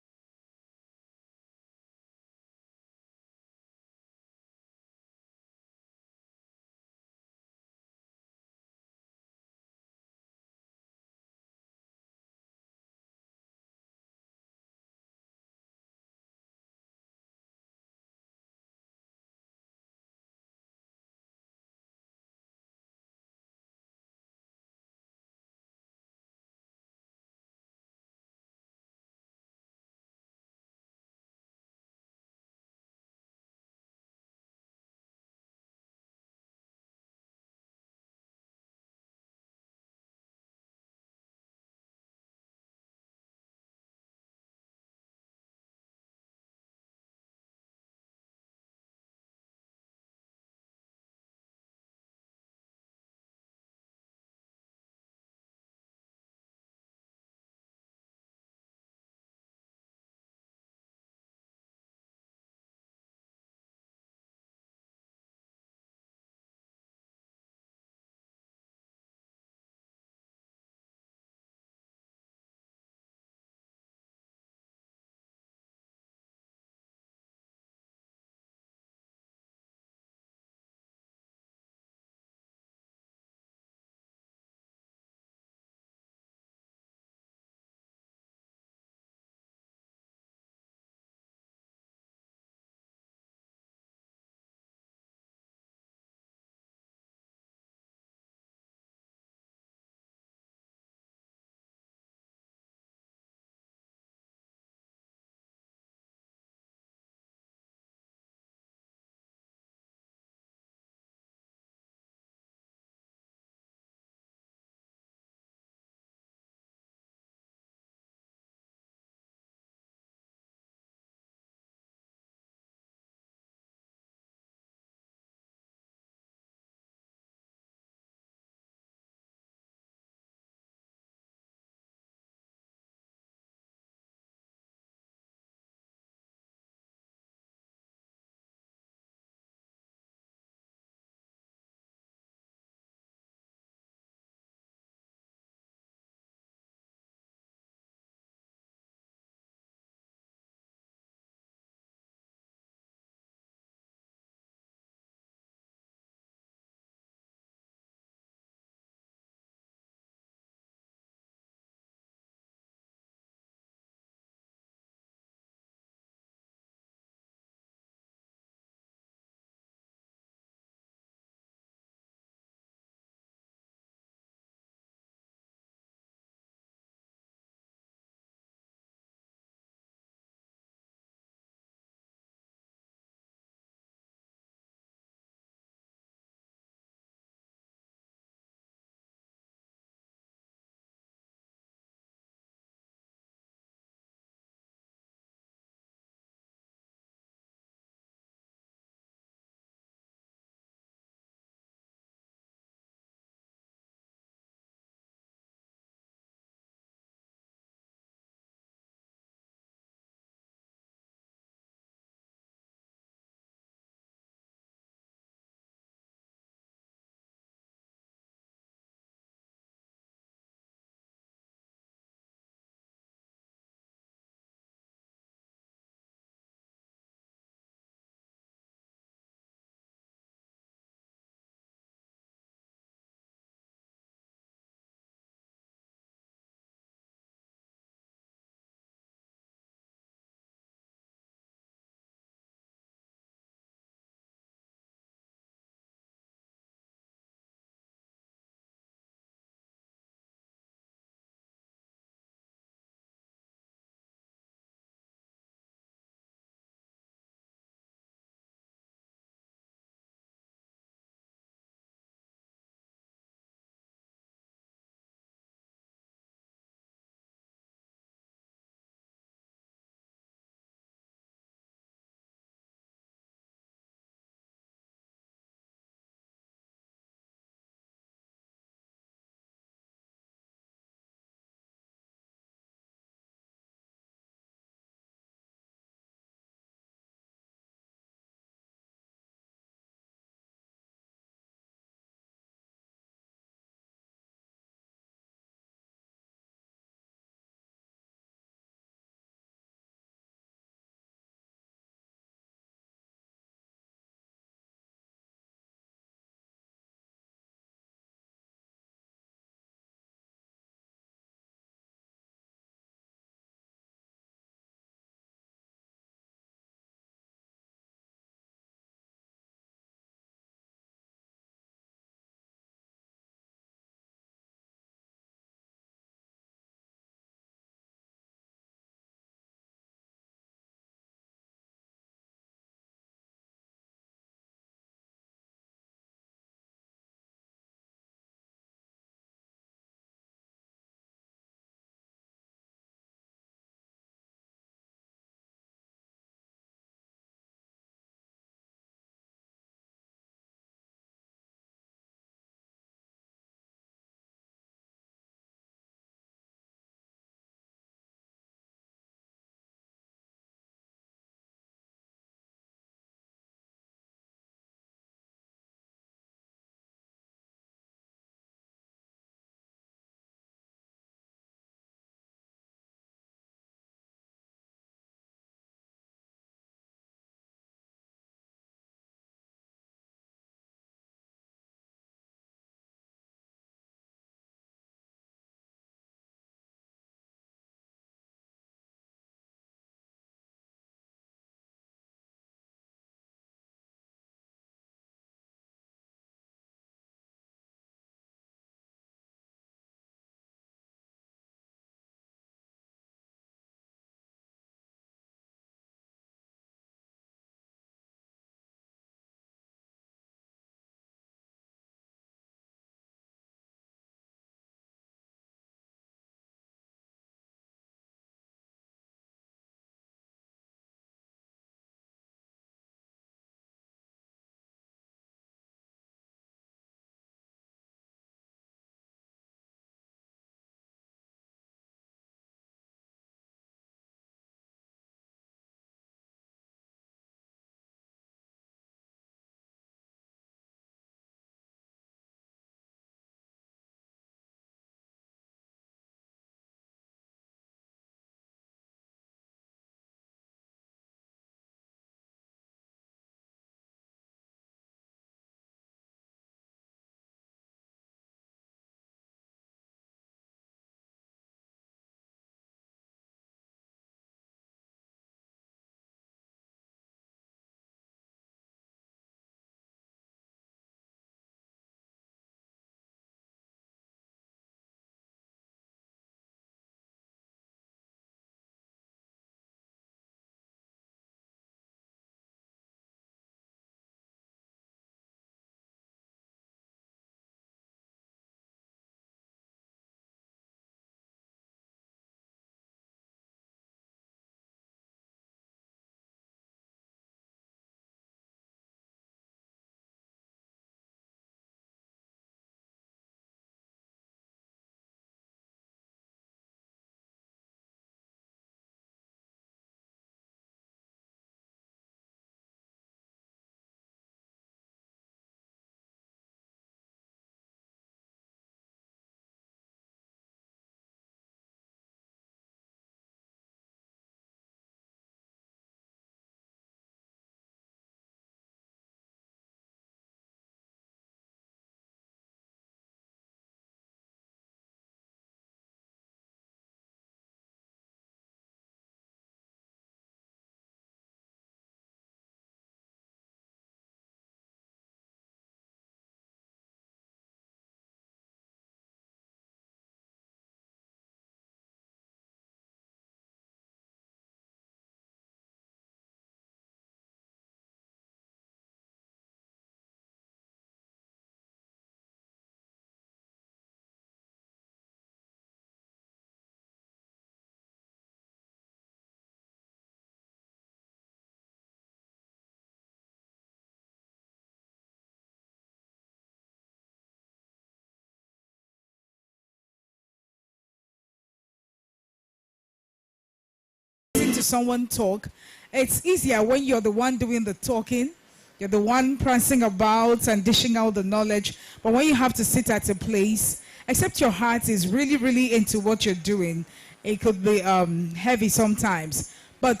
listen to someone talk. It's easier when you're the one doing the talking. You're the one prancing about and dishing out the knowledge. But when you have to sit at a place, except your heart is really, really into what you're doing, it could be heavy sometimes. But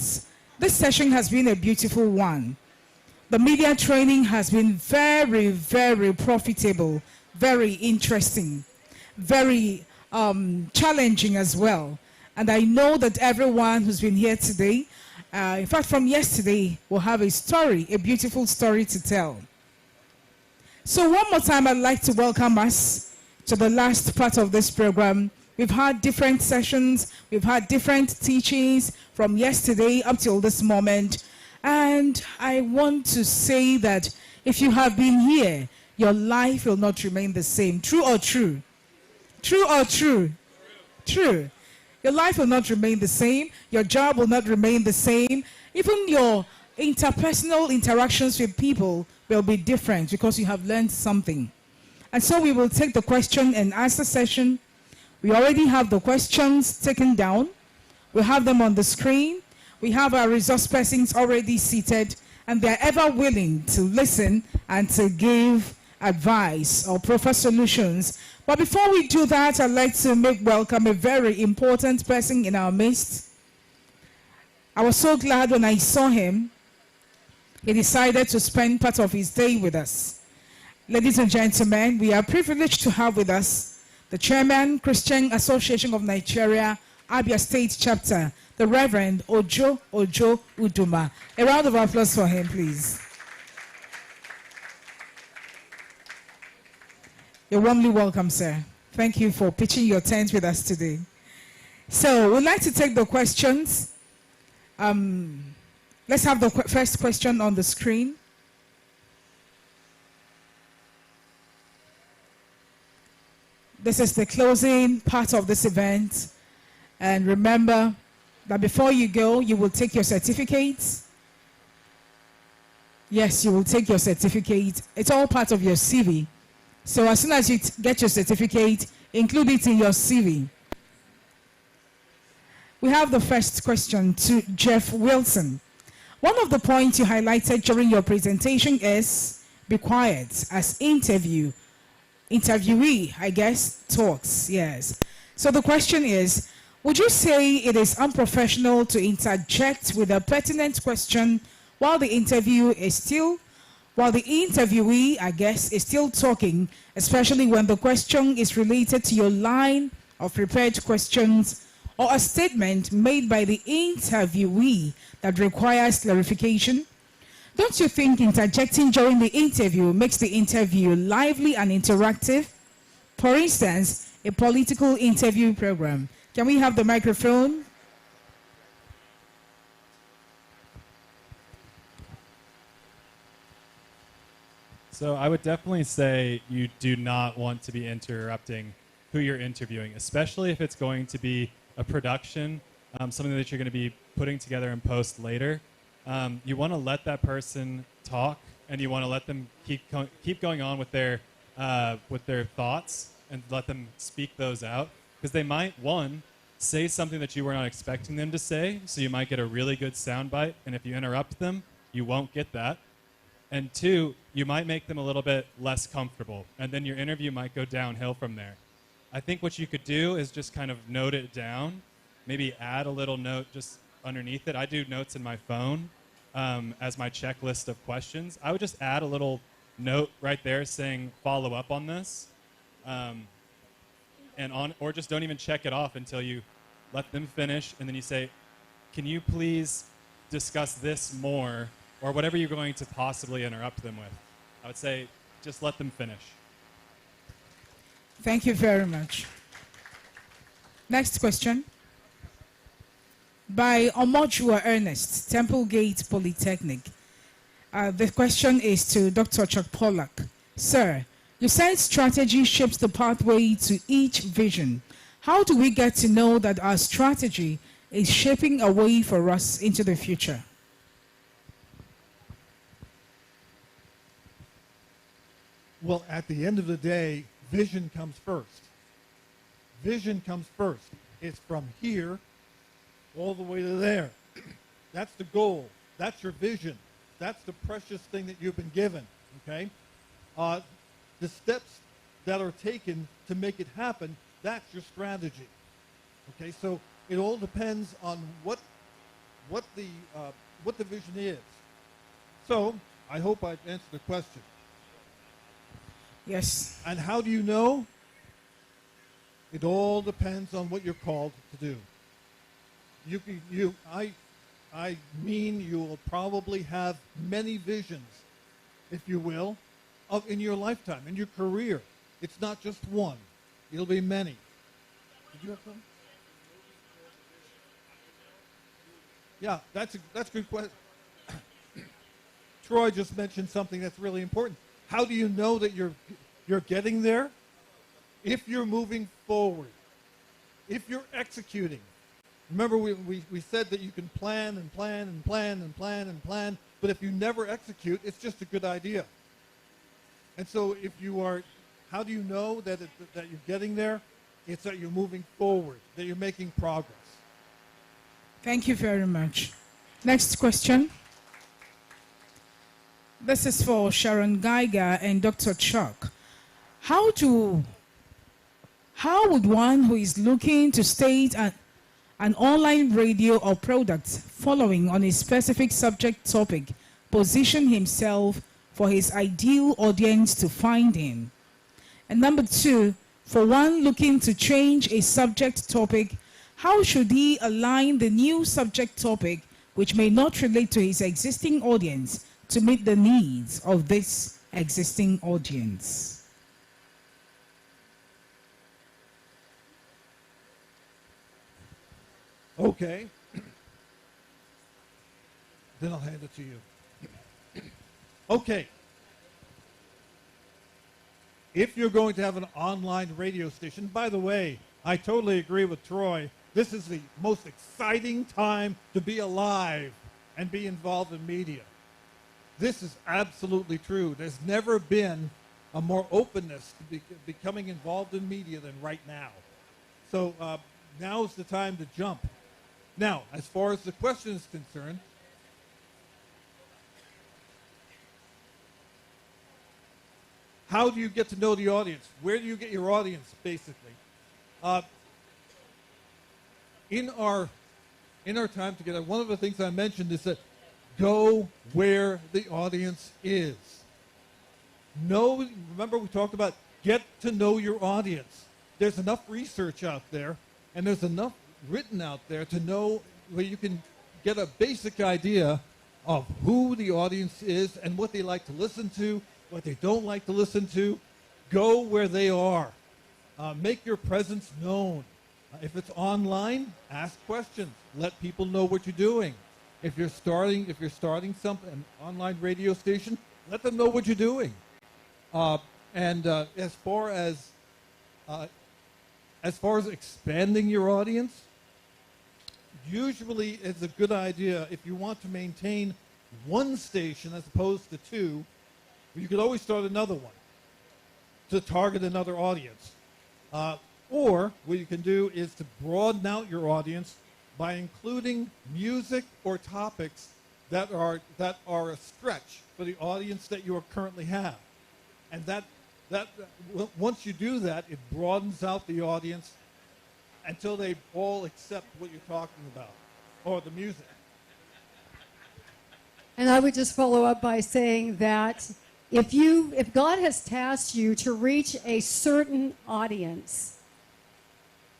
this session has been a beautiful one. The media training has been very, very profitable, very interesting, very challenging as well. And I know that everyone who's been here today, in fact from yesterday, will have a story, a beautiful story to tell. So one more time, I'd like to welcome us to the last part of this program. We've had different sessions, we've had different teachings from yesterday up till this moment. And I want to say that if you have been here, your life will not remain the same. True or true? True or true? True. Your life will not remain the same. Your job will not remain the same. Even your interpersonal interactions with people will be different because you have learned something. And so we will take the question and answer session. We already have the questions taken down. We have them on the screen. We have our resource persons already seated, and they're ever willing to listen and to give advice or proffer solutions. But before we do that, I'd like to make welcome a very important person in our midst. I was so glad when I saw him. He decided to spend part of his day with us. Ladies and gentlemen, we are privileged to have with us the Chairman, Christian Association of Nigeria, Abia State Chapter, the Reverend Ojo Uduma. A round of applause for him, please. You're warmly welcome, sir. Thank you for pitching your tent with us today. So we'd like to take the questions. Let's have the first question on the screen. This is the closing part of this event. And remember that before you go, you will take your certificates. Yes, you will take your certificate. It's all part of your CV. So as soon as you get your certificate, include it in your CV. We have the first question to Jeff Wilson. One of the points you highlighted during your presentation is be quiet as interviewee, I guess, talks. Yes. So the question is, would you say it is unprofessional to interject with a pertinent question while the interviewee, I guess, is still talking, especially when the question is related to your line of prepared questions or a statement made by the interviewee that requires clarification? Don't you think interjecting during the interview makes the interview lively and interactive? For instance, a political interview program. Can we have the microphone? So I would definitely say you do not want to be interrupting who you're interviewing, especially if it's going to be a production, something that you're going to be putting together and post later. You want to let that person talk, and you want to let them keep going on with their thoughts and let them speak those out, because they might, one, say something that you were not expecting them to say, so you might get a really good soundbite, and if you interrupt them, you won't get that. And two, you might make them a little bit less comfortable, and then your interview might go downhill from there. I think what you could do is just kind of note it down, maybe add a little note just underneath it. I do notes in my phone as my checklist of questions. I would just add a little note right there saying follow up on this, or just don't even check it off until you let them finish, and then you say, can you please discuss this more, or whatever you're going to possibly interrupt them with. I would say just let them finish. Thank you very much. Next question. By Omojua Ernest, Temple Gate Polytechnic. The question is to Dr. Chuck Pollack. Sir, you said strategy shapes the pathway to each vision. How do we get to know that our strategy is shaping a way for us into the future? Well, at the end of the day, vision comes first. Vision comes first. It's from here all the way to there. That's the goal. That's your vision. That's the precious thing that you've been given, okay? The steps that are taken to make it happen, that's your strategy, okay? So it all depends on what the vision is. So I hope I've answered the question. Yes. And how do you know? It all depends on what you're called to do. I mean, you will probably have many visions, if you will, in your lifetime, in your career. It's not just one. It'll be many. Did you have something? Yeah, that's a good question. Troy just mentioned something that's really important. How do you know that you're getting there? If you're moving forward, if you're executing. Remember, we said that you can plan and plan and plan and plan and plan, but if you never execute, it's just a good idea. And so if you are, how do you know that you're getting there? It's that you're moving forward, that you're making progress. Thank you very much. Next question. This is for Sharon Geiger and Dr. Chuck. How would one who is looking to state an online radio or product following on a specific subject topic position himself for his ideal audience to find him? And number two, for one looking to change a subject topic, how should he align the new subject topic, which may not relate to his existing audience, to meet the needs of this existing audience? Okay. Then I'll hand it to you. Okay. If you're going to have an online radio station, by the way, I totally agree with Troy. This is the most exciting time to be alive and be involved in media. This is absolutely true. There's never been a more openness to becoming involved in media than right now. So now's the time to jump. Now, as far as the question is concerned, how do you get to know the audience? Where do you get your audience, basically? In our time together, one of the things I mentioned is that go where the audience is. Remember we talked about get to know your audience. There's enough research out there, and there's enough written out there to know where you can get a basic idea of who the audience is and what they like to listen to, what they don't like to listen to. Go where they are. Make your presence known. If it's online, ask questions. Let people know what you're doing. If you're starting an online radio station, let them know what you're doing. As far as expanding your audience, usually it's a good idea if you want to maintain one station as opposed to two. You could always start another one to target another audience. Or what you can do is to broaden out your audience by including music or topics that are a stretch for the audience that you currently have. And that once you do that, it broadens out the audience until they all accept what you're talking about, or the music. And I would just follow up by saying that if God has tasked you to reach a certain audience,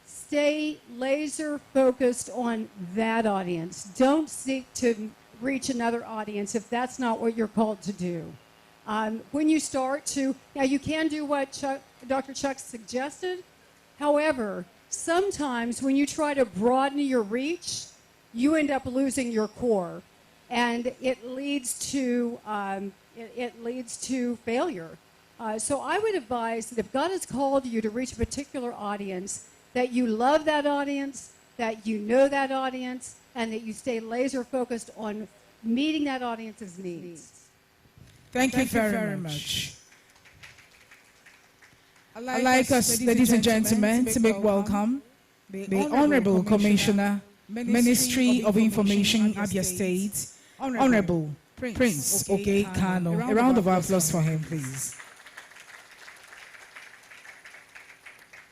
stay laser focused on that audience. Don't seek to reach another audience if that's not what you're called to do. When you start to, now you can do what Dr. Chuck suggested. However, sometimes when you try to broaden your reach, you end up losing your core, and it leads to failure. So I would advise that if God has called you to reach a particular audience, that you love that audience, that you know that audience, and that you stay laser focused on meeting that audience's needs. Thank you very much. I'd like us, ladies and gentlemen, to make welcome the Honorable Commissioner Ministry of Information, Abia State, Honorable Prince Oke Kano. A round of applause for him, please.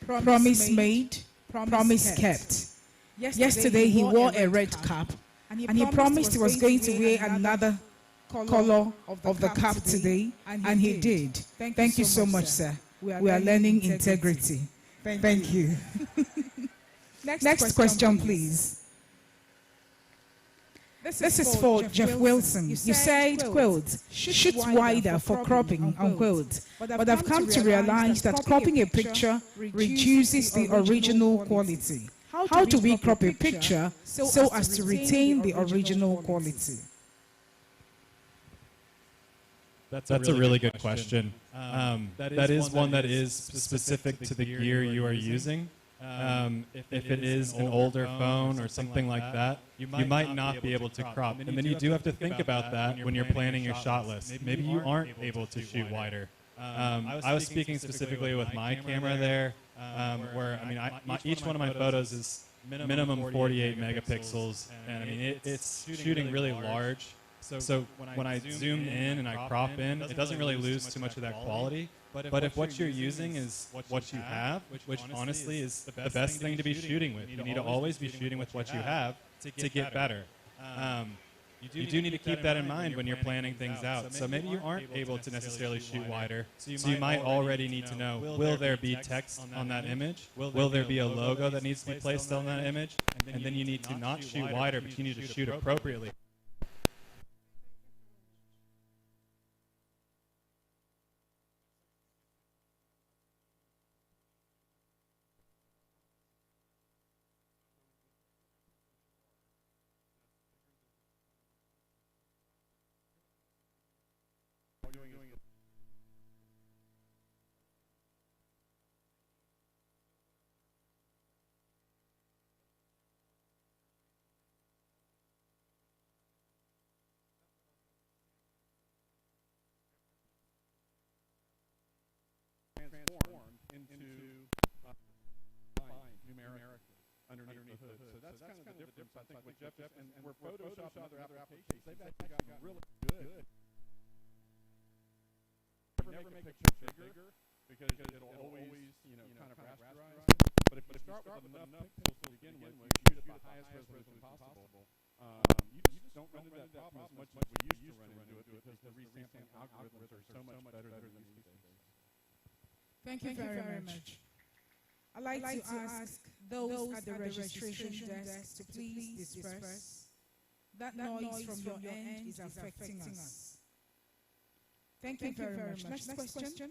Promise made, promise kept. Yesterday he wore a red cap, and he promised he was going to wear another color of the cap today, and he did. Thank you so much, sir. We are learning integrity. Thank you. Next question, please. This is for Jeff Wilson. You said, quote, shoot wider for cropping, unquote. But I've come to realize that cropping a picture reduces the original quality. How do we crop a picture so as to retain the original quality? That's a really good question. That is one that is specific to the gear you are using. If it is an older phone or something like that, you might not be able to crop. And then you do have to think about that when you're planning your shot list. Maybe you aren't able to shoot wider. I was speaking specifically with my camera there, where I mean, each one of my photos is minimum 48 megapixels, and I mean it's shooting really large. So when I zoom in and I crop in, it doesn't really lose too much of that quality. But if what you're using is what you have, which honestly is the best thing to be shooting with, you need to always be shooting with what you have to get better. You do need to keep that in mind when you're planning things out. So maybe you aren't able to necessarily shoot wider. So you might already need to know, will there be text on that image? Will there be a logo that needs to be placed on that image? And then you need to not shoot wider, but you need to shoot appropriately. Transformed into numerically underneath the hood. So that's kind of the difference, I think, with Jeff and where Photoshop and other applications, they've actually gotten really good. Never make a picture bigger because it'll always, kind of rasterize. But if you start with enough pixels to begin with, you shoot at the highest resolution possible. You just don't run into that problem as much as we used to run into it because the resampling algorithms are so much better than these days. Thank you very much. I'd like to ask those at the registration desk to please disperse. That noise from your end is affecting us. Thank you very much. Next question.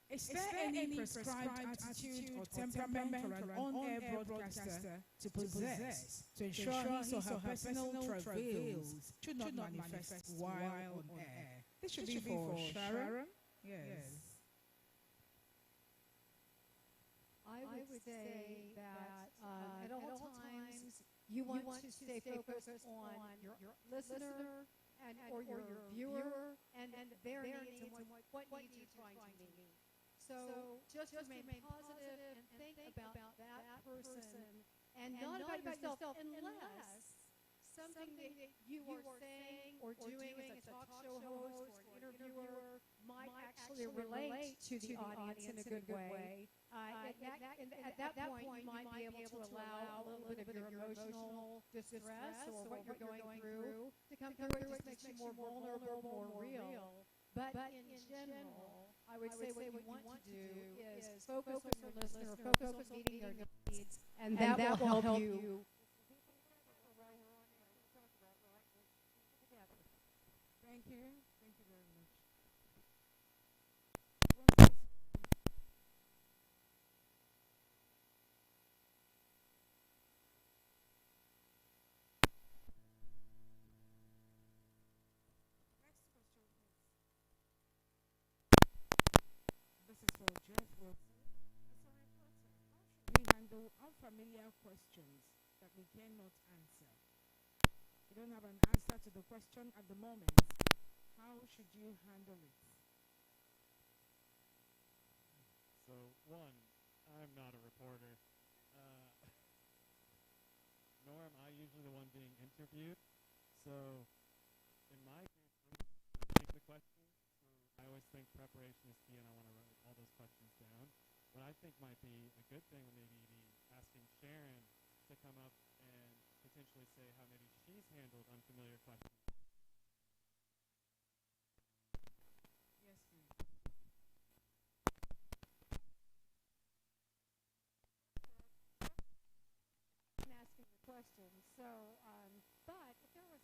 Is there any prescribed attitude or temperament for an on-air broadcaster to possess to ensure his or her personal travails should not manifest while on air? This should be for Sharon. Yes. I would say that at all times you want to stay focused on your listener and or your viewer and their needs and what needs you're trying to meet. So just remain positive and think about that person and not about yourself unless something that you are saying or doing as a talk show host or an interviewer might actually relate to the audience in a good way. At that point, you might be able to allow a little bit of your emotional distress or what you're going through to come through. It just makes you more vulnerable, more real. But in general, I would say what you want to do is focus on your listener, focus on meeting their needs, and that will help you. Thank you. Thank you very much. This is for Jeff Wilson. As a reporter, how should we handle unfamiliar questions that we cannot answer? You don't have an answer to the question at the moment. How should you handle it? So, one, I'm not a reporter. I'm usually the one being interviewed. So in my case, I'm going to take the question. I always think preparation is key, and I want to write all those questions down. What I think might be a good thing would maybe be asking Sharon to come up and potentially say how maybe she's handled unfamiliar questions. Yes, please. Asking the question. So, but if there was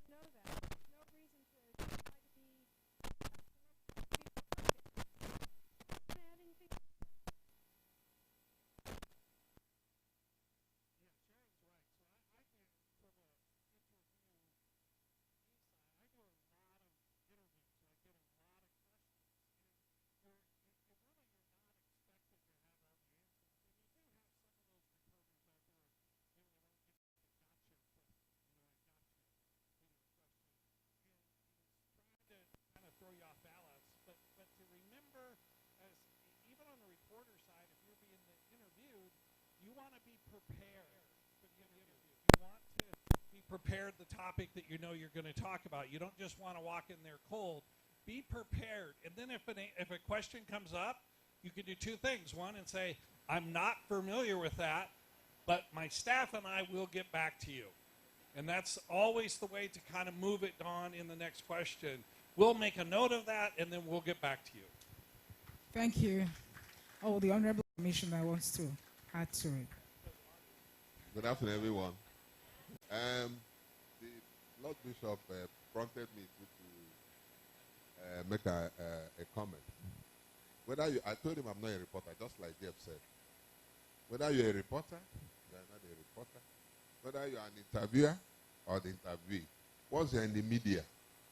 know that, no reason to try to be adding things. Throw you off balance, but to remember, as even on the reporter side, if you're being interviewed, you want to be prepared for the interview. You want to be prepared the topic that you know you're going to talk about. You don't just want to walk in there cold. Be prepared, and then if a question comes up, you can do two things. One, and say, I'm not familiar with that, but my staff and I will get back to you. And that's always the way to kind of move it on in the next question. We'll make a note of that, and then we'll get back to you. Thank you. Oh, the Honorable Commissioner wants to add to it. Good afternoon, everyone. The Lord Bishop prompted me to make a comment. I told him I'm not a reporter, just like Jeff said. Whether you're a reporter, you're not a reporter. Whether you're an interviewer or the interviewee, once you're in the media,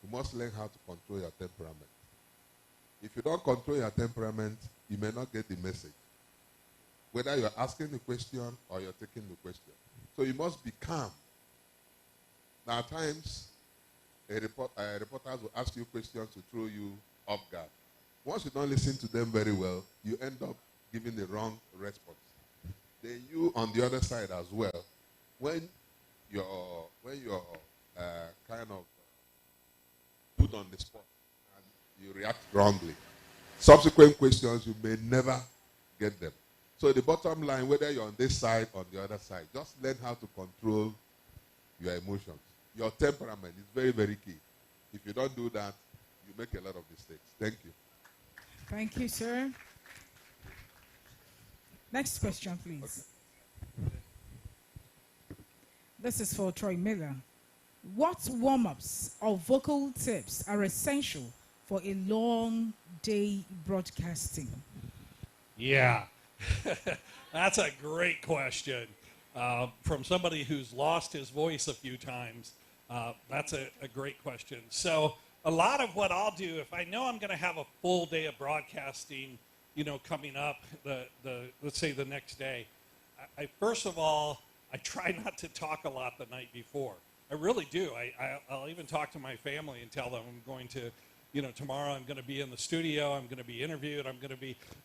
you must learn how to control your temperament. If you don't control your temperament, you may not get the message. Whether you're asking the question or you're taking the question. So you must be calm. Now, at times, reporters will ask you questions to throw you off guard. Once you don't listen to them very well, you end up giving the wrong response. Then you, on the other side as well, when you're kind of put on the spot and you react wrongly, subsequent questions, you may never get them. So the bottom line, whether you're on this side or on the other side, just learn how to control your emotions. Your temperament is very, very key. If you don't do that, you make a lot of mistakes. Thank you. Thank you, sir. Next question, please. Okay. This is for Troy Miller. What warm-ups or vocal tips are essential for a long day broadcasting? Yeah, that's a great question. From somebody who's lost his voice a few times, that's a great question. So a lot of what I'll do, if I know I'm going to have a full day of broadcasting, coming up, let's say the next day, I first of all, I try not to talk a lot the night before. I really do. I'll even talk to my family and tell them I'm going to, tomorrow I'm going to be in the studio, I'm going to be interviewed,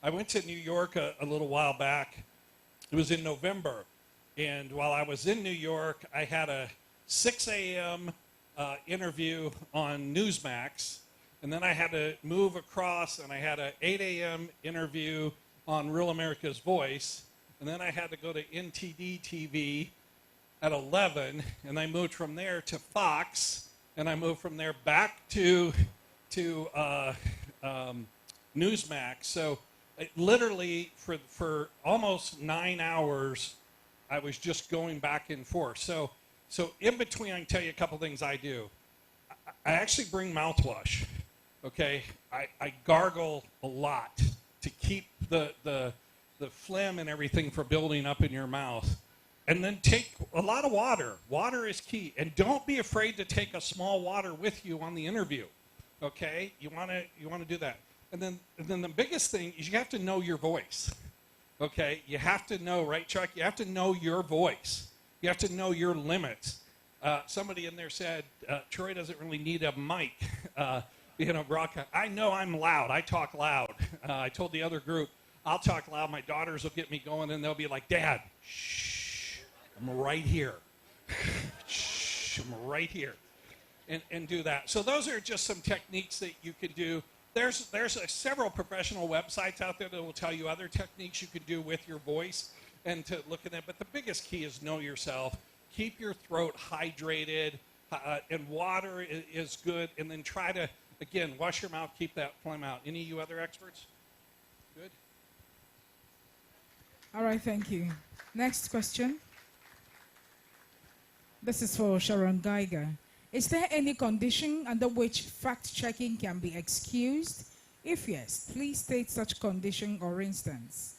I went to New York a little while back. It was in November. And while I was in New York, I had a 6 a.m. Interview on Newsmax. And then I had to move across and I had an 8 a.m. interview on Real America's Voice. And then I had to go to NTD TV at 11, and I moved from there to Fox, and I moved from there back to Newsmax. So literally for almost 9 hours, I was just going back and forth. So in between, I can tell you a couple things I do. I actually bring mouthwash. Okay, I gargle a lot to keep the phlegm and everything from building up in your mouth. And then take a lot of water. Water is key. And don't be afraid to take a small water with you on the interview. Okay? You want to do that. And then the biggest thing is you have to know your voice. Okay? You have to know, right, Chuck? You have to know your voice. You have to know your limits. Somebody in there said, Troy doesn't really need a mic. broadcast. I know I'm loud. I talk loud. I told the other group, I'll talk loud. My daughters will get me going, and they'll be like, Dad, shh, I'm right here. Shh, I'm right here. And do that. So those are just some techniques that you can do. There's several professional websites out there that will tell you other techniques you can do with your voice and to look at that. But the biggest key is know yourself. Keep your throat hydrated, and water is good. And then try to, again, wash your mouth, keep that phlegm out. Any of you other experts? Good. All right, thank you. Next question. This is for Sharon Geiger. Is there any condition under which fact-checking can be excused? If yes, please state such condition or instance.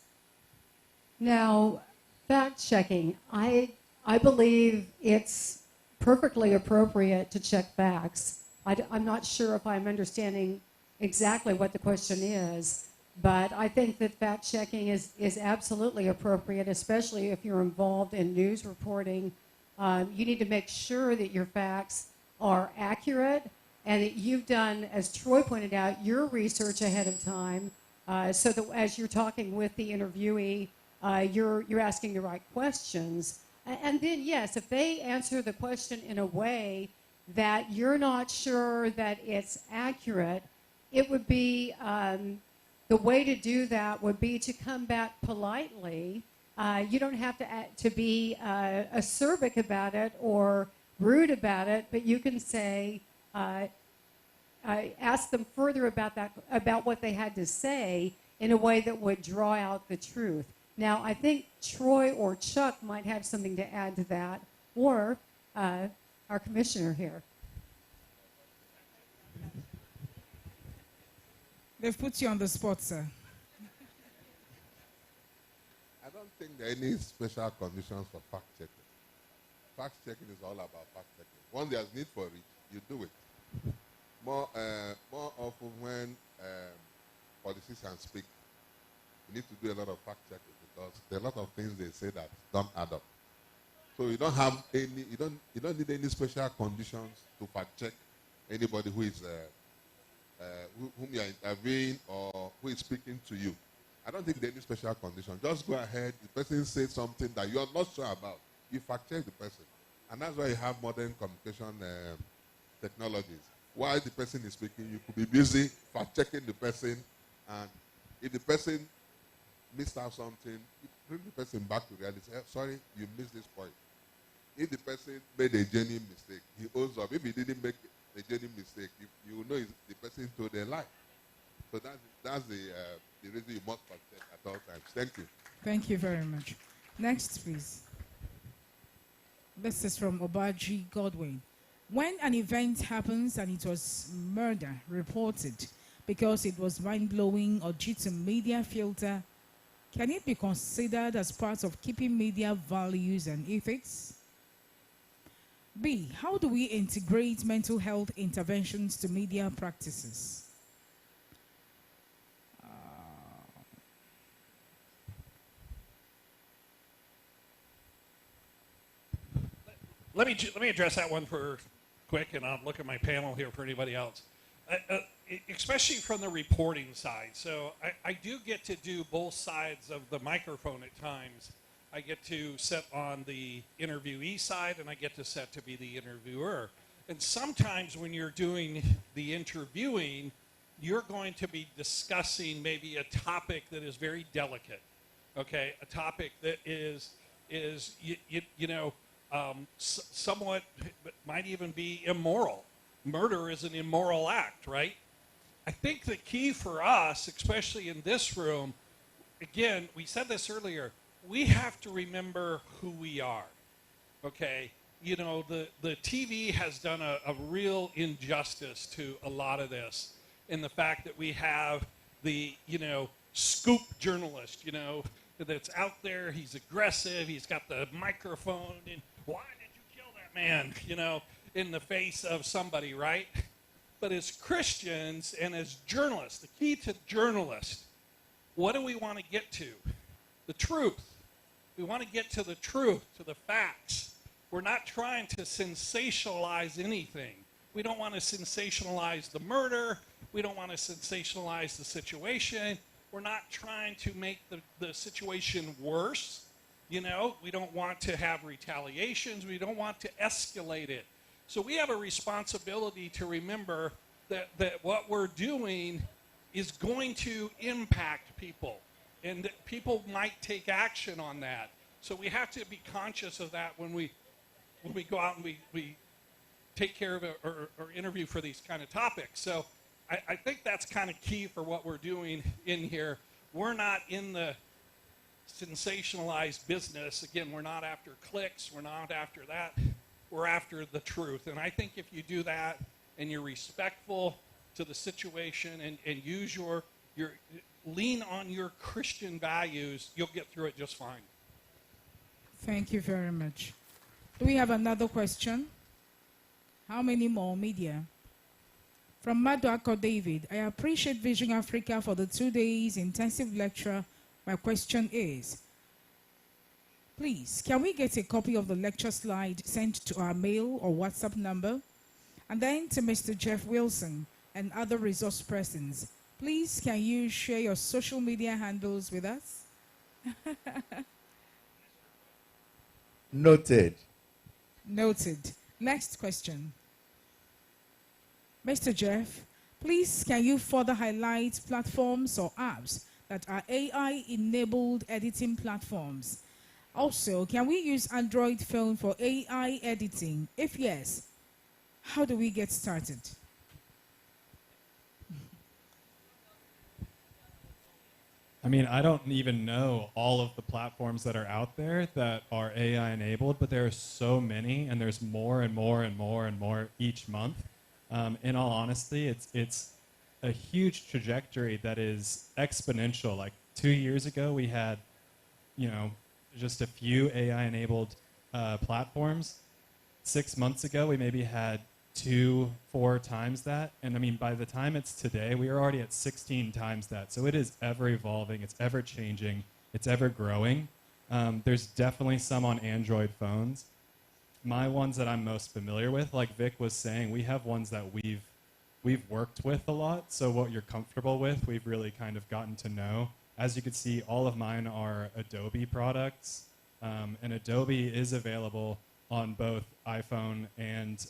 Now, fact-checking, I believe it's perfectly appropriate to check facts. I'm not sure if I'm understanding exactly what the question is, but I think that fact-checking is absolutely appropriate, especially if you're involved in news reporting. You need to make sure that your facts are accurate and that you've done, as Troy pointed out, your research ahead of time, so that as you're talking with the interviewee, you're asking the right questions. And then, yes, if they answer the question in a way that you're not sure that it's accurate, it would be, the way to do that would be to come back politely. You don't have to be acerbic about it or rude about it, but you can say, ask them further about what they had to say in a way that would draw out the truth. Now, I think Troy or Chuck might have something to add to that, or our commissioner here. They've put you on the spot, sir. I don't think there are any special conditions for fact-checking. Fact-checking is all about fact-checking. Once there's need for it, you do it. More often when politicians speak, you need to do a lot of fact-checking because there are a lot of things they say that don't add up. So you don't have any, you don't need any special conditions to fact-check anybody who is whom you are interviewing or who is speaking to you. I don't think there are any special condition. Just go ahead. The person says something that you are not sure about. You fact-check the person. And that's why you have modern communication technologies. While the person is speaking, you could be busy fact-checking the person. And if the person missed out something, you bring the person back to reality. Say, sorry, you missed this point. If the person made a genuine mistake, he owns up. If he didn't make a genuine mistake, you know the person told a lie. So that's the reason you must fact-check at all times. Thank you. Thank you very much. Next, please. This is from Obaji Godwin. When an event happens and it was murder reported because it was mind-blowing or due to media filter, can it be considered as part of keeping media values and ethics? B, how do we integrate mental health interventions to media practices? Let me address that one for quick, and I'll look at my panel here for anybody else. Especially from the reporting side. So I do get to do both sides of the microphone at times. I get to sit on the interviewee side, and I get to sit to be the interviewer. And sometimes when you're doing the interviewing, you're going to be discussing maybe a topic that is very delicate, okay? A topic that is somewhat, might even be immoral. Murder is an immoral act, right? I think the key for us, especially in this room, again, we said this earlier, we have to remember who we are, okay? You know, the TV has done a real injustice to a lot of this in the fact that we have the, scoop journalist, that's out there, he's aggressive, he's got the microphone, and why did you kill that man, in the face of somebody, right? But as Christians and as journalists, the key to journalists, what do we want to get to? The truth. We want to get to the truth, to the facts. We're not trying to sensationalize anything. We don't want to sensationalize the murder. We don't want to sensationalize the situation. We're not trying to make the situation worse. You know, we don't want to have retaliations. We don't want to escalate it. So we have a responsibility to remember that what we're doing is going to impact people. And that people might take action on that. So we have to be conscious of that when we go out and we take care of it or interview for these kind of topics. So I think that's kind of key for what we're doing in here. We're not in the sensationalized business. Again, we're not after clicks. We're not after that. We're after the truth. And I think if you do that and you're respectful to the situation and use your lean on your Christian values, you'll get through it just fine. Thank you very much. Do we have another question? How many more media? From Maduako David, I appreciate Vision Africa for the 2 days intensive lecture. My question is, please, can we get a copy of the lecture slide sent to our mail or WhatsApp number? And then to Mr. Jeff Wilson and other resource persons, please, can you share your social media handles with us? Noted. Noted. Next question. Mr. Jeff, please, can you further highlight platforms or apps that are AI-enabled editing platforms? Also, can we use Android phone for AI editing? If yes, how do we get started? I mean, I don't even know all of the platforms that are out there that are AI enabled, but there are so many, and there's more and more and more and more each month. In all honesty, it's a huge trajectory that is exponential. Like 2 years ago, we had, just a few AI enabled platforms. 6 months ago, we maybe had 2-4 times that. And I mean, by the time it's today, we are already at 16 times that. So it is ever evolving, it's ever changing, it's ever growing. There's definitely some on Android phones. My ones that I'm most familiar with, like Vic was saying, we have ones that we've worked with a lot. So what you're comfortable with, we've really kind of gotten to know. As you can see, all of mine are Adobe products. And Adobe is available on both iPhone and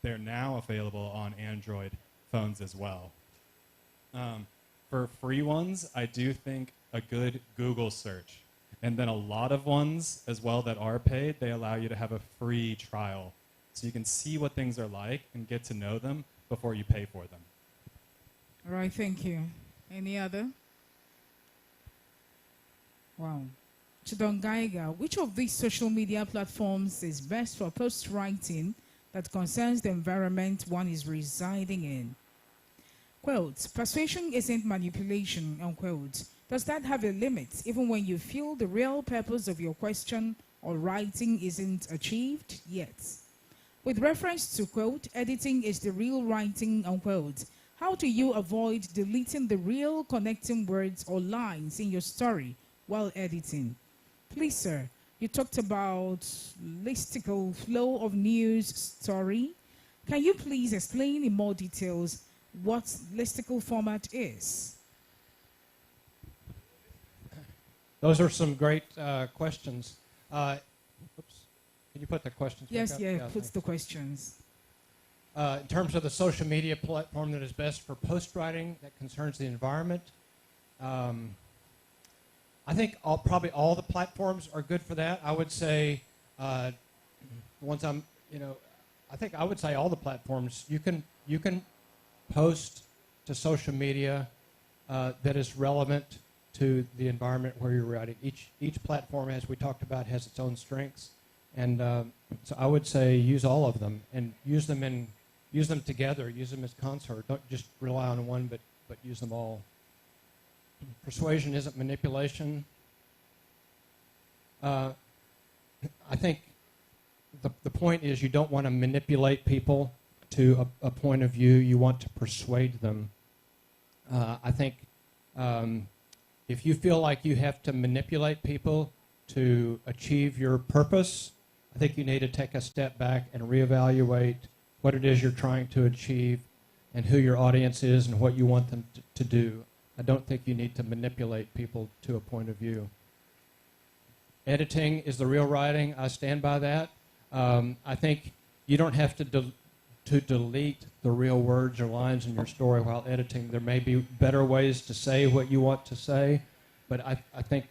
they're now available on Android phones as well. For free ones, I do think a good Google search. And then a lot of ones as well that are paid, they allow you to have a free trial. So you can see what things are like and get to know them before you pay for them. All right, thank you. Any other? Wow. Chidongaiga, which of these social media platforms is best for post writing that concerns the environment one is residing in? Quote, persuasion isn't manipulation, unquote. Does that have a limit, even when you feel the real purpose of your question or writing isn't achieved yet? With reference to, quote, editing is the real writing, unquote, how do you avoid deleting the real connecting words or lines in your story while editing? Please, sir, you talked about listicle flow of news story. Can you please explain in more details what listicle format is? Those are some great questions. Oops. Can you put the questions Yes, back up? yeah, puts the questions. In terms of the social media platform that is best for post writing that concerns the environment, I think probably all the platforms are good for that. I would say I think I would say all the platforms you can post to social media that is relevant to the environment where you're writing. Each platform, as we talked about, has its own strengths, and so I would say use all of them and use them together, use them as concert. Don't just rely on one, but use them all. Persuasion isn't manipulation. I think the point is you don't want to manipulate people to a point of view. You want to persuade them. I think if you feel like you have to manipulate people to achieve your purpose, I think you need to take a step back and reevaluate what it is you're trying to achieve and who your audience is and what you want them to do. I don't think you need to manipulate people to a point of view. Editing is the real writing. I stand by that. I think you don't have to delete the real words or lines in your story while editing. There may be better ways to say what you want to say, but I think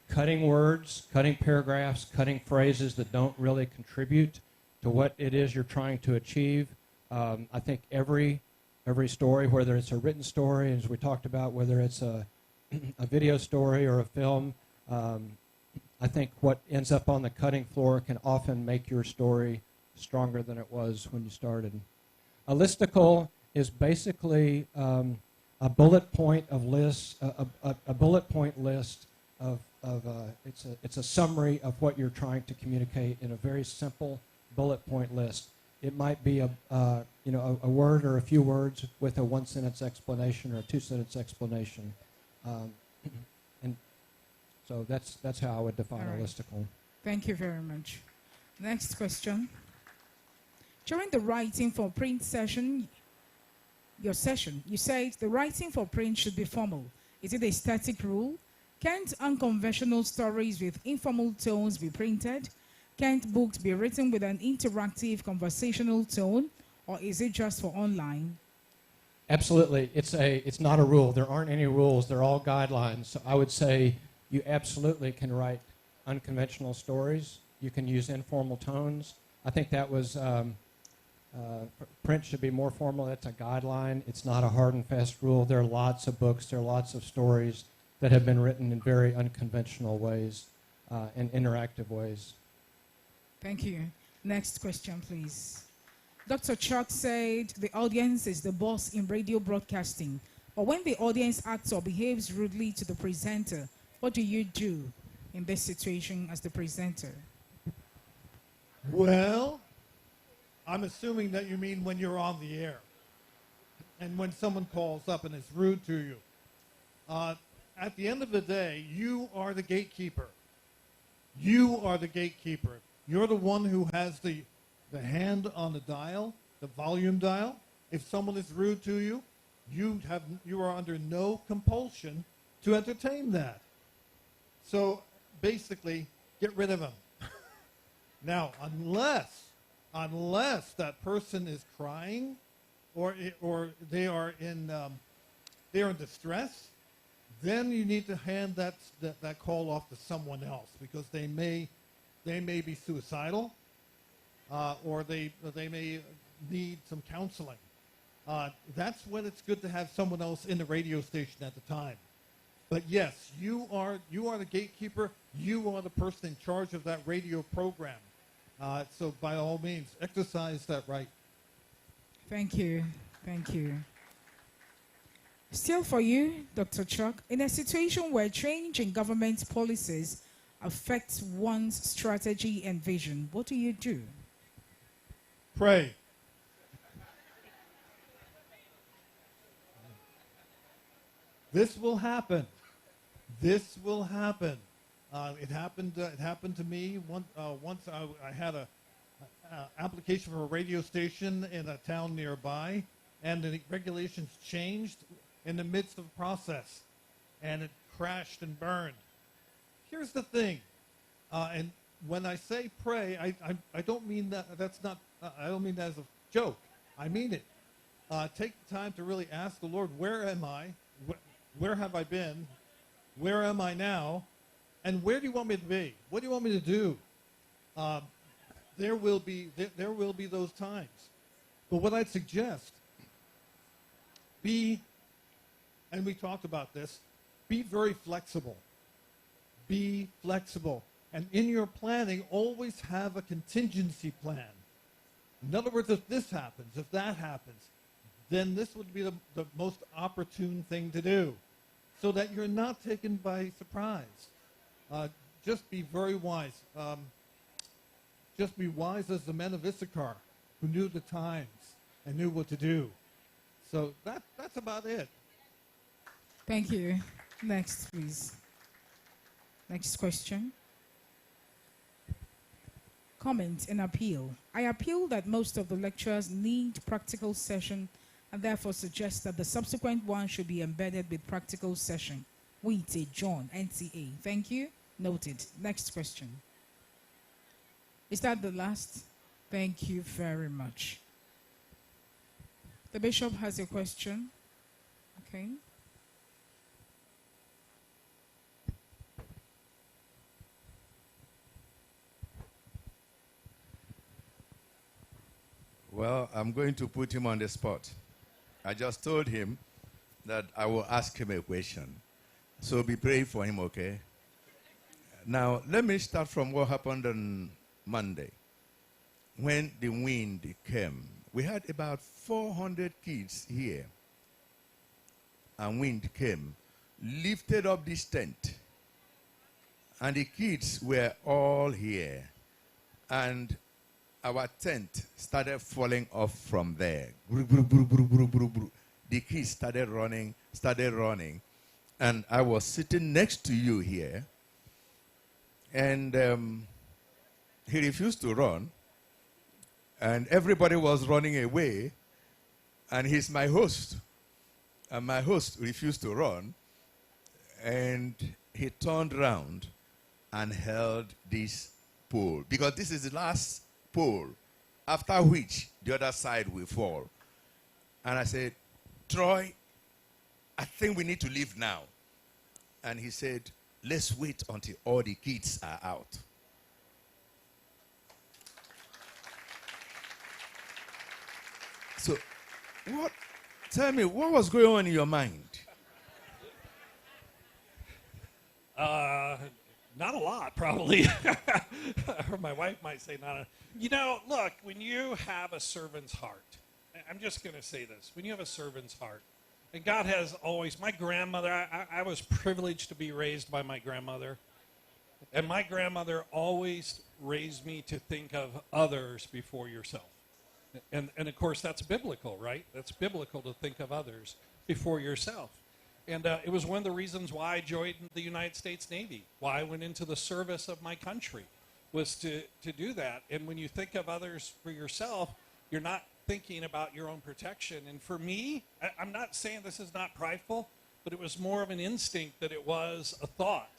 cutting words, cutting paragraphs, cutting phrases that don't really contribute to what it is you're trying to achieve. I think every story, whether it's a written story, as we talked about, whether it's a video story or a film, I think what ends up on the cutting floor can often make your story stronger than it was when you started. A listicle is basically a bullet point of lists, a bullet point list of it's a summary of what you're trying to communicate in a very simple bullet point list. It might be a word or a few words with a one-sentence explanation or a two-sentence explanation, and so that's how I would define a listicle. Thank you very much. Next question. During the writing for print session, you said the writing for print should be formal. Is it a static rule? Can't unconventional stories with informal tones be printed? Can't books be written with an interactive conversational tone, or is it just for online? Absolutely. It's not a rule. There aren't any rules. They're all guidelines. So I would say you absolutely can write unconventional stories. You can use informal tones. I think that was print should be more formal. That's a guideline. It's not a hard and fast rule. There are lots of books. There are lots of stories that have been written in very unconventional ways and interactive ways. Thank you. Next question, please. Dr. Chuck said the audience is the boss in radio broadcasting. But when the audience acts or behaves rudely to the presenter, what do you do in this situation as the presenter? Well, I'm assuming that you mean when you're on the air and when someone calls up and is rude to you. At the end of the day, you are the gatekeeper. You are the gatekeeper. You're the one who has the hand on the dial, the volume dial. If someone is rude to you, you are under no compulsion to entertain that. So basically, get rid of them. Now, unless that person is crying or they are in distress, then you need to hand that call off to someone else, because they may be suicidal, or they may need some counseling. That's when it's good to have someone else in the radio station at the time. But yes, you are the gatekeeper. You are the person in charge of that radio program. So by all means, exercise that right. Thank you. Thank you. Still for you, Dr. Chuck, in a situation where change in government policies affects one's strategy and vision, what do you do? Pray. This will happen. This will happen. It happened to me once. I had a application for a radio station in a town nearby, and the regulations changed in the midst of the process, and it crashed and burned. Here's the thing, and when I say pray, I don't mean that. I don't mean that as a joke. I mean it. Take the time to really ask the Lord, where am I? Where have I been? Where am I now? And where do you want me to be? What do you want me to do? There will be those times. But what I'd suggest, and we talked about this, be very flexible. Be flexible. And in your planning, always have a contingency plan. In other words, if this happens, if that happens, then this would be the most opportune thing to do, so that you're not taken by surprise. Just be very wise. Just be wise as the men of Issachar, who knew the times and knew what to do. So that's about it. Thank you. Next, please. Next question. Comment and appeal. I appeal that most of the lectures need practical session and therefore suggests that the subsequent one should be embedded with practical session. Wheaty John, NTA. Thank you. Noted. Next question. Is that the last? Thank you very much. The bishop has a question. Okay. Well, I'm going to put him on the spot. I just told him that I will ask him a question. So be praying for him, okay? Now, let me start from what happened on Monday. When the wind came, we had about 400 kids here. And wind came, lifted up this tent. And the kids were all here. And our tent started falling off from there. The kids started running. And I was sitting next to you here. And he refused to run. And everybody was running away. And he's my host. And my host refused to run. And he turned around and held this pole. Because this is the last pole, after which the other side will fall. And I said, Troy, I think we need to leave now. And he said, let's wait until all the kids are out. So, tell me, what was going on in your mind? Not a lot, probably. Or my wife might say not a... You know, look, when you have a servant's heart, I'm just going to say this. When you have a servant's heart, and God has always... My grandmother, I was privileged to be raised by my grandmother. And my grandmother always raised me to think of others before yourself. And of course, that's biblical, right? That's biblical to think of others before yourself. And it was one of the reasons why I joined the United States Navy, why I went into the service of my country, was to do that. And when you think of others for yourself, you're not thinking about your own protection. And for me, I'm not saying this is not prideful, but it was more of an instinct that it was a thought.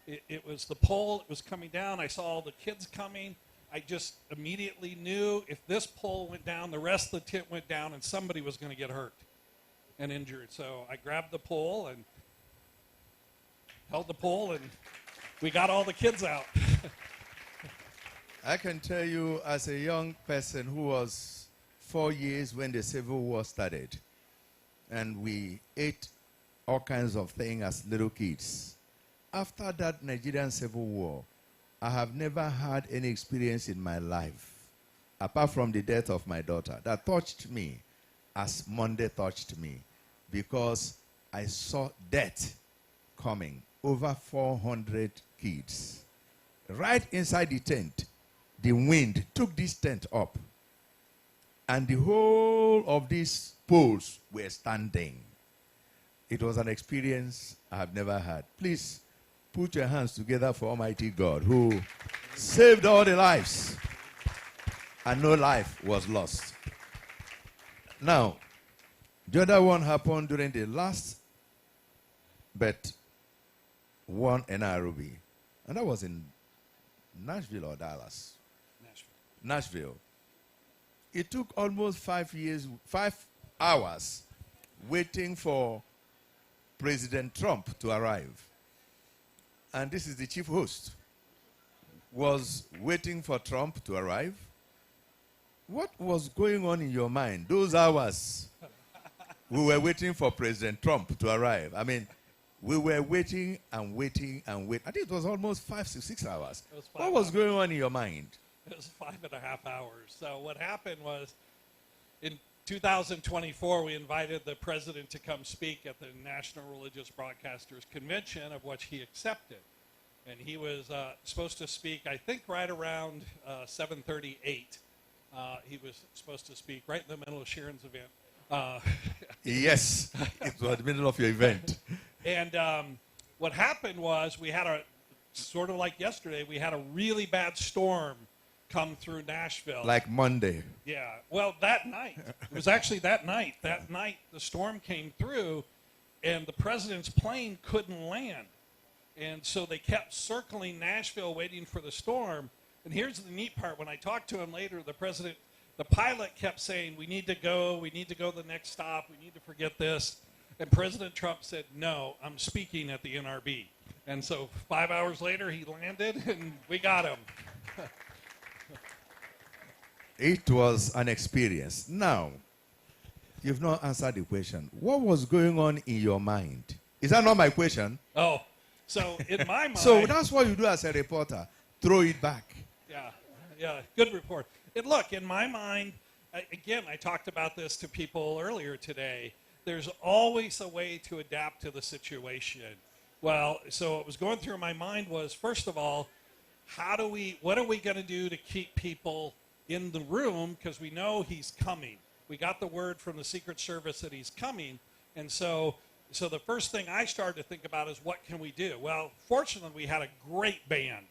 It was the pole, it was coming down. I saw all the kids coming. I just immediately knew if this pole went down, the rest of the tent went down, and somebody was going to get hurt and injured. So I grabbed the pole and held the pole, and we got all the kids out. I can tell you, as a young person who was 4 years when the Civil War started, and we ate all kinds of things as little kids. After that Nigerian Civil War, I have never had any experience in my life, apart from the death of my daughter, that touched me as Monday touched me, because I saw death coming. Over 400 kids. Right inside the tent, the wind took this tent up, and the whole of these poles were standing. It was an experience I have never had. Please put your hands together for Almighty God, who saved all the lives, and no life was lost. Now, the other one happened during the last bet one in Nairobi, and that was in Nashville or Dallas? Nashville. It took almost 5 hours waiting for President Trump to arrive. And this is the chief host, was waiting for Trump to arrive. What was going on in your mind those hours? We were waiting for President Trump to arrive. I mean, we were waiting and waiting and waiting. I think it was almost 5 to 6 hours. What was going on in your mind? It was 5.5 hours. So what happened was, in 2024, we invited the president to come speak at the National Religious Broadcasters Convention, of which he accepted. And he was supposed to speak, I think, right around 7:38. He was supposed to speak right in the middle of Sharon's event. Yes, it was the middle of your event. And what happened was, we had a, sort of like yesterday, we had a really bad storm come through Nashville. Like Monday. Yeah. Well, that night. It was actually that night. That night the storm came through, and the president's plane couldn't land. And so they kept circling Nashville waiting for the storm. And here's the neat part. When I talked to him later, the pilot kept saying, we need to go to the next stop, we need to forget this. And President Trump said, no, I'm speaking at the NRB. And so 5 hours later, he landed, and we got him. It was an experience. Now, you've not answered the question. What was going on in your mind? Is that not my question? Oh, so in my mind... So that's what you do as a reporter. Throw it back. Yeah, good report. And look, in my mind, again, I talked about this to people earlier today. There's always a way to adapt to the situation. Well, so what was going through my mind was, first of all, what are we going to do to keep people in the room, because we know he's coming. We got the word from the Secret Service that he's coming, and so the first thing I started to think about is, what can we do? Well, fortunately, we had a great band,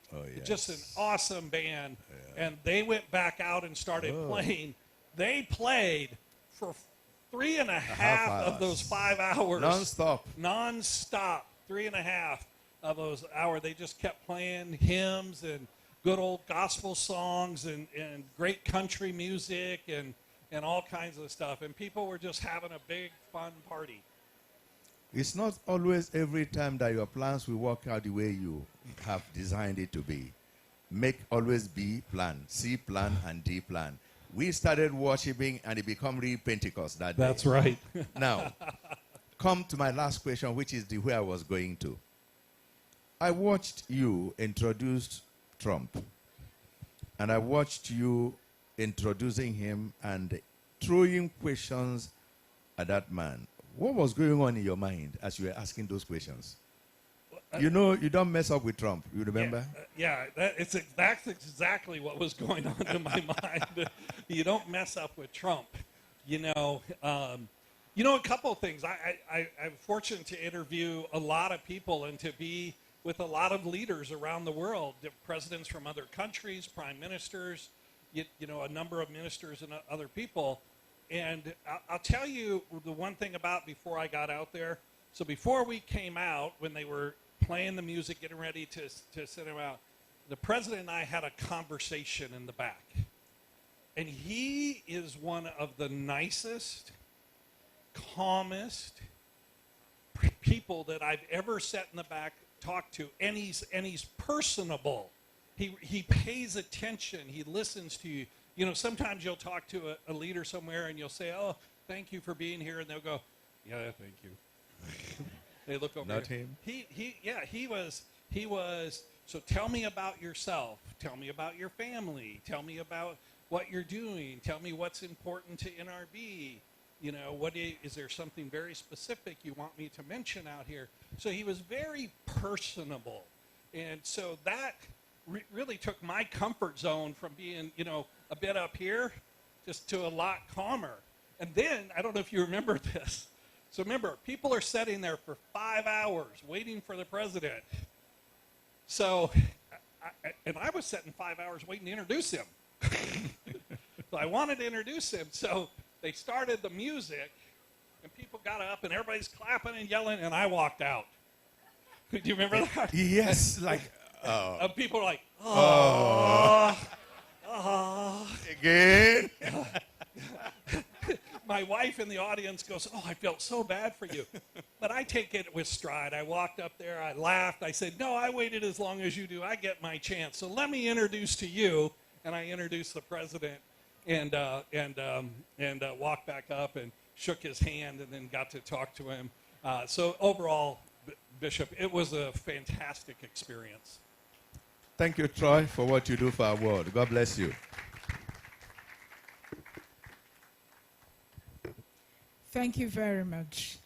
just an awesome band, and they went back out and started playing. They played for 3.5 of those 5 hours. Non-stop, 3.5 of those hours. They just kept playing hymns and good old gospel songs and great country music and all kinds of stuff. And people were just having a big, fun party. It's not always every time that your plans will work out the way you have designed it to be. Make always B plan, C plan, and D plan. We started worshiping, and it became real Pentecost that day. That's right. Now, come to my last question, which is where I was going to. I watched you introduce Trump, and I watched you introducing him and throwing questions at that man. What was going on in your mind as you were asking those questions? You know, you don't mess up with Trump. You remember? That's exactly what was going on in my mind. You don't mess up with Trump. A couple of things. I'm fortunate to interview a lot of people and to be with a lot of leaders around the world, presidents from other countries, prime ministers, a number of ministers and other people. And I'll tell you the one thing about before I got out there. So before we came out, when they were playing the music, getting ready to send him out, the president and I had a conversation in the back. And he is one of the nicest, calmest people that I've ever sat in the back, talked to, and he's personable. He pays attention. He listens to you. Sometimes you'll talk to a leader somewhere and you'll say, "Oh, thank you for being here," and they'll go, "Yeah, thank you." They look over. Not here. him. He was. So tell me about yourself. Tell me about your family. Tell me about what you're doing. Tell me what's important to NRB. Is there something very specific you want me to mention out here? So he was very personable. And so that really took my comfort zone from being, a bit up here just to a lot calmer. And then, I don't know if you remember this. So remember, people are sitting there for 5 hours waiting for the president. So, I was sitting 5 hours waiting to introduce him. So I wanted to introduce him. So they started the music, and people got up, and everybody's clapping and yelling, and I walked out. Do you remember that? Yes, people are like, oh. Again? My wife in the audience goes, "Oh, I felt so bad for you." But I take it with stride. I walked up there, I laughed, I said, "No, I waited as long as you do. I get my chance. So let me introduce to you." And I introduced the president and walked back up and shook his hand and then got to talk to him. So overall, Bishop, it was a fantastic experience. Thank you, Troy, for what you do for our world. God bless you. Thank you very much.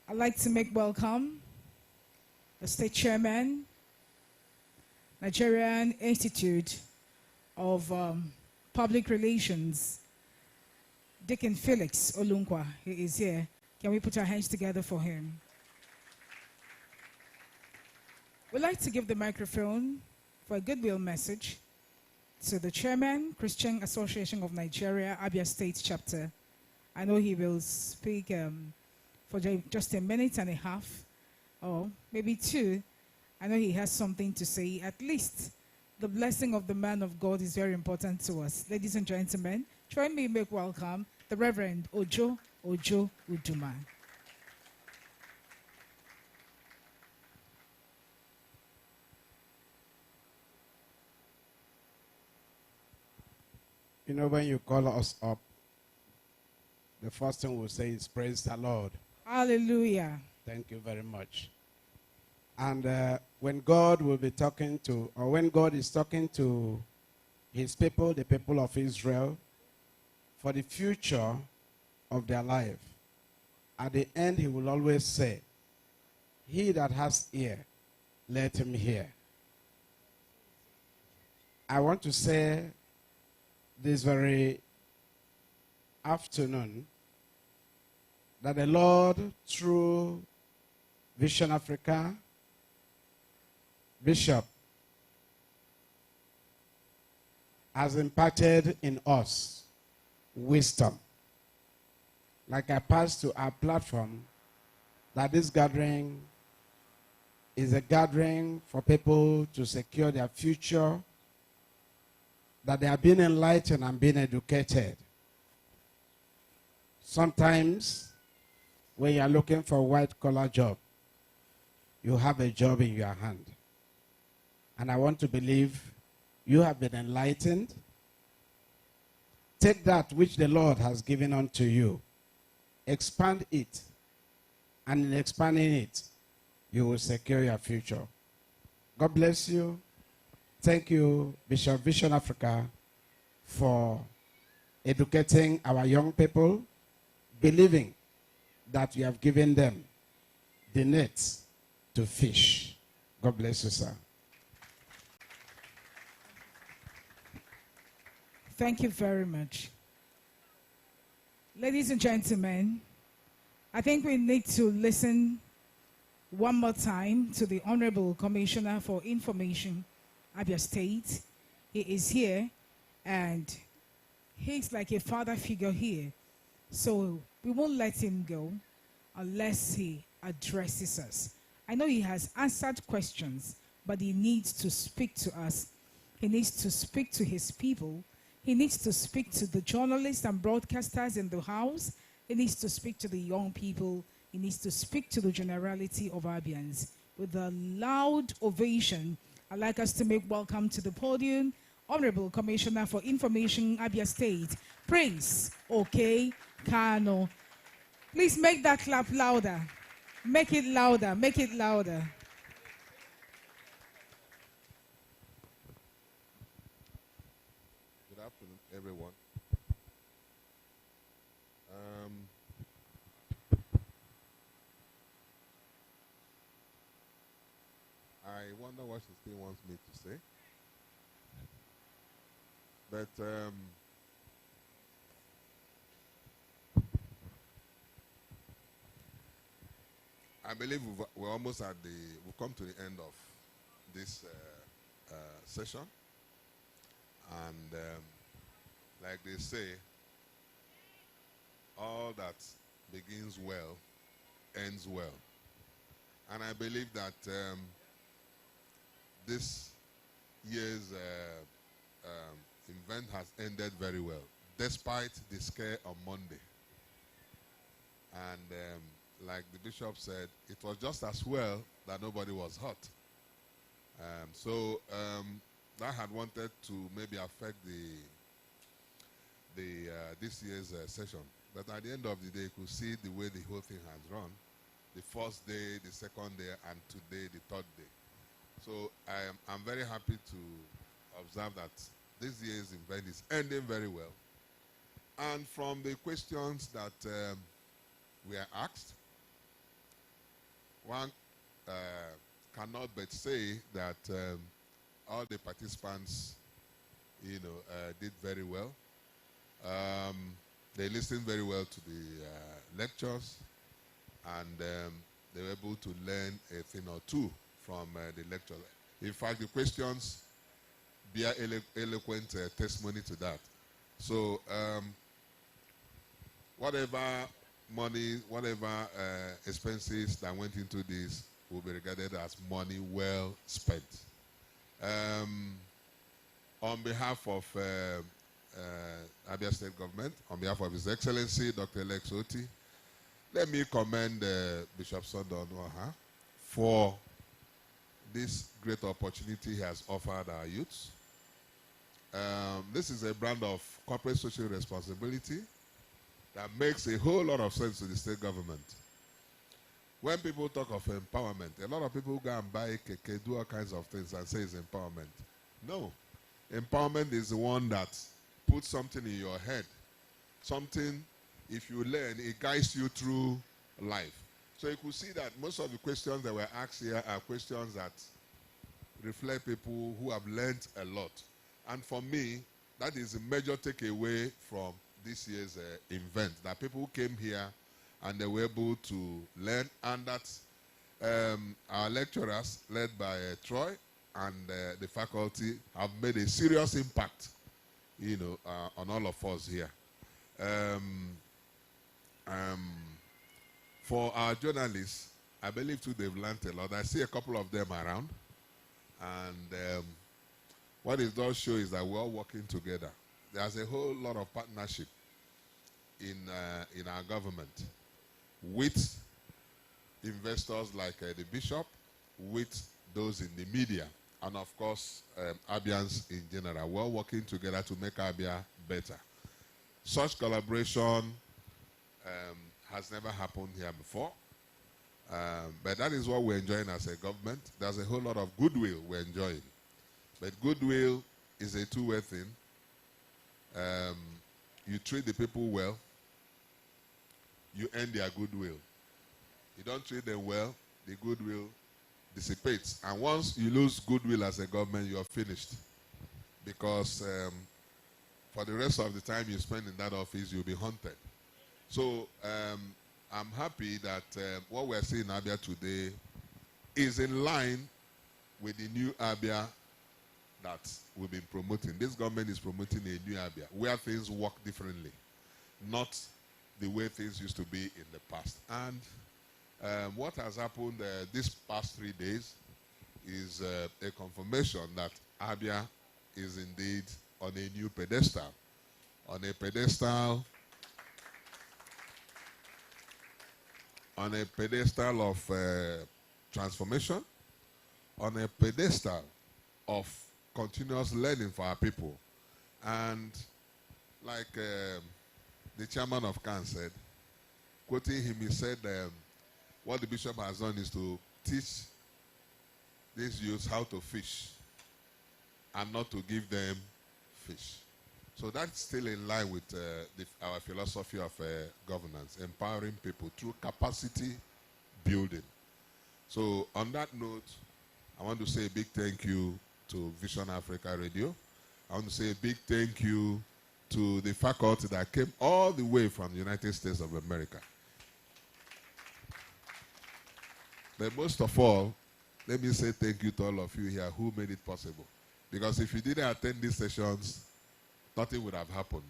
I'd like to make welcome the State Chairman, Nigerian Institute of Public Relations, Deacon Felix Olunkwa. He is here. Can we put our hands together for him? We'd like to give the microphone for a goodwill message to the chairman, Christian Association of Nigeria, Abia State Chapter. I know he will speak for just a minute and a half, or maybe two. I know he has something to say. At least the blessing of the man of God is very important to us. Ladies and gentlemen, join me make welcome the Reverend Ojo Uduma. You know, when you call us up, the first thing we'll say is praise the Lord. Hallelujah. Thank you very much. And when God will be talking to, or when God is talking to his people, the people of Israel, for the future of their life, at the end he will always say, he that has ear, let him hear. I want to say this very afternoon that the Lord, through Vision Africa, Bishop, has imparted in us wisdom. Like I passed to our platform, that this gathering is a gathering for people to secure their future, that they are being enlightened and being educated. Sometimes, when you are looking for a white-collar job, you have a job in your hand. And I want to believe you have been enlightened. Take that which the Lord has given unto you, expand it, and in expanding it, you will secure your future. God bless you. Thank you, Bishop Vision Africa, for educating our young people, believing that you have given them the nets to fish. God bless you, sir. Thank you very much. Ladies and gentlemen, I think we need to listen one more time to the Honorable Commissioner for Information, Abia State. He is here, and he's like a father figure here. So we won't let him go unless he addresses us. I know he has answered questions, but he needs to speak to us. He needs to speak to his people. He needs to speak to the journalists and broadcasters in the house. He needs to speak to the young people. He needs to speak to the generality of Abians. With a loud ovation, I'd like us to make welcome to the podium, Honorable Commissioner for Information, Abia State, Prince Oke Kano. Please make that clap louder. Make it louder. Make it louder. Good afternoon, everyone. I wonder what she still wants me to say. But I believe we're almost at we've come to the end of this session. And like they say, all that begins well ends well. And I believe that this year's event has ended very well, despite the scare on Monday. And like the bishop said, it was just as well that nobody was hurt. So that had wanted to maybe affect this year's session. But at the end of the day, you could see the way the whole thing has run. The first day, the second day, and today, the third day. So I'm very happy to observe that this year's event is ending very well. And from the questions that we are asked, one cannot but say that all the participants, did very well. They listened very well to the lectures, and they were able to learn a thing or two from the lecture. In fact, the questions bear eloquent testimony to that. So whatever money, whatever expenses that went into this will be regarded as money well spent. On behalf of Abia State Government, on behalf of His Excellency Dr. Lex Oti, let me commend Bishop Sunday Onuoha for this great opportunity he has offered our youths. This is a brand of corporate social responsibility that makes a whole lot of sense to the state government. When people talk of empowerment, a lot of people go and buy keke, do all kinds of things and say it's empowerment. No. Empowerment is the one that puts something in your head. Something, if you learn, it guides you through life. So you could see that most of the questions that were asked here are questions that reflect people who have learned a lot. And for me, that is a major takeaway from this year's event, that people came here and they were able to learn, and that our lecturers, led by Troy and the faculty, have made a serious impact, on all of us here. For our journalists, I believe too they've learned a lot. I see a couple of them around, and what it does show is that we're all working together. There's a whole lot of partnership in our government with investors like the bishop, with those in the media, and of course Abians in general. We're all working together to make Abia better. Such collaboration has never happened here before, but that is what we're enjoying as a government. There's a whole lot of goodwill we're enjoying, but goodwill is a two-way thing. You treat the people well, you earn their goodwill. You don't treat them well, the goodwill dissipates. And once you lose goodwill as a government, you're finished. Because for the rest of the time you spend in that office, you'll be haunted. So I'm happy that what we're seeing in Abia today is in line with the new Abia that we've been promoting. This government is promoting a new Abia, where things work differently, not the way things used to be in the past. And what has happened these past 3 days is a confirmation that Abia is indeed on a new pedestal, on a pedestal of transformation, on a pedestal of continuous learning for our people. And like the chairman of CAN said, quoting him, he said, what the bishop has done is to teach these youths how to fish and not to give them fish. So that's still in line with our philosophy of governance, empowering people through capacity building. So on that note, I want to say a big thank you to Vision Africa Radio. I want to say a big thank you to the faculty that came all the way from the United States of America. But most of all, let me say thank you to all of you here who made it possible. Because if you didn't attend these sessions, nothing would have happened.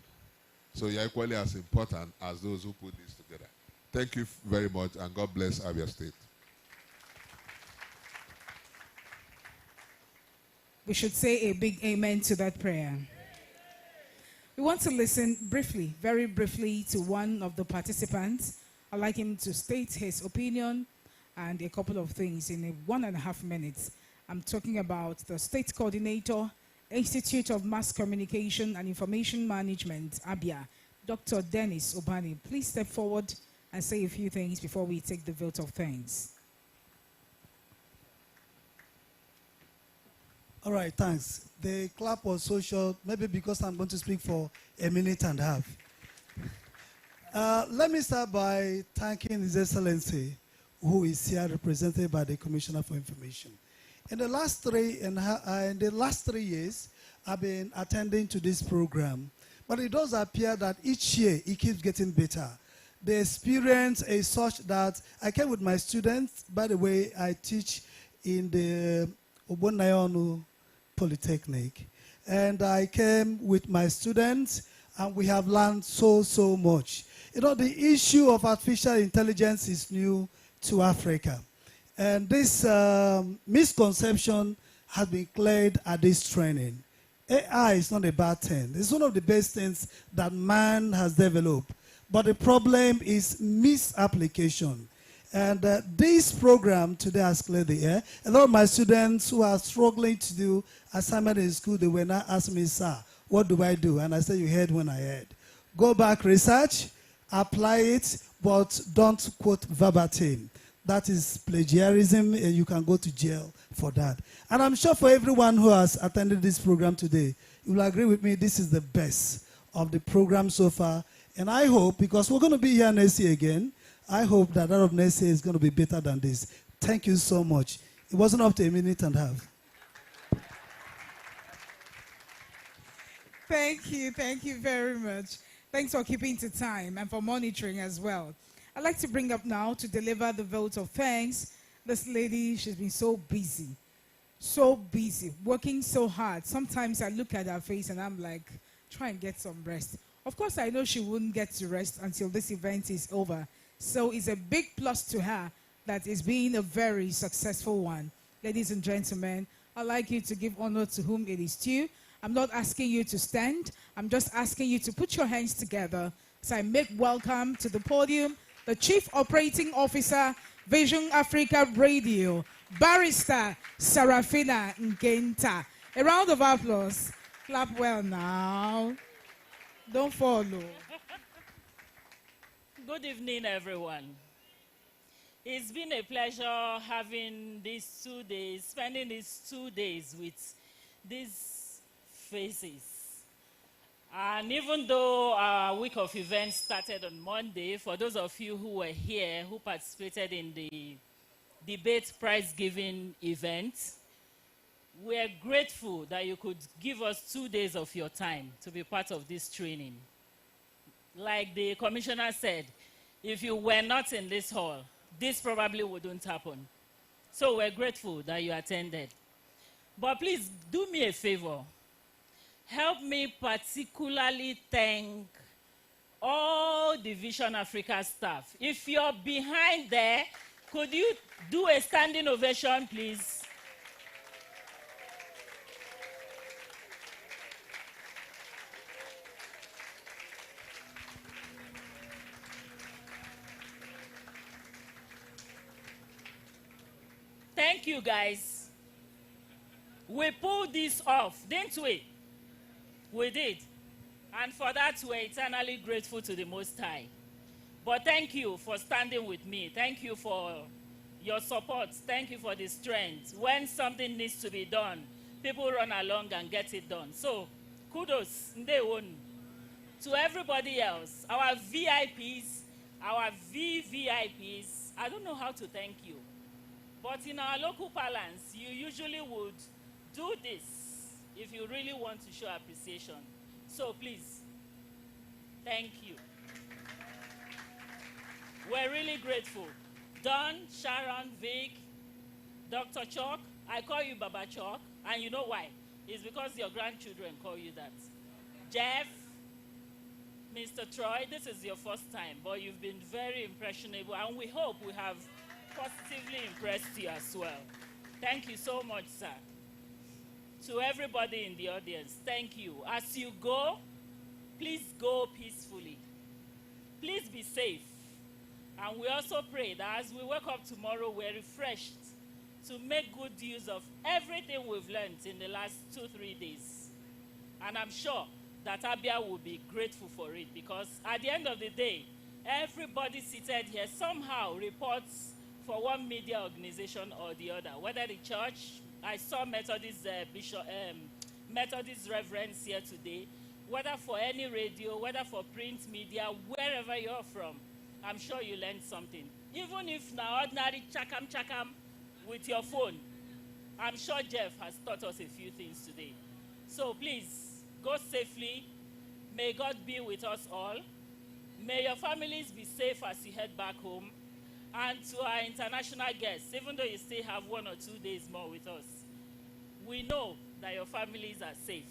So you're equally as important as those who put this together. Thank you very much, and God bless Abia State. We should say a big amen to that prayer. We want to listen briefly, very briefly, to one of the participants. I'd like him to state his opinion and a couple of things in 1.5 minutes. I'm talking about the State Coordinator, Institute of Mass Communication and Information Management, Abia, Dr. Dennis Obani. Please step forward and say a few things before we take the vote of thanks. All right, thanks. The clap was so short, maybe because I'm going to speak for 1.5 minutes. Let me start by thanking His Excellency, who is here represented by the Commissioner for Information. In the last 3 years, I've been attending to this program, but it does appear that each year it keeps getting better. The experience is such that I came with my students. By the way, I teach in the Obonayonu Polytechnic. and I came with my students, and we have learned so much. You know, the issue of artificial intelligence is new to Africa. And this misconception has been cleared at this training. AI is not a bad thing. It's one of the best things that man has developed. But the problem is misapplication. And this program today has cleared the air. A lot of my students who are struggling to do assignment in school, they were not asking me, sir, what do I do? And I said, you heard when I heard. Go back, research, apply it, but don't quote verbatim. That is plagiarism, and you can go to jail for that. And I'm sure for everyone who has attended this program today, you will agree with me, this is the best of the program so far. And I hope, because we're going to be here next year again, I hope that of next year is going to be better than this. Thank you so much. It wasn't up to a minute and a half. Thank you very much. Thanks for keeping to time and for monitoring as well. I'd like to bring up now to deliver the vote of thanks. This lady, she's been so busy, working so hard. Sometimes I look at her face and I'm like, try and get some rest. Of course, I know she wouldn't get to rest until this event is over. So it's a big plus to her that it's been a very successful one. Ladies and gentlemen, I'd like you to give honor to whom it is due. I'm not asking you to stand. I'm just asking you to put your hands together. So I make welcome to the podium the Chief Operating Officer, Vision Africa Radio, Barrister Sarafina Nkenta. A round of applause. Clap well now. Don't follow. Good evening, everyone. It's been a pleasure having these 2 days, spending these 2 days with these faces. And even though our week of events started on Monday, for those of you who were here, who participated in the debate prize-giving event, we are grateful that you could give us 2 days of your time to be part of this training. Like the commissioner said, if you were not in this hall, this probably wouldn't happen. So we're grateful that you attended. But please do me a favor. Help me particularly thank all the Vision Africa staff. If you're behind there, could you do a standing ovation, please? Thank you, guys. We pulled this off, didn't we? We did. And for that, we're eternally grateful to the Most High. But thank you for standing with me. Thank you for your support. Thank you for the strength. When something needs to be done, people run along and get it done. So, kudos, ndewonu. To everybody else, our VIPs, our VVIPs, I don't know how to thank you. But in our local parlance, you usually would do this if you really want to show appreciation. So please, thank you. We're really grateful. Don, Sharon, Vic, Dr. Chalk, I call you Baba Chalk, and you know why? It's because your grandchildren call you that. Jeff, Mr. Troy, this is your first time, but you've been very impressionable, and we hope we have positively impressed you as well. Thank you so much, sir. To everybody in the audience, thank you. As you go, please go peacefully. Please be safe. And we also pray that as we wake up tomorrow, we're refreshed to make good use of everything we've learned in the last 2-3 days. And I'm sure that Abia will be grateful for it, because at the end of the day, everybody seated here somehow reports for one media organization or the other, whether the church, I saw Methodist Methodist reverends here today, whether for any radio, whether for print media, wherever you're from, I'm sure you learned something. Even if now ordinary chakam with your phone, I'm sure Jeff has taught us a few things today. So please, go safely. May God be with us all. May your families be safe as you head back home. And to our international guests, even though you still have 1 or 2 days more with us, we know that your families are safe.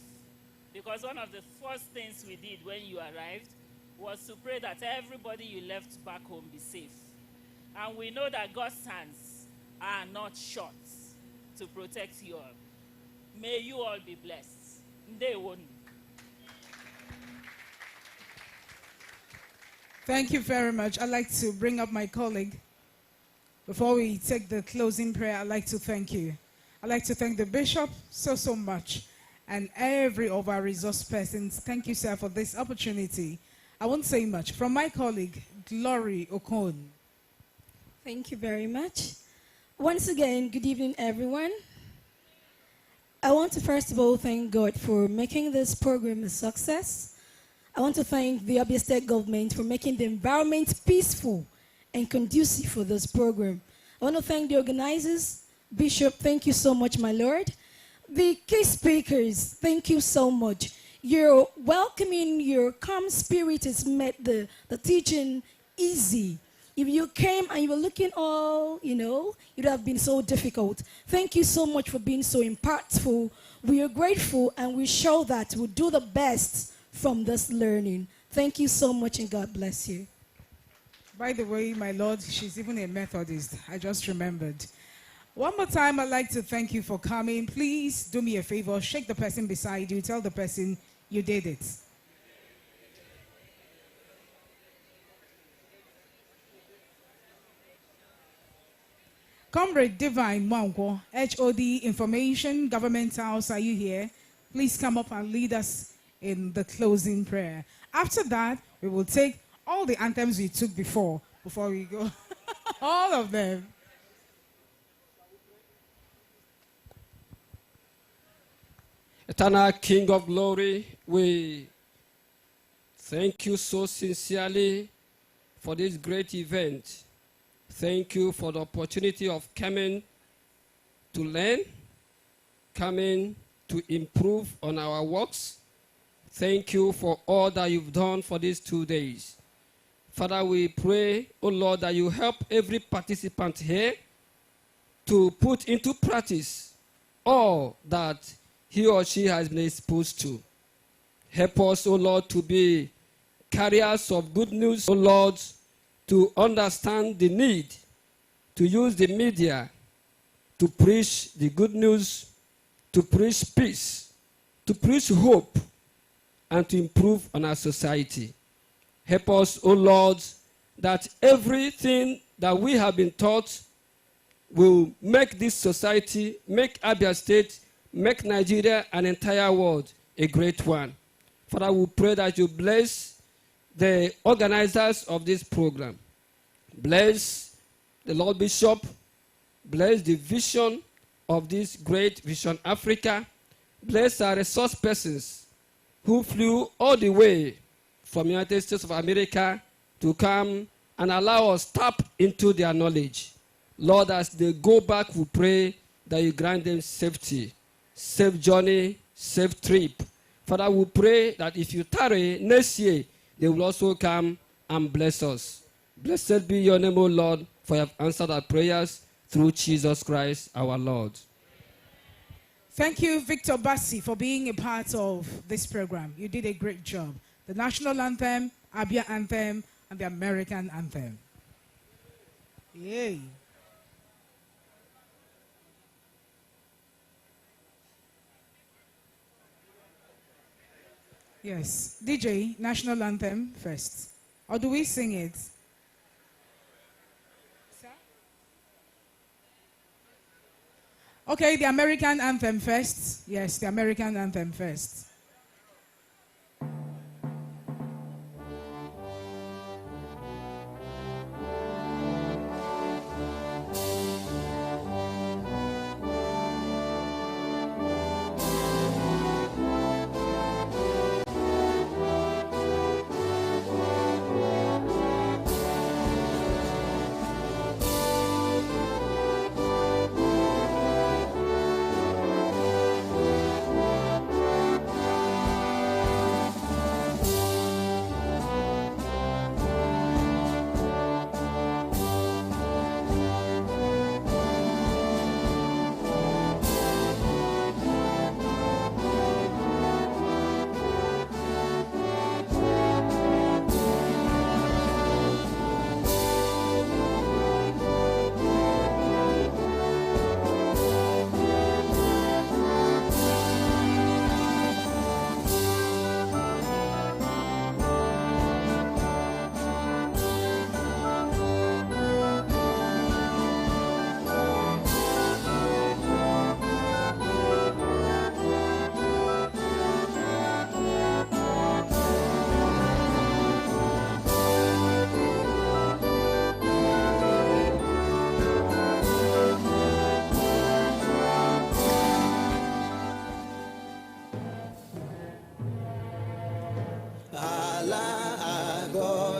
Because one of the first things we did when you arrived was to pray that everybody you left back home be safe. And we know that God's hands are not short to protect you all. May you all be blessed. They won't. Thank you very much. I'd like to bring up my colleague. Before we take the closing prayer, I'd like to thank you. I'd like to thank the bishop so much and every of our resource persons. Thank you, sir, for this opportunity. I won't say much. From my colleague, Glory Okon. Thank you very much. Once again, good evening, everyone. I want to first of all thank God for making this program a success. I want to thank the Abia State government for making the environment peaceful and conducive for this program. I want to thank the organizers. Bishop, thank you so much, my Lord. The key speakers, thank you so much. Your welcoming, your calm spirit has made the teaching easy. If you came and you were looking all, it would have been so difficult. Thank you so much for being so impactful. We are grateful and we show that we'll do the best from this learning. Thank you so much and God bless you. By the way, my Lord, she's even a Methodist. I just remembered. One more time, I'd like to thank you for coming. Please do me a favor. Shake the person beside you. Tell the person you did it. Comrade Divine Mwango, HOD Information Government House, are you here? Please come up and lead us in the closing prayer. After that, we will take all the anthems we took before we go. All of them. Eternal King of Glory, we thank you so sincerely for this great event. Thank you for the opportunity of coming to learn, coming to improve on our works. Thank you for all that you've done for these 2 days. Father, we pray, oh Lord, that you help every participant here to put into practice all that he or she has been exposed to. Help us, O Lord, to be carriers of good news, O Lord, to understand the need to use the media to preach the good news, to preach peace, to preach hope, and to improve on our society. Help us, O Lord, that everything that we have been taught will make this society, make Abia State, make Nigeria and entire world a great one. Father, we pray that you bless the organizers of this program. Bless the Lord Bishop. Bless the vision of this great Vision Africa. Bless our resource persons who flew all the way from the United States of America to come and allow us tap into their knowledge. Lord, as they go back, we pray that you grant them safety. Safe journey, safe trip. Father, we pray that if you tarry next year, they will also come and bless us. Blessed be your name, O Lord, for you have answered our prayers through Jesus Christ, our Lord. Thank you, Victor Bassi, for being a part of this program. You did a great job. The national anthem, Abia anthem, and the American anthem. Yay. Yes, DJ, national anthem first. Or do we sing it? Sir? Okay, the American anthem first. Yes, the American anthem first.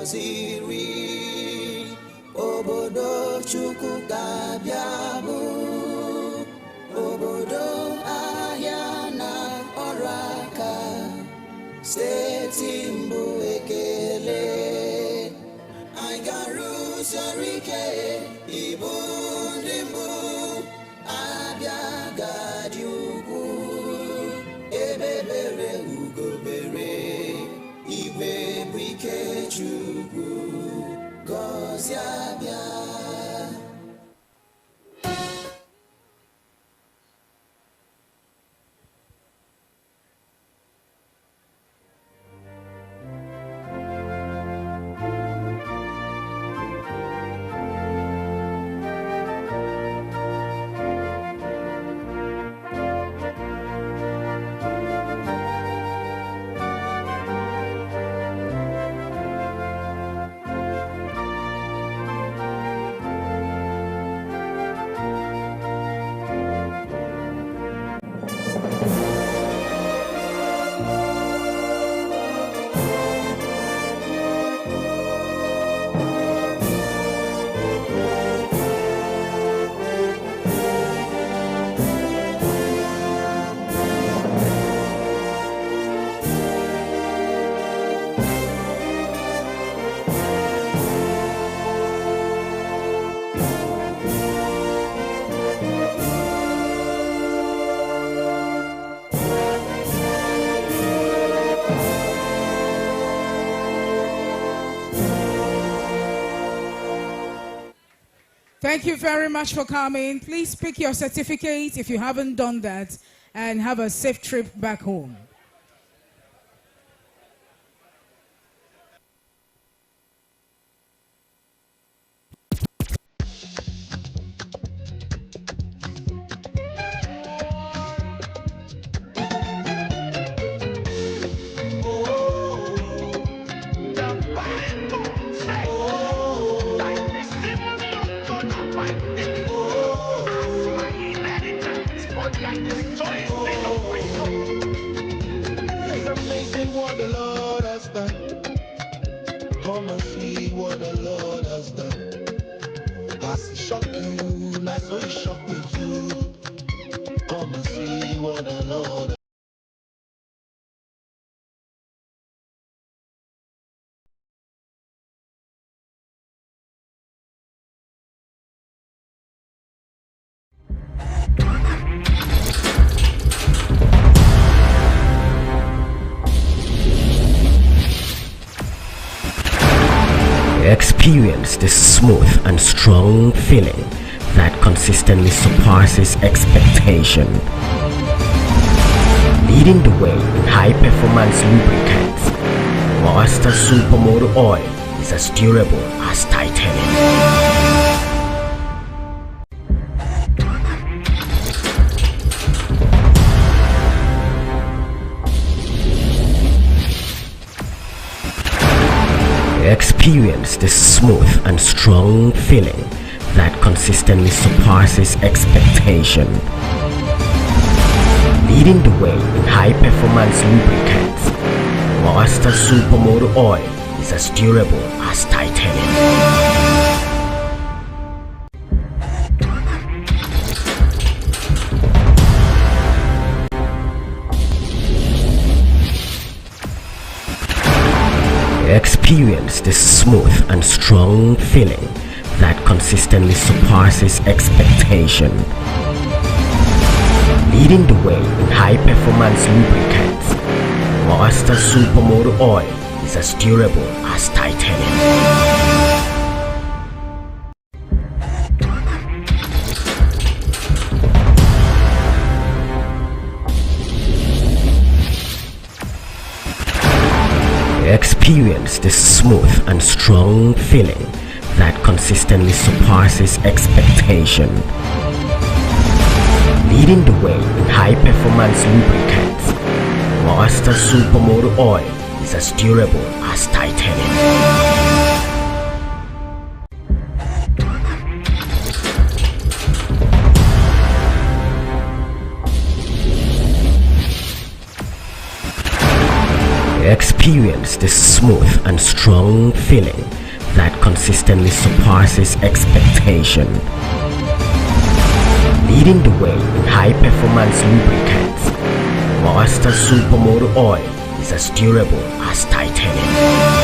gọziri obodo Chukwu ga-abịa bụ obodo ahịa na ọrụ aka steeti mbụ ekele anyị ga-arụsi ọrụ ike ịbụ ndị mbụ abịa gadị ugwu ebe bere ugo bere igwe bụ ike Chukwu gọzie abịa. Thank you very much for coming. Please pick your certificate if you haven't done that, and have a safe trip back home. It's amazing what the Lord has done. Come and see what the Lord has done. As He shocked you, like so He shocked me too. Come and see what the Lord has done. Experience the smooth and strong feeling that consistently surpasses expectation. Leading the way in high-performance lubricants, Monster Supermoto Oil is as durable as titanium. Experience the smooth and strong feeling that consistently surpasses expectation. Leading the way in high-performance lubricants, Monster Supermoto Oil is as durable as titanium. Experience the smooth and strong feeling that consistently surpasses expectation. Leading the way in high-performance lubricants, Monster Supermoto Oil is as durable as titanium. Experience the smooth and strong feeling that consistently surpasses expectation. Leading the way in high-performance lubricants, Monster Supermoto Oil is as durable as titanium. Experience experience the smooth and strong feeling that consistently surpasses expectation. Leading the way in high-performance lubricants, Master Supermoto Oil is as durable as titanium.